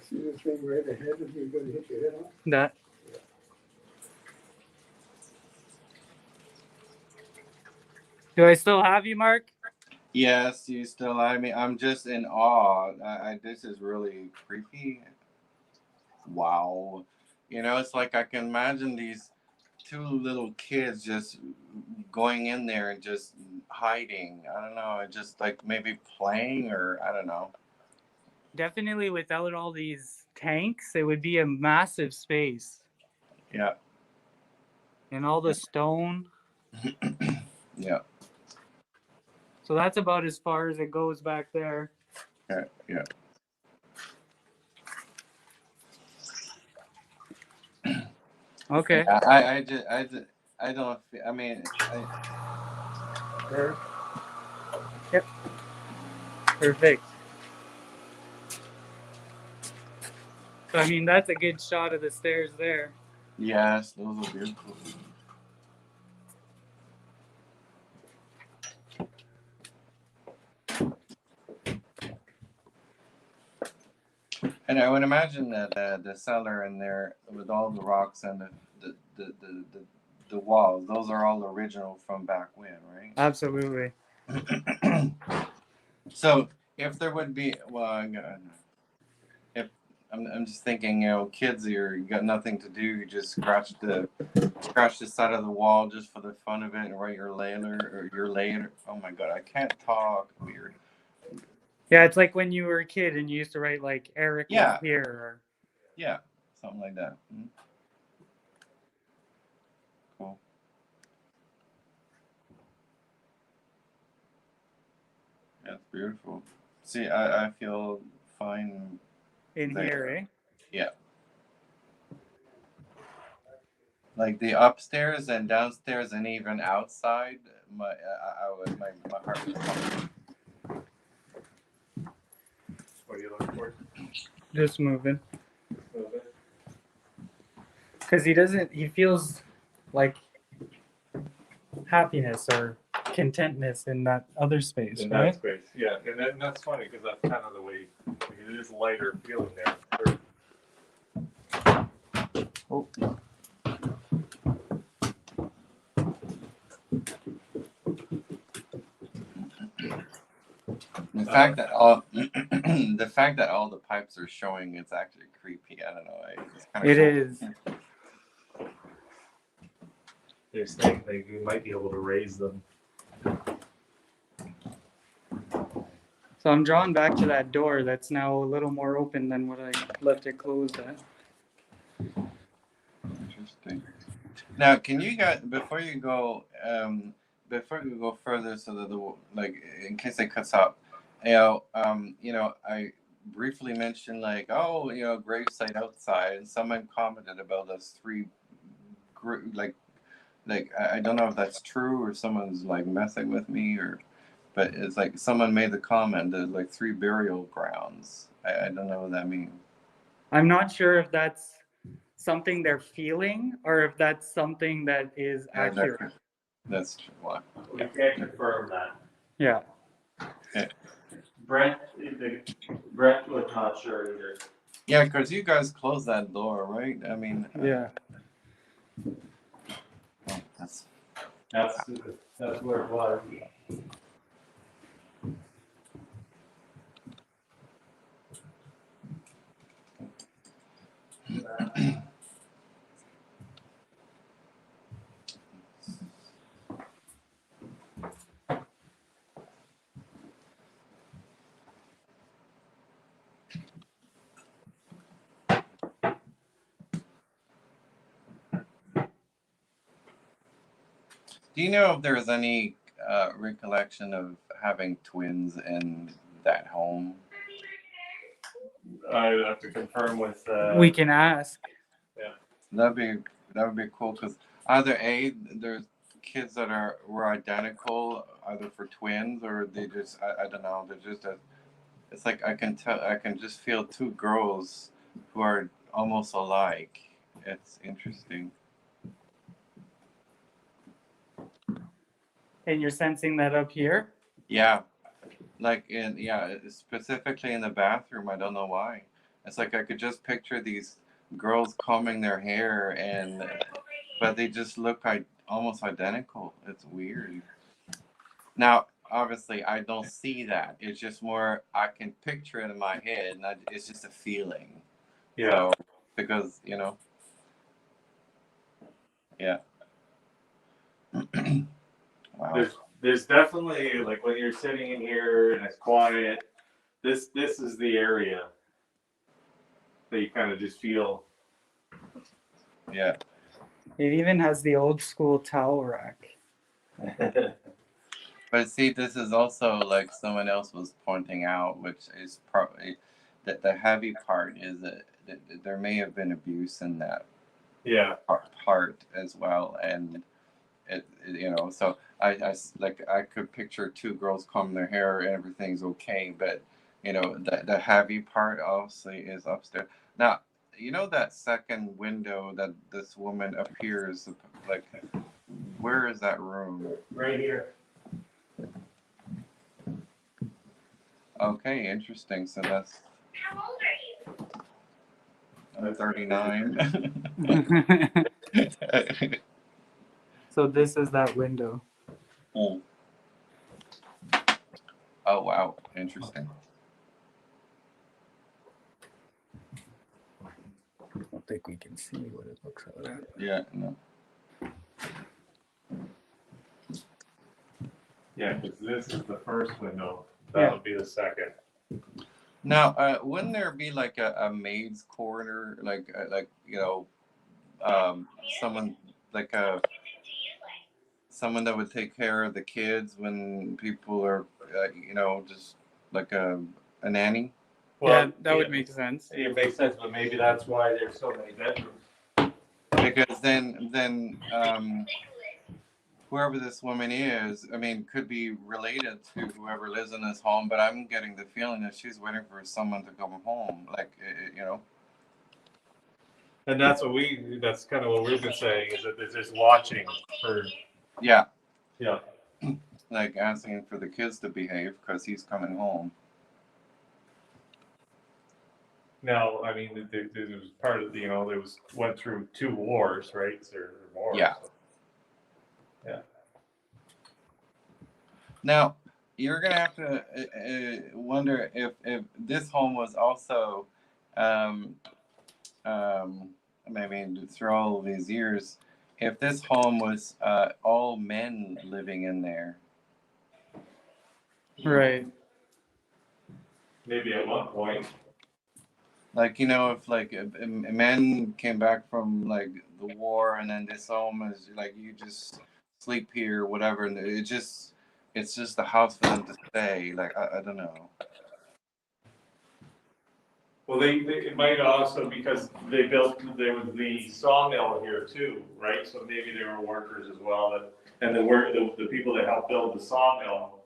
See the thing right ahead of you, you're gonna hit your head on? That. Do I still have you, Mark? Yes, you still. I mean, I'm just in awe. This is really creepy. Wow. You know, it's like I can imagine these 2 little kids just going in there and just hiding. I don't know. Just like maybe playing, or I don't know. Definitely without all these tanks, it would be a massive space. Yeah. And all the stone. Yeah. So that's about as far as it goes back there. Yeah. Yeah. Okay. I don't. I mean, Yep. Perfect. So, I mean, that's a good shot of the stairs there. yes, those are beautiful. And I would imagine that the cellar in there with all the rocks and the walls, those are all original from back when, right? Absolutely. So if there would be, if I'm just thinking, kids, you got nothing to do, you just scratch the side of the wall just for the fun of it and write your later. Oh my god, I can't talk. Weird. Yeah, it's like when you were a kid and you used to write like Eric Yeah. was here. Or... Yeah, something like that. Cool. That's beautiful. See, I feel fine in there. here, eh? Yeah. Like the upstairs and downstairs and even outside, my heart was pumping. What are you looking for? Just moving. Because he feels like happiness or contentness in that other space, In right? that space, yeah. And that's funny because that's kind of the way it is lighter feeling there. Oh. The fact that all the pipes are showing, it's actually creepy. I don't know. It's kind of It cool. is. They're saying we might be able to raise them. So I'm drawn back to that door that's now a little more open than what I left it closed at. Interesting. Now, can you guys, before you go further, so that in case it cuts out, I briefly mentioned gravesite outside, and someone commented about those three, I don't know if that's true or someone's like messing with me but it's like someone made the comment there's like 3 burial grounds. I don't know what that means. I'm not sure if that's something they're feeling or if that's something that is accurate. That's true. Well, We can't confirm that. Yeah. Okay. Brent was not sure either. Yeah, because you guys closed that door, right? I mean, Yeah. That's where it was. Do you know if there's any recollection of having twins in that home? I'd have to confirm with. We can ask. Yeah, that would be cool because there's kids that were identical either for twins or they just I don't know, they're just it's like I can just feel 2 girls who are almost alike. It's interesting. And you're sensing that up here? Yeah. Specifically in the bathroom. I don't know why. It's like I could just picture these girls combing their hair but they just look almost identical. It's weird. Now, obviously, I don't see that. It's just more I can picture it in my head, and it's just a feeling. Yeah. So, because yeah. Wow. There's definitely like when you're sitting in here and it's quiet. This is the area that you kind of just feel. Yeah. It even has the old school towel rack. But see, this is also like someone else was pointing out, which is probably that the heavy part is that there may have been abuse in that Yeah. part as well, and so I could picture two girls combing their hair and everything's okay, but the heavy part obviously is upstairs. Now, that second window that this woman appears, like, where is that room? Right here. Okay, interesting. So that's How old are you? I'm 39. So this is that window. Oh wow, interesting. I don't think we can see what it looks like. Yeah, no. Yeah, because this is the first window. That would be the second. Now, wouldn't there be like a maid's corner, someone like someone that would take care of the kids when people are, just like a nanny? Well, that would make sense. It makes sense, but maybe that's why there's so many bedrooms. Because then whoever this woman is, I mean, could be related to whoever lives in this home, but I'm getting the feeling that she's waiting for someone to come home, And that's kind of what we've been saying, is that they're just watching for. Yeah. Yeah. Like asking for the kids to behave because he's coming home. Now, I mean, there was part of went through 2 wars, right? Or more. Yeah. Yeah. Now, you're gonna have to wonder if this home was also, maybe through all of these years, if this home was all men living in there. Right. Maybe at one point. Like, if like men came back from like the war, and then this home is like you just sleep here, whatever, and it's just a house for them to stay. Like I don't know. Well, it might also, because there was the sawmill here too, right? So maybe there were workers as well, and the people that helped build the sawmill,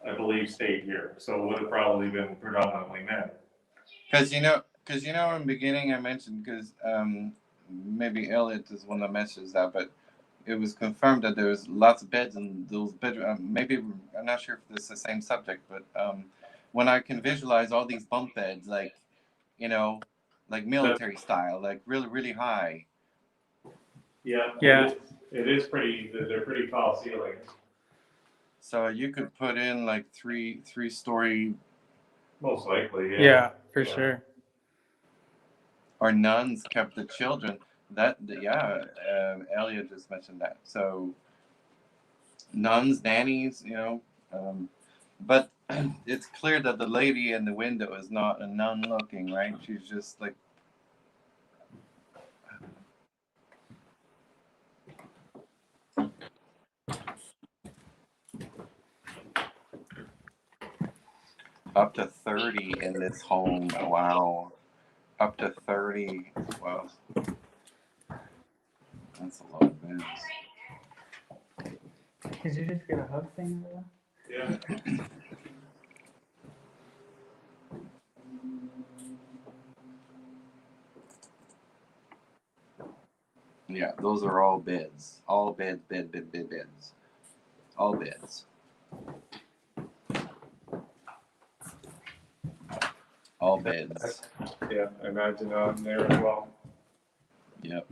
I believe, stayed here. So it would have probably been predominantly men. Because in the beginning I mentioned, because maybe Elliot is one that mentions that, but it was confirmed that there was lots of beds in those bedrooms. Maybe I'm not sure if this is the same subject, but when I can visualize all these bunk beds, like like military style, like really really high. Yeah. Yeah. It is pretty. They're pretty tall ceilings. So you could put in like three-story. Most likely, yeah. Yeah, for sure. Or nuns kept the children. Elliot just mentioned that. So nuns, nannies, but it's clear that the lady in the window is not a nun looking, right? She's just like. Up to 30 in this home. Wow. Up to 30. Wow. That's a lot of beds. Did you just get a hug thing? Yeah. Yeah, those are all beds. All beds. All beds. All beds. Yeah, I imagine on there as well. Yep.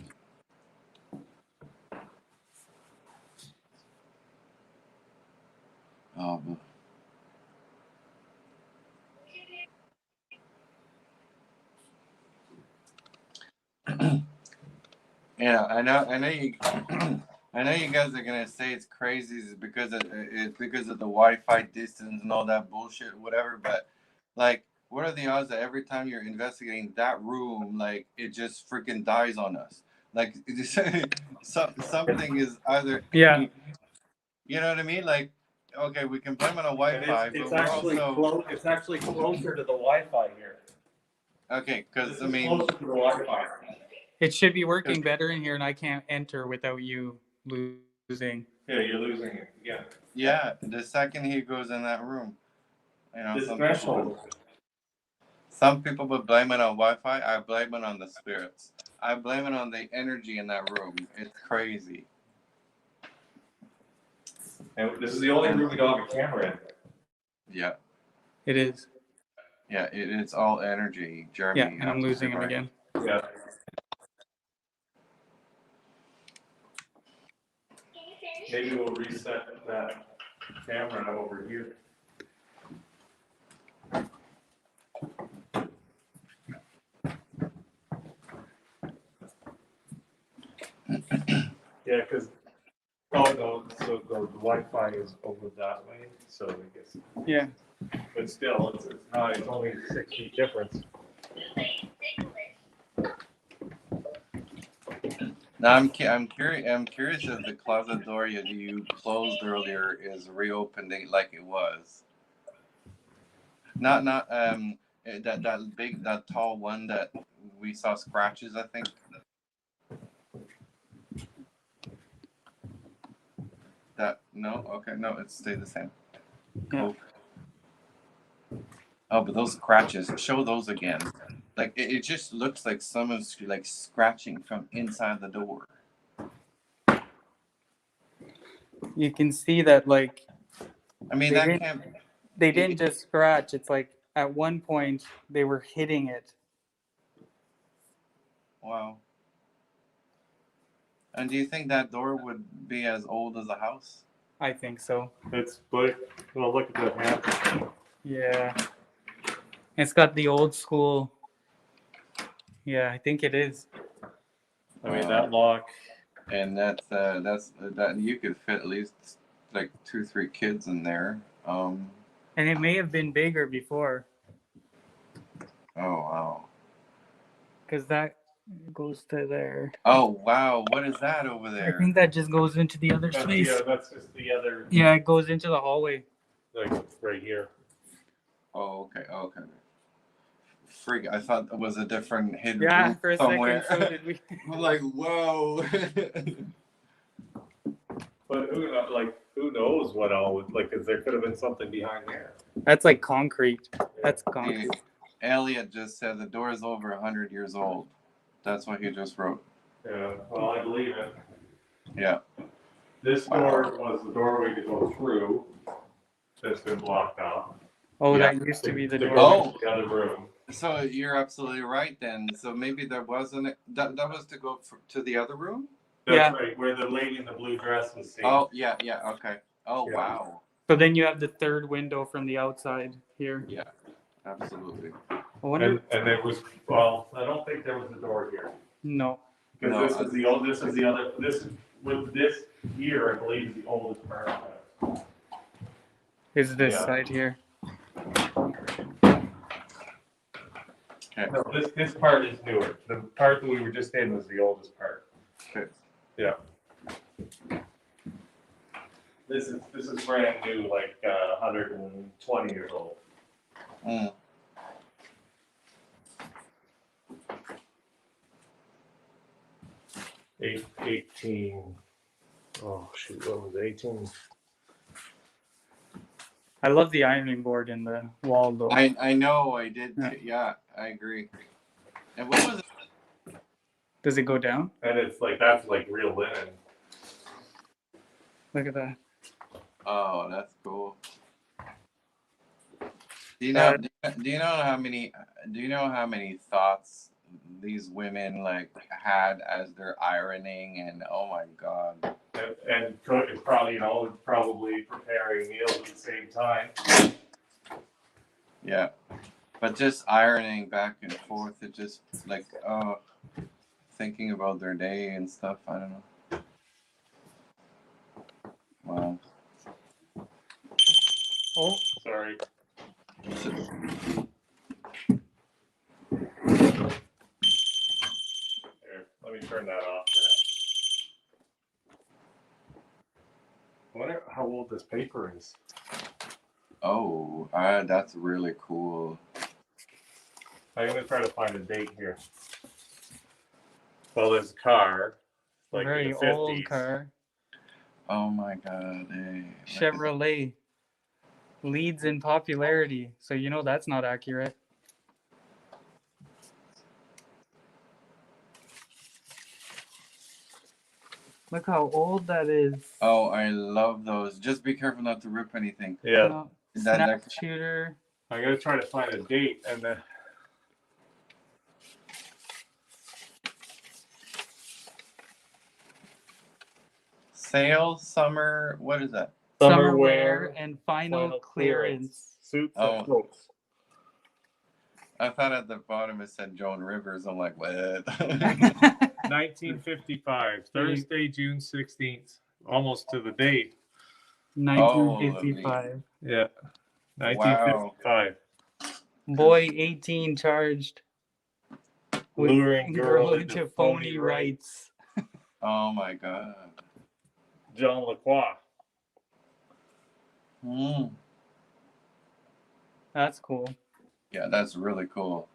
Yeah, I know you. I know you guys are gonna say it's crazy because of the Wi-Fi distance and all that bullshit, whatever. But like, what are the odds that every time you're investigating that room, like it just freaking dies on us? Like something is either. Yeah. You know what I mean? Like, okay, we can blame it on And Wi-Fi, it's but we're actually also it's actually closer to the Wi-Fi here. okay. Because This I is mean, closer to the Wi-Fi. It should be working better in here, and I can't enter without you losing. Yeah, you're losing it. Yeah. yeah, the second he goes in that room, you know, This some threshold. people would blame it on Wi-Fi. I blame it on the spirits. I blame it on the energy in that room. It's crazy. And this is the only room we don't have a camera in. Yeah, It is. yeah, it's all energy, Jeremy. Yeah, and I'm losing him right. again. Yeah. Can you finish? Maybe we'll reset that camera over here. Yeah, because no, so the Wi-Fi is over that way, so I guess. Yeah. But still, it's not. It's only 6 feet difference. Now I'm curious. I'm curious if the closet door you closed earlier is reopening like it was. Not that tall one that we saw scratches. I think. That no, okay, no, it stayed the same. Cool. Oh, but those scratches, show those again. Like it just looks like someone's like scratching from inside the door. You can see that, like, I mean, They that didn't- can't. they didn't just scratch. It's like at one point they were hitting it. Wow. And do you think that door would be as old as the house? I think so. It's like, well, look at the hand. Yeah. It's got the old school. Yeah, I think it is. I mean, that lock. And that you could fit at least like 2-3 kids in there. And it may have been bigger before, Oh wow. because that goes to there. Oh wow. What is that over I there? think that just goes into the other That's, space. yeah, that's just the other, Yeah, it goes into the hallway. like right here. Oh okay. Okay. Freak! I thought it was a different hidden Yeah, room for a somewhere. second, so did we. I'm like, whoa. But who knows what all, like, because there could have been something behind there. That's like concrete. That's concrete. Elliot just said the door is over 100 years old. That's what he just wrote. Yeah, well, I believe it. Yeah. This door was the doorway to go through. That's been blocked off. Oh, Yeah. that used to be the To door. go to the other room. So you're absolutely right then. So maybe there wasn't that was to go to the other room? That's Yeah. right, where the lady in the blue dress was seen. Oh, yeah, okay. Oh, Yeah. wow. So then you have the third window from the outside here. Yeah, absolutely. I wonder. And there was, well, I don't think there was a door here. No. Because No, this is the old, this is the other, this, with this here, I believe is the oldest part of it. Is this Yeah. side here? Okay. No, this part is newer. The part that we were just in was the oldest part. Okay. Yeah. This is brand new, like 120 years old. Mm. Eight, 18. Oh shoot, what was it, 18? I love the ironing board in the wall though. I know, I did. Yeah. Yeah, I agree. And what was it? Does it go down? And it's like, that's like real linen. Look at that. Oh, that's cool. Do you know how many thoughts these women like had as they're ironing, and oh my god. And probably, probably preparing meals at the same time. Yeah. But just ironing back and forth, it just like thinking about their day and stuff, I don't know. Wow. Oh, Sorry. There, let Let me turn that off. I wonder how old this paper is. Oh, that's really cool. I'm gonna try to find a date here. Well, this car, like Very in the 50s. old car. Oh my God. Hey, Chevrolet leads in popularity, so you know that's not accurate. Look how old that is. Oh, I love those. Just be careful not to rip anything. Yeah. Oh, That- snap shooter. I'm gonna try to find a date and then. Sale, summer, what is that? Summer wear and final clearance. Suits Oh. and coats. I thought at the bottom it said Joan Rivers. I'm like, what? 1955, Thursday, June 16th, almost to the date. 1955. Yeah, 1955. Boy 18 charged with Luring girl into phony rights. Oh my God. John Lacroix. Hmm. That's cool. Yeah, that's really cool.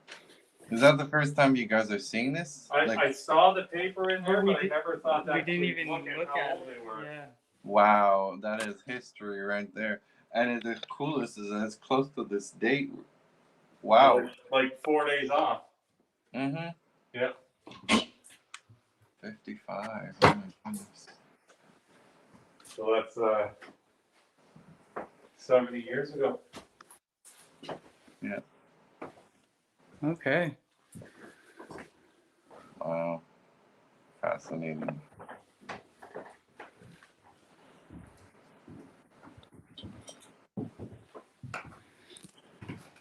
Is that the first time you guys are seeing this? I saw the paper in there, We but I never thought that. We didn't even look how at old they were. it. Yeah. Wow, that is history right there. And the coolest is that it's close to this date. Wow. Like 4 days off. Mm-hmm. Yep. 55. Oh my goodness. So that's 70 years ago. Yeah. Okay. Wow. Fascinating.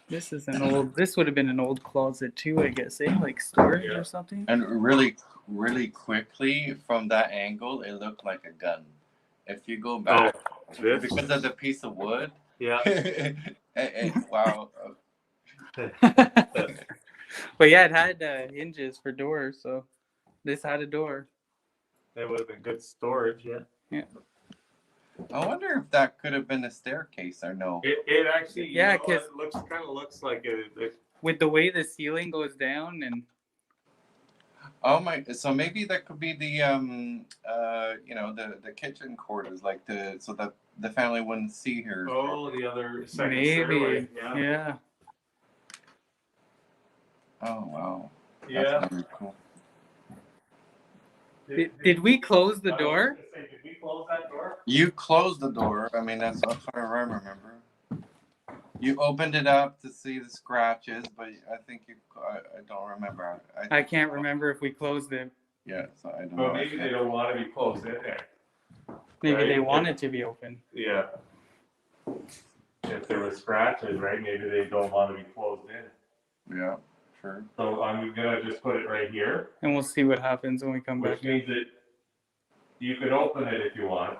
This is an old. This would have been an old closet too, I guess. Eh? Like storage or something. And really, really quickly from that angle, it looked like a gun. If you go back, This? because of the piece of wood. Yeah. Wow. But yeah, it had hinges for doors, so this had a door. That would have been good storage. Yeah. Yeah. I wonder if that could have been a staircase or no. It actually. Yeah, you know, 'cause- it looks like a With the way the ceiling goes down and Oh my! So maybe that could be the the kitchen quarters, like so that the family wouldn't see her. Oh, the other second maybe. stairway. Yeah. Oh wow. Yeah. That's really cool. Did we close the door? Did we close that door? You closed the door. I mean, that's what I remember. You opened it up to see the scratches, but I think I don't remember. I can't remember if we closed it. Yeah, so I don't Well, know. maybe they don't want to be closed in there. Maybe Right. they want it to be open. Yeah. If there were scratches, right? Maybe they don't want to be closed in. Yeah, sure. So I'm gonna just put it right here, And we'll see what happens when we come which back. means that you can open it if you want.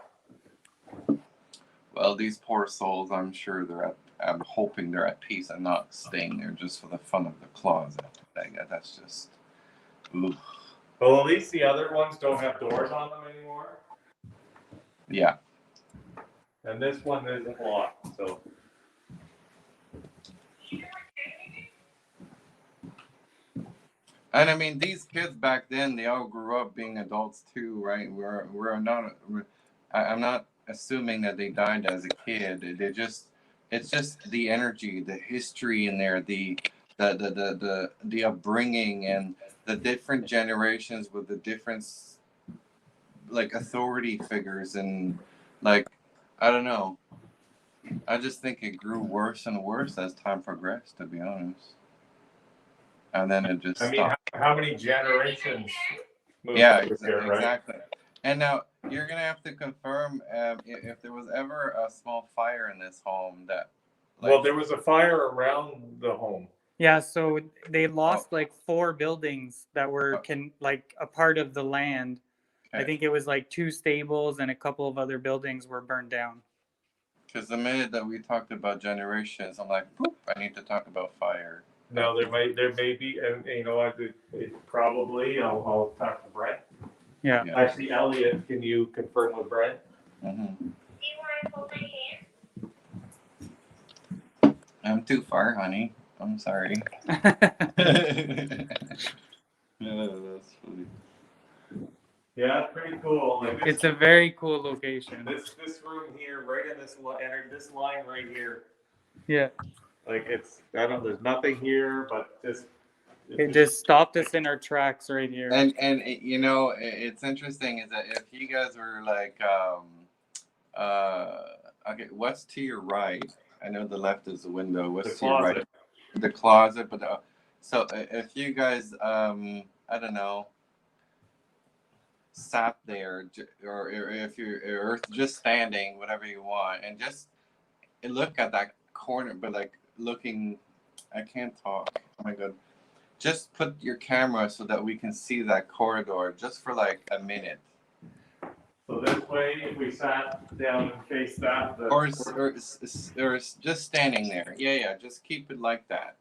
Well, these poor souls, I'm sure I'm hoping they're at peace and not staying there just for the fun of the closet. That's just. Oof. Well, at least the other ones don't have doors on them anymore. Yeah. And this one isn't locked, so. And I mean, these kids back then, they all grew up being adults too, right? I'm not assuming that they died as a kid. It's just the energy, the history in there, the upbringing, and the different generations with the different like authority figures, and like I don't know. I just think it grew worse and worse as time progressed, to be honest. And then it just I mean, stopped. how many generations? moved Yeah, through here, right? exactly. And now you're gonna have to confirm if there was ever a small fire in this home that. Well, there was a fire around the home. Yeah, so they lost like 4 buildings that were like a part of the land. I think it was like 2 stables and a couple of other buildings were burned down. Because the minute that we talked about generations, I'm like, boop, I need to talk about fire. No, there may be, and you know, probably, I'll talk to Brent. Yeah. Yeah. Actually, Elliot, can you confirm with Brent? Mhm. Do you want to hold my hand? I'm too far, honey. I'm sorry. That's funny. Yeah, it's pretty cool. Like It's a very cool location. this room here, right in this line right here. Yeah. Like there's nothing here, but It just stopped us in our tracks right here. And you know, it's interesting is that if you guys were like okay, what's to your right? I know the left is the window. What's to your right? The closet. But so if you guys I don't know, sat there or if you're just standing, whatever you want, and just look at that corner, but like looking, I can't talk. Oh my god. Just put your camera so that we can see that corridor just for like a minute. So this way, if we sat down and faced that, Or just standing there. Yeah, just keep it like that.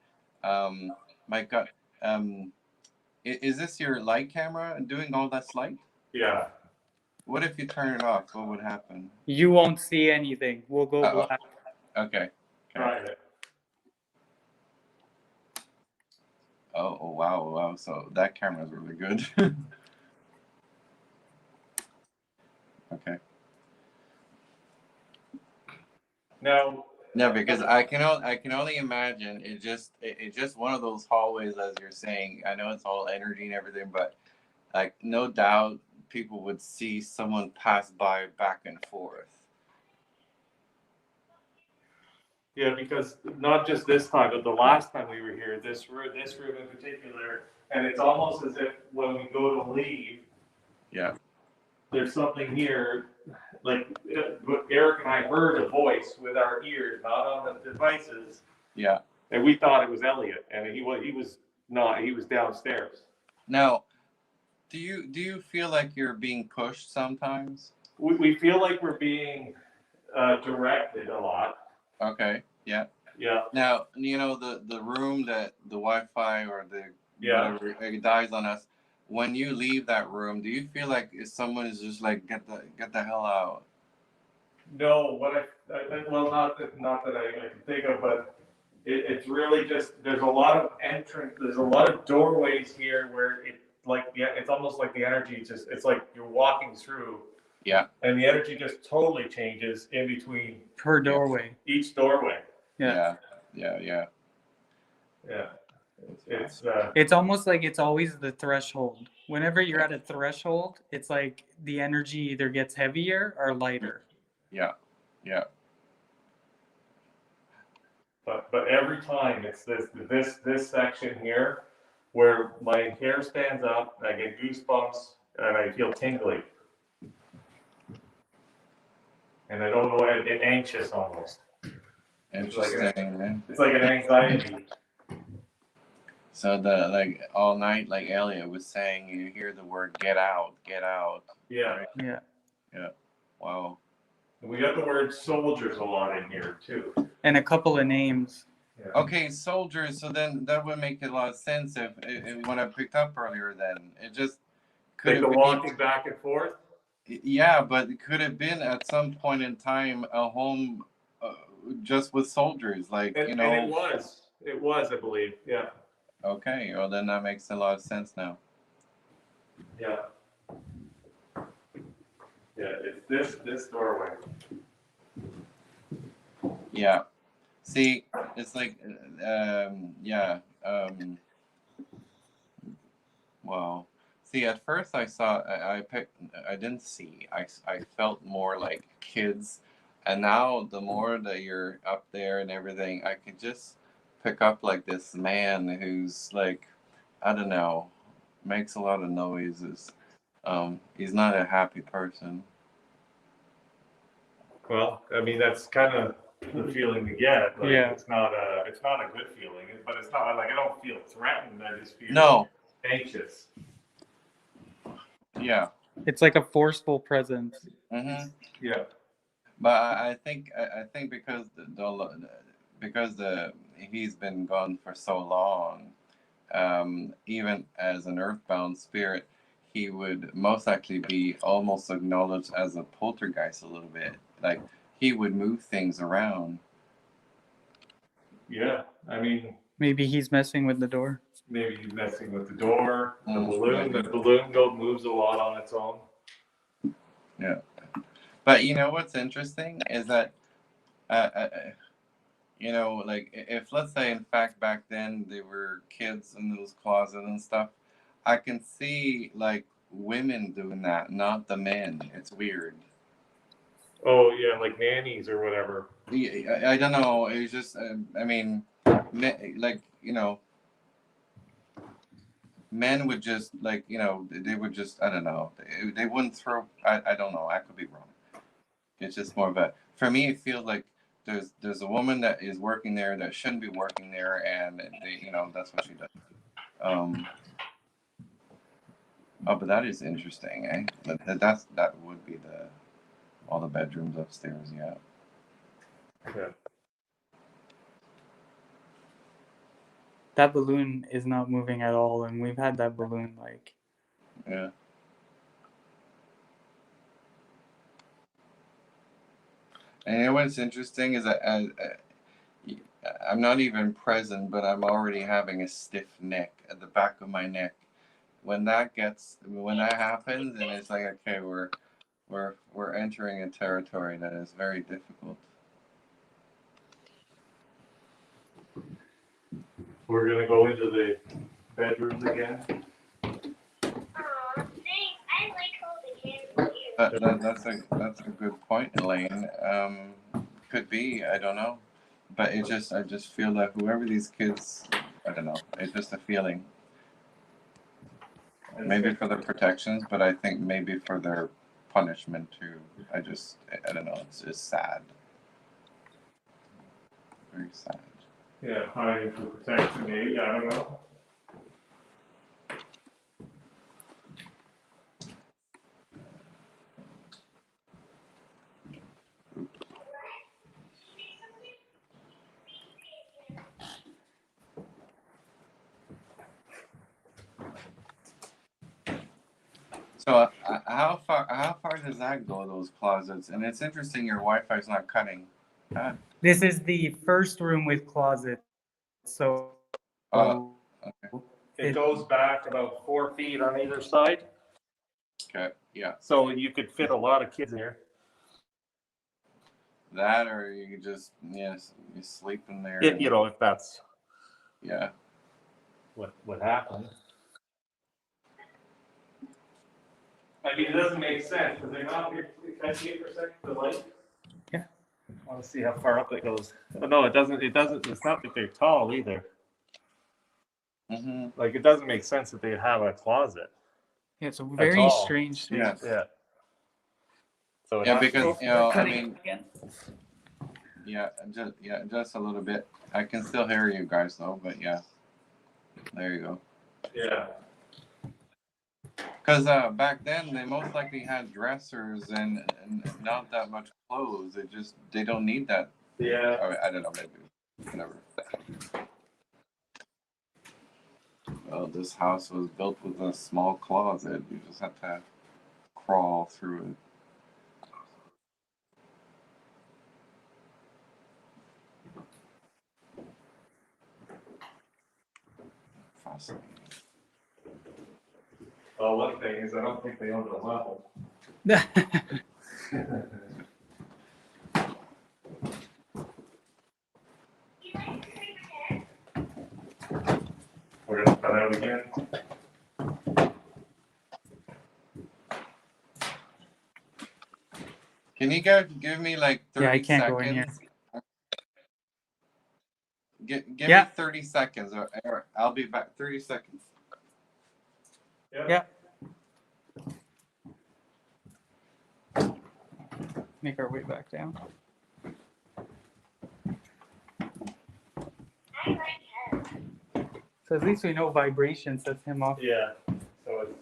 My God. Is this your light camera doing all that light? yeah. What if you turn it off? What would happen? You won't see anything. We'll go Uh-oh. black. Okay. Try it. Oh, wow. So that camera is really good. Okay. Now. No, because I can only imagine it's just one of those hallways, as you're saying. I know it's all energy and everything, but like no doubt people would see someone pass by back and forth. Yeah, because not just this time, but the last time we were here, this room in particular, and it's almost as if when we go to leave, Yeah. there's something here, like Eric and I heard a voice with our ears, not on the devices, Yeah. and we thought it was Elliot, and he was not. He was downstairs. Now, do you feel like you're being pushed sometimes? We feel like we're being directed a lot. Okay. Yeah. Yeah. Now, you know the room that the Wi-Fi or the whatever it dies on us. When you leave that room, do you feel like if someone is just like get the hell out? No, what well, not that I can think of, but it's really just there's a lot of doorways here where it's almost like the energy it's like you're walking through. Yeah. And the energy just totally changes in between Per doorway. each doorway. Yeah. Yeah. It's almost like it's always the threshold. Whenever you're at a threshold, it's like the energy either gets heavier or lighter. Yeah. But every time it's this section here where my hair stands up, I get goosebumps, and I feel tingly. And I don't know, anxious almost. Interesting. It's like an anxiety. So like all night, like Elliot was saying, you hear the word "get out." Yeah. Right? Yeah. Wow. We got the word soldiers a lot in here too. And a couple of names. Yeah. Okay, soldiers. So then that would make a lot of sense if what I picked up earlier. Then it just could Like have the been walking back and forth. Yeah, but it could have been at some point in time a home just with soldiers, like And it was, I believe. Yeah. Okay, well then that makes a lot of sense now. Yeah. Yeah, it's this doorway. Yeah. See, it's like, well, see, at first I saw, I didn't see, I felt more like kids, and now the more that you're up there and everything, I could just pick up like this man who's like, I don't know, makes a lot of noises. He's not a happy person. Well, I mean that's kind of the feeling you get. Like, Yeah. it's not a good feeling, but it's not like I don't feel threatened. I just feel anxious. Yeah. It's like a forceful presence. Mm-hmm. Yeah. But I think because he's been gone for so long. Even as an earthbound spirit, he would most likely be almost acknowledged as a poltergeist a little bit. Like he would move things around. Yeah, I mean, Maybe he's messing with the door. maybe he's messing with the door, the balloon. maybe. The balloon moves a lot on its own. Yeah. But you know what's interesting is that, you know, like if let's say in fact back then they were kids in those closets and stuff, I can see like women doing that, not the men. It's weird. Oh yeah, like nannies or whatever. I don't know. It's just, I mean, like you know, men would just like you know they would just I don't know they wouldn't throw. I don't know. I could be wrong. It's just more of a for me. It feels like there's a woman that is working there that shouldn't be working there, and they, you know that's what she does. Oh, but that is interesting, eh? That would be all the bedrooms upstairs, yeah. Yeah. That balloon is not moving at all, and we've had that balloon like. Yeah. And you know what's interesting is that I'm not even present, but I'm already having a stiff neck at the back of my neck. When that happens, and it's like okay, we're entering a territory that is very difficult. We're gonna go into the bedrooms again. Aw, thanks. I like holding hands with you. That's a good point, Elaine. Could be, I don't know, but I just feel that whoever these kids, I don't know, it's just a feeling. Maybe for their protections, but I think maybe for their punishment too. I don't know. It's just sad. Very sad. Yeah, hiding for protection, maybe. I don't know. So how far does that go? Those closets, and it's interesting. Your Wi-Fi's not cutting. This is the first room with closet, so. Okay. It goes back about 4 feet on either side, Okay. Yeah. so you could fit a lot of kids in here. That, or you could just you sleep in there. You know, if that's Yeah. what happened. I mean, it doesn't make sense because they're not. Can I see it for a second? The light. Yeah. I want to see how far up it goes. Oh, no, it doesn't. It doesn't. It's not that they're tall either. Mm-hmm. Like it doesn't make sense that they'd have a closet. Yeah, it's a very all. strange thing. Yeah. Yeah. So Yeah, because you know, I mean, Again. just a little bit. I can still hear you guys though, but yeah, there you go. Yeah. Because back then they most likely had dressers and not that much clothes. They don't need that. Yeah. I don't know, maybe whatever. Well, this house was built with a small closet. You just have to crawl through it. Fascinating. Well, one thing is, I don't think they own the level. We're gonna cut out again. Can you guys give me like 30 Yeah, I can't seconds? go in here. Give Yeah. me 30 seconds, or I'll be back. 30 seconds. Yeah. Make our way back down. I like hugs. So at least we know vibration sets him off. Yeah. So it's.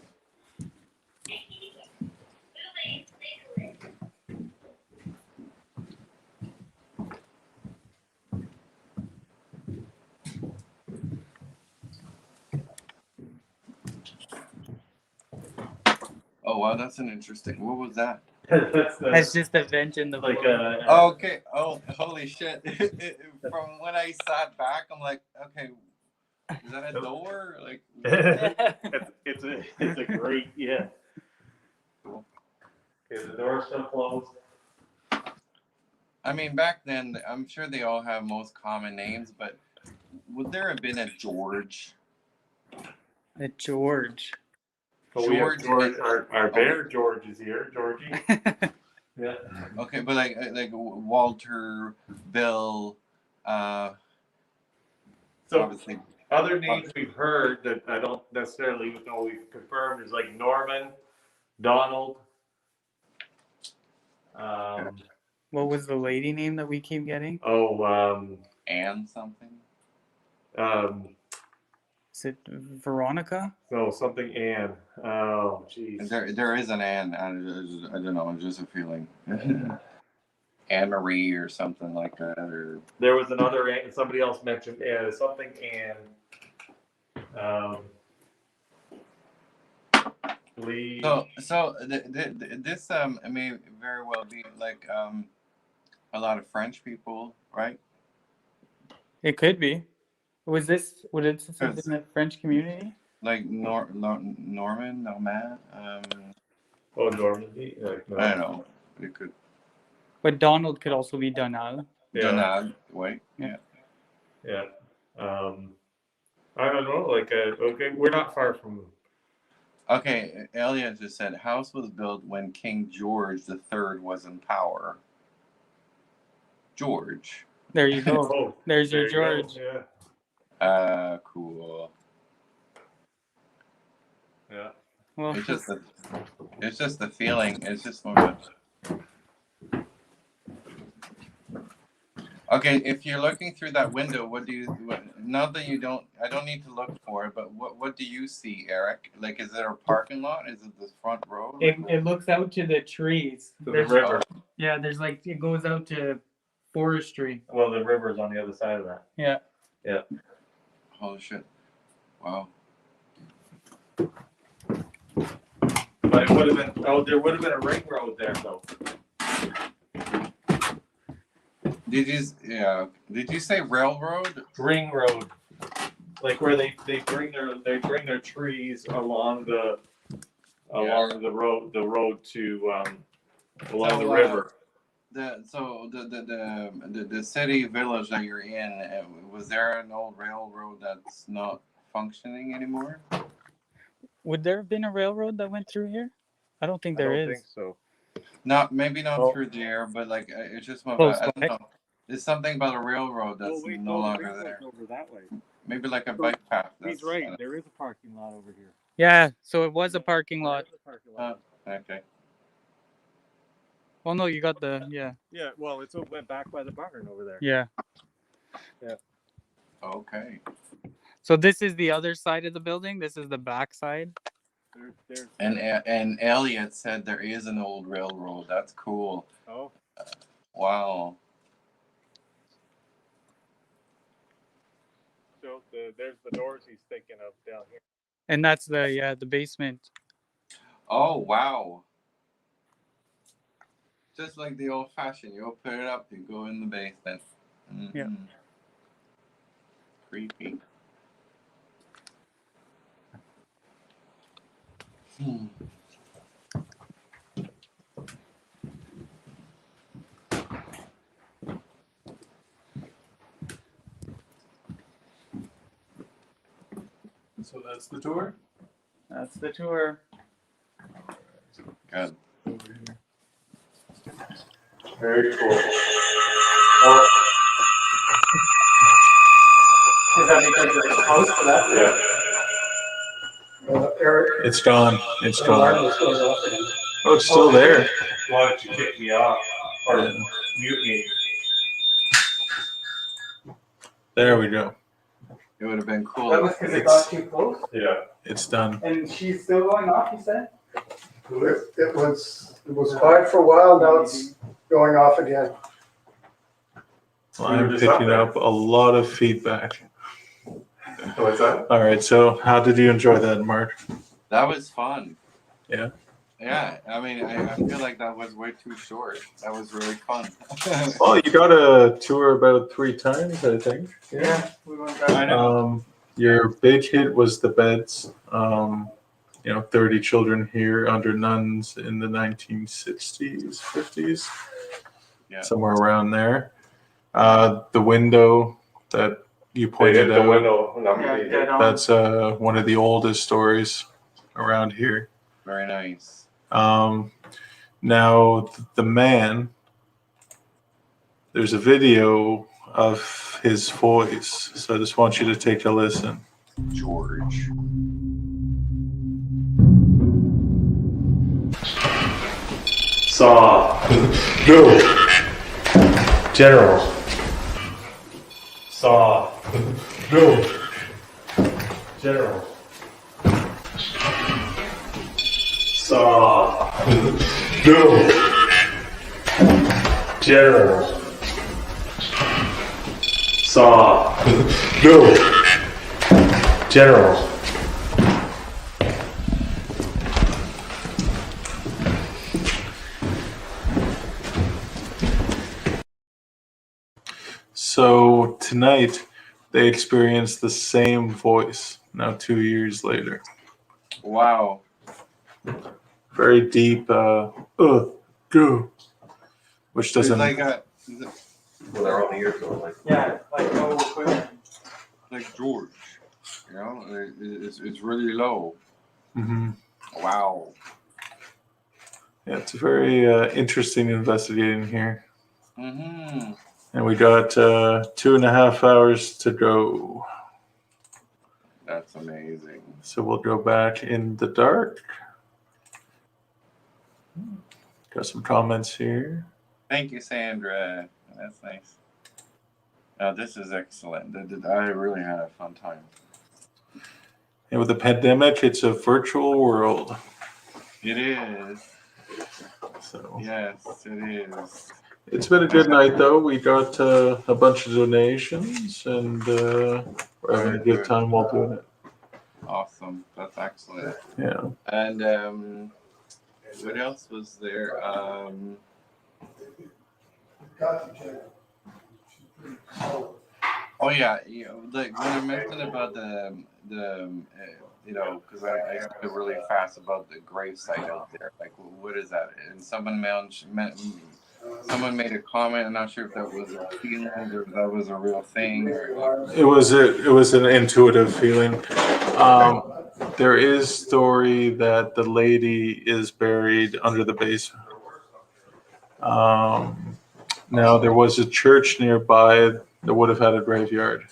Oh wow, that's an interesting. What was that? That's just a vent in the like floor. Oh, okay. Oh, holy shit! From when I sat back, I'm like, okay, is that a door? Like, it's a great yeah. Cool. Okay, the door's still closed. I mean, back then, I'm sure they all have most common names, but would there have been a George? The George. But we have George. our bear George is here, Georgie. Yeah. Okay, but like Walter, Bill, So obviously. other names we've heard that I don't necessarily know we've confirmed is like Norman, Donald. What was the lady name that we keep getting? Anne something. Is it Veronica? No, something Anne. Oh, jeez. There is an Anne. I don't know. It's just a feeling. Anne Marie or something like that. Or There was another Anne. Somebody else mentioned something Anne. Lee. So this may very well be like a lot of French people, right? It could be. Would this in the French community? Like Norman, Nomad. Oh, Normandy. Like, no. I don't know. It could. But Donald could also be Donald. Yeah. Donald. Wait. Yeah. Yeah. I don't know. Like, okay, we're not far from. Okay, Elliot just said house was built when King George III was in power. George. There you go. Oh, There's there your George. you go. Cool. Yeah. Well, It's just the feeling. It's just more of a... Okay, if you're looking through that window, not that you don't, I don't need to look for it, but what do you see, Eric? Like, is there a parking lot? Is it the front road? it looks out to the trees. To the river. Yeah, there's like, it goes out to forestry. Well, the river's on the other side of that. Yeah. Yeah. Holy shit. Wow. But it would have been, there would have been a ring road there, though. Did you say railroad? Ring road. Like where they bring their trees along the road to along the river. The city village that you're in, was there an old railroad that's not functioning anymore? Would there have been a railroad that went through here? I don't think there is. I don't think so. Maybe not through there, but like it's just more about, I don't know. There's something about a railroad that's no longer there. Over that way. Maybe like a bike path. He's right. There is a parking lot over here. Yeah, so it was a parking lot. Okay. Well, no, you got the, yeah. Yeah, well, it went back by the barn over there. Yeah. Yeah. Okay. So this is the other side of the building. This is the back side. And Elliot said there is an old railroad. That's cool. Oh. Wow. So there's the doors he's thinking of down here. And that's the basement. Oh, wow. Just like the old fashioned. You open it up, you go in the basement. Mm-hmm. Yeah. Creepy. So that's the tour? That's the tour. Good. Very cool. Is that because of the house for that? Yeah. Eric, It's gone. It's the alarm gone. was going off again. Oh, it's still there. Why don't you kick me off or mute me? There we go. It would have been cool. That was because it got too close. Yeah. It's done. And she's still going off, you said? It was quiet for a while, now it's going off again. Well, I'm picking up a lot of feedback. What's that? All right. So how did you enjoy that, Mark? That was fun. Yeah. Yeah, I mean, I feel like that was way too short. That was really fun. Well, you got a tour about 3 times, I think. Yeah, we went back. I know. Your big hit was the beds. 30 children here under nuns in the 1960s, 50s, Yeah. somewhere around there. The window that you They pointed hit the out, window. Yeah, dead on. that's one of the oldest stories around here. Very nice. Now, the man, there's a video of his voice, so I just want you to take a listen. George. Saw. No. General. Saw. No. General. Saw. No. General. Saw. No. General. So tonight, they experienced the same voice, now 2 years later. Wow. Very deep, go, which It's doesn't. like Well, they're on the ear, so like. Yeah, like no equipment. like George. You know, it's really low. Mhm. Wow. Yeah, it's a very interesting investigating here. Mm-hmm. And we got 2.5 hours to go. That's amazing. So we'll go back in the dark. Got some comments here. Thank you, Sandra. That's nice. This is excellent. I really had a fun time. And with the pandemic, it's a virtual world. It is. So Yes, it is. it's been a good night, though. We got a bunch of donations, and we're having a good time while doing it. Awesome. That's excellent. Yeah. And what else was there? Oh yeah, like when I mentioned about the because I speak really fast about the gravesite out there. Like, what is that? And someone made a comment. I'm not sure if that was a feeling or if that was a real thing. It was an intuitive feeling. There is story that the lady is buried under the basement. Now there was a church nearby that would have had a graveyard.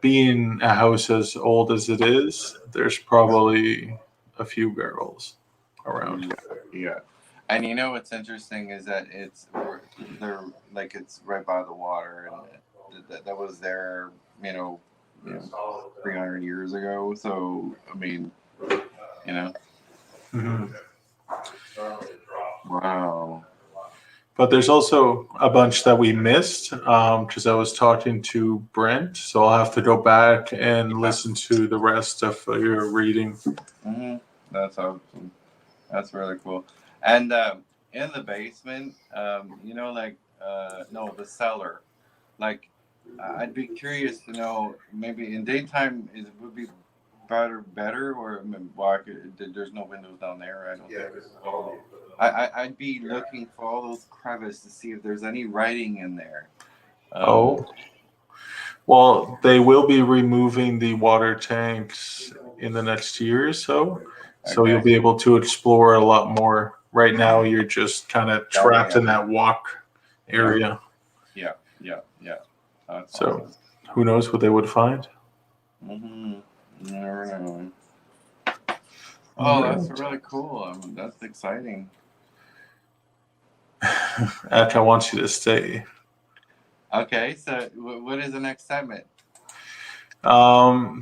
Being a house as old as it is, there's probably a few barrels around. Yeah. And you know what's interesting is that they're like it's right by the water, and that was there, 300 years ago. So I mean, Mm-hmm. Wow. But there's also a bunch that we missed because I was talking to Brent, so I'll have to go back and listen to the rest of your reading. Mm-hmm. That's awesome. That's really cool. And in the basement, no, the cellar. Like, I'd be curious to know, maybe in daytime it would be better, or there's no windows down there. I don't think. I'd be looking for all those crevices to see if there's any writing in there. Well, they will be removing the water tanks in the next year or so. So Okay. you'll be able to explore a lot more. Right now, you're just kind of trapped in that walk area. Yeah. That's So awesome. who knows what they would find? Mm-hmm. You never know. Oh, that's really cool. That's exciting. Ak, I want you to stay. Okay, so what is the next segment?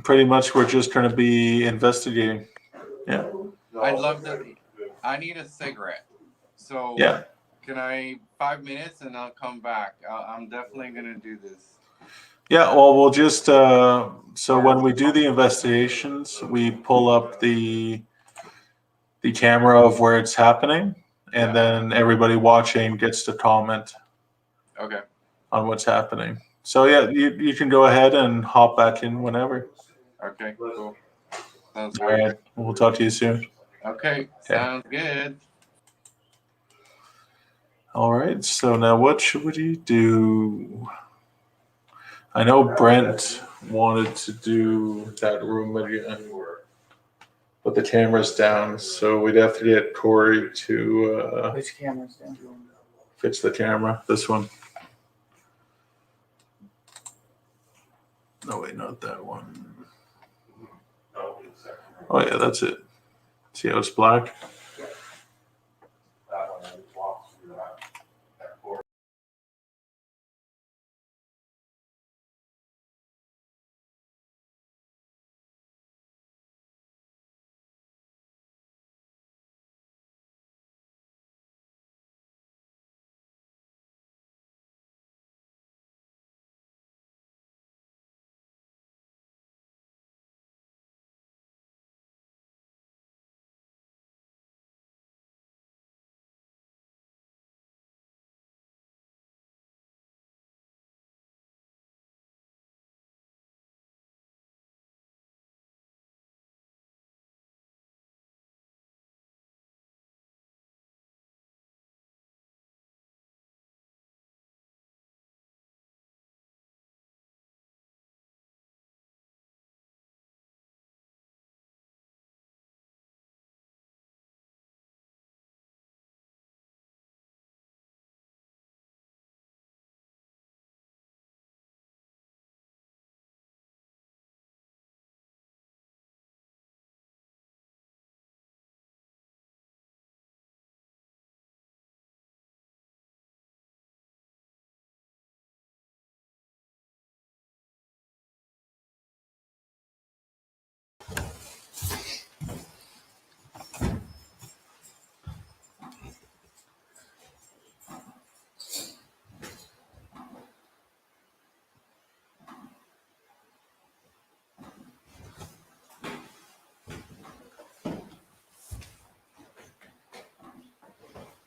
Pretty much, we're just going to be investigating. Yeah. I'd love to. I need a cigarette. So Yeah. Can I 5 minutes and I'll come back? I'm definitely gonna do this. Yeah. Well, we'll just so when we do the investigations, we pull up the the camera of where it's happening, and then everybody watching gets to comment Okay. on what's happening. So yeah, you can go ahead and hop back in whenever. Okay. Cool. Sounds All good. right, we'll talk to you soon. Okay. Sounds good. All right, so now what should we do? I know Brent wanted to do that room again, put the cameras down, so we'd have to get Corey to Which camera's down? fix the camera. This one. No, wait, not that one. Oh yeah, that's it. See how it's black?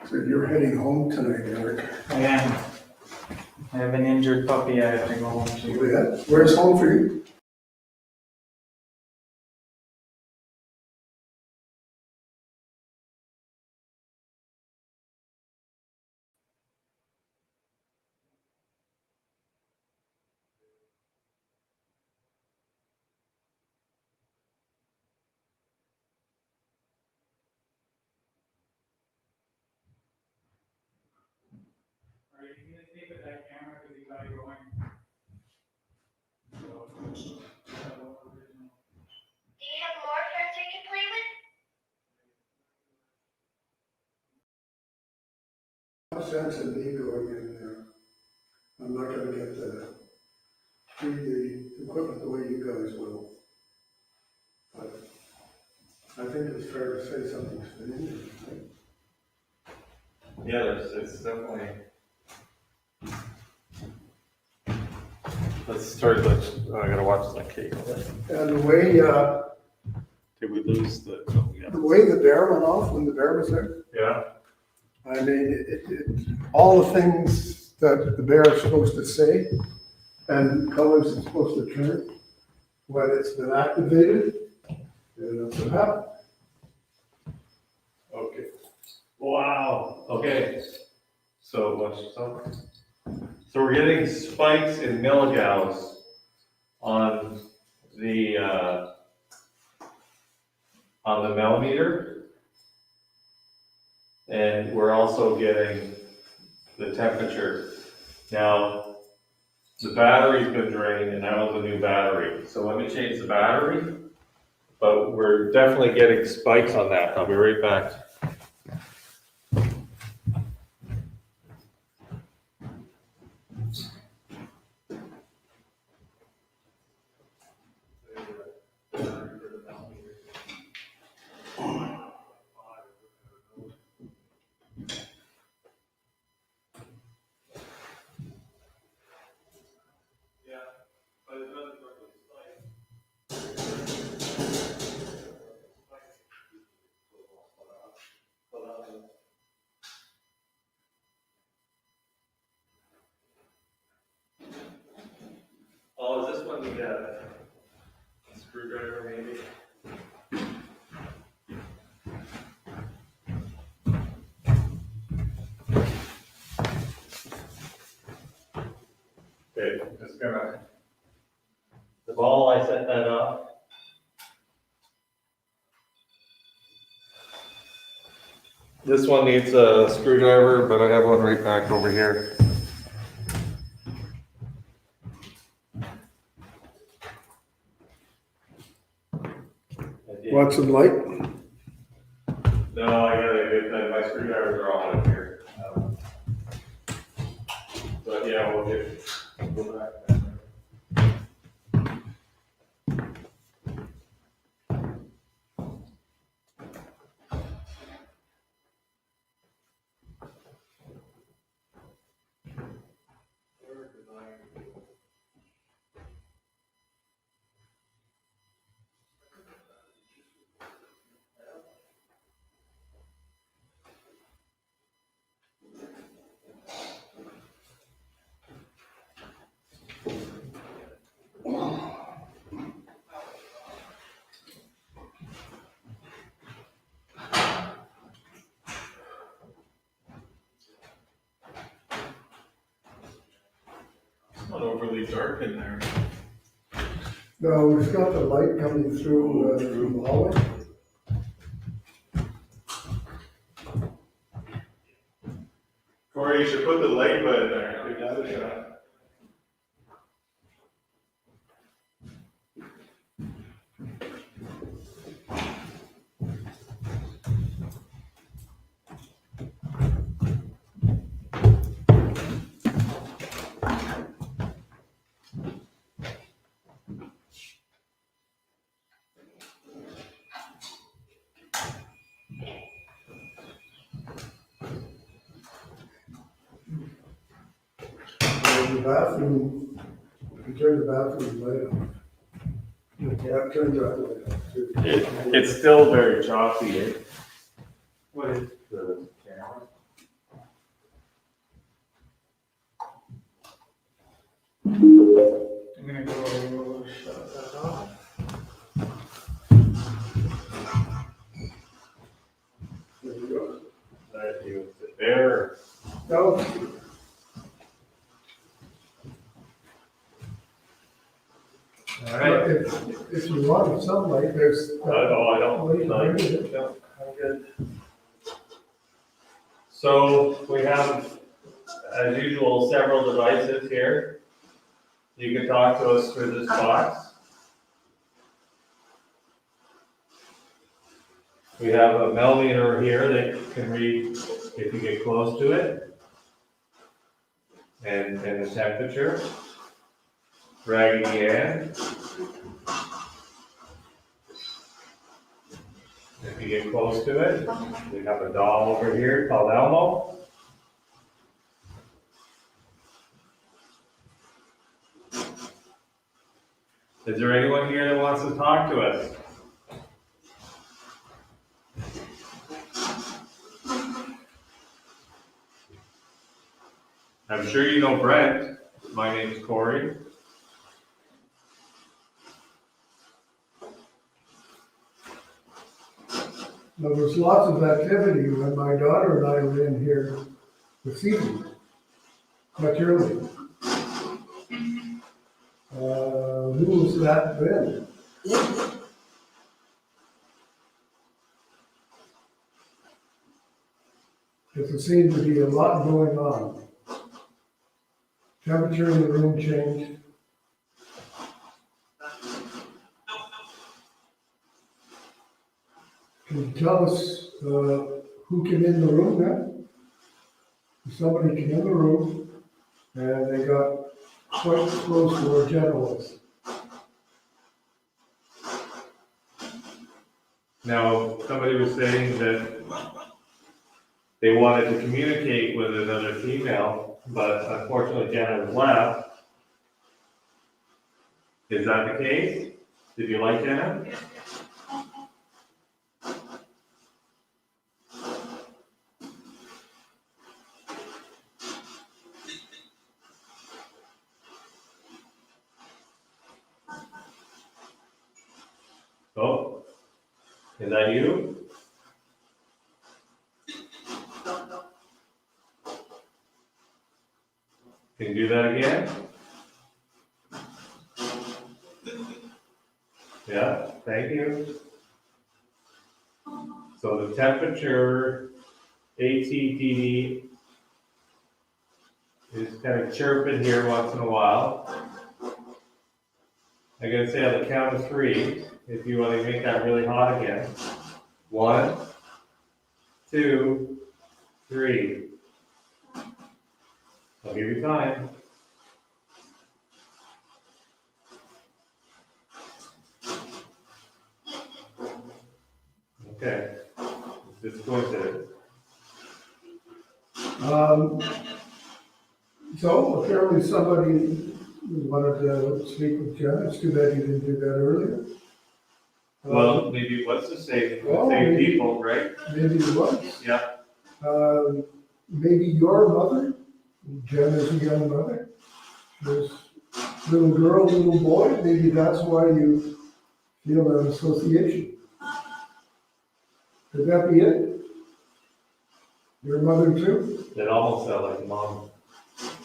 So you're heading home tonight, Eric. I am. I have an injured puppy I have to go home to. Yeah. Where's home for you? Are you gonna take with that camera because you got it going? Do you have more friends you can play with? No sense in me going in there. I'm not gonna get the equipment the way you guys will. But I think it's fair to say something's been injured, right? Yeah, it's definitely. I gotta watch that cake. And the way, Did we lose the? the way the bear went off when the bear was there, Yeah. I mean, all the things that the bear is supposed to say and colors it's supposed to turn, when it's been activated, and that's what happened. Okay. Wow. Okay. So watch something. So we're getting spikes in milligauss on the millimeter, and we're also getting the temperature. Now, the battery's been drained, and that was a new battery. So let me change the battery. But we're definitely getting spikes on that. I'll be right back. Oh, is this one the screwdriver maybe? Okay, just gonna, the ball, I set that up. This one needs a screwdriver, but I have one right back over here. Want some light? No, I gotta get that, my screwdrivers are all in here. But yeah, we'll go back. It's not overly dark in there. No, we've got the light coming through the hallway. Corey, you should put the light button there. Give that a shot. The bathroom, you turn the bathroom light on. Yeah, turn that light on too. It's still very choppy, eh? What is the camera? I'm gonna go shut that off. There you go. That you sit there. No, All right. if you want some light, there's. Oh, I don't. Light behind it. No, I'm good. So we have, as usual, several devices here. You can talk to us through this box. We have a millimeter here that can read if you get close to it, and the temperature. Raggedy Ann. If you get close to it, we have a doll over here called Elmo. Is there anyone here that wants to talk to us? I'm sure you know Brent. My name is Corey. Now, there's lots of activity when my daughter and I were in here this evening, much earlier. Who was that then? There seemed to be a lot going on. Temperature in the room changed. Can you tell us who came in the room then? Somebody came in the room and they got quite close to where Jenna was. Now, somebody was saying that they wanted to communicate with another female, but unfortunately Jenna has left. Is that the case? Did you like Jenna? Oh, is that you? Can you do that again? Yeah, thank you. So the temperature, ATPD, is kind of chirping here once in a while. I'm gonna say on the count of 3, if you want to make that really hot again. 1, 2, 3. I'll give you time. Okay. This is coincidence. So apparently somebody wanted to speak with Jen. It's too bad you didn't do that earlier. Well, maybe it was the same maybe- people, right? Maybe it was. Yeah. Maybe your mother, Jen is a young mother. This little girl, little boy, maybe that's why you feel an association. Could that be it? Your mother too? It almost sounded like mom.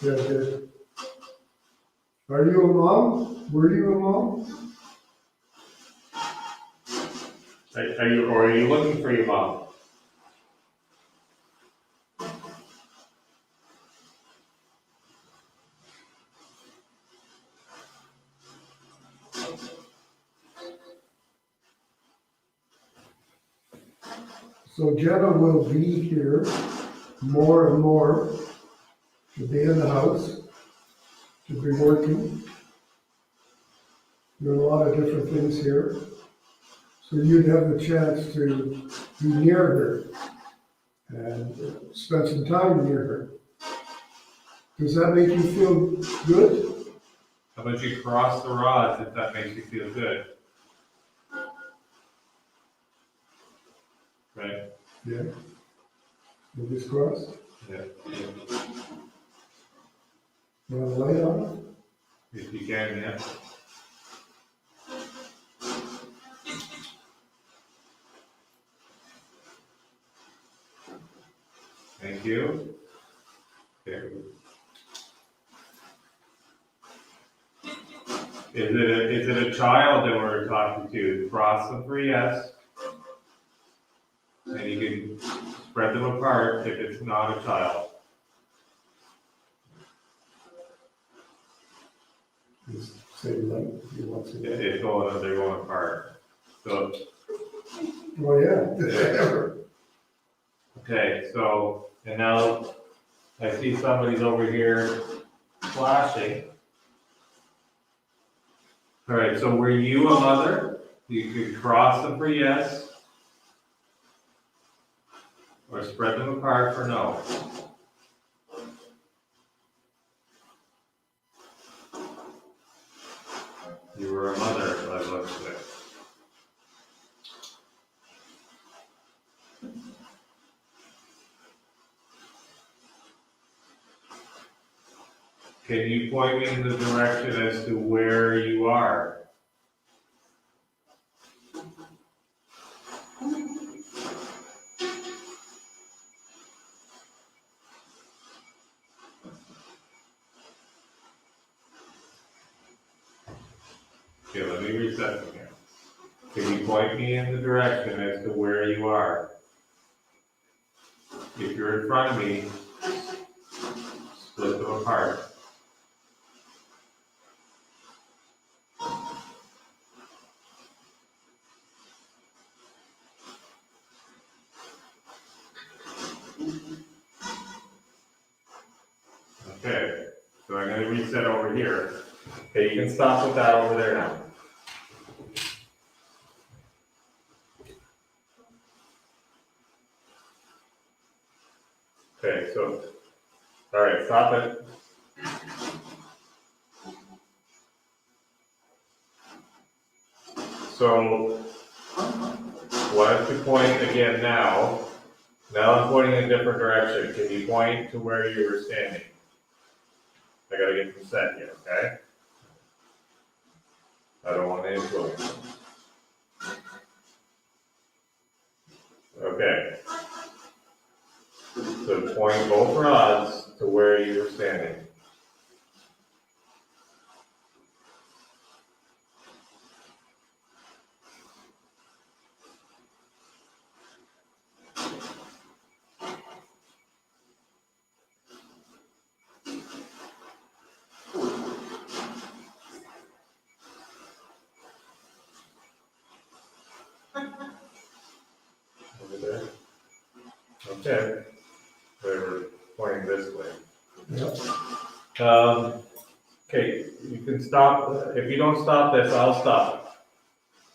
Yeah, it did. Are you a mom? Were you a mom? Are you looking for your mom? So Jenna will be here more and more. She'll be in the house. She'll be working. There are a lot of different things here. So you'd have the chance to be near her and spend some time near her. Does that make you feel good? How about you cross the rods if that makes you feel good? Right? Yeah. Fingers crossed. Yeah. You want to light on it? If you can, yeah. Thank you. Okay. Is it a child that we're talking to? Cross them for yes. And you can spread them apart if it's not a child. Just say light if you want to. They're going apart. So, Well, yeah. okay, so, and now I see somebody's over here flashing. All right, so were you a mother? You could cross them for yes. Or spread them apart for no. You were a mother, by the looks of it. Can you point me in the direction as to where you are? Okay, let me reset them here. Can you point me in the direction as to where you are? If you're in front of me, split them apart. Okay, so I'm going to reset over here. Okay, you can stop with that over there now. Okay, so, all right, stop it. So, why don't you point again now? Now I'm pointing in a different direction. Can you point to where you were standing? I gotta get them set here, okay? I don't want to influence them. So point both rods to where you were standing. Over there. Okay. They were pointing this way. Yep. Okay, you can stop. If you don't stop this, I'll stop.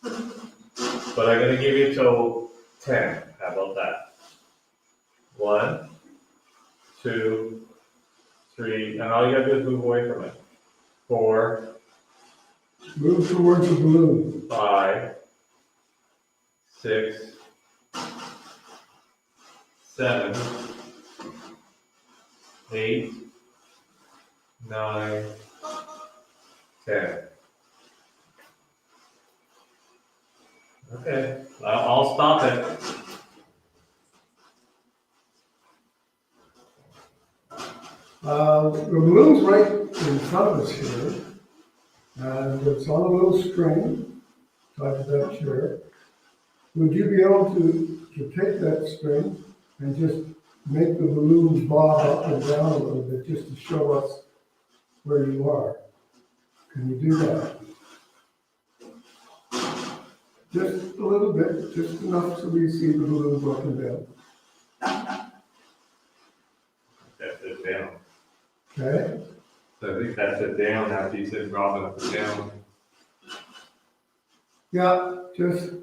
But I'm gonna give you till 10. How about that? 1, 2, 3, and all you gotta do is move away from it. 4, Move towards the balloon. 5, 6, 7, 8, 9, 10. Okay, I'll stop it. The balloon's right in front of us here, and it's on a little string tied to that chair. Would you be able to take that string and just make the balloons bob up and down a little bit, just to show us where you are? Can you do that? Just a little bit, just enough so we see the balloons up and down. That's it down. Okay? So I think that's it down after you said Robin up and down. Yeah, just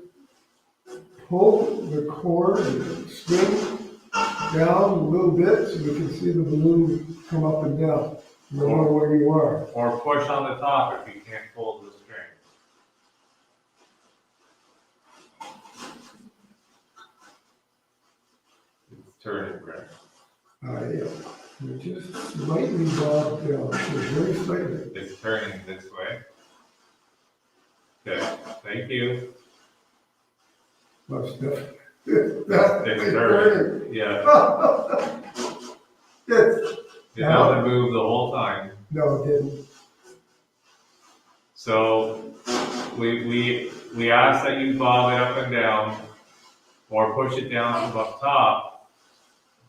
pull the cord and string down a little bit so we can see the balloon come up and down. You know where you are. Or push on the top if you can't pull the string. It's turning, Greg. Yeah. You just slightly bob down, so very slightly. It's turning this way. Okay, thank you. Most definitely. It's turning. Yeah. Yes. It doesn't move the whole time. No, it didn't. So we ask that you bob it up and down or push it down from up top,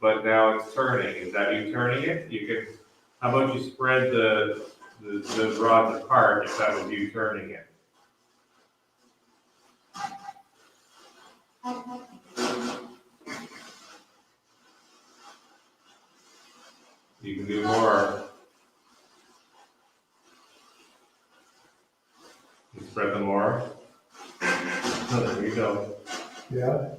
but now it's turning. Is that you turning it? You can, how about you spread the rods apart if that was you turning it? You can do more. You spread them more. Oh, there you go. Yeah.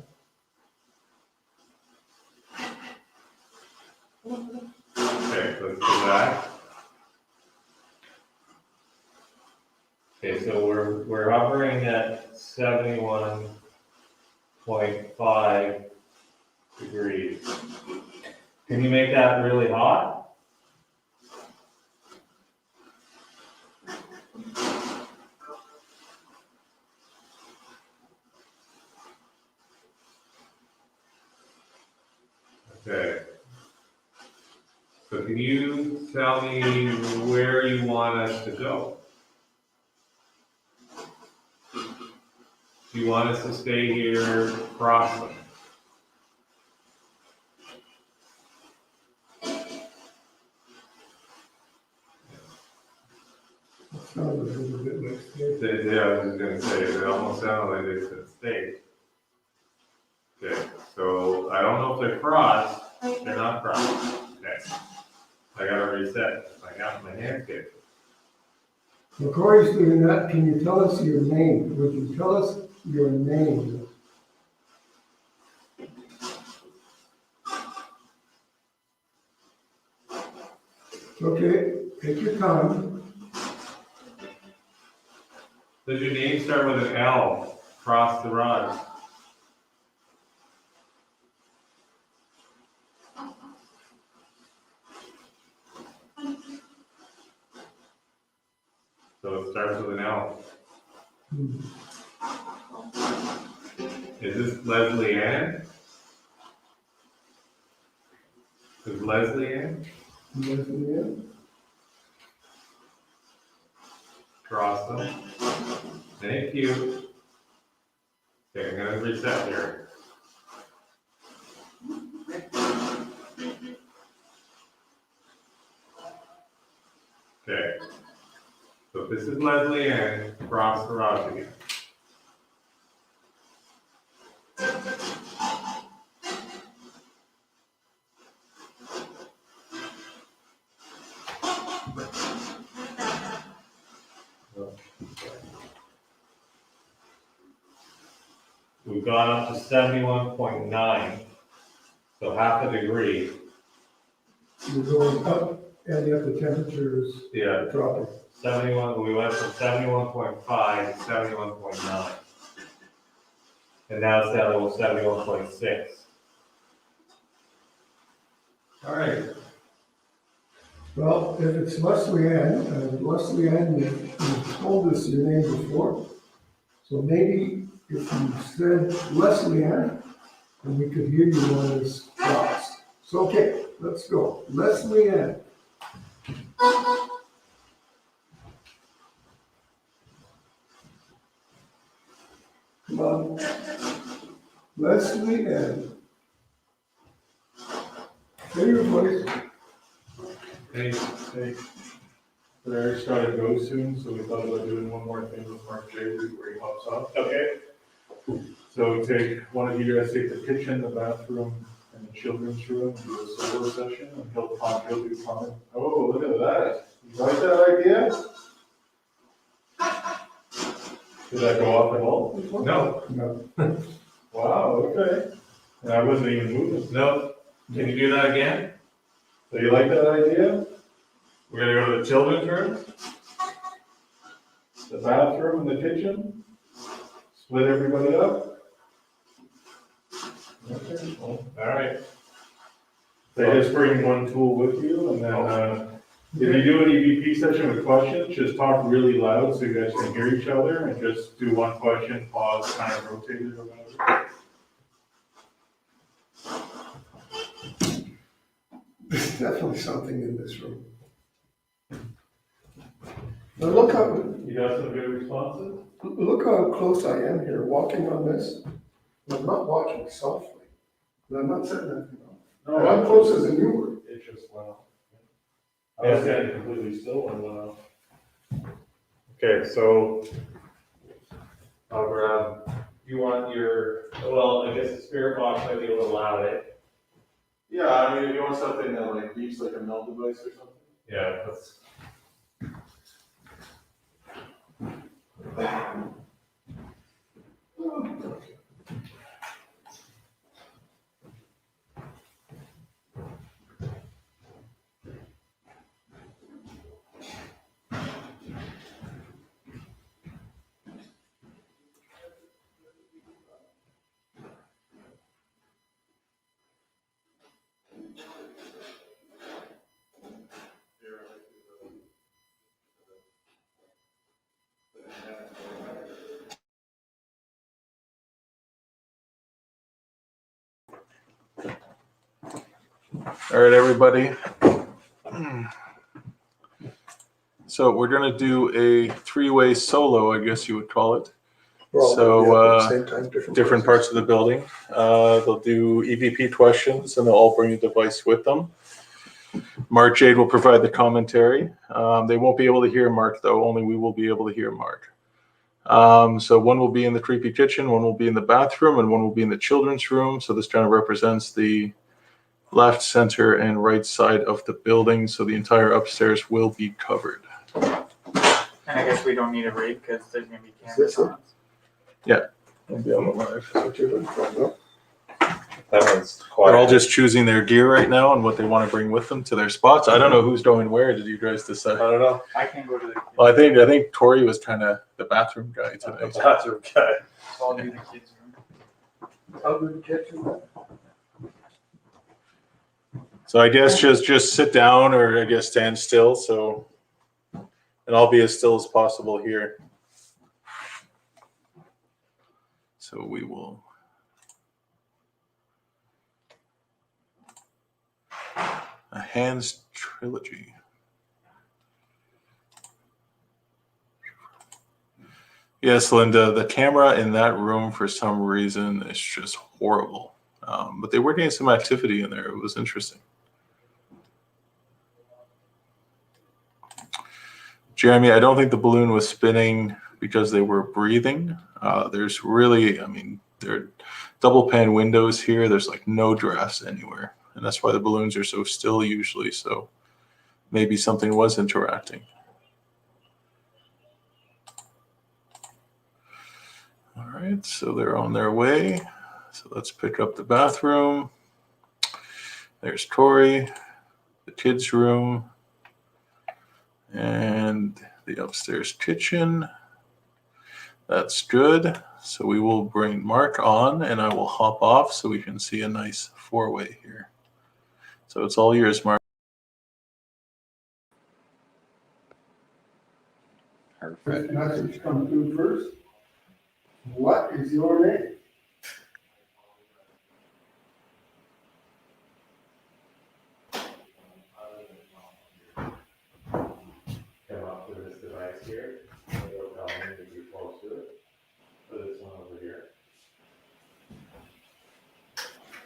Okay, let's do that. Okay, so we're hovering at 71.5 degrees. Can you make that really hot? Okay. So can you tell me where you want us to go? Do you want us to stay here crossing? Sounded a little bit like snake. Yeah, I was just gonna say, it almost sounded like they said stay. Okay, so I don't know if they're crossed. They're not crossed. Okay. I gotta reset. I got my hand kicked. Well, Corey's doing that. Can you tell us your name? Would you tell us your name? Okay, take your time. Does your name start with an L? Cross the rods. So it starts with an L. Is this Leslie Ann? Is Leslie in? Cross them. Thank you. Okay, I'm gonna reset here. Okay. So this is Leslie and cross garage again. We've gone up to 71.9, so half a degree. You're going up and yet the temperature is Yeah, dropping. 71, we went from 71.5 to 71.9. And now it's down to 71.6. All right. Well, if it's Leslie Ann, you've told us your name before. So maybe if you said Leslie Ann, then we could hear you on this cross. So, okay, let's go. Leslie Ann. Come on. Leslie Ann. Say your voice. Hey. We already started go soon, so we thought about doing one more thing with Marc Jade before he hops off. Okay. So take, one of you guys take the kitchen, the bathroom, and the children's room, do a solo session, and he'll do comment. Oh, look at that. You like that idea? Did that go off at all? No. No. Wow, okay. And I wasn't even moving. No. Can you do that again? So you like that idea? We're gonna go to the children's room. The bathroom and the kitchen? Split everybody up? Okay, well, All right. they just bring one tool with you, and then, if you do an EVP session with questions, just talk really loud so you guys can hear each other, and just do one question, pause, kind of rotate it or whatever. There's definitely something in this room. Now look how, You got some good responses? look how close I am here, walking on this. I'm not walking softly, and I'm not setting anything off. And I'm closer than you were. It just went off. I was standing completely still and went off. Okay, so I'll grab, you want your, well, I guess the spirit box might be a little loud, eh? Yeah, I mean, if you want something that like beeps like a melt device or something. Yeah, that's. All right, everybody. So we're gonna do a three-way solo, I guess you would call it. We're all So, gonna be up at the same time, different parts of the building. They'll do EVP questions, and they'll all bring a device with them. Marc Jade will provide the commentary. They won't be able to hear Marc, though. Only we will be able to hear Marc. So one will be in the creepy kitchen, one will be in the bathroom, and one will be in the children's room. So this kind of represents the left, center, and right side of the building. So the entire upstairs will be covered. And I guess we don't need a read because there's gonna be Is this cameras on us. It'll be on the live. That's what you're looking for, no? That one's quiet. They're all just choosing their gear right now and what they want to bring with them to their spots. I don't know who's going where. Did you guys decide? I don't know. I can go to the. Well, I think Tori was kind of the bathroom guy today. Bathroom guy. I'll do the kids' room. I'll do the kitchen. So I guess just sit down or I guess stand still. So, and I'll be as still as possible here. So we will. A Hands trilogy. Yes, Linda, the camera in that room for some reason is just horrible. But they were getting some activity in there. It was interesting. Jeremy, I don't think the balloon was spinning because they were breathing. There's really, I mean, there are double pane windows here. There's like no drafts anywhere. And that's why the balloons are so still usually. So maybe something was interacting. All right, so they're on their way. So let's pick up the bathroom. There's Tori, the kids' room, and the upstairs kitchen. That's good. So we will bring Mark on and I will hop off so we can see a nice four-way here. So it's all yours, Mark. Perfect. Message come through first. What is your name? Come up to this device here, and it'll tell me to be close to it. For this one over here.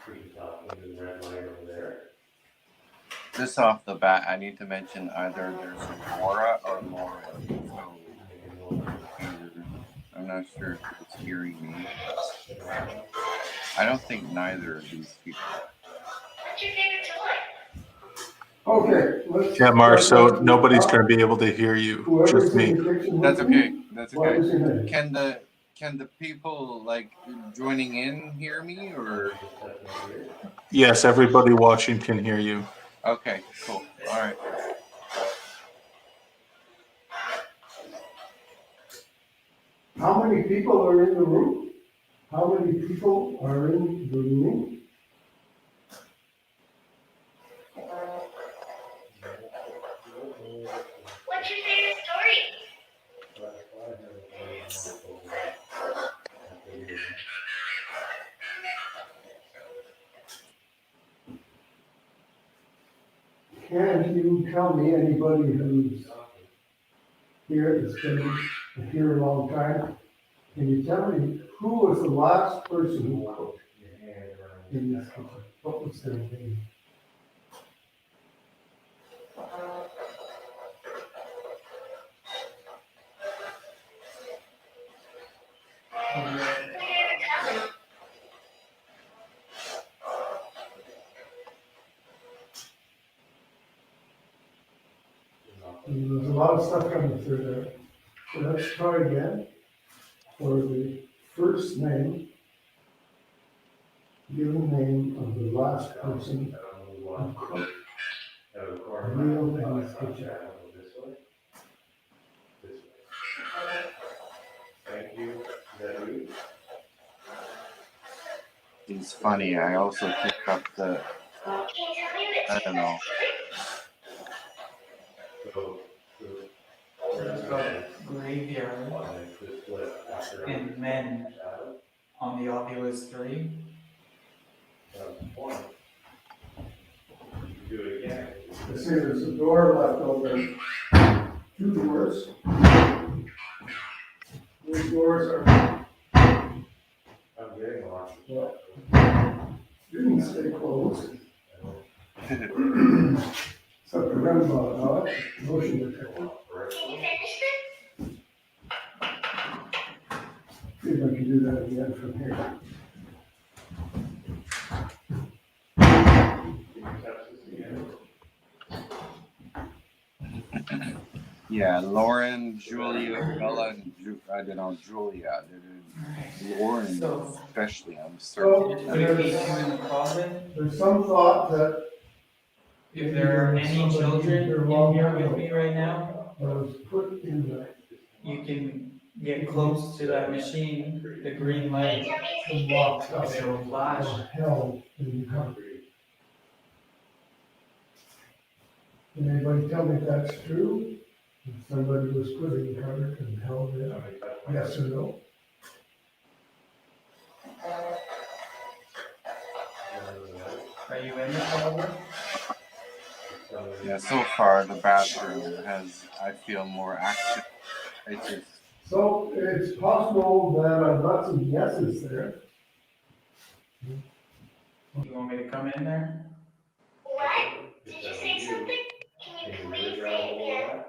We can talk into the red light over there. Just off the bat, I need to mention either there's Laura or Lauren. So I'm not sure if it's hearing me. I don't think neither of these people. What's your favorite toy? Okay, let's. Yeah, Mark, so nobody's going to be able to hear you, just me. That's okay. That's What is your okay. name? Can the people like joining in hear me or? Yes, everybody watching can hear you. Okay, cool. All right. How many people are in the room? How many people are in the room? What's your favorite story? Can you tell me anybody who's here, that's been here a long time? Can you tell me who was the last person who cooked in this kitchen? What was their name? There's a lot of stuff coming through there. So let's try again for the first name, given name of the last person who cooked a meal in this kitchen. Thank you. Is that you? It's funny. I also picked up the. Can you tell me the I don't know. There's got graveyard and men on the Oculus 3. Do it again. I see there's a door left open, 2 doors. Those doors are, I'm getting a lot. didn't stay closed. Except the rim button, motion detector. Can you finish this? See if I can do that again from here. Yeah, Lauren, Julia, Bella, and I don't know, Julia. Lauren, So- especially, I'm So, certain. We keep him in the closet. there's some thought that If there are any children in here with me right now, was put in the, you can get close to that machine, the green Can light, you tell me his and name? locked up it'll flash. or held in the cupboard. Can anybody tell me if that's true? If somebody was put in the cupboard and held it, yes or no? Are you in the closet? Yeah, so far the bathroom has, I feel, more active. It's just, So it's possible that I've got some guesses there. You want me to come in there? What? Did you say something? Can you please say it again?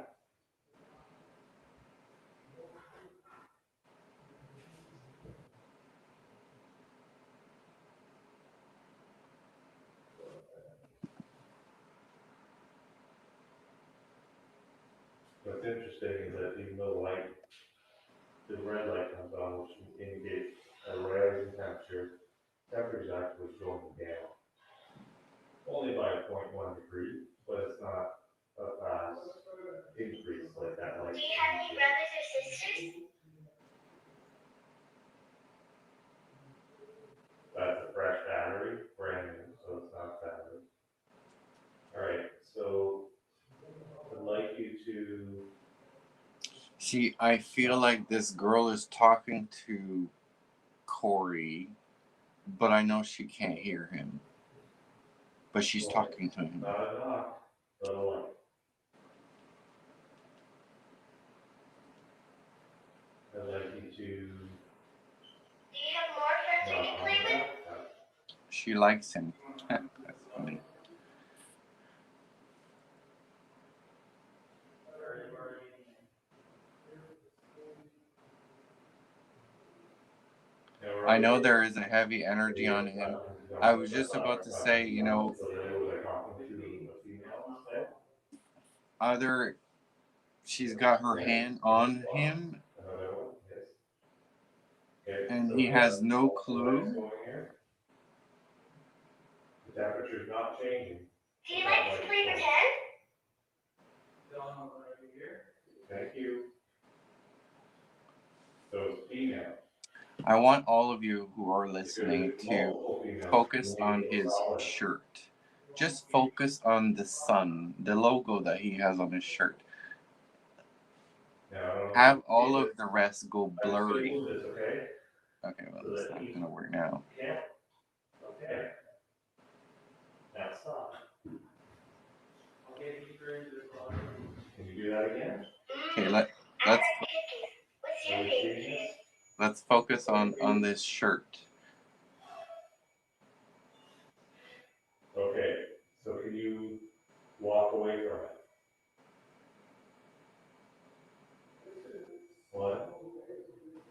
What's interesting is that even though the red light comes on, which indicates a rise in temperature, temperature's actually going down. Only by 0.1 degree, but it's not a fast increase like that. Do you have any brothers or sisters? That's a fresh battery, brand new, so it's not battery. All right, so I'd like you to. see, I feel like this girl is talking to Corey, but I know she can't hear him. But she's talking to him. Not a knock, but a light. I'd like you to. Do you have more friends we can play with? She likes him. That's funny. I know there is a heavy energy on him. I was just about to say, you know, either she's got her hand on him and he has no clue. The temperature's not changing. Do you like to play pretend? Thank you. So it's female. I want all of you who are listening to focus on his shirt. Just focus on the sun, the logo that he has on his shirt. Have all of the rest go blurry. Okay, well, it's not going to work now. Okay. Now stop. Can you do that again? Okay, I like cookies. What's your favorite? let's focus on this shirt. Okay, so can you walk away from it? What?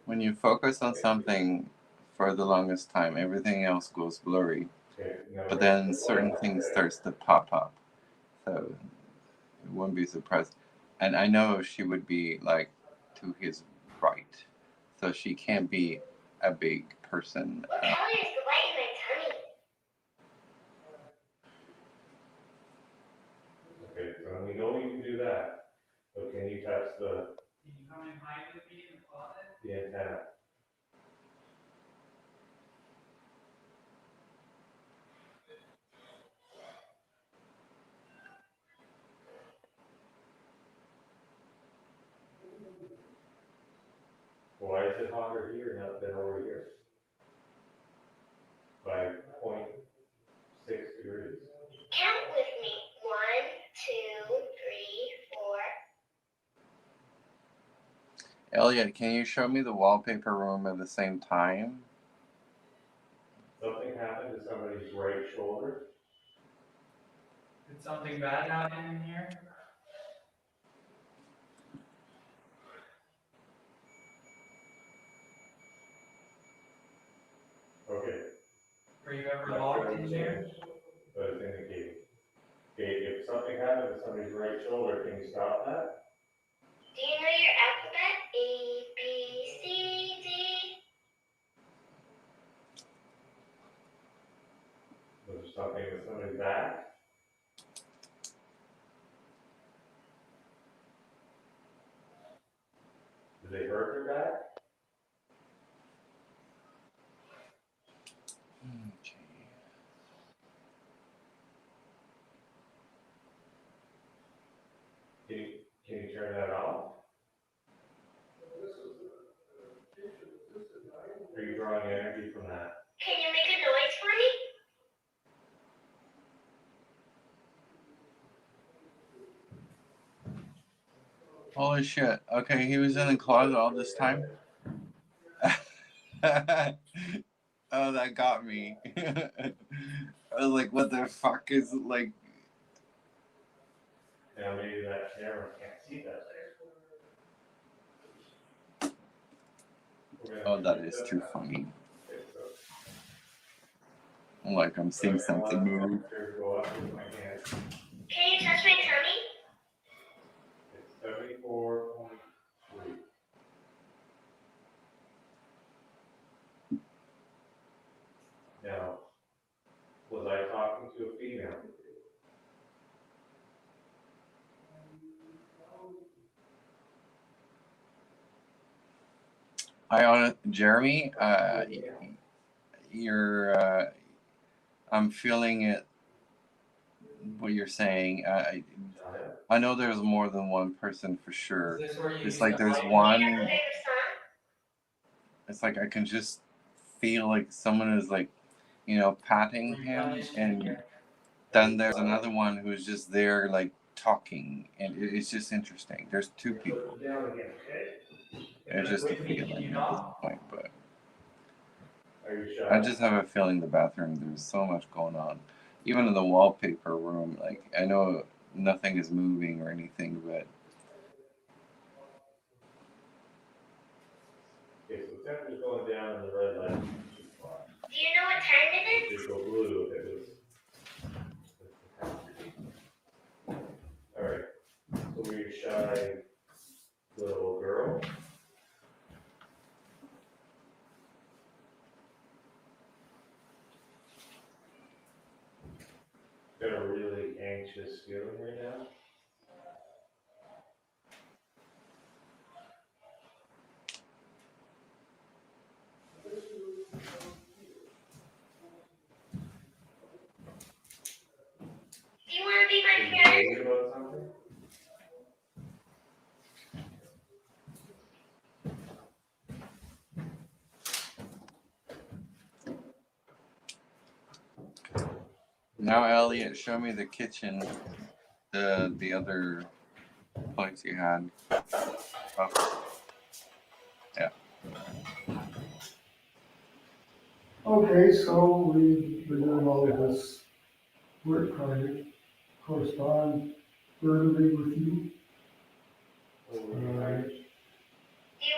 When you focus on something for the longest time, everything else goes blurry. Okay, But then certain things starts to pop up. So it wouldn't be surprised. And I know she would be like to his right. So she can't be a big person. What color is the light in my tummy? Okay, so we know you can do that. So can you touch the Can you come and hide with me in the closet? antenna? Why is it hotter here than over here? By 0.6 degrees. Count with me. 1, 2, 3, 4. Elliot, can you show me the wallpaper room at the same time? Something happened to somebody's right shoulder. Did something bad happen in here? Okay. Were you ever locked in here? But it's indicating. Okay, if something happened to somebody's right shoulder, can you stop that? Do you know your alphabet? A, B, C, D. Was there something with somebody's back? Did they hurt their back? Can you turn that off? Are you drawing energy from that? Can you make a noise for me? Holy shit. Okay, he was in the closet all this time? Oh, that got me. I was like, what the fuck is like? Now maybe that camera can't see that there. Oh, that is too funny. Like I'm seeing something move. Can you touch my tummy? It's 74.3. Now, was I talking to a female? Jeremy, you're I'm feeling it. What you're saying, I know there's more than one person for sure. It's like there's one. It's like I can just feel like someone is like, patting him, and then there's another one who's just there like talking, and it's just interesting. There's two people. It's just a feeling at this point, but I just have a feeling the bathroom. There's so much going on, even in the wallpaper room. Like I know nothing is moving or anything, but Okay, so the temperature's going down and the red light. Do you know what time it is? It'd go blue if it was. Alright, so we shy little girl. Got a really anxious feeling right now. Do you want to be my Are you friend? worried about something? now Elliot, show me the kitchen, the other place you had. Oh, yeah. Okay, so we've been doing all of this work trying to correspond verbally with you. Do you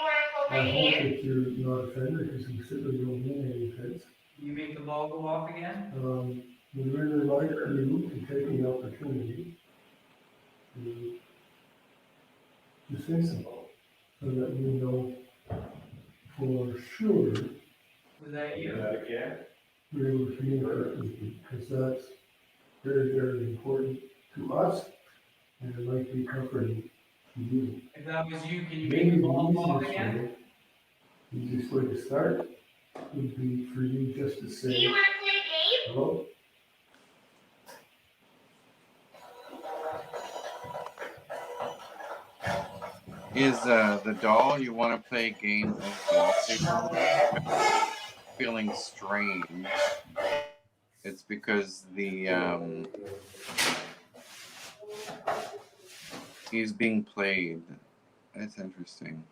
want to hold I my hope hand? that you're not offended because you certainly don't mean any offense. You make the ball go off again? We really like you to take the opportunity to say something so that we know for sure Was that you? That again? we're able to communicate with you because that's very, very important to us and it might be comforting to you. If that was you, can you Maybe make the the ball go off easiest again? way, the easiest way to start would be for you just to Do you say, want to play a game? hello? Is the doll you want to play a game of wallpaper with? Feeling strange. It's because he's being played. That's interesting.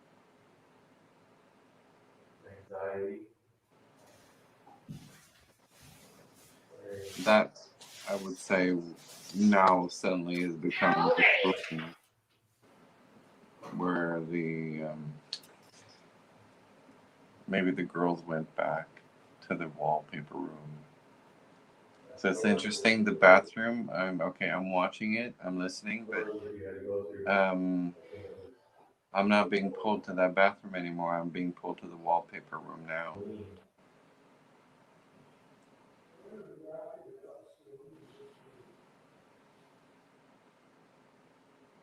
Anxiety. That I would say now suddenly is becoming distorting, where maybe the girls went back to the wallpaper room. So it's interesting. The bathroom. I'm watching it. I'm listening, but I'm not being pulled to that bathroom anymore. I'm being pulled to the wallpaper room now.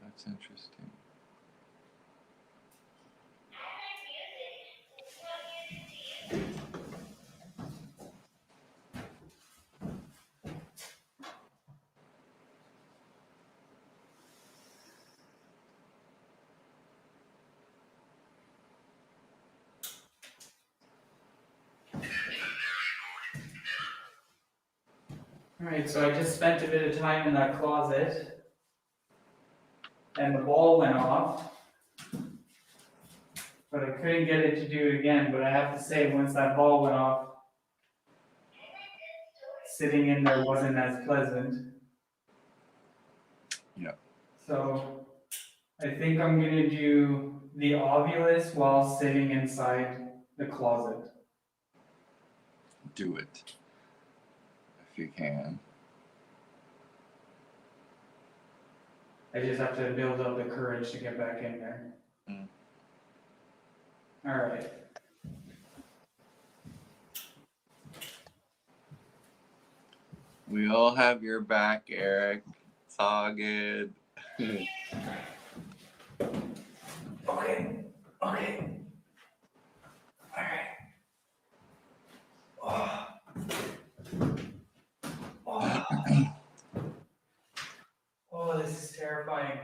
That's interesting. Alright, so I just spent a bit of time in that closet. And the ball went off. but I couldn't get it to do it again. But I have to say, once that ball went off, sitting in there wasn't as pleasant. Yeah. So I think I'm gonna do the Ovulus while sitting inside the closet. Do it if you can. I just have to build up the courage to get back in there. Mm. All right. We all have your back, Eric. It's all good. Okay. Okay. All right. Oh. Oh. Oh, this is terrifying.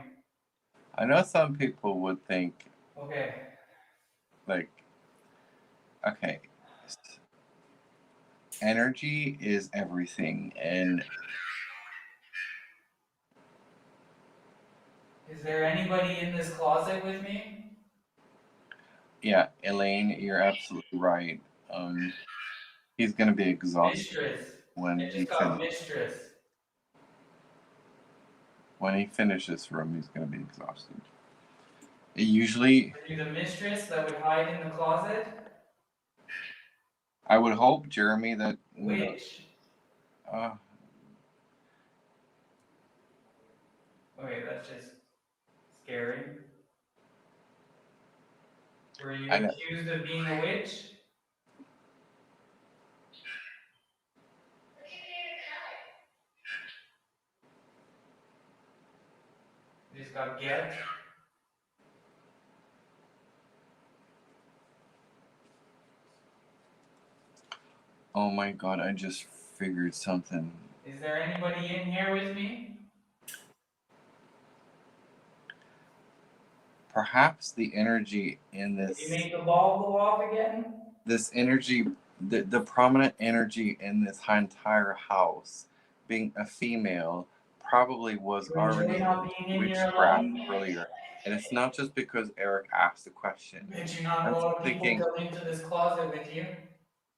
I know some people would think, Okay. like, okay, energy is everything, and Is there anybody in this closet with me? yeah, Elaine, you're absolutely right. He's gonna be exhausted Mistress. when I he just got finishes. mistress. When he finishes this room, he's gonna be exhausted. Usually, Are you the mistress that would hide in the closet? I would hope, Jeremy, that Which? uh, Okay, that's just scary. Were you I know. accused of being a witch? You just got get. Oh my God, I just figured something. Is there anybody in here with me? Perhaps the energy in Did this. you make the ball go off again? This energy, the prominent energy in this entire house, being a female, probably was You enjoy already not being in here witchcraft alone? earlier. And it's not just because Eric asked the question. Did you not I'm a lot of people thinking come into this closet with you?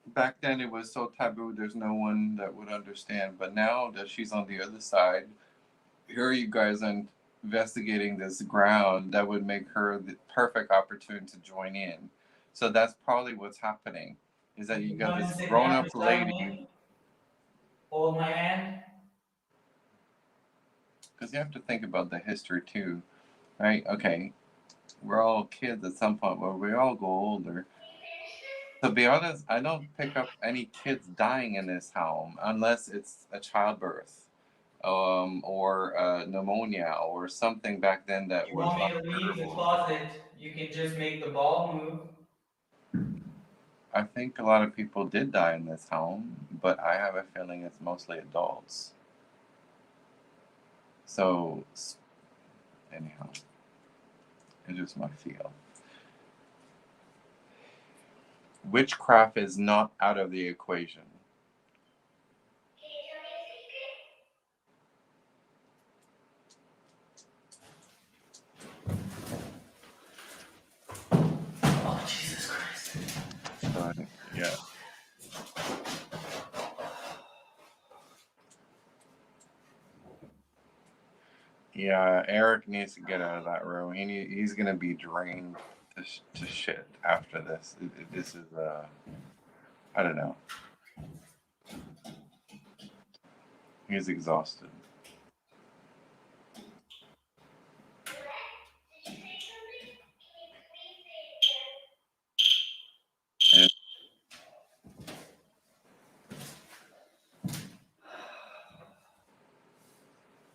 back then it was so taboo, there's no one that would understand. But now that she's on the other side, here are you guys investigating this ground that would make her the perfect opportunity to join in. So that's probably what's happening. Is that you got Come and this sit grown down up beside lady, me. Hold my hand. because you have to think about the history too, right? Okay, we're all kids at some point, but we all go older. To be honest, I don't pick up any kids dying in this home unless it's a childbirth, or pneumonia or something back then that If you was want me to leave the closet, you can just make the ball move. I think a lot of people did die in this home, but I have a feeling it's mostly adults. So, anyhow, it's just my feel. Witchcraft is not out of the equation. Oh, Jesus Christ. But, yeah. Yeah, Eric needs to get out of that room. He's going to be drained to shit after this. This is, I don't know. He's exhausted. And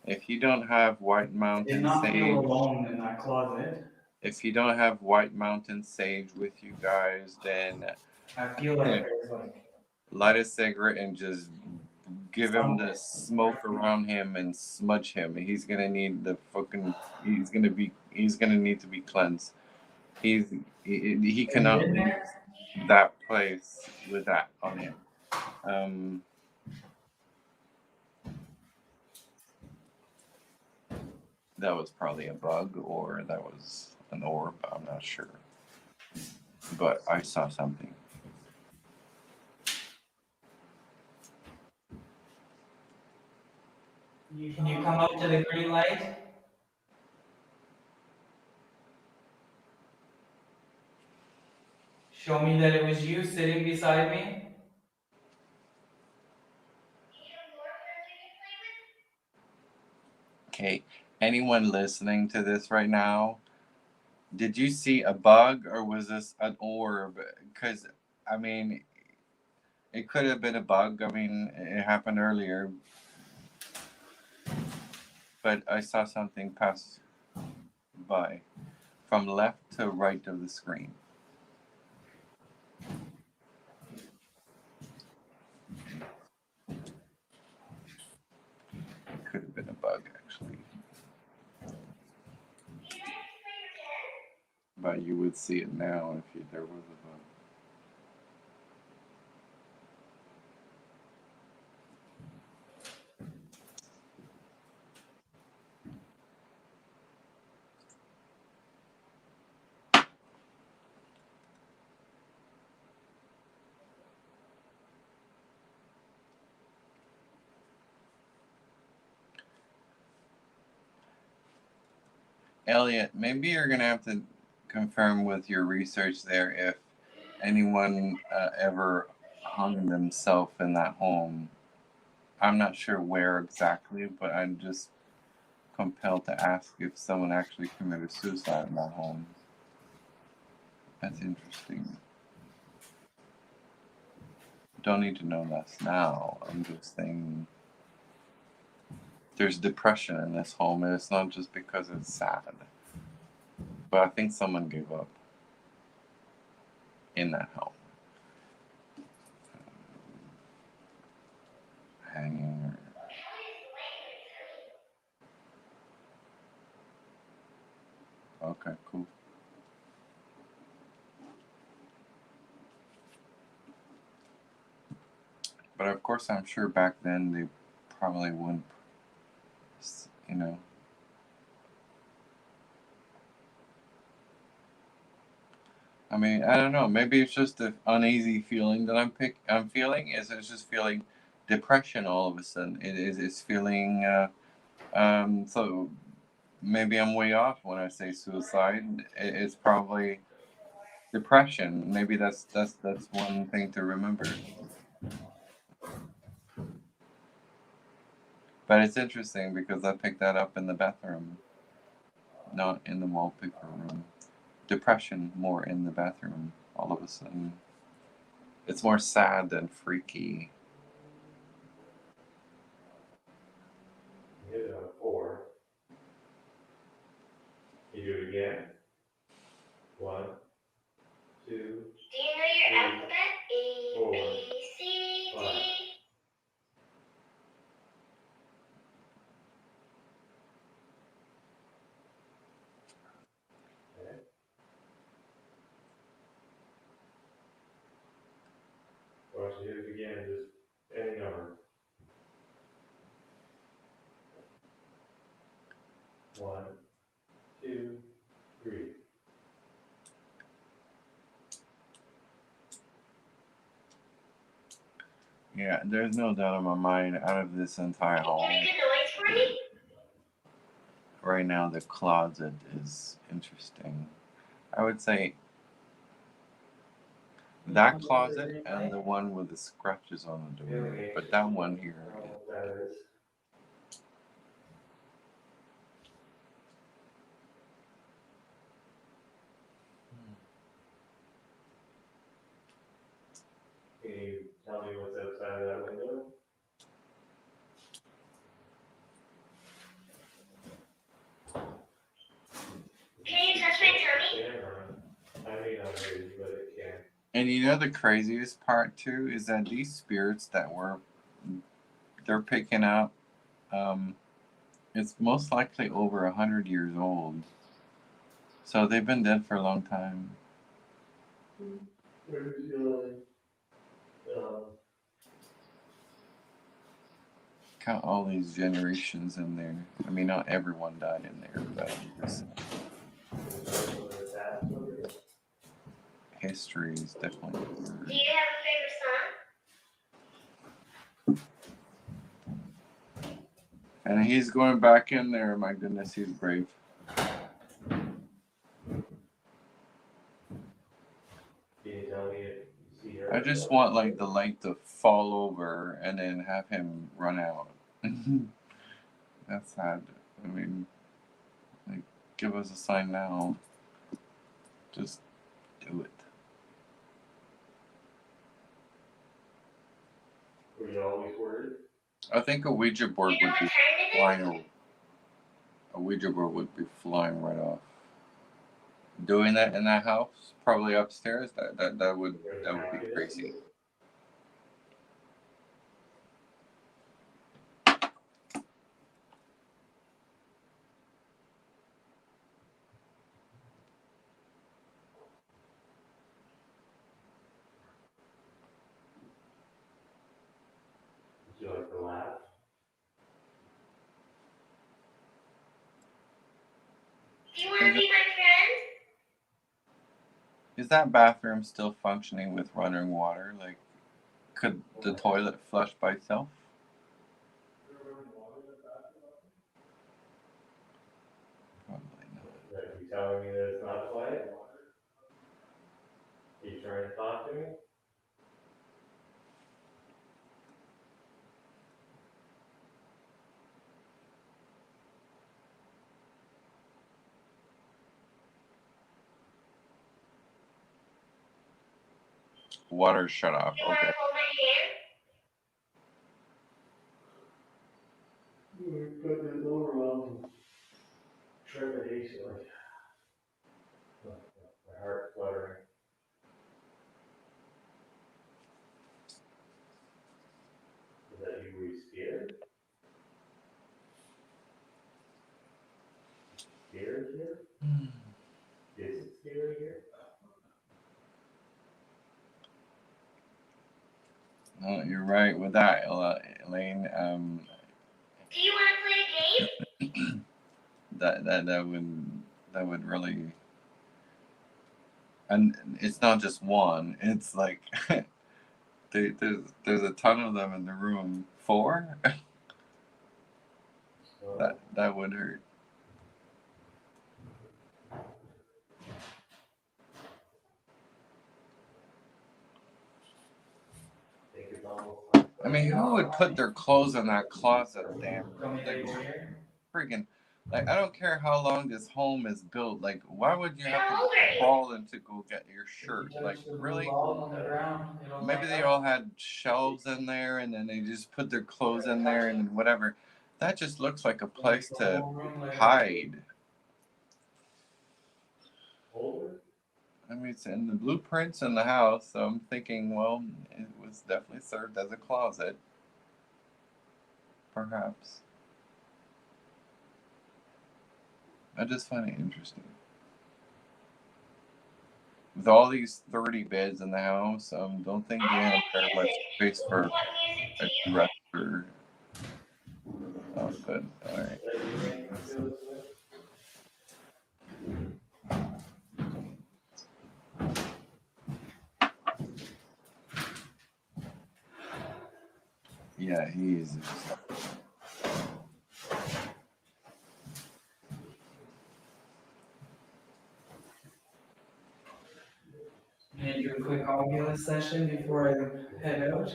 if you don't have White I did Mountain not feel Sage, alone in that closet. if you don't have White Mountain Sage with you guys, then I feel like there's like light a cigarette and just give him the something. smoke around him and smudge him. He's gonna need the fucking. He's gonna need to be cleansed. He Have you cannot been leave there? that place with that on him. That was probably a bug, or that was an orb. I'm not sure. but I saw something. Can you come up to the green light? Show me that it was you sitting beside me. Okay, anyone listening to this right now, did you see a bug or was this an orb? Because, I mean, it could have been a bug. I mean, it happened earlier. But I saw something pass by from left to right of the screen. It could have been a bug, actually. But you would see it now if there was a bug. Elliot, maybe you're going to have to confirm with your research there if anyone ever hung themselves in that home. I'm not sure where exactly, but I'm just compelled to ask if someone actually committed suicide in that home. That's interesting. Don't need to know this now. I'm just saying there's depression in this home, and it's not just because it's sad. But I think someone gave up in that home. Hanging or... Okay, cool. But of course, I'm sure back then they probably wouldn't, you know. I mean, I don't know. Maybe it's just an uneasy feeling that I'm feeling. It's just feeling depression all of a sudden. It's feeling. So maybe I'm way off when I say suicide. It's probably depression. Maybe that's one thing to remember. But it's interesting because I picked that up in the bathroom, not in the wallpaper room. Depression more in the bathroom all of a sudden. It's more sad than freaky. Hit 4. You do it again. 1, 2. Do you know your alphabet? A, 4, B, C, 5. D. Okay. Watch you hit it again, just any number. 1, 2, 3. Yeah, there's no doubt in my mind out of this entire home. Can you make a noise for me? Right now, the closet is interesting. I would say that closet and the one with the scratches on the door. But that one here. Can you tell me what's outside of that window? Can you touch my tummy? I may not hear you, but it can. And you know the craziest part too is that these spirits that they're picking up, it's most likely over 100 years old. So they've been dead for a long time. Count all these generations in there. I mean, not everyone died in there, but history is definitely. Do you have a favorite song? And he's going back in there. My goodness, he's brave. I just want like the light to fall over and then have him run out. That's sad. I mean, like, give us a sign now. Just do it. Were you always worried? I think a Ouija board You know would be what time it is? flying. A Ouija board would be flying right off. Doing that in that house, probably upstairs, that would be crazy. Would you like to laugh? Do you want to be my friend? Is that bathroom still functioning with running water? Like, could the toilet flush by itself? Probably not. Are you telling me that it's not quiet? Are you trying to talk to me? Water shut off. Do you want Okay. to hold my hand? You've got this overwhelming trepidation, like my heart fluttering. Is that you? Were you scared? Scared here? Is it scary here? No, you're right with that, Elaine. Do you want to play a game? That would really, and it's not just one. It's like there's a ton of them in the room. 4. That would hurt. I mean, who would put their clothes in that closet? Damn, like freaking. Like, I don't care how long this home is built. Like, why would you have How old to are you? crawl in to go get your shirt? Like, really? Maybe they all had shelves in there, and then they just put their clothes in there and whatever. That just looks like a place to hide. I mean, it's in the blueprints in the house, so I'm thinking, well, it was definitely served as a closet. Perhaps. I just find it interesting. With all these 30 beds in the house, don't think they have very much space for What music do a you like? dresser. Oh, good. All right. Yeah, he's. Can I do a quick Oculus session before I head out?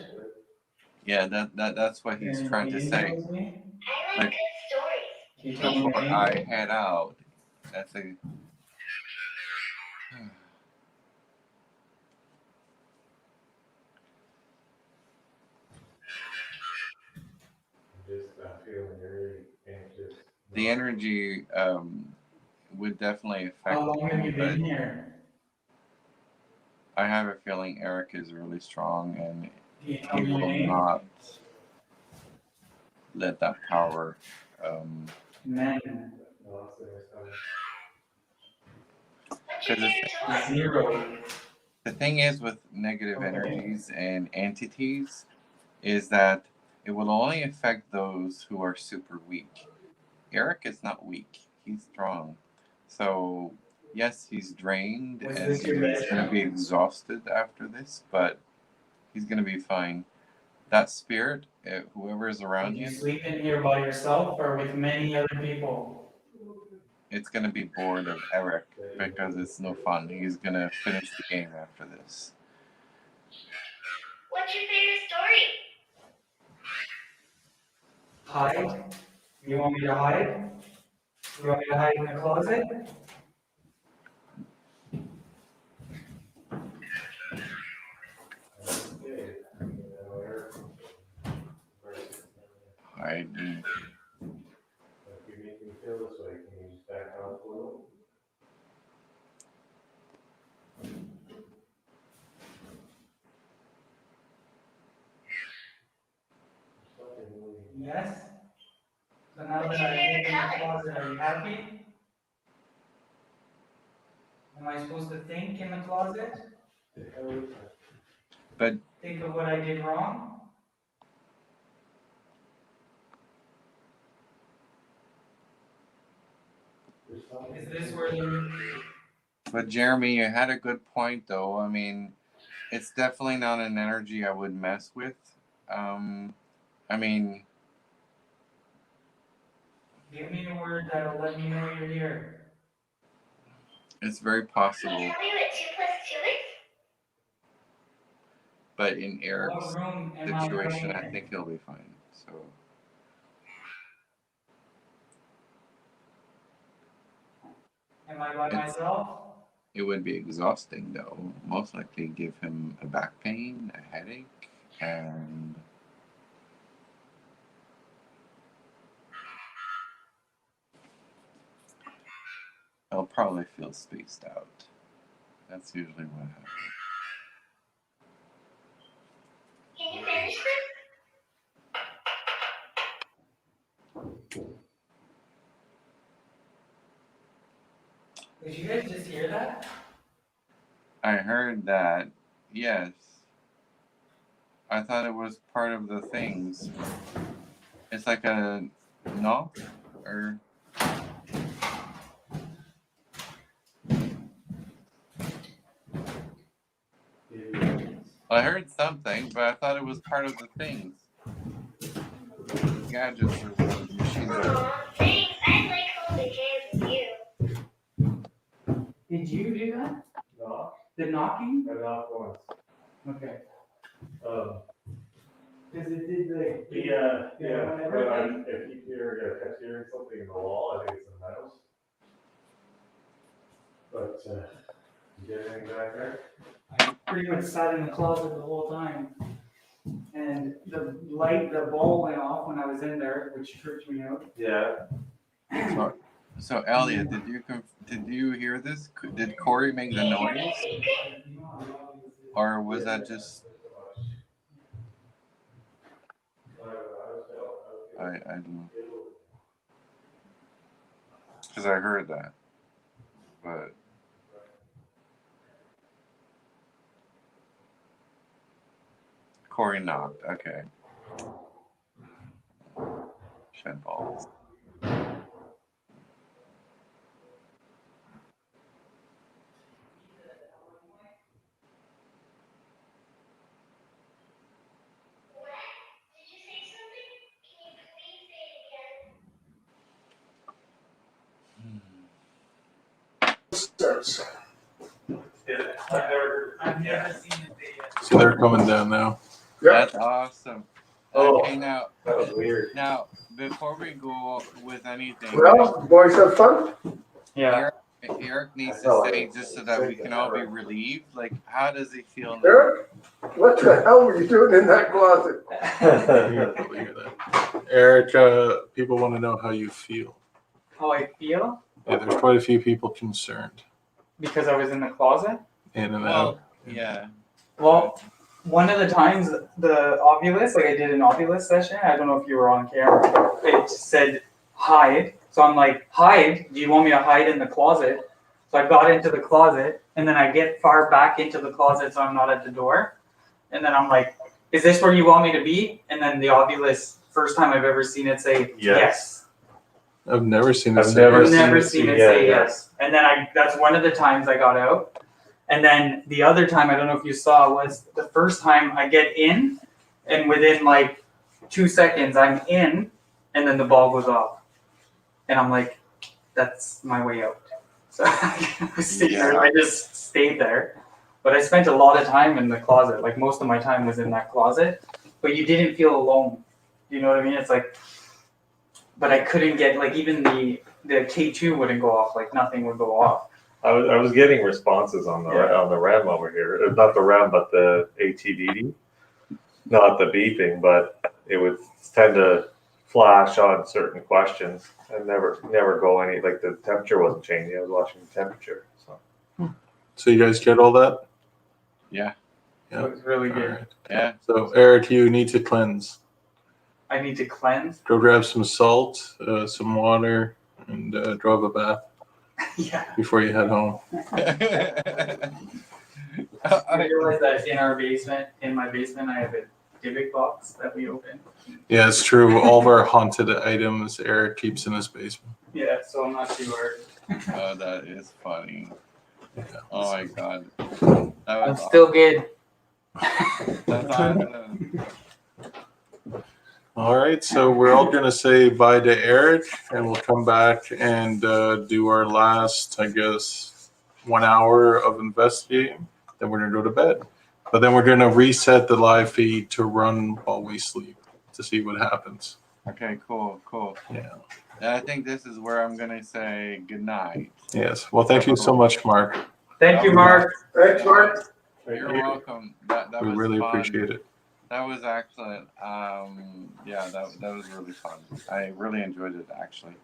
Yeah, that's what he's trying to say. I like Like, good stories. Can you tell me before your I name? head out, that's a. Just feeling very anxious. The energy would definitely affect How long have me, you but been here? I have a feeling Eric is really strong and Can you tell he me your will name? not let that power. Man. What's Because your favorite toy? 0. the thing is with negative Okay. energies and entities is that it will only affect those who are super weak. Eric is not weak; he's strong. So yes, he's drained Was and this he's your going to bedroom? be exhausted after this, but he's going to be fine. That spirit, whoever is around Did you you, sleep in here by yourself or with many other people? it's going to be bored of Eric because it's no fun. He's going to finish the game after this. What's your favorite story? Hide? You want me to hide? You want me to hide in the closet? Hide. If you make me feel this way, can you just back off a little? Yes? So now that I hid in the closet, are you happy? Am I supposed to think in the closet? But Think of what I did wrong? Is this where you... But Jeremy, you had a good point, though. I mean, it's definitely not an energy I would mess with. I mean, Give me a word that'll let me know you're here. it's very Can possible. you tell me what 2 + 2 is? But in What Eric's room am I situation, going I in? think he'll be fine. So Am I by myself? it would be exhausting, though. Most likely give him a back pain, a headache, and he'll probably feel spaced out. That's usually what happens. Can you finish this? Did you guys just hear that? I heard that, yes. I thought it was part of the things. It's like a knock, or I heard something, but I thought it was part of the things. Gadgets or the machines. Aw, thanks. I like holding hands with you. Did you do that? No, The knocking? I knocked once. Okay. Because it did like. Yeah, but if you catch hearing something in the wall, I think it's the metals. But, you get anything back there? I pretty much sat in the closet the whole time. And the ball went off when I was in there, which tripped me out. Yeah. So Elliot, did you hear this? Did Corey make the noise, or was that just? I don't know, because I heard that, but Corey knocked. Okay. Shed balls. Did you say something? Can you please say it again? I've never seen it yet. So they're coming down now. That's awesome. Oh. Okay, now That was weird. Now, before we go with anything, Well, boys have fun? Yeah. Eric needs to say, just so that we can all be relieved, like, how does he feel now? Eric, what the hell were you doing in that closet? You probably hear that. Eric, people want to know how you feel. How I feel? Yeah, there's quite a few people concerned. Because I was in the closet? In and Well, out. yeah. Well, one of the times the Ovilus, like I did an Ovilus session, I don't know if you were on camera, but it said hide. So I'm like, hide? Do you want me to hide in the closet? So I got into the closet, and then I get far back into the closet so I'm not at the door. And then I'm like, is this where you want me to be? And then the Ovilus, first time I've ever seen it say yes. I've never seen it I've say never yes. Never seen seen it it say say yes. yes. And then that's one of the times I got out. And then the other time, I don't know if you saw, was the first time I get in, and within like 2 seconds I'm in, and then the ball goes off. And I'm like, that's my way out. So I just stayed there. But I spent a lot of time in the closet. Like most of my time was in that closet. But you didn't feel alone. You know what I mean? It's like, but I couldn't get, like, even the K2 wouldn't go off. Like nothing would go off. I was getting responses on the REM over here. Not the REM, but the ATDD. Not the beeping, but it would tend to flash on certain questions and never go any, like the temperature wasn't changing. I was watching the temperature. So you guys get all that? Yeah. It was really good. All right. Yeah. So Eric, you need to cleanse. I need to cleanse. Go grab some salt, some water, and draw a bath Yeah. before you head home. I realized that in my basement, I have a Divic box that we open. Yeah, it's true. All of our haunted items Eric keeps in his basement. Yeah, so I'm not too worried. Oh, that is funny. Yeah. Oh my god. I'm still good. That's awesome. All right, so we're all going to say bye to Eric, and we'll come back and do our last, I guess, 1 hour of investigating. Then we're going to go to bed. But then we're going to reset the live feed to run while we sleep to see what happens. Okay, cool. Yeah. And I think this is where I'm gonna say goodnight. Yes. Well, thank you so much, Mark. Thank you, Mark. Thanks, Mark. You're welcome. That We was really fun. appreciate it. That was excellent. Yeah, that was really fun. I really enjoyed it actually.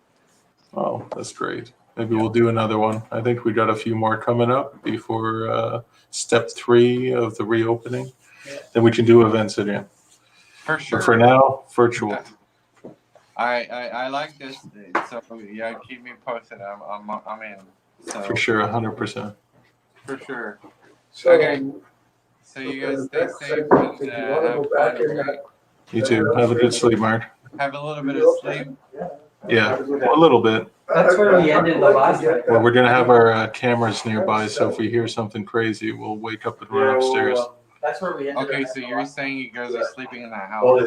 Oh, that's great. Maybe we'll do another one. I think we got a few more coming up before step 3 of the reopening. Yeah. Then we can do events again. For sure. But for now, virtual. I like this. So yeah, keep me posted. I'm in. So For sure, 100%. for sure. So, Okay. So you guys stay next safe segment, and if you want to have go back fun. in that, You too. Have a good sleep, Mark. Have a little bit of sleep. Yeah, a little bit. That's where we ended the last time. Well, we're going to have our cameras nearby, so if we hear something crazy, we'll wake up and run upstairs. That's where we ended. Okay, so you're saying you guys are sleeping in that house?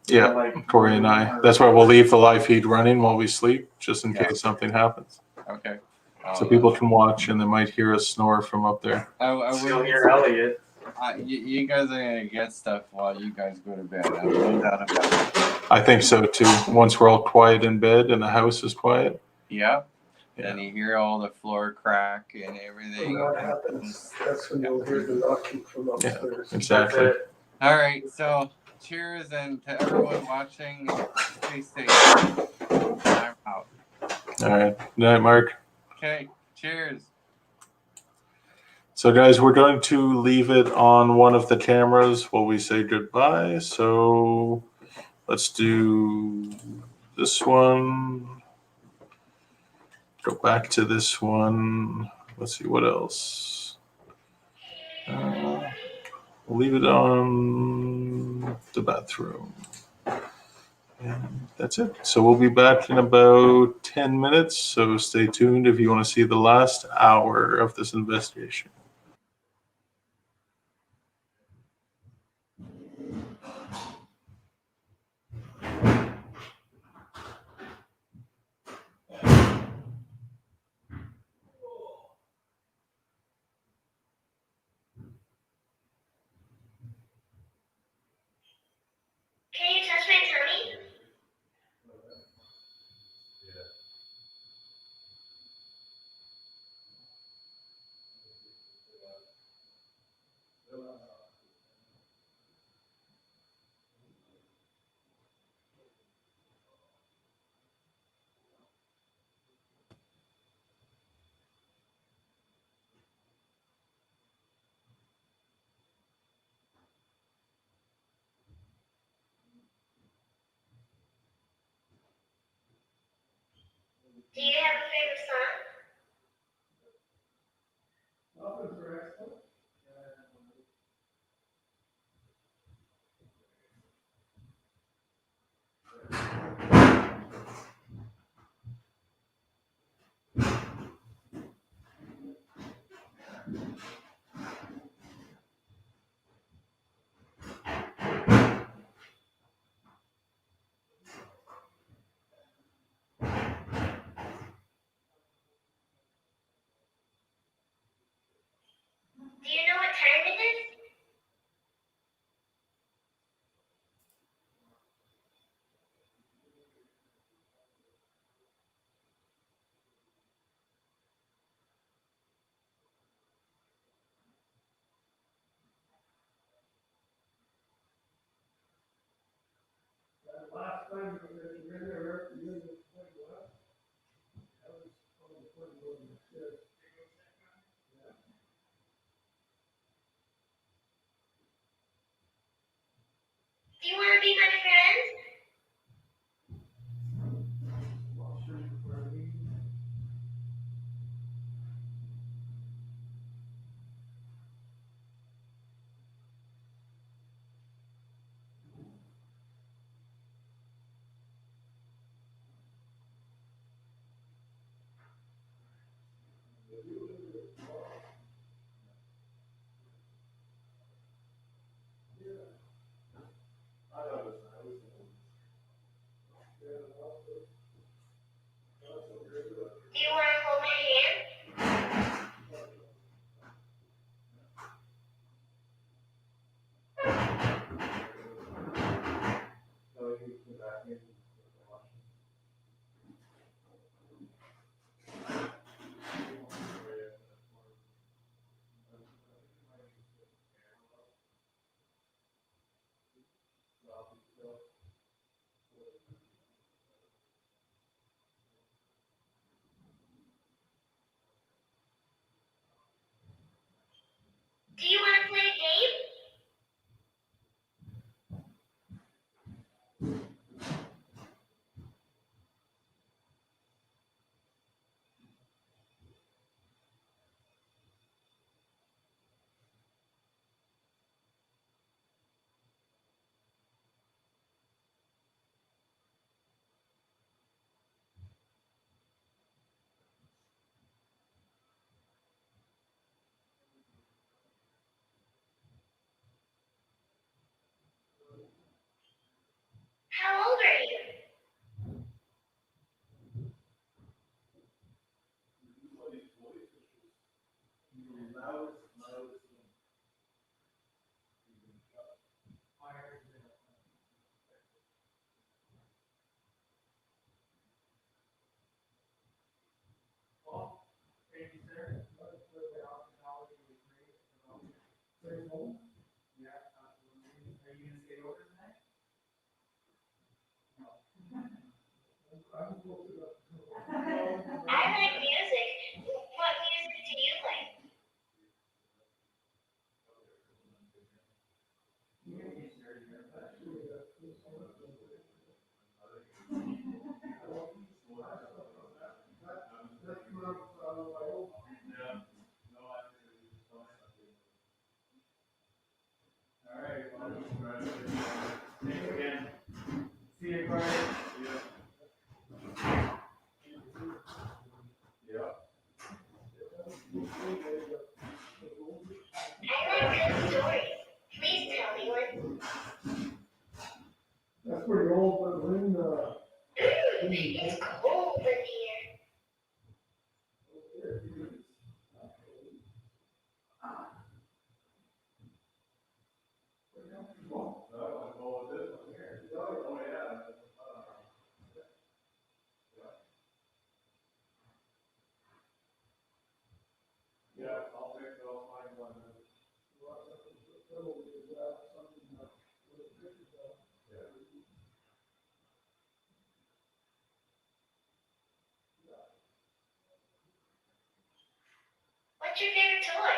Yeah, Corey and I. That's why we'll leave the live feed running while we sleep, just in case something happens. Okay. So people can watch, and they might hear us snore from up there. I Still will hear Elliot. you guys are gonna get stuff while you guys go to bed. I'm no doubt about it. I think so too. Once we're all quiet in bed and the house is quiet. Yep. Yeah. And you hear all the floor crack and everything. what happens, that's when you'll hear the knocking from upstairs. Exactly. All right, so cheers, and to everyone watching, stay safe. I'm out. All right. Good night, Mark. Okay, cheers. So, guys, we're going to leave it on one of the cameras while we say goodbye. So, let's do this one. Go back to this one. Let's see what else. We'll leave it on the bathroom. And that's it. So we'll be back in about 10 minutes. So stay tuned if you want to see the last hour of this investigation. Can you touch my tummy? Do you have a favorite song? Do you know what time it is? Last time you were in there, you were in the point what? That was on the point where you said. Do you want to be my friend? Do you want to hold my hand? Do you want to play a game? How old are you? I like music. What music do you like? See you, Carter. I like good stories. Please tell me one. That's pretty old, but when, It's cold in here. What's your favorite toy?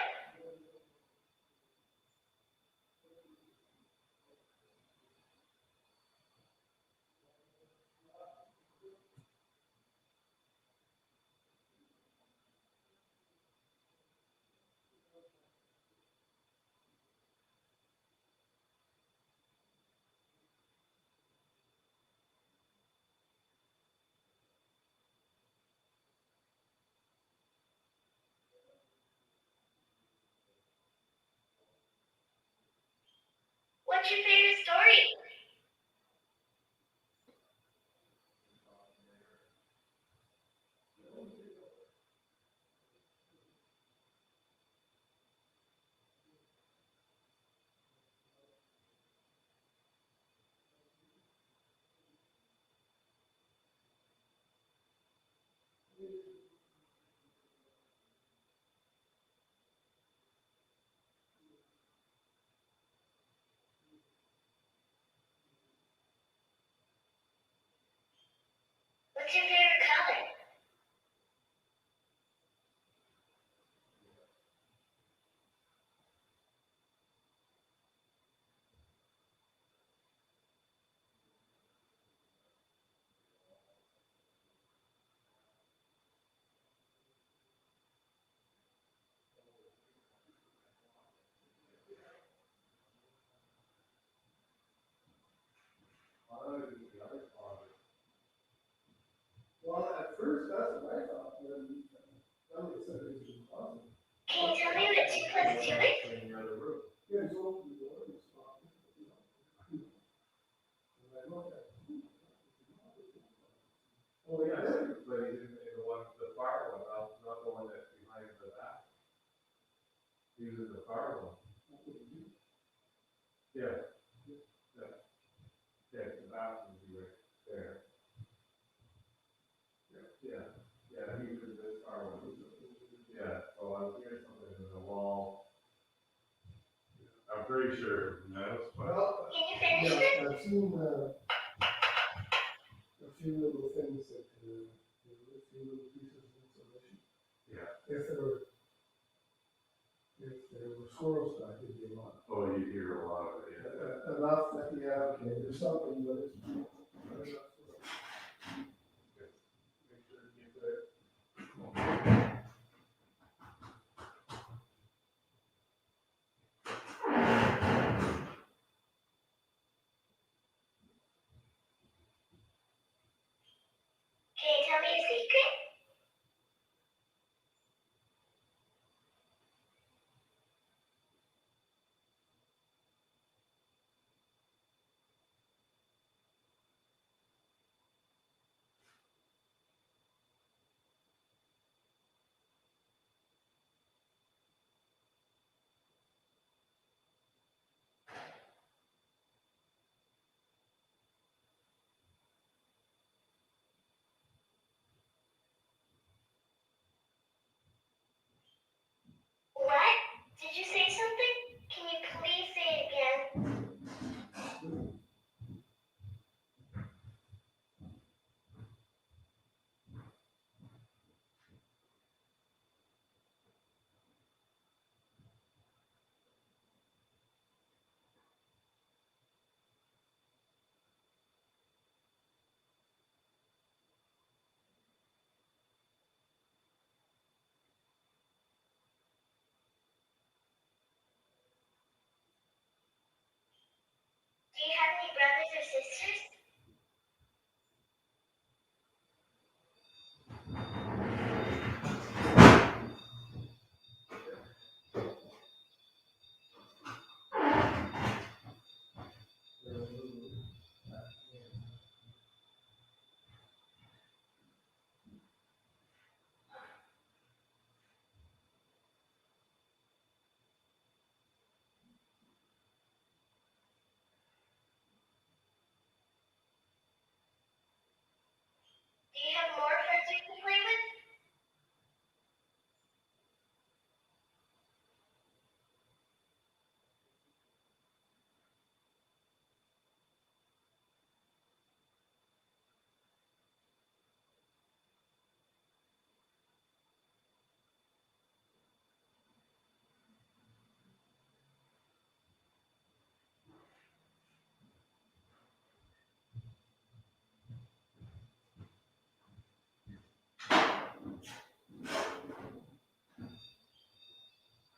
into it? In the other room. Yeah, it's open the door, it's locked. And I looked at it. Oh, yes, but he's in the one, the far one, not the one that's behind the back. He was in the far one. Yeah. Yeah, the bathroom would be right there. Yeah, he was in this far one. Yeah, so I was hearing something in the wall. I'm pretty sure, no, Well, Can you finish yeah, it? I've seen a few little things that, a few little pieces of insulation. yeah. If there were squirrels, I could be a lot. Oh, you hear a lot of it, yeah. Enough that, yeah, okay, there's something, but it's. Make sure you get that. Can you tell me a secret? What? Did you say something? Can you please say it again? Do you have any brothers or sisters? Do you have more friends you can play with?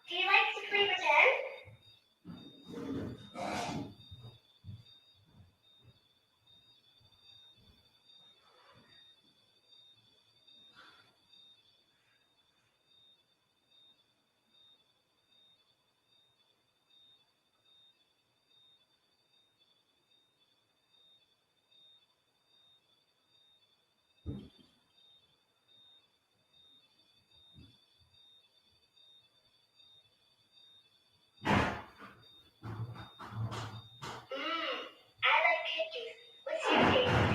Do you like to play pretend? I like cookies. What's your favorite?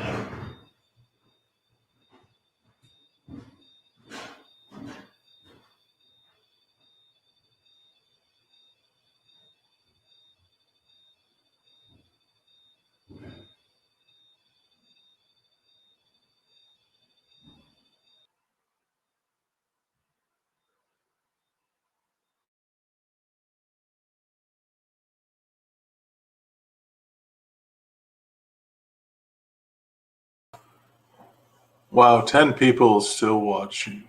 Wow, 10 people still watching.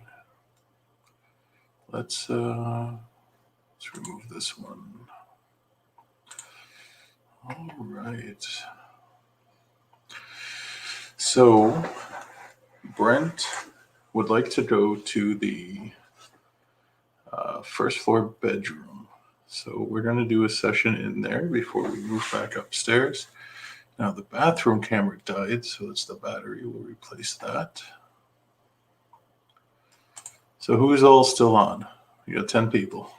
Let's remove this one. All right. So Brent would like to go to the first floor bedroom. So we're going to do a session in there before we move back upstairs. Now the bathroom camera died, so it's the battery. We'll replace that. So who's all still on? We got 10 people.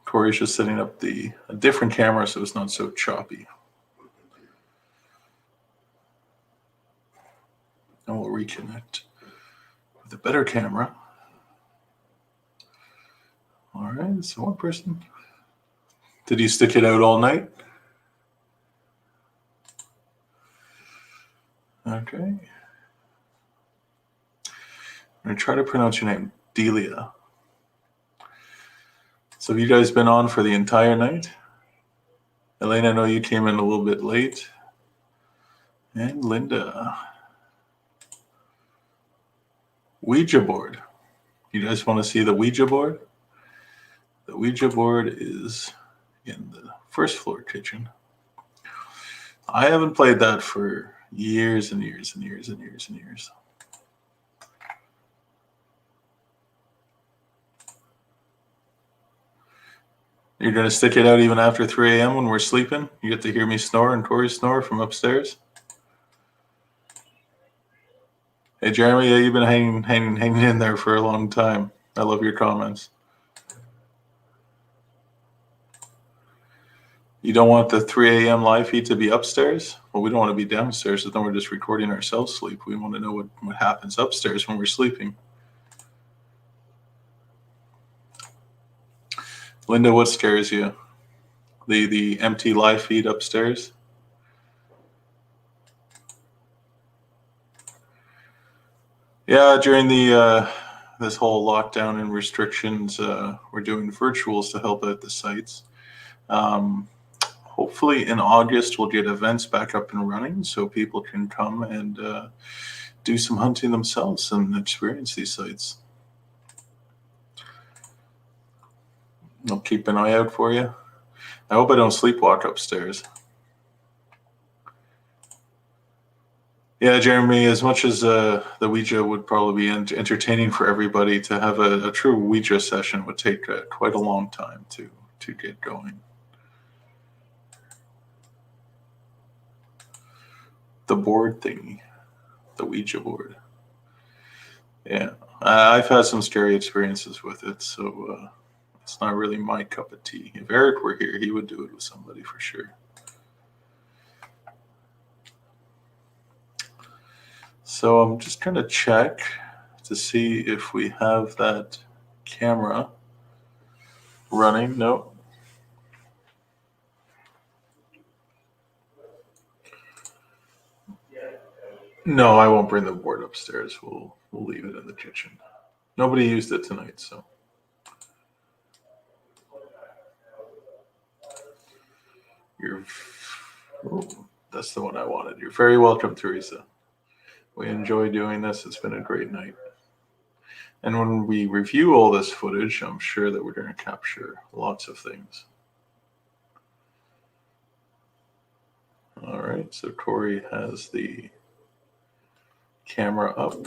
Corey's just setting up a different camera so it's not so choppy. And we'll reconnect with a better camera. All right, so one person. Did you stick it out all night? Okay. I'm going to try to pronounce your name, Delia. So have you guys been on for the entire night? Elaine, I know you came in a little bit late. And Linda. Ouija board. You guys want to see the Ouija board? The Ouija board is in the first floor kitchen. I haven't played that for years and years and years and years and years. You're going to stick it out even after 3 a.m. when we're sleeping? You get to hear me snore and Corey snore from upstairs? Hey, Jeremy, yeah, you've been hanging in there for a long time. I love your comments. You don't want the 3 a.m. live feed to be upstairs? Well, we don't want to be downstairs, so then we're just recording ourselves sleep. We want to know what happens upstairs when we're sleeping. Linda, what scares you? The empty live feed upstairs? Yeah, during the this whole lockdown and restrictions, we're doing virtuals to help out the sites. Hopefully in August we'll get events back up and running so people can come and do some hunting themselves and experience these sites. I'll keep an eye out for you. I hope I don't sleepwalk upstairs. Yeah, Jeremy, as much as the Ouija would probably be entertaining for everybody, to have a true Ouija session would take quite a long time to get going. The board thingy, the Ouija board. Yeah, I've had some scary experiences with it, so it's not really my cup of tea. If Eric were here, he would do it with somebody for sure. So I'm just going to check to see if we have that camera running. No. No, I won't bring the board upstairs. We'll leave it in the kitchen. Nobody used it tonight, so. That's the one I wanted. You're very welcome, Teresa. We enjoy doing this. It's been a great night. And when we review all this footage, I'm sure that we're going to capture lots of things. All right, so Corey has the camera up.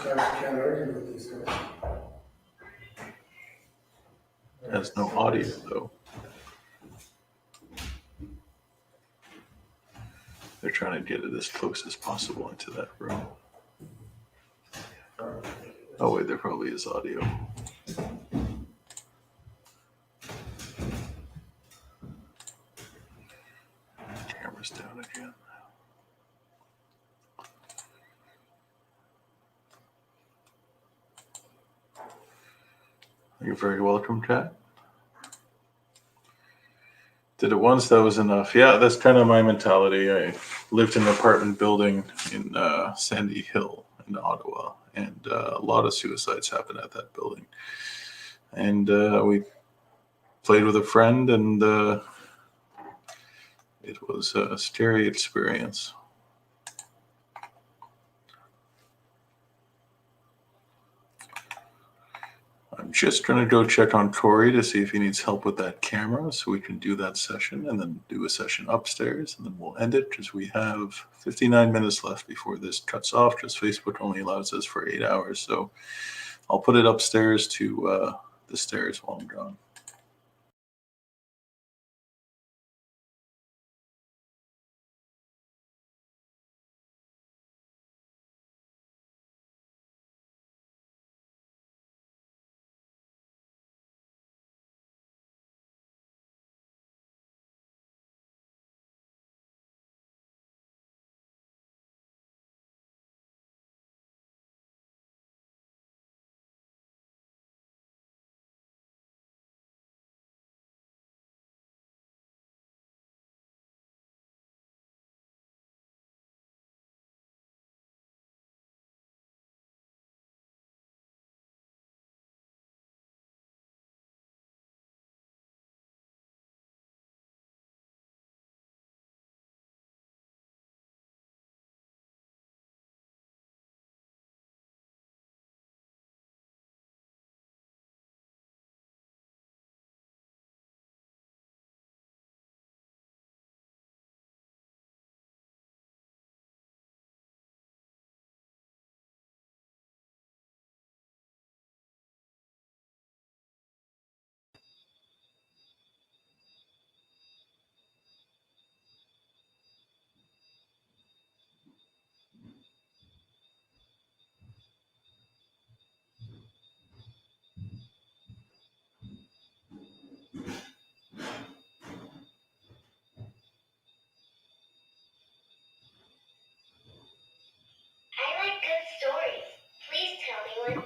Has no audio, though. They're trying to get it as close as possible into that room. Oh, wait, there probably is audio. Camera's down again. You're very welcome, Kat. Did it once, that was enough. Yeah, that's kind of my mentality. I lived in an apartment building in Sandy Hill in Ottawa, and a lot of suicides happened at that building. And we played with a friend, and it was a scary experience. I'm just going to go check on Corey to see if he needs help with that camera so we can do that session and then do a session upstairs, and then we'll end it because we have 59 minutes left before this cuts off because Facebook only allows us for 8 hours. So I'll put it upstairs to the stairs while I'm gone. I like good stories. Please tell me one.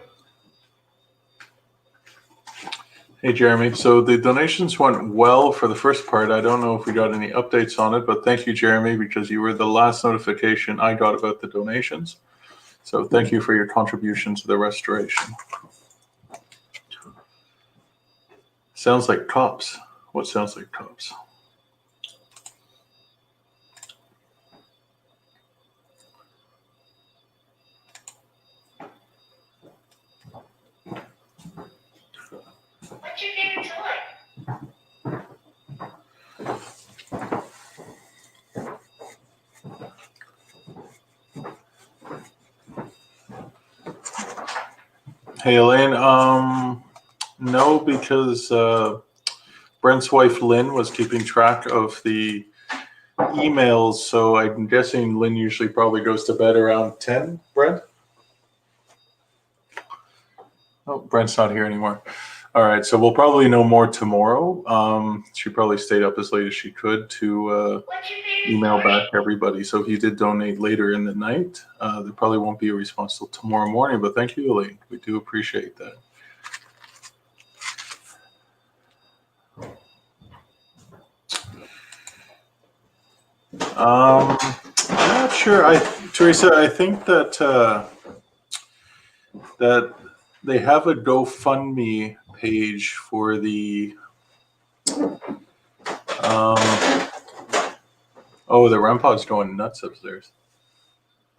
Hey, Jeremy. So the donations went well for the first part. I don't know if we got any updates on it, but thank you, Jeremy, because you were the last notification I got about the donations. So thank you for your contribution to the restoration. Sounds like cops. What sounds like cops? What's your favorite toy? Hey, Elaine. No, because Brent's wife Lynn was keeping track of the emails, so I'm guessing Lynn usually probably goes to bed around 10. Brent? Oh, Brent's not here anymore. All right, so we'll probably know more tomorrow. She probably stayed up as late as she could to What's your favorite email story? back everybody. So if you did donate later in the night, there probably won't be a response till tomorrow morning. But thank you, Elaine. We do appreciate that. I'm not sure. Teresa, I think that that they have a GoFundMe page for the. Oh, the REM pod's going nuts upstairs.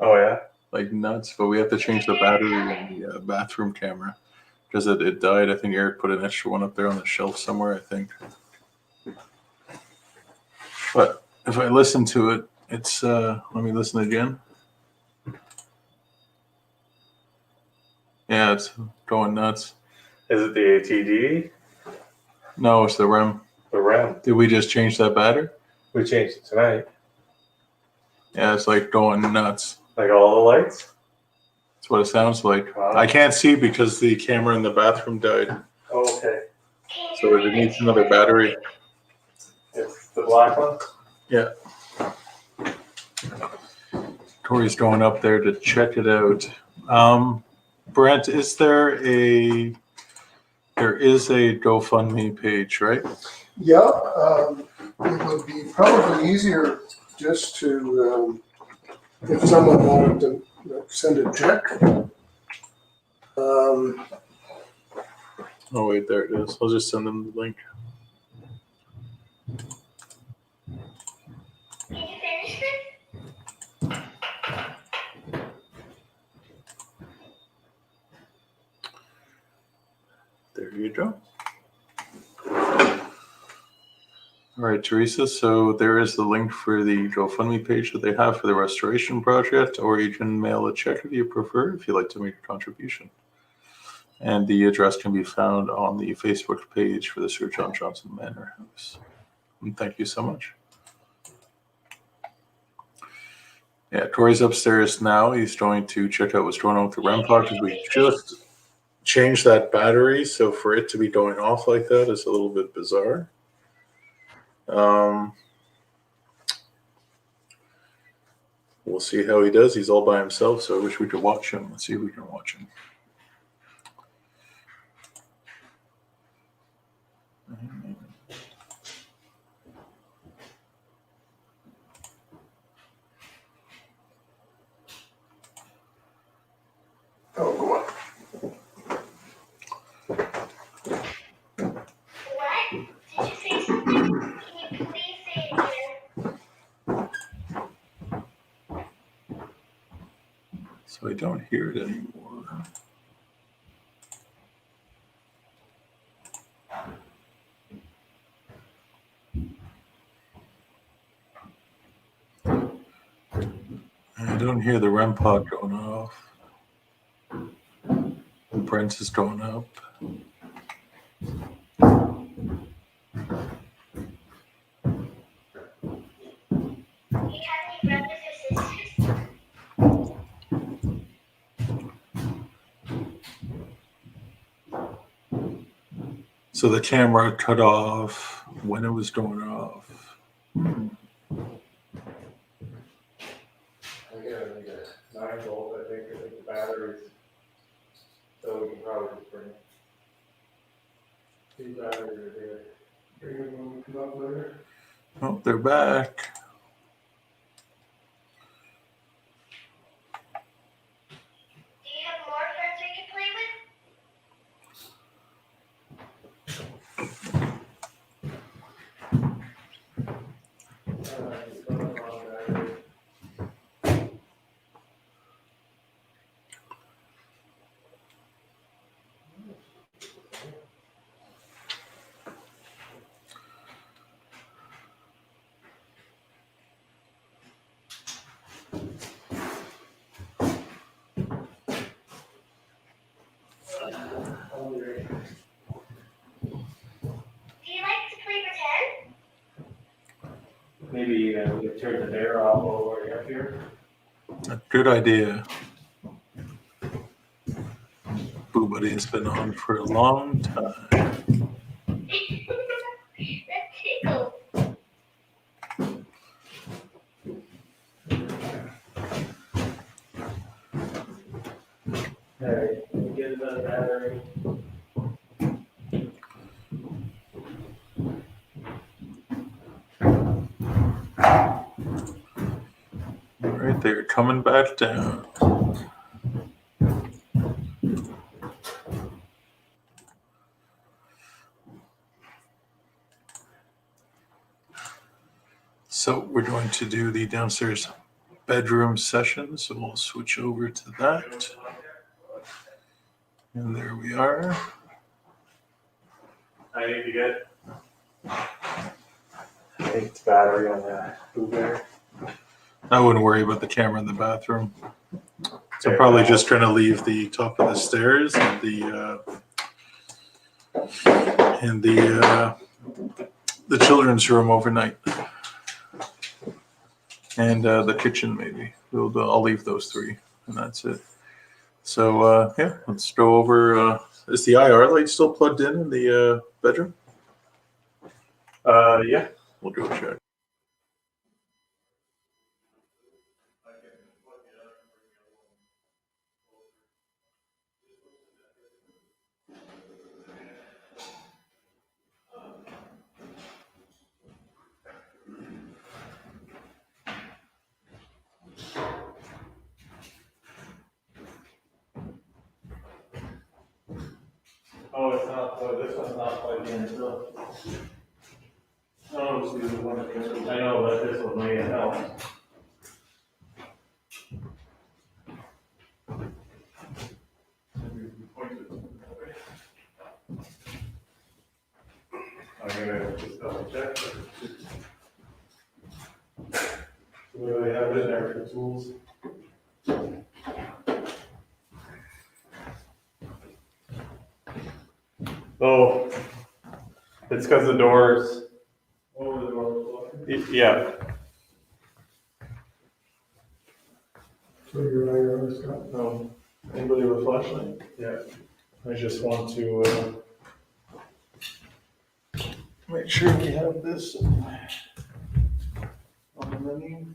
Oh yeah. Like nuts, but we have to change the battery in the bathroom camera because it died. I think Eric put an extra one up there on the shelf somewhere, I think. But if I listen to it, it's, let me listen again. Yeah, it's going nuts. Is it the ATD? No, it's the REM. The RAM. Did we just change that battery? We changed it tonight. Yeah, it's like going nuts. Like all the lights? That's what it sounds like. Wow. I can't see because the camera in the bathroom died. Oh, okay. So it needs another battery. It's the black one? Yeah. Tori's going up there to check it out. Brent, there is a GoFundMe page, right? Yeah, it would be probably easier just to, if someone wanted to send a check. Oh wait, there it is. I'll just send them the link. Can you finish this? There you go. All right, Teresa, so there is the link for the GoFundMe page that they have for the restoration project, or you can mail a check if you prefer, if you'd like to make a contribution. And the address can be found on the Facebook page for the Sir John Johnson Manor House. And thank you so much. Yeah, Corey's upstairs now. He's going to check out what's going on with the REM pod because we just changed that battery. So for it to be going off like that is a little bit bizarre. We'll see how he does. He's all by himself, so I wish we could watch him. Let's see if we can watch him. Oh, go on. What? Did you say something? Can you please say it again? So I don't hear it anymore. I don't hear the REM pod going off. Brent is going up. Do you have any brothers or sisters? So the camera cut off when it was going off. I got a 9-volt, I think the batteries. So we can probably just bring two batteries are there. Bring them when we come up later. Oh, they're back. Do you have more friends we can play with? Just put them on battery. Do you like to play pretend? Maybe we could turn the air off while we're up here. A good idea. Boo Buddy has been on for a long time. That tickles. Alright, we get another battery. All right, they're coming back down. So we're going to do the downstairs bedroom session. So we'll switch over to that. And there we are. I need to get 8 battery on that blueberry. I wouldn't worry about the camera in the bathroom. So I'm probably just trying to leave the top of the stairs and the children's room overnight, and the kitchen maybe. I'll leave those 3, and that's it. So yeah, let's go over. Is the IR light still plugged in the bedroom? Yeah. We'll go check. Oh, it's not plugged, this one's not plugged in, so. Oh, it's the one that, I know, but this one may help. I'm gonna just double check. What do they have in there for tools? Oh, it's because the doors. Oh, the door was locked. Yeah. So you're on your own, Scott? No. Anybody with a flashlight? Yeah. I just want to make sure we have this on the menu.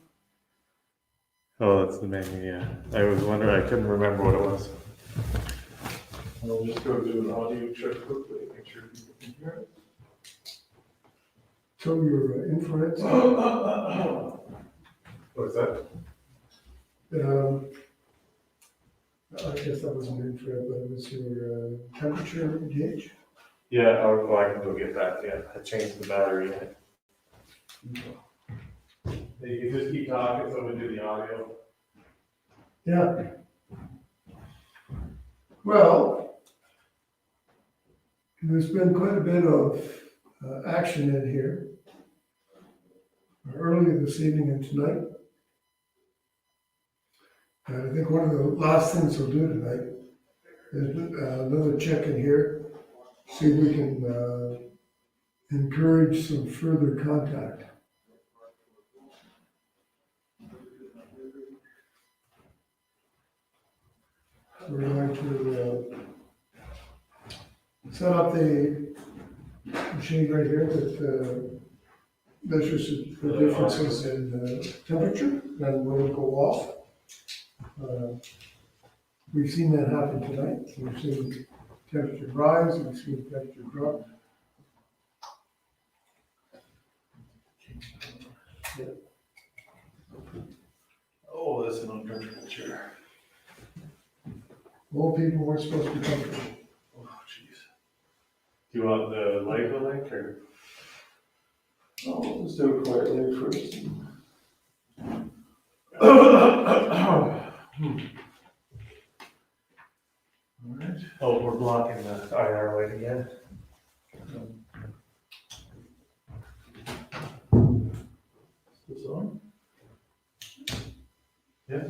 Oh, that's the menu. Yeah. I was wondering. I couldn't remember what it was. And I'll just go do an audio check quickly, make sure people can hear it. So your infrared. What's that? I guess that wasn't infrared, but it was your temperature gauge. Yeah. Oh, I can go get that. Yeah. I changed the battery in it. You can just keep talking, so we do the audio. Yeah. Well, there's been quite a bit of action in here earlier this evening and tonight. And I think one of the last things we'll do tonight is another check in here, see if we can encourage some further contact. We're going to set up the machine right here that measures the differences in temperature, and when it go off. We've seen that happen tonight. We've seen temperature rise, we've seen temperature drop. Oh, that's an uncomfortable chair. Old people weren't supposed to be comfortable. Oh, jeez. Do you want the light link or? Oh, let's do it quietly first. Alright. Oh, we're blocking the IR light again. Is this on? Yeah.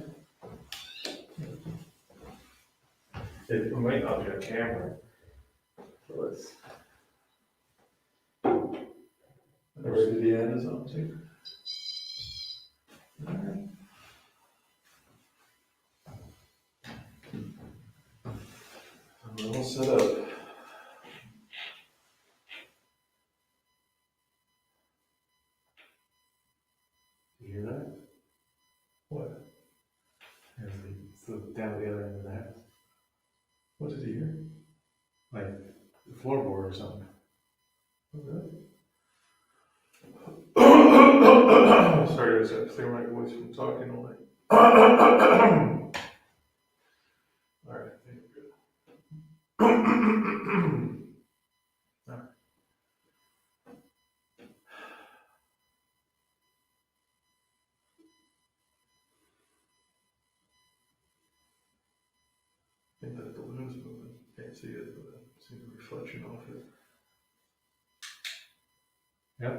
It might not be a camera. So let's. Already the end is on too. Alright. We're all set up. You hear that? What? It's down the other end of the house. What did you hear? Like the floorboard or something. Sorry, I just had to clear my voice from talking all night. Alright, I think we're good. Alright. I think that balloon's moving. Can't see it, but I see the reflection off it. Yep.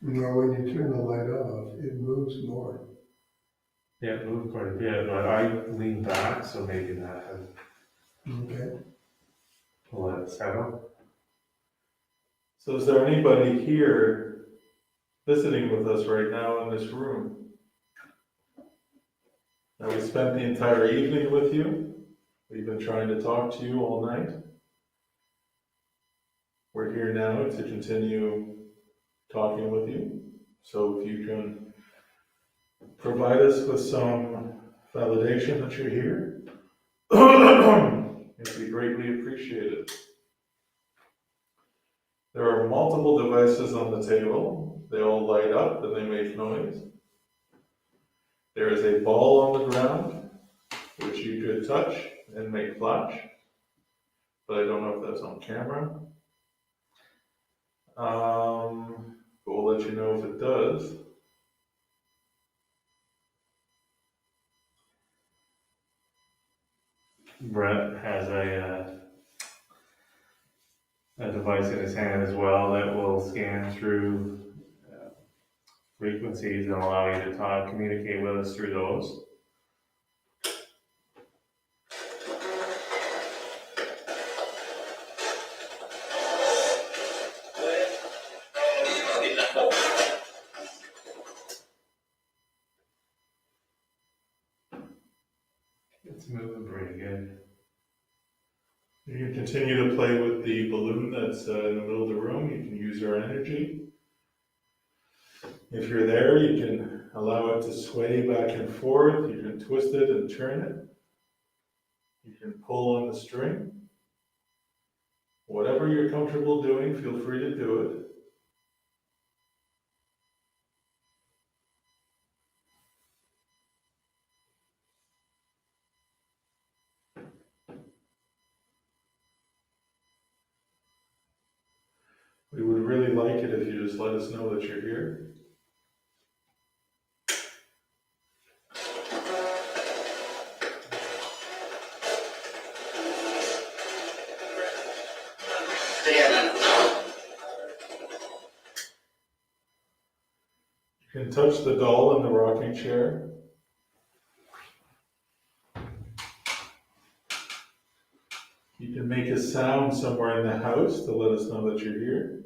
You know, when you turn the light off, it moves more. Yeah, it moved quite a bit, but I leaned back, so maybe that has Okay. let it settle. So is there anybody here visiting with us right now in this room? Now, we spent the entire evening with you. We've been trying to talk to you all night. We're here now to continue talking with you. So if you can provide us with some validation that you're here, it'd be greatly appreciated. There are multiple devices on the table. They all light up and they make noise. There is a ball on the ground, which you could touch and make flash, but I don't know if that's on camera. But we'll let you know if it does. Brett has a device in his hand as well that will scan through frequencies and allow you to talk, communicate with us through those. It's moving pretty good. You can continue to play with the balloon that's in the middle of the room. You can use your energy. If you're there, you can allow it to sway back and forth. You can twist it and turn it. You can pull on the string. Whatever you're comfortable doing, feel free to do it. We would really like it if you just let us know that you're here. You can touch the doll in the rocking chair. You can make a sound somewhere in the house to let us know that you're here.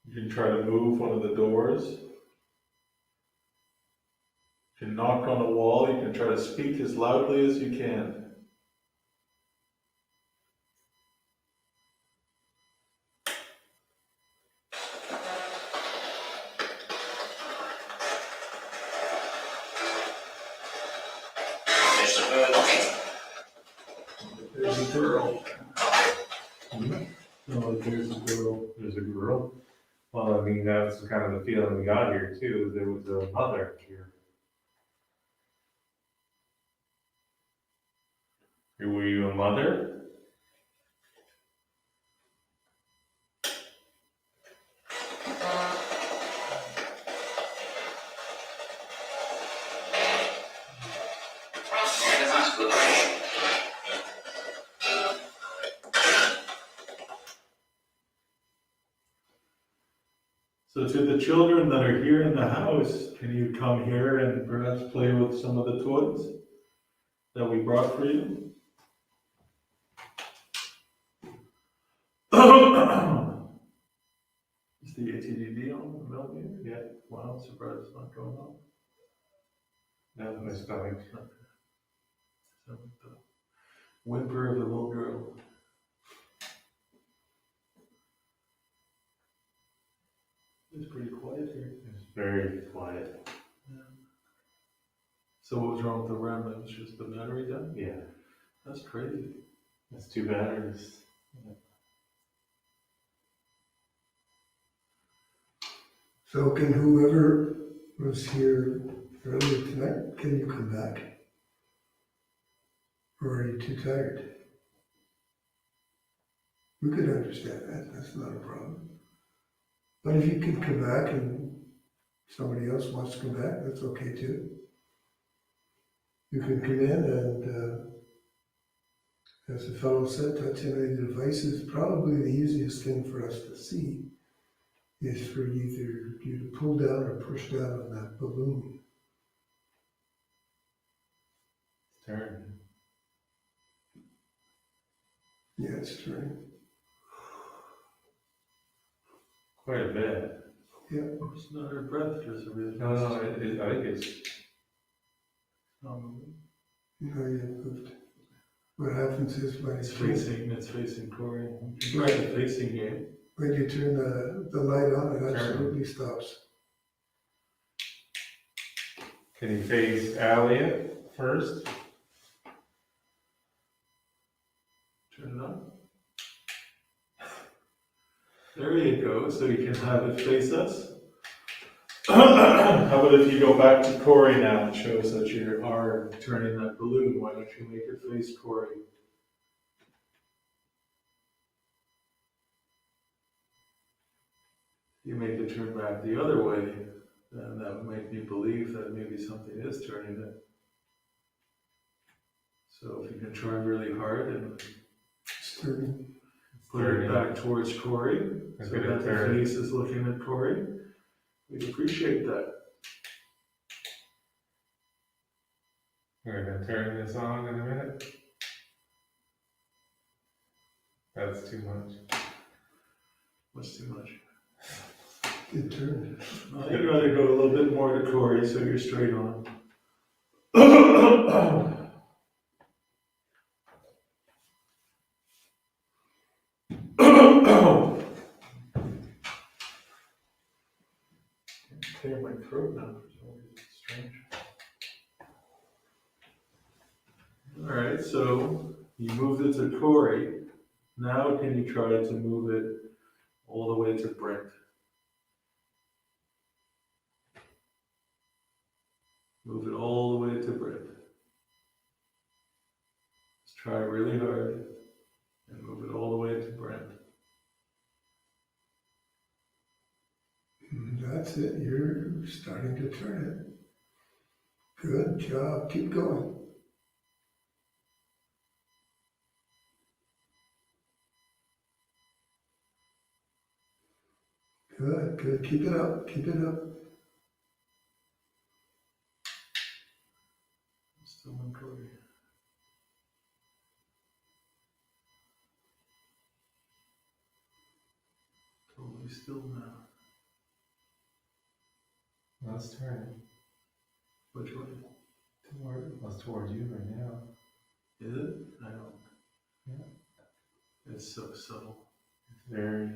You can try to move one of the doors. You can knock on a wall. You can try to speak as loudly as you can. There's a girl. No, there's a girl. There's a girl. Well, I mean, that's kind of the feeling we got here too. There was a mother here. Were you a mother? So to the children that are here in the house, can you come here and perhaps play with some of the toys that we brought for you? Is the ATDD on the millimeter? Yeah. Wow, surprised it's not going on. That's my stomach. So the whimper of the little girl. It's pretty quiet here. It's very quiet. Yeah. So what was wrong with the RAM? It was just the battery down? Yeah. That's crazy. That's 2 batteries. So can whoever was here earlier tonight, can you come back? Or are you too tired? We could understand that, that's not a problem. But if you can come back and somebody else wants to come back, that's okay too. You can come in and, as the fellow said, touching any device is probably the easiest thing for us to see, is for either you to pull down or push down on that balloon. Turn. Yeah, it's turning. Quite a bit. Yeah. It's not her breath, just a real. No, I think it's. You know, you moved. What happens is when It's facing Corey. You can try the facing game. when you turn the light on, it absolutely stops. Can you face Elliot first? Turn it on. There you go, so you can have it face us. How about if you go back to Corey now and show us that you are turning that balloon? Why don't you make it face Corey? You make it turn back the other way, then that would make me believe that maybe something is turning it. So if you can try really hard and It's turning. put it back towards Corey, so that the face is looking at Corey. We'd appreciate that. We're gonna turn this on in a minute. That's too much. What's too much? Good turn. I'd rather go a little bit more to Corey so you're straight on. Clear my throat now for some reason. It's strange. Alright, so you moved it to Corey. Now can you try to move it all the way to Brent? Move it all the way to Brent. Just try really hard and move it all the way to Brent. That's it, you're starting to turn it. Good job, keep going. Good, good, keep it up, keep it up. Still in Corey. Totally still now. Let's turn Which way? towards you right now. Is it? I don't. Yeah. It's so subtle. It's very.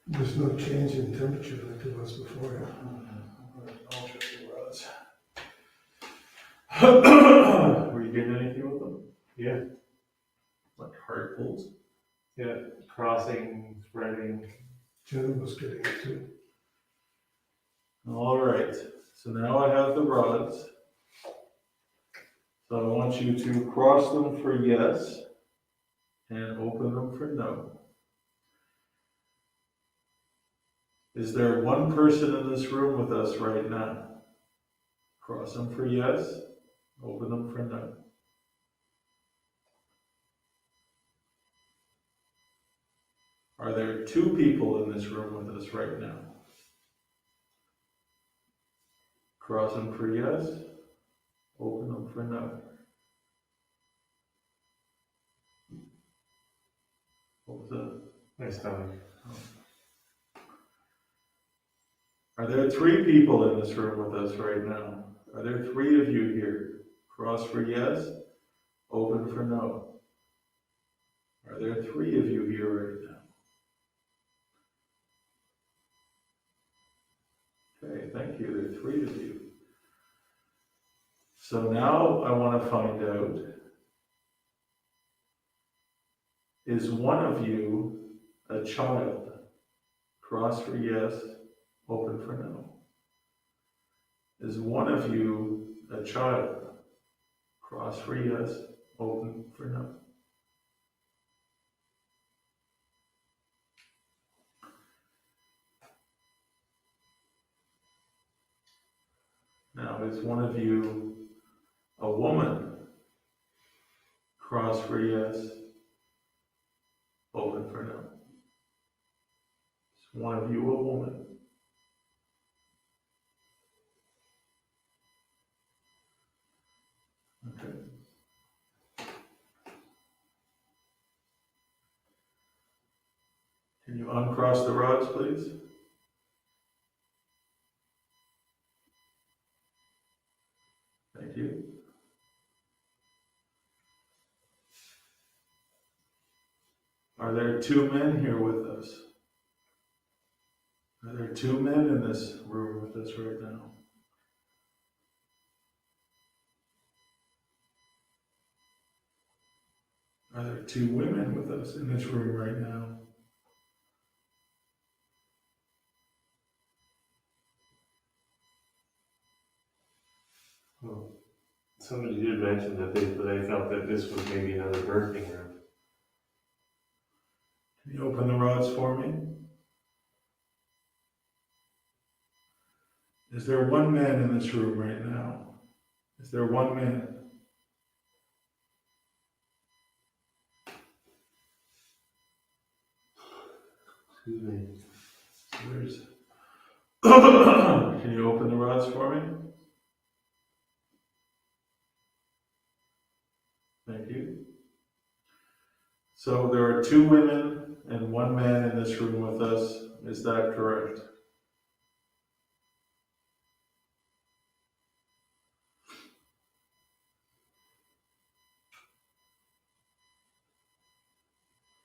There's no change in temperature like there was before. I'll check the rods. Were you getting anything with them? Yeah. Like hard pulls? Yeah. Crossing, spreading. Jenna was getting it too. All right, so now I have the rods. So I want you to cross them for yes and open them for no. Is there one person in this room with us right now? Cross them for yes, open them for no. Are there two people in this room with us right now? Cross them for yes, open them for no. What was that? My stomach. Are there three people in this room with us right now? Are there three of you here? Cross for yes, open for no. Are there three of you here right now? Okay, thank you. There are three of you. So now I want to find out, is one of you a child? Cross for yes, open for no. Is one of you a child? Cross for yes, open for no. Now, is one of you a woman? Cross for yes, open for no. Is one of you a woman? Okay. Can you uncross the rods, please? Thank you. Are there two men here with us? Are there two men in this room with us right now? Are there two women with us in this room right now? Well, somebody did mention that they felt that this was maybe another birthing room. Can you open the rods for me? Is there one man in this room right now? Is there one man? Excuse me. So there's. Can you open the rods for me? Thank you. So there are 2 women and 1 man in this room with us. Is that correct?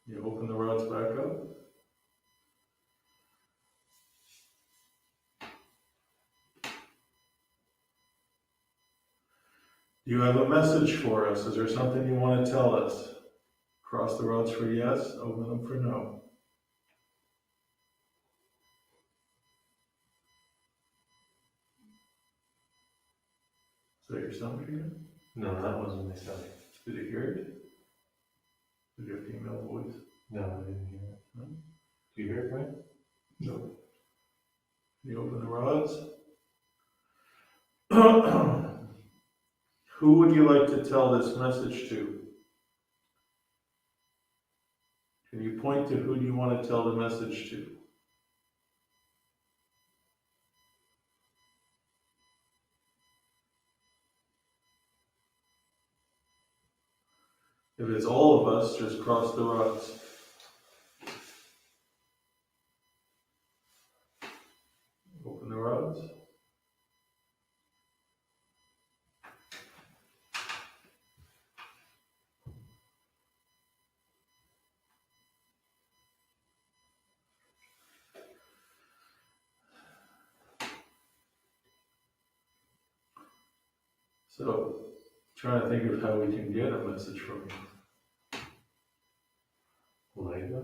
You open the rods back up. Do you have a message for us? Is there something you want to tell us? Cross the rods for yes, open them for no. Is that your stomach again? No, that wasn't my stomach. Did you hear it? Did you have a female voice? No, I didn't hear it. No? Do you hear it, Brian? No. Can you open the rods? Who would you like to tell this message to? Can you point to who you want to tell the message to? If it's all of us, just cross the rods. Open the rods. So, trying to think of how we can get a message from you. Later.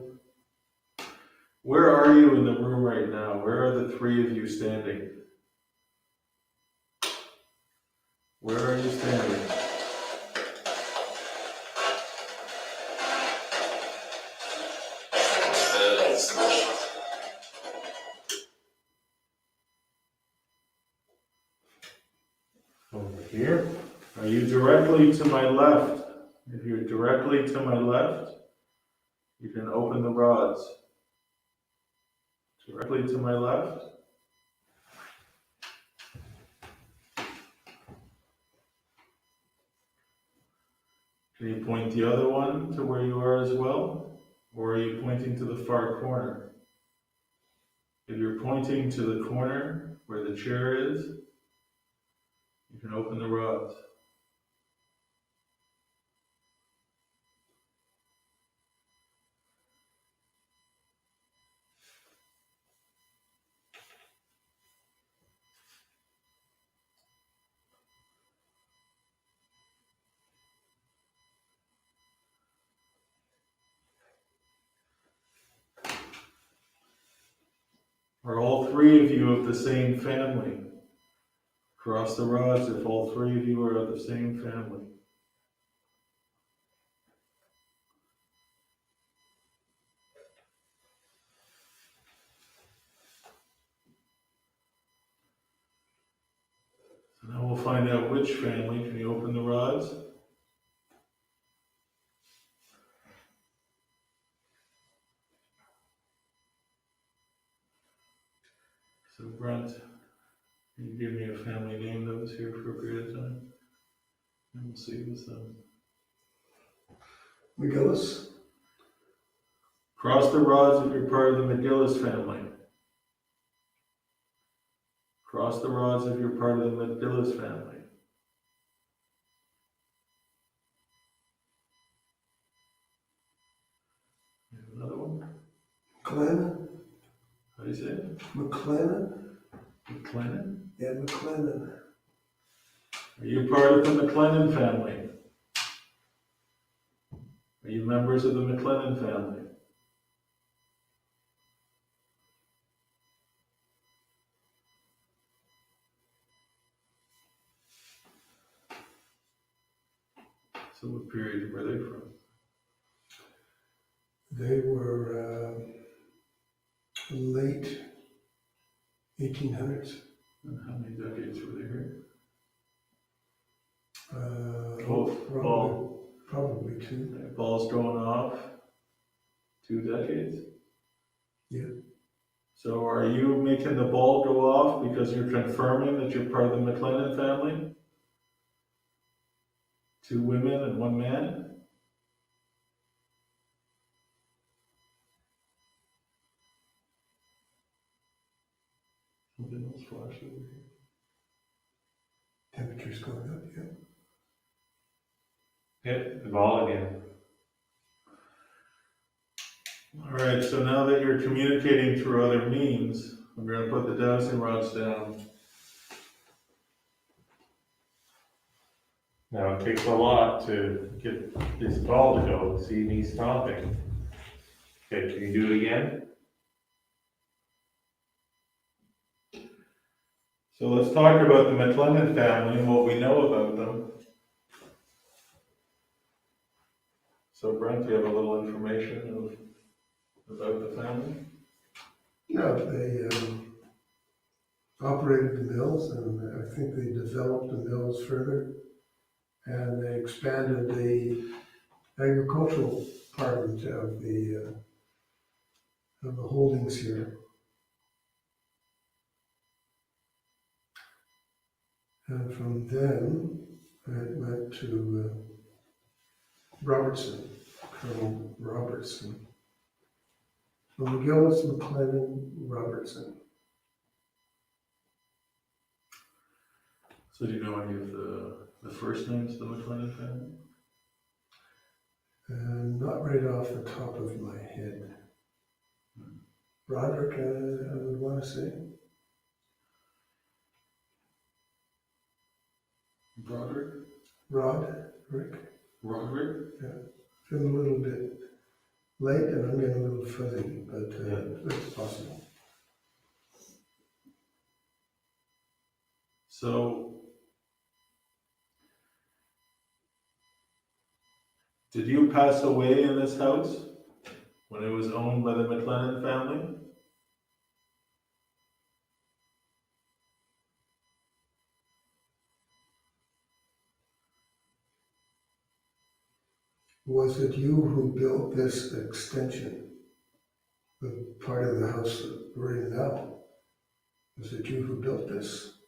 Where are you in the room right now? Where are the 3 of you standing? Where are you standing? Over here. Are you directly to my left? If you're directly to my left, you can open the rods. Directly to my left. Can you point the other one to where you are as well? Or are you pointing to the far corner? If you're pointing to the corner where the chair is, you can open the rods. Are all 3 of you of the same family? Cross the rods if all 3 of you are of the same family. So now we'll find out which family. Can you open the rods? So Brent, can you give me a family name that was here for a period of time? And we'll see what's them. McGillis? Cross the rods if you're part of the McGillis family. Cross the rods if you're part of the McGillis family. You have another one? McLennan? How do you say it? McLennan? McLennan? Yeah, McLennan. Are you part of the McLennan family? Are you members of the McLennan family? So what period were they from? They were late 1800s. And how many decades were they here? Probably 2. Ball's going off. 2 decades. Yeah. So are you making the ball go off because you're confirming that you're part of the McLennan family? 2 women and 1 man? Something else flashed over here. Temperature's going up, yeah. Hit the ball again. All right, so now that you're communicating through other means, I'm going to put the dowsing rods down. Now it takes a lot to get this ball to go. See me stomping. Okay, can you do it again? So let's talk about the McLennan family and what we know about them. So Brent, do you have a little information about the family? No, they operated the mills, and I think they developed the mills further, and they expanded the agricultural part of the holdings here. And from then, I went to Robertson, Colonel Robertson. McGillis, McLennan, Robertson. So do you know any of the first names of the McLennan family? Not right off the top of my head. Roderick, I would want to say. Broderick? Roderick. Roderick? Yeah. Feeling a little bit late, and I'm getting a little fuzzy, but that's possible. So, did you pass away in this house when it was owned by the McLennan family? Was it you who built this extension, the part of the house that we're in now? Was it you who built this?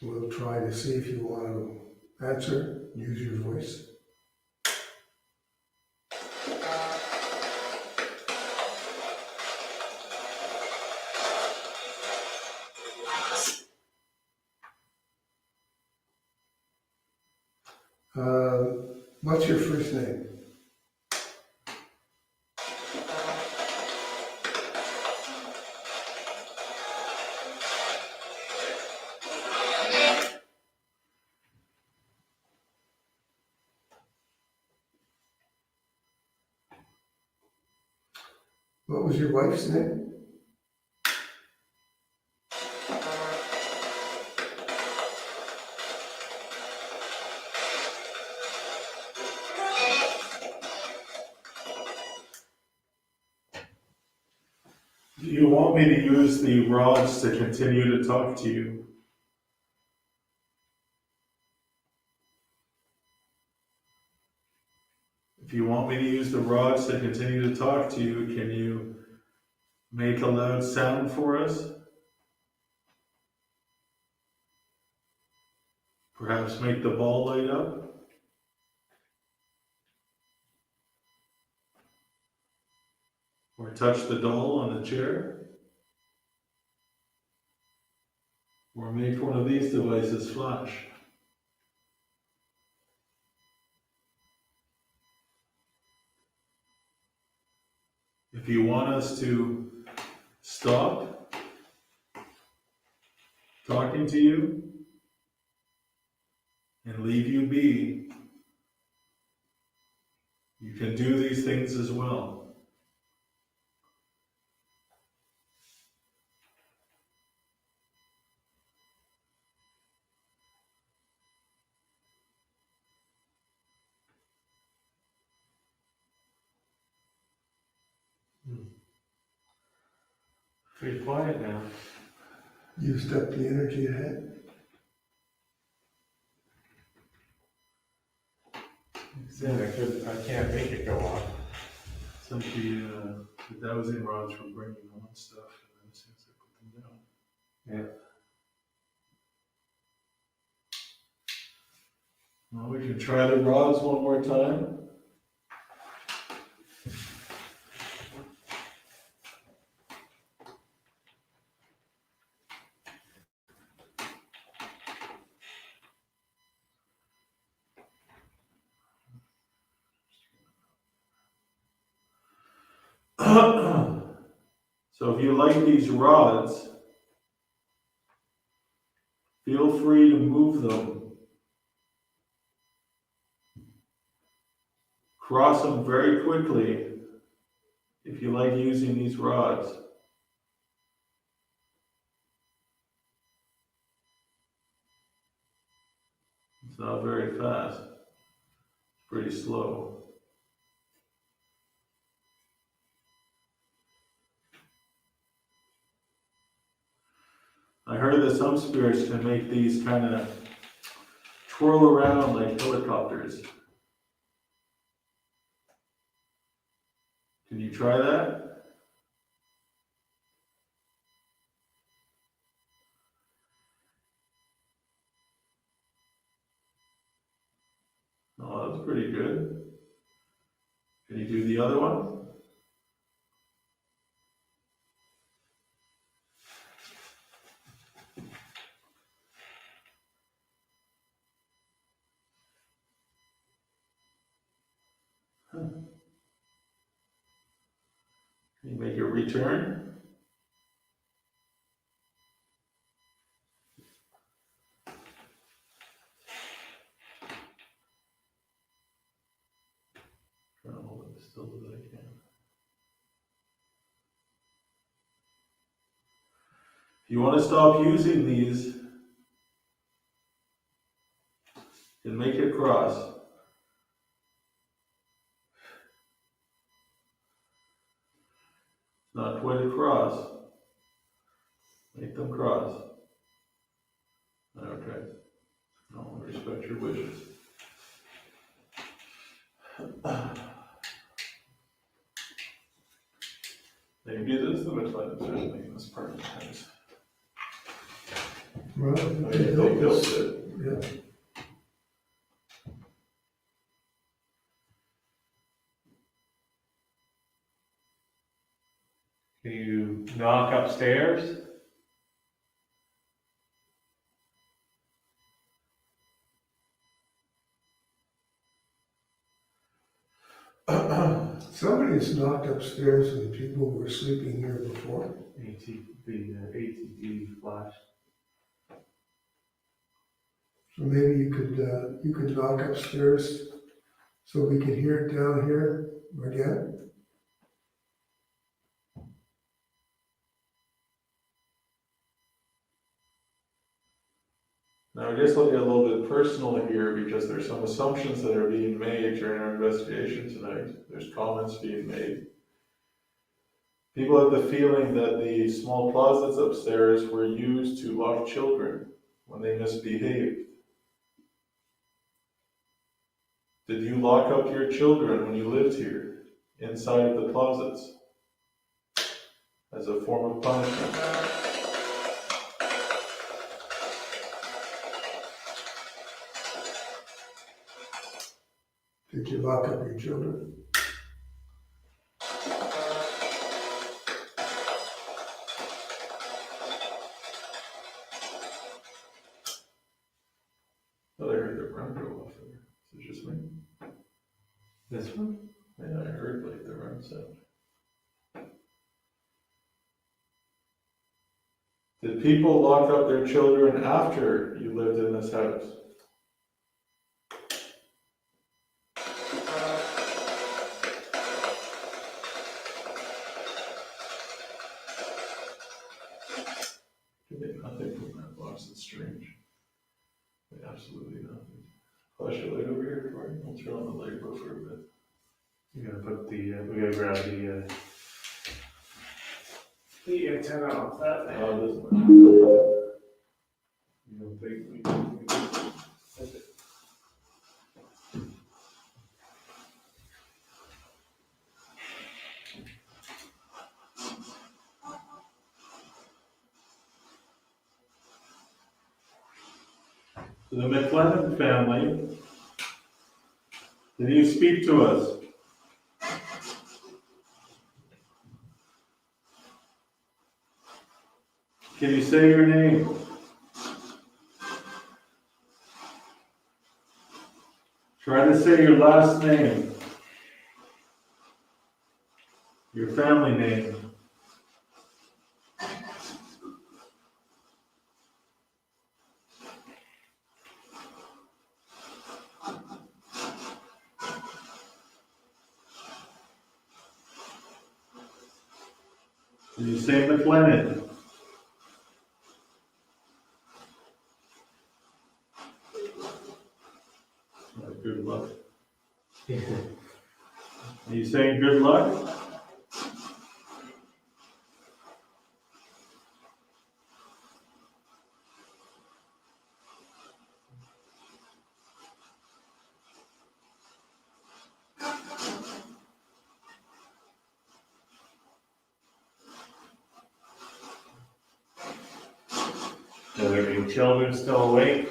We'll try to see if you want to answer, use your voice. What's your first name? What was your wife's name? Do you want me to use the rods to continue to talk to you? If you want me to use the rods to continue to talk to you, can you make a loud sound for us? Perhaps make the ball light up? Or touch the doll on the chair? Or make one of these devices flash? If you want us to stop talking to you and leave you be, you can do these things as well. Pretty quiet now. Used up the energy ahead. I can't make it go off. It's like the dowsing rods for bringing on stuff, and then as soon as I put them down. Yeah. Well, we can try the rods one more time. So if you like these rods, feel free to move them. Cross them very quickly if you like using these rods. It's not very fast. It's pretty slow. I heard that some spirits can make these kind of twirl around like helicopters. Can you try that? Oh, that's pretty good. Can you do the other one? Can you make it return? Try to hold it as still as I can. If you want to stop using these, then make it cross. Not quite a cross. Make them cross. Okay. I'll respect your wishes. Maybe it is the midnight that's making this part of the house. Well, They built it. Yeah. Can you knock upstairs? Somebody's knocked upstairs and people were sleeping here before. The ATG flash. So maybe you could knock upstairs so we could hear it down here again. Now, I guess I'll get a little bit personal here because there's some assumptions that are being made during our investigation tonight. There's comments being made. People have the feeling that the small closets upstairs were used to lock children when they misbehaved. Did you lock up your children when you lived here, inside of the closets, as a form of punishment? Did you lock up your children? Oh, I heard the run go off there. Is it just me? This one? Yeah, I heard like the run sound. Did people lock up their children after you lived in this house? Getting nothing from that box. It's strange. Absolutely nothing. Flash your light over here, Corey. I'll turn on the light for a bit. You gotta put we gotta grab the antenna off that. Oh, it doesn't matter. You don't think we can? the McLennan family, can you speak to us? Can you say your name? Try to say your last name. Your family name. Can you say McLennan? Good luck. Are you saying good luck? Are there any children still awake?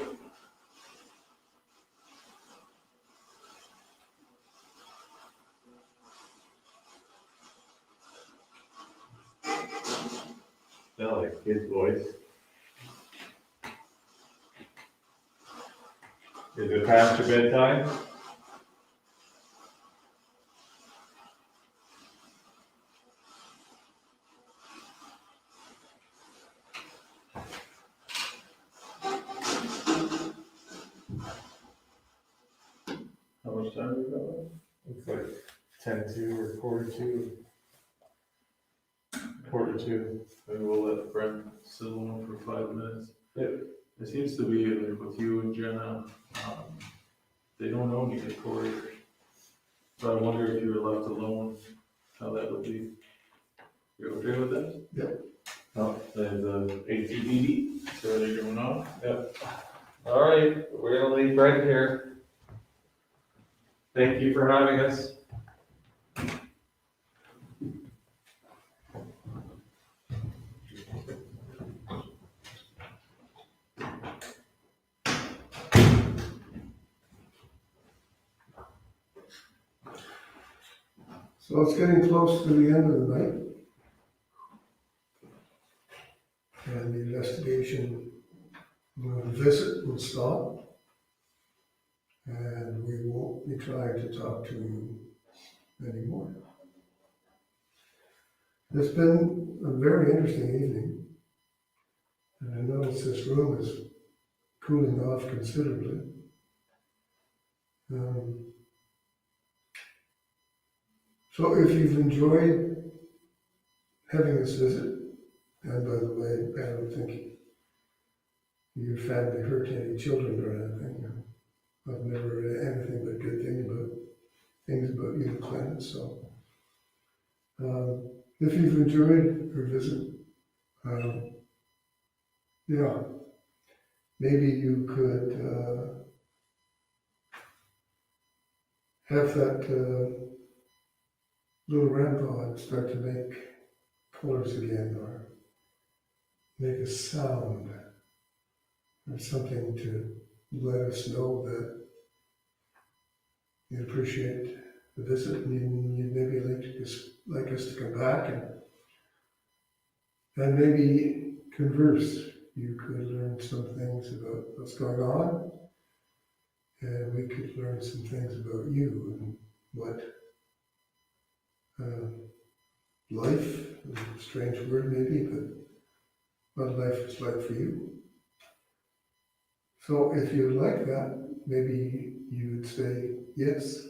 Sound like kid's voice. Is it past your bedtime? How much time is that? Looks like 10:02 or quarter two. Maybe we'll let Brent sit alone for 5 minutes. Yep. It seems to be like with you and Jenna, they don't know me at Corey. So I wonder if you were left alone, how that would be. You're okay with that? Yep. Oh, the ATDD, so they're going on? Yep. All right, we're gonna leave right here. Thank you for having us. So it's getting close to the end of the night. And the investigation, the visit will stop. And we won't be trying to talk to you anymore. It's been a very interesting evening. And I notice this room is cooling off considerably. So if you've enjoyed having this visit, and by the way, I don't think your family hurt any children or anything. I've never heard anything but good things about you and Clarence. So if you've enjoyed her visit, yeah, maybe you could have that little ramrod start to make colors again, or make a sound, or something to let us know that you appreciate the visit, and you'd maybe like us to come back and maybe converse. You could learn some things about what's going on, and we could learn some things about you and what life, a strange word maybe, but what life is like for you. So if you like that, maybe you would say yes.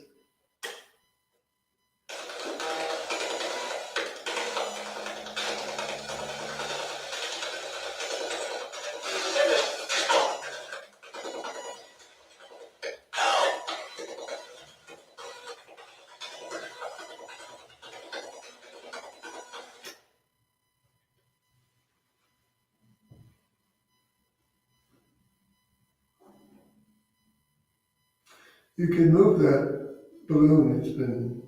You can move that balloon. It's been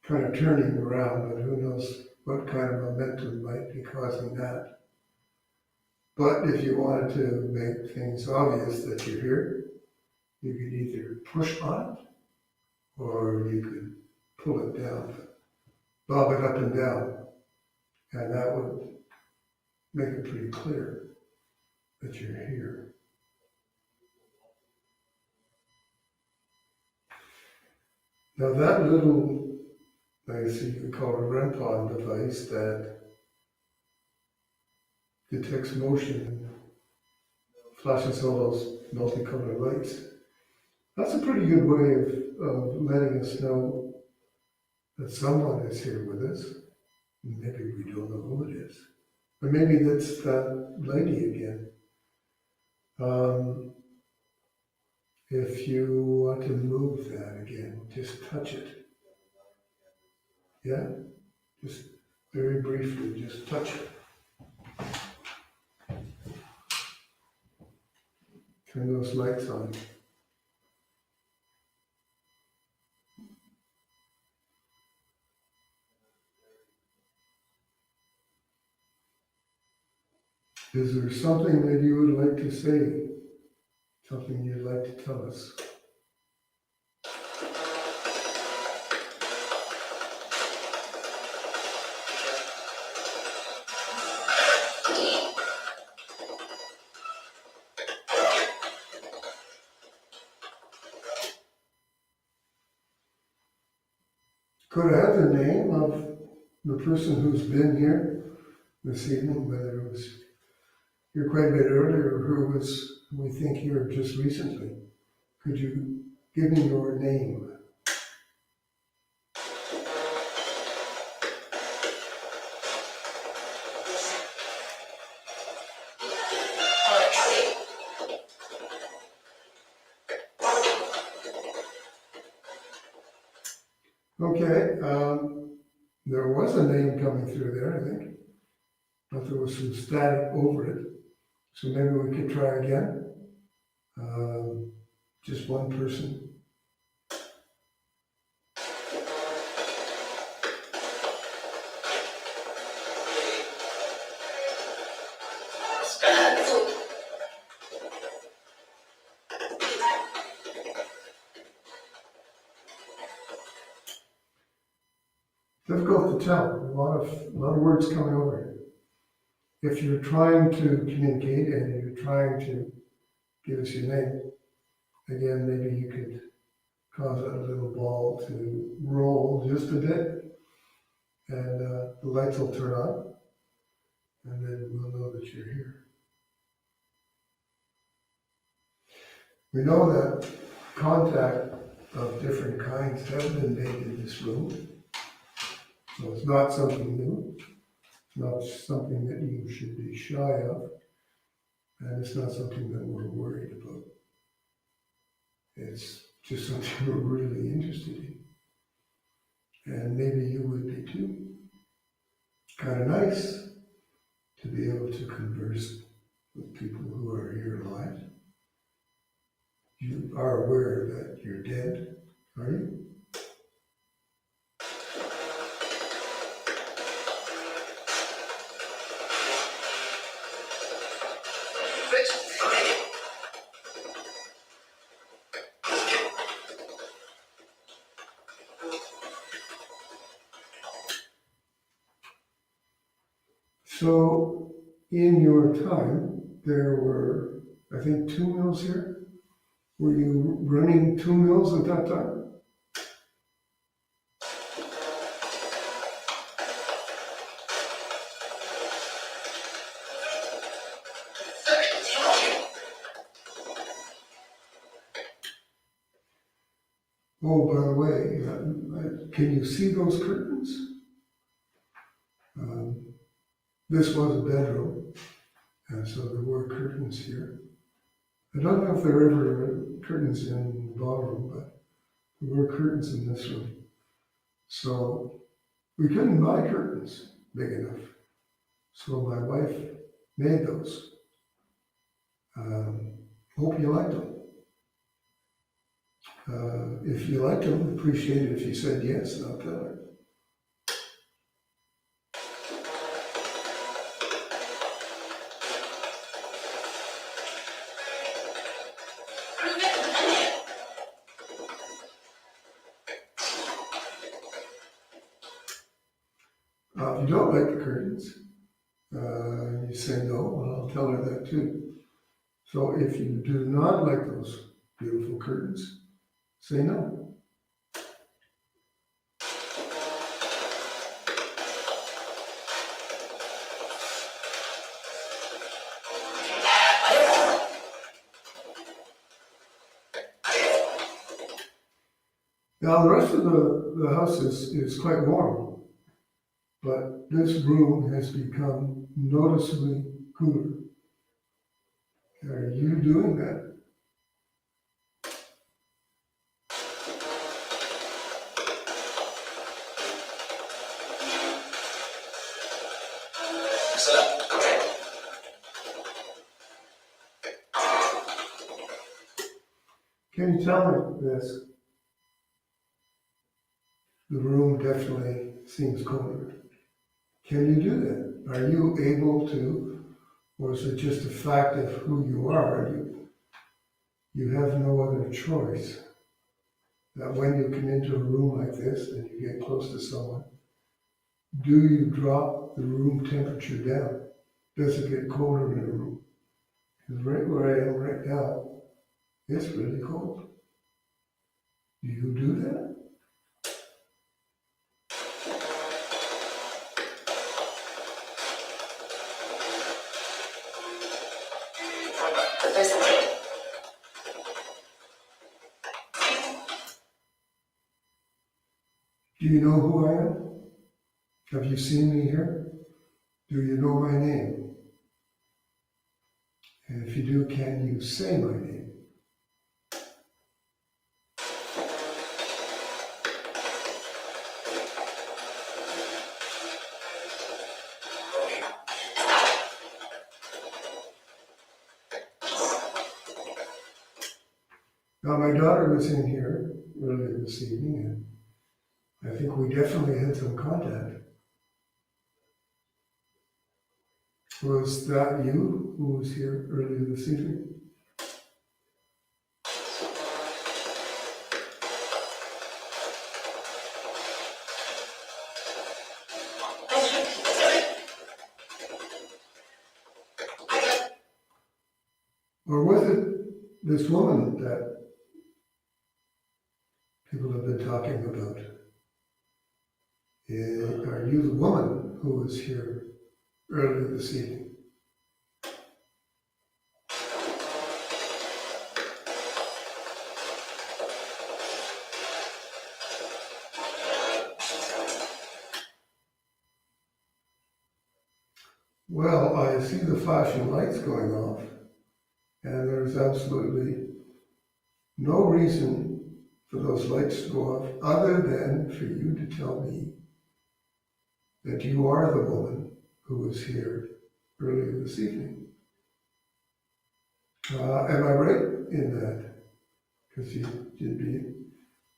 kind of turning around, but who knows what kind of momentum might be causing that. But if you wanted to make things obvious that you're here, you could either push on it or you could pull it down, bob it up and down, and that would make it pretty clear that you're here. Now that little, I guess you could call it a REM pod device that detects motion, flashes all those multicolored lights. That's a pretty good way of letting us know that someone is here with us. Maybe we don't know who it is. Or maybe that's that lady again. If you want to move that again, just touch it. Yeah? Just very briefly, just touch it. Turn those lights on. Is there something that you would like to say? Something you'd like to tell us? Could I have the name of the person who's been here this evening, whether it was here quite a bit earlier or who was, we think, here just recently? Could you give me your name? Okay, there was a name coming through there, I think, but there was some static over it. So maybe we could try again. Just one person. Difficult to tell. A lot of words coming over here. If you're trying to communicate and you're trying to give us your name, again, maybe you could cause that little ball to roll just a bit, and the lights will turn on, and then we'll know that you're here. We know that contact of different kinds have been made in this room. So it's not something new, it's not something that you should be shy of, and it's not something that we're worried about. It's just something we're really interested in. And maybe you would be too. Kind of nice to be able to converse with people who are here alive. You are aware that you're dead, are you? So, in your time, there were, I think, 2 mills here. Were you running 2 mills at that time? Oh, by the way, can you see those curtains? This was a bedroom, and so there were curtains here. I don't know if there were ever curtains in the ballroom, but there were curtains in this room. So we couldn't buy curtains big enough. So my wife made those. Hope you liked them. If you liked them, appreciate it if you said yes, and I'll tell her. you don't like the curtains, you say no, well, I'll tell her that too. So if you do not like those beautiful curtains, say no. Now the rest of the house is quite warm, but this room has become noticeably cooler. Are you doing that? Can you tell me this? The room definitely seems colder. Can you do that? Are you able to, or is it just a fact of who you are? You have no other choice. That when you come into a room like this and you get close to someone, do you drop the room temperature down? Does it get colder in a room? Because right where I am right now, it's really cold. Do you do that? Do you know who I am? Have you seen me here? Do you know my name? And if you do, can you say my name? Now, my daughter was in here earlier this evening, and I think we definitely had some contact. Was that you who was here earlier this evening? Or was it this woman that people have been talking about? Are you the woman who was here earlier this evening? Well, I see the flashing lights going off, and there's absolutely no reason for those lights to go off other than for you to tell me that you are the woman who was here earlier this evening. Am I right in that? Because you'd be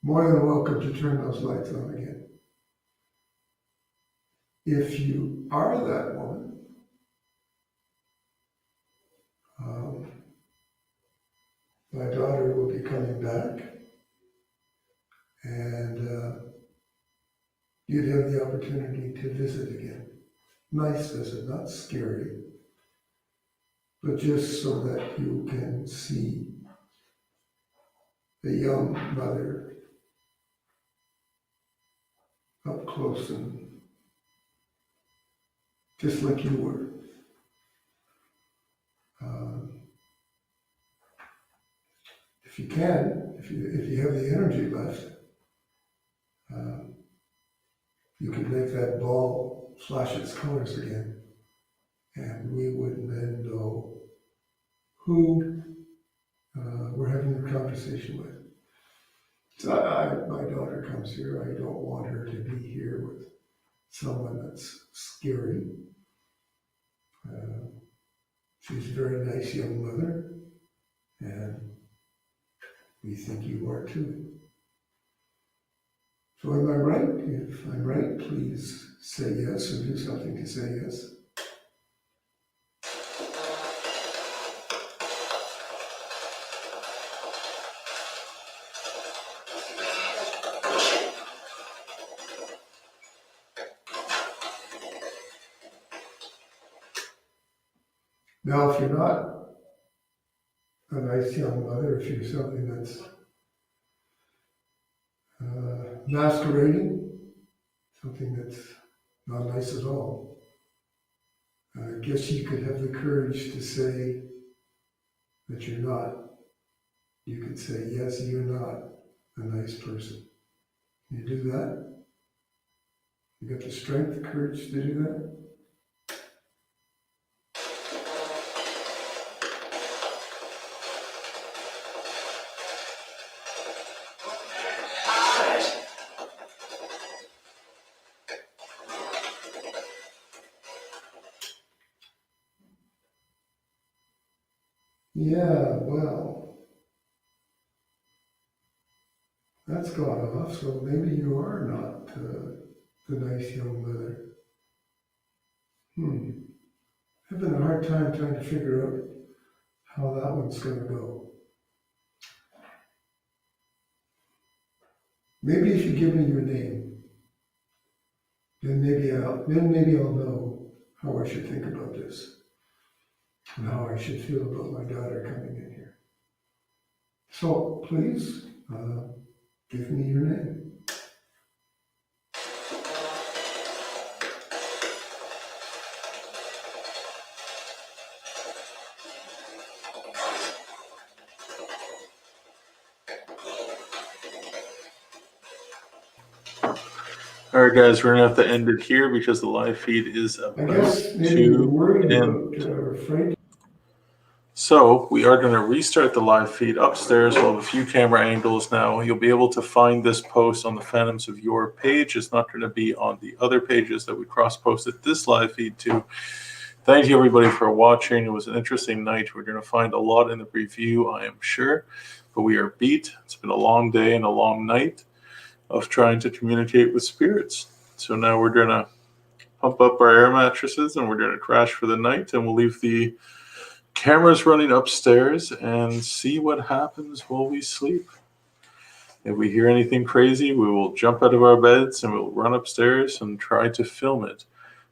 more than welcome to turn those lights on again. If you are that woman, my daughter will be coming back, and you'd have the opportunity to visit again. Nice visit, not scary, but just so that you can see the young mother up close and just like you were. If you can, if you have the energy left, you could make that ball flash its colors again, and we would then know who we're having a conversation with. So my daughter comes here, I don't want her to be here with someone that's scary. She's a very nice young mother, and we think you are too. So am I right? If I'm right, please say yes or do something to say yes. Now, if you're not a nice young mother, if you're something that's masquerading, something that's not nice at all, I guess you could have the courage to say that you're not. You could say, yes, you're not a nice person. Can you do that? You got the strength, the courage to do that? Yeah, well, that's gone off, so maybe you are not the nice young mother. Having a hard time trying to figure out how that one's going to go. Maybe if you give me your name, then maybe I'll know how I should think about this and how I should feel about my daughter coming in here. So please, give me your name. All right, guys, we're gonna have to end it here because the live feed is I about guess maybe you're to worried end. about or afraid. So we are going to restart the live feed upstairs. We'll have a few camera angles now. You'll be able to find this post on the Phantoms of Yore page. It's not going to be on the other pages that we cross-posted this live feed to. Thank you, everybody, for watching. It was an interesting night. We're going to find a lot in the review, I am sure. But we are beat. It's been a long day and a long night of trying to communicate with spirits. So now we're going to pump up our air mattresses and we're going to crash for the night, and we'll leave the cameras running upstairs and see what happens while we sleep. If we hear anything crazy, we will jump out of our beds and we'll run upstairs and try to film it.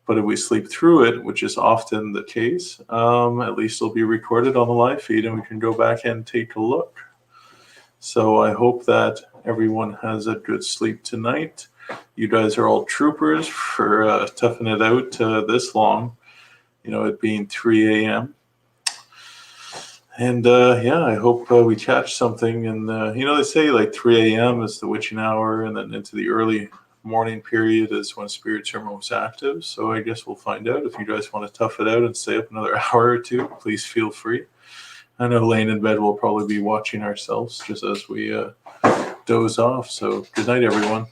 But if we sleep through it, which is often the case, at least it'll be recorded on the live feed and we can go back and take a look. So I hope that everyone has a good sleep tonight. You guys are all troopers for toughing it out this long, you know, it being 3 a.m. And yeah, I hope we catch something. And you know, they say like 3 a.m. is the witching hour, and then into the early morning period is when spirits are most active. So I guess we'll find out. If you guys want to tough it out and stay up another hour or two, please feel free. I know laying in bed we'll probably be watching ourselves just as we doze off. So good night, everyone.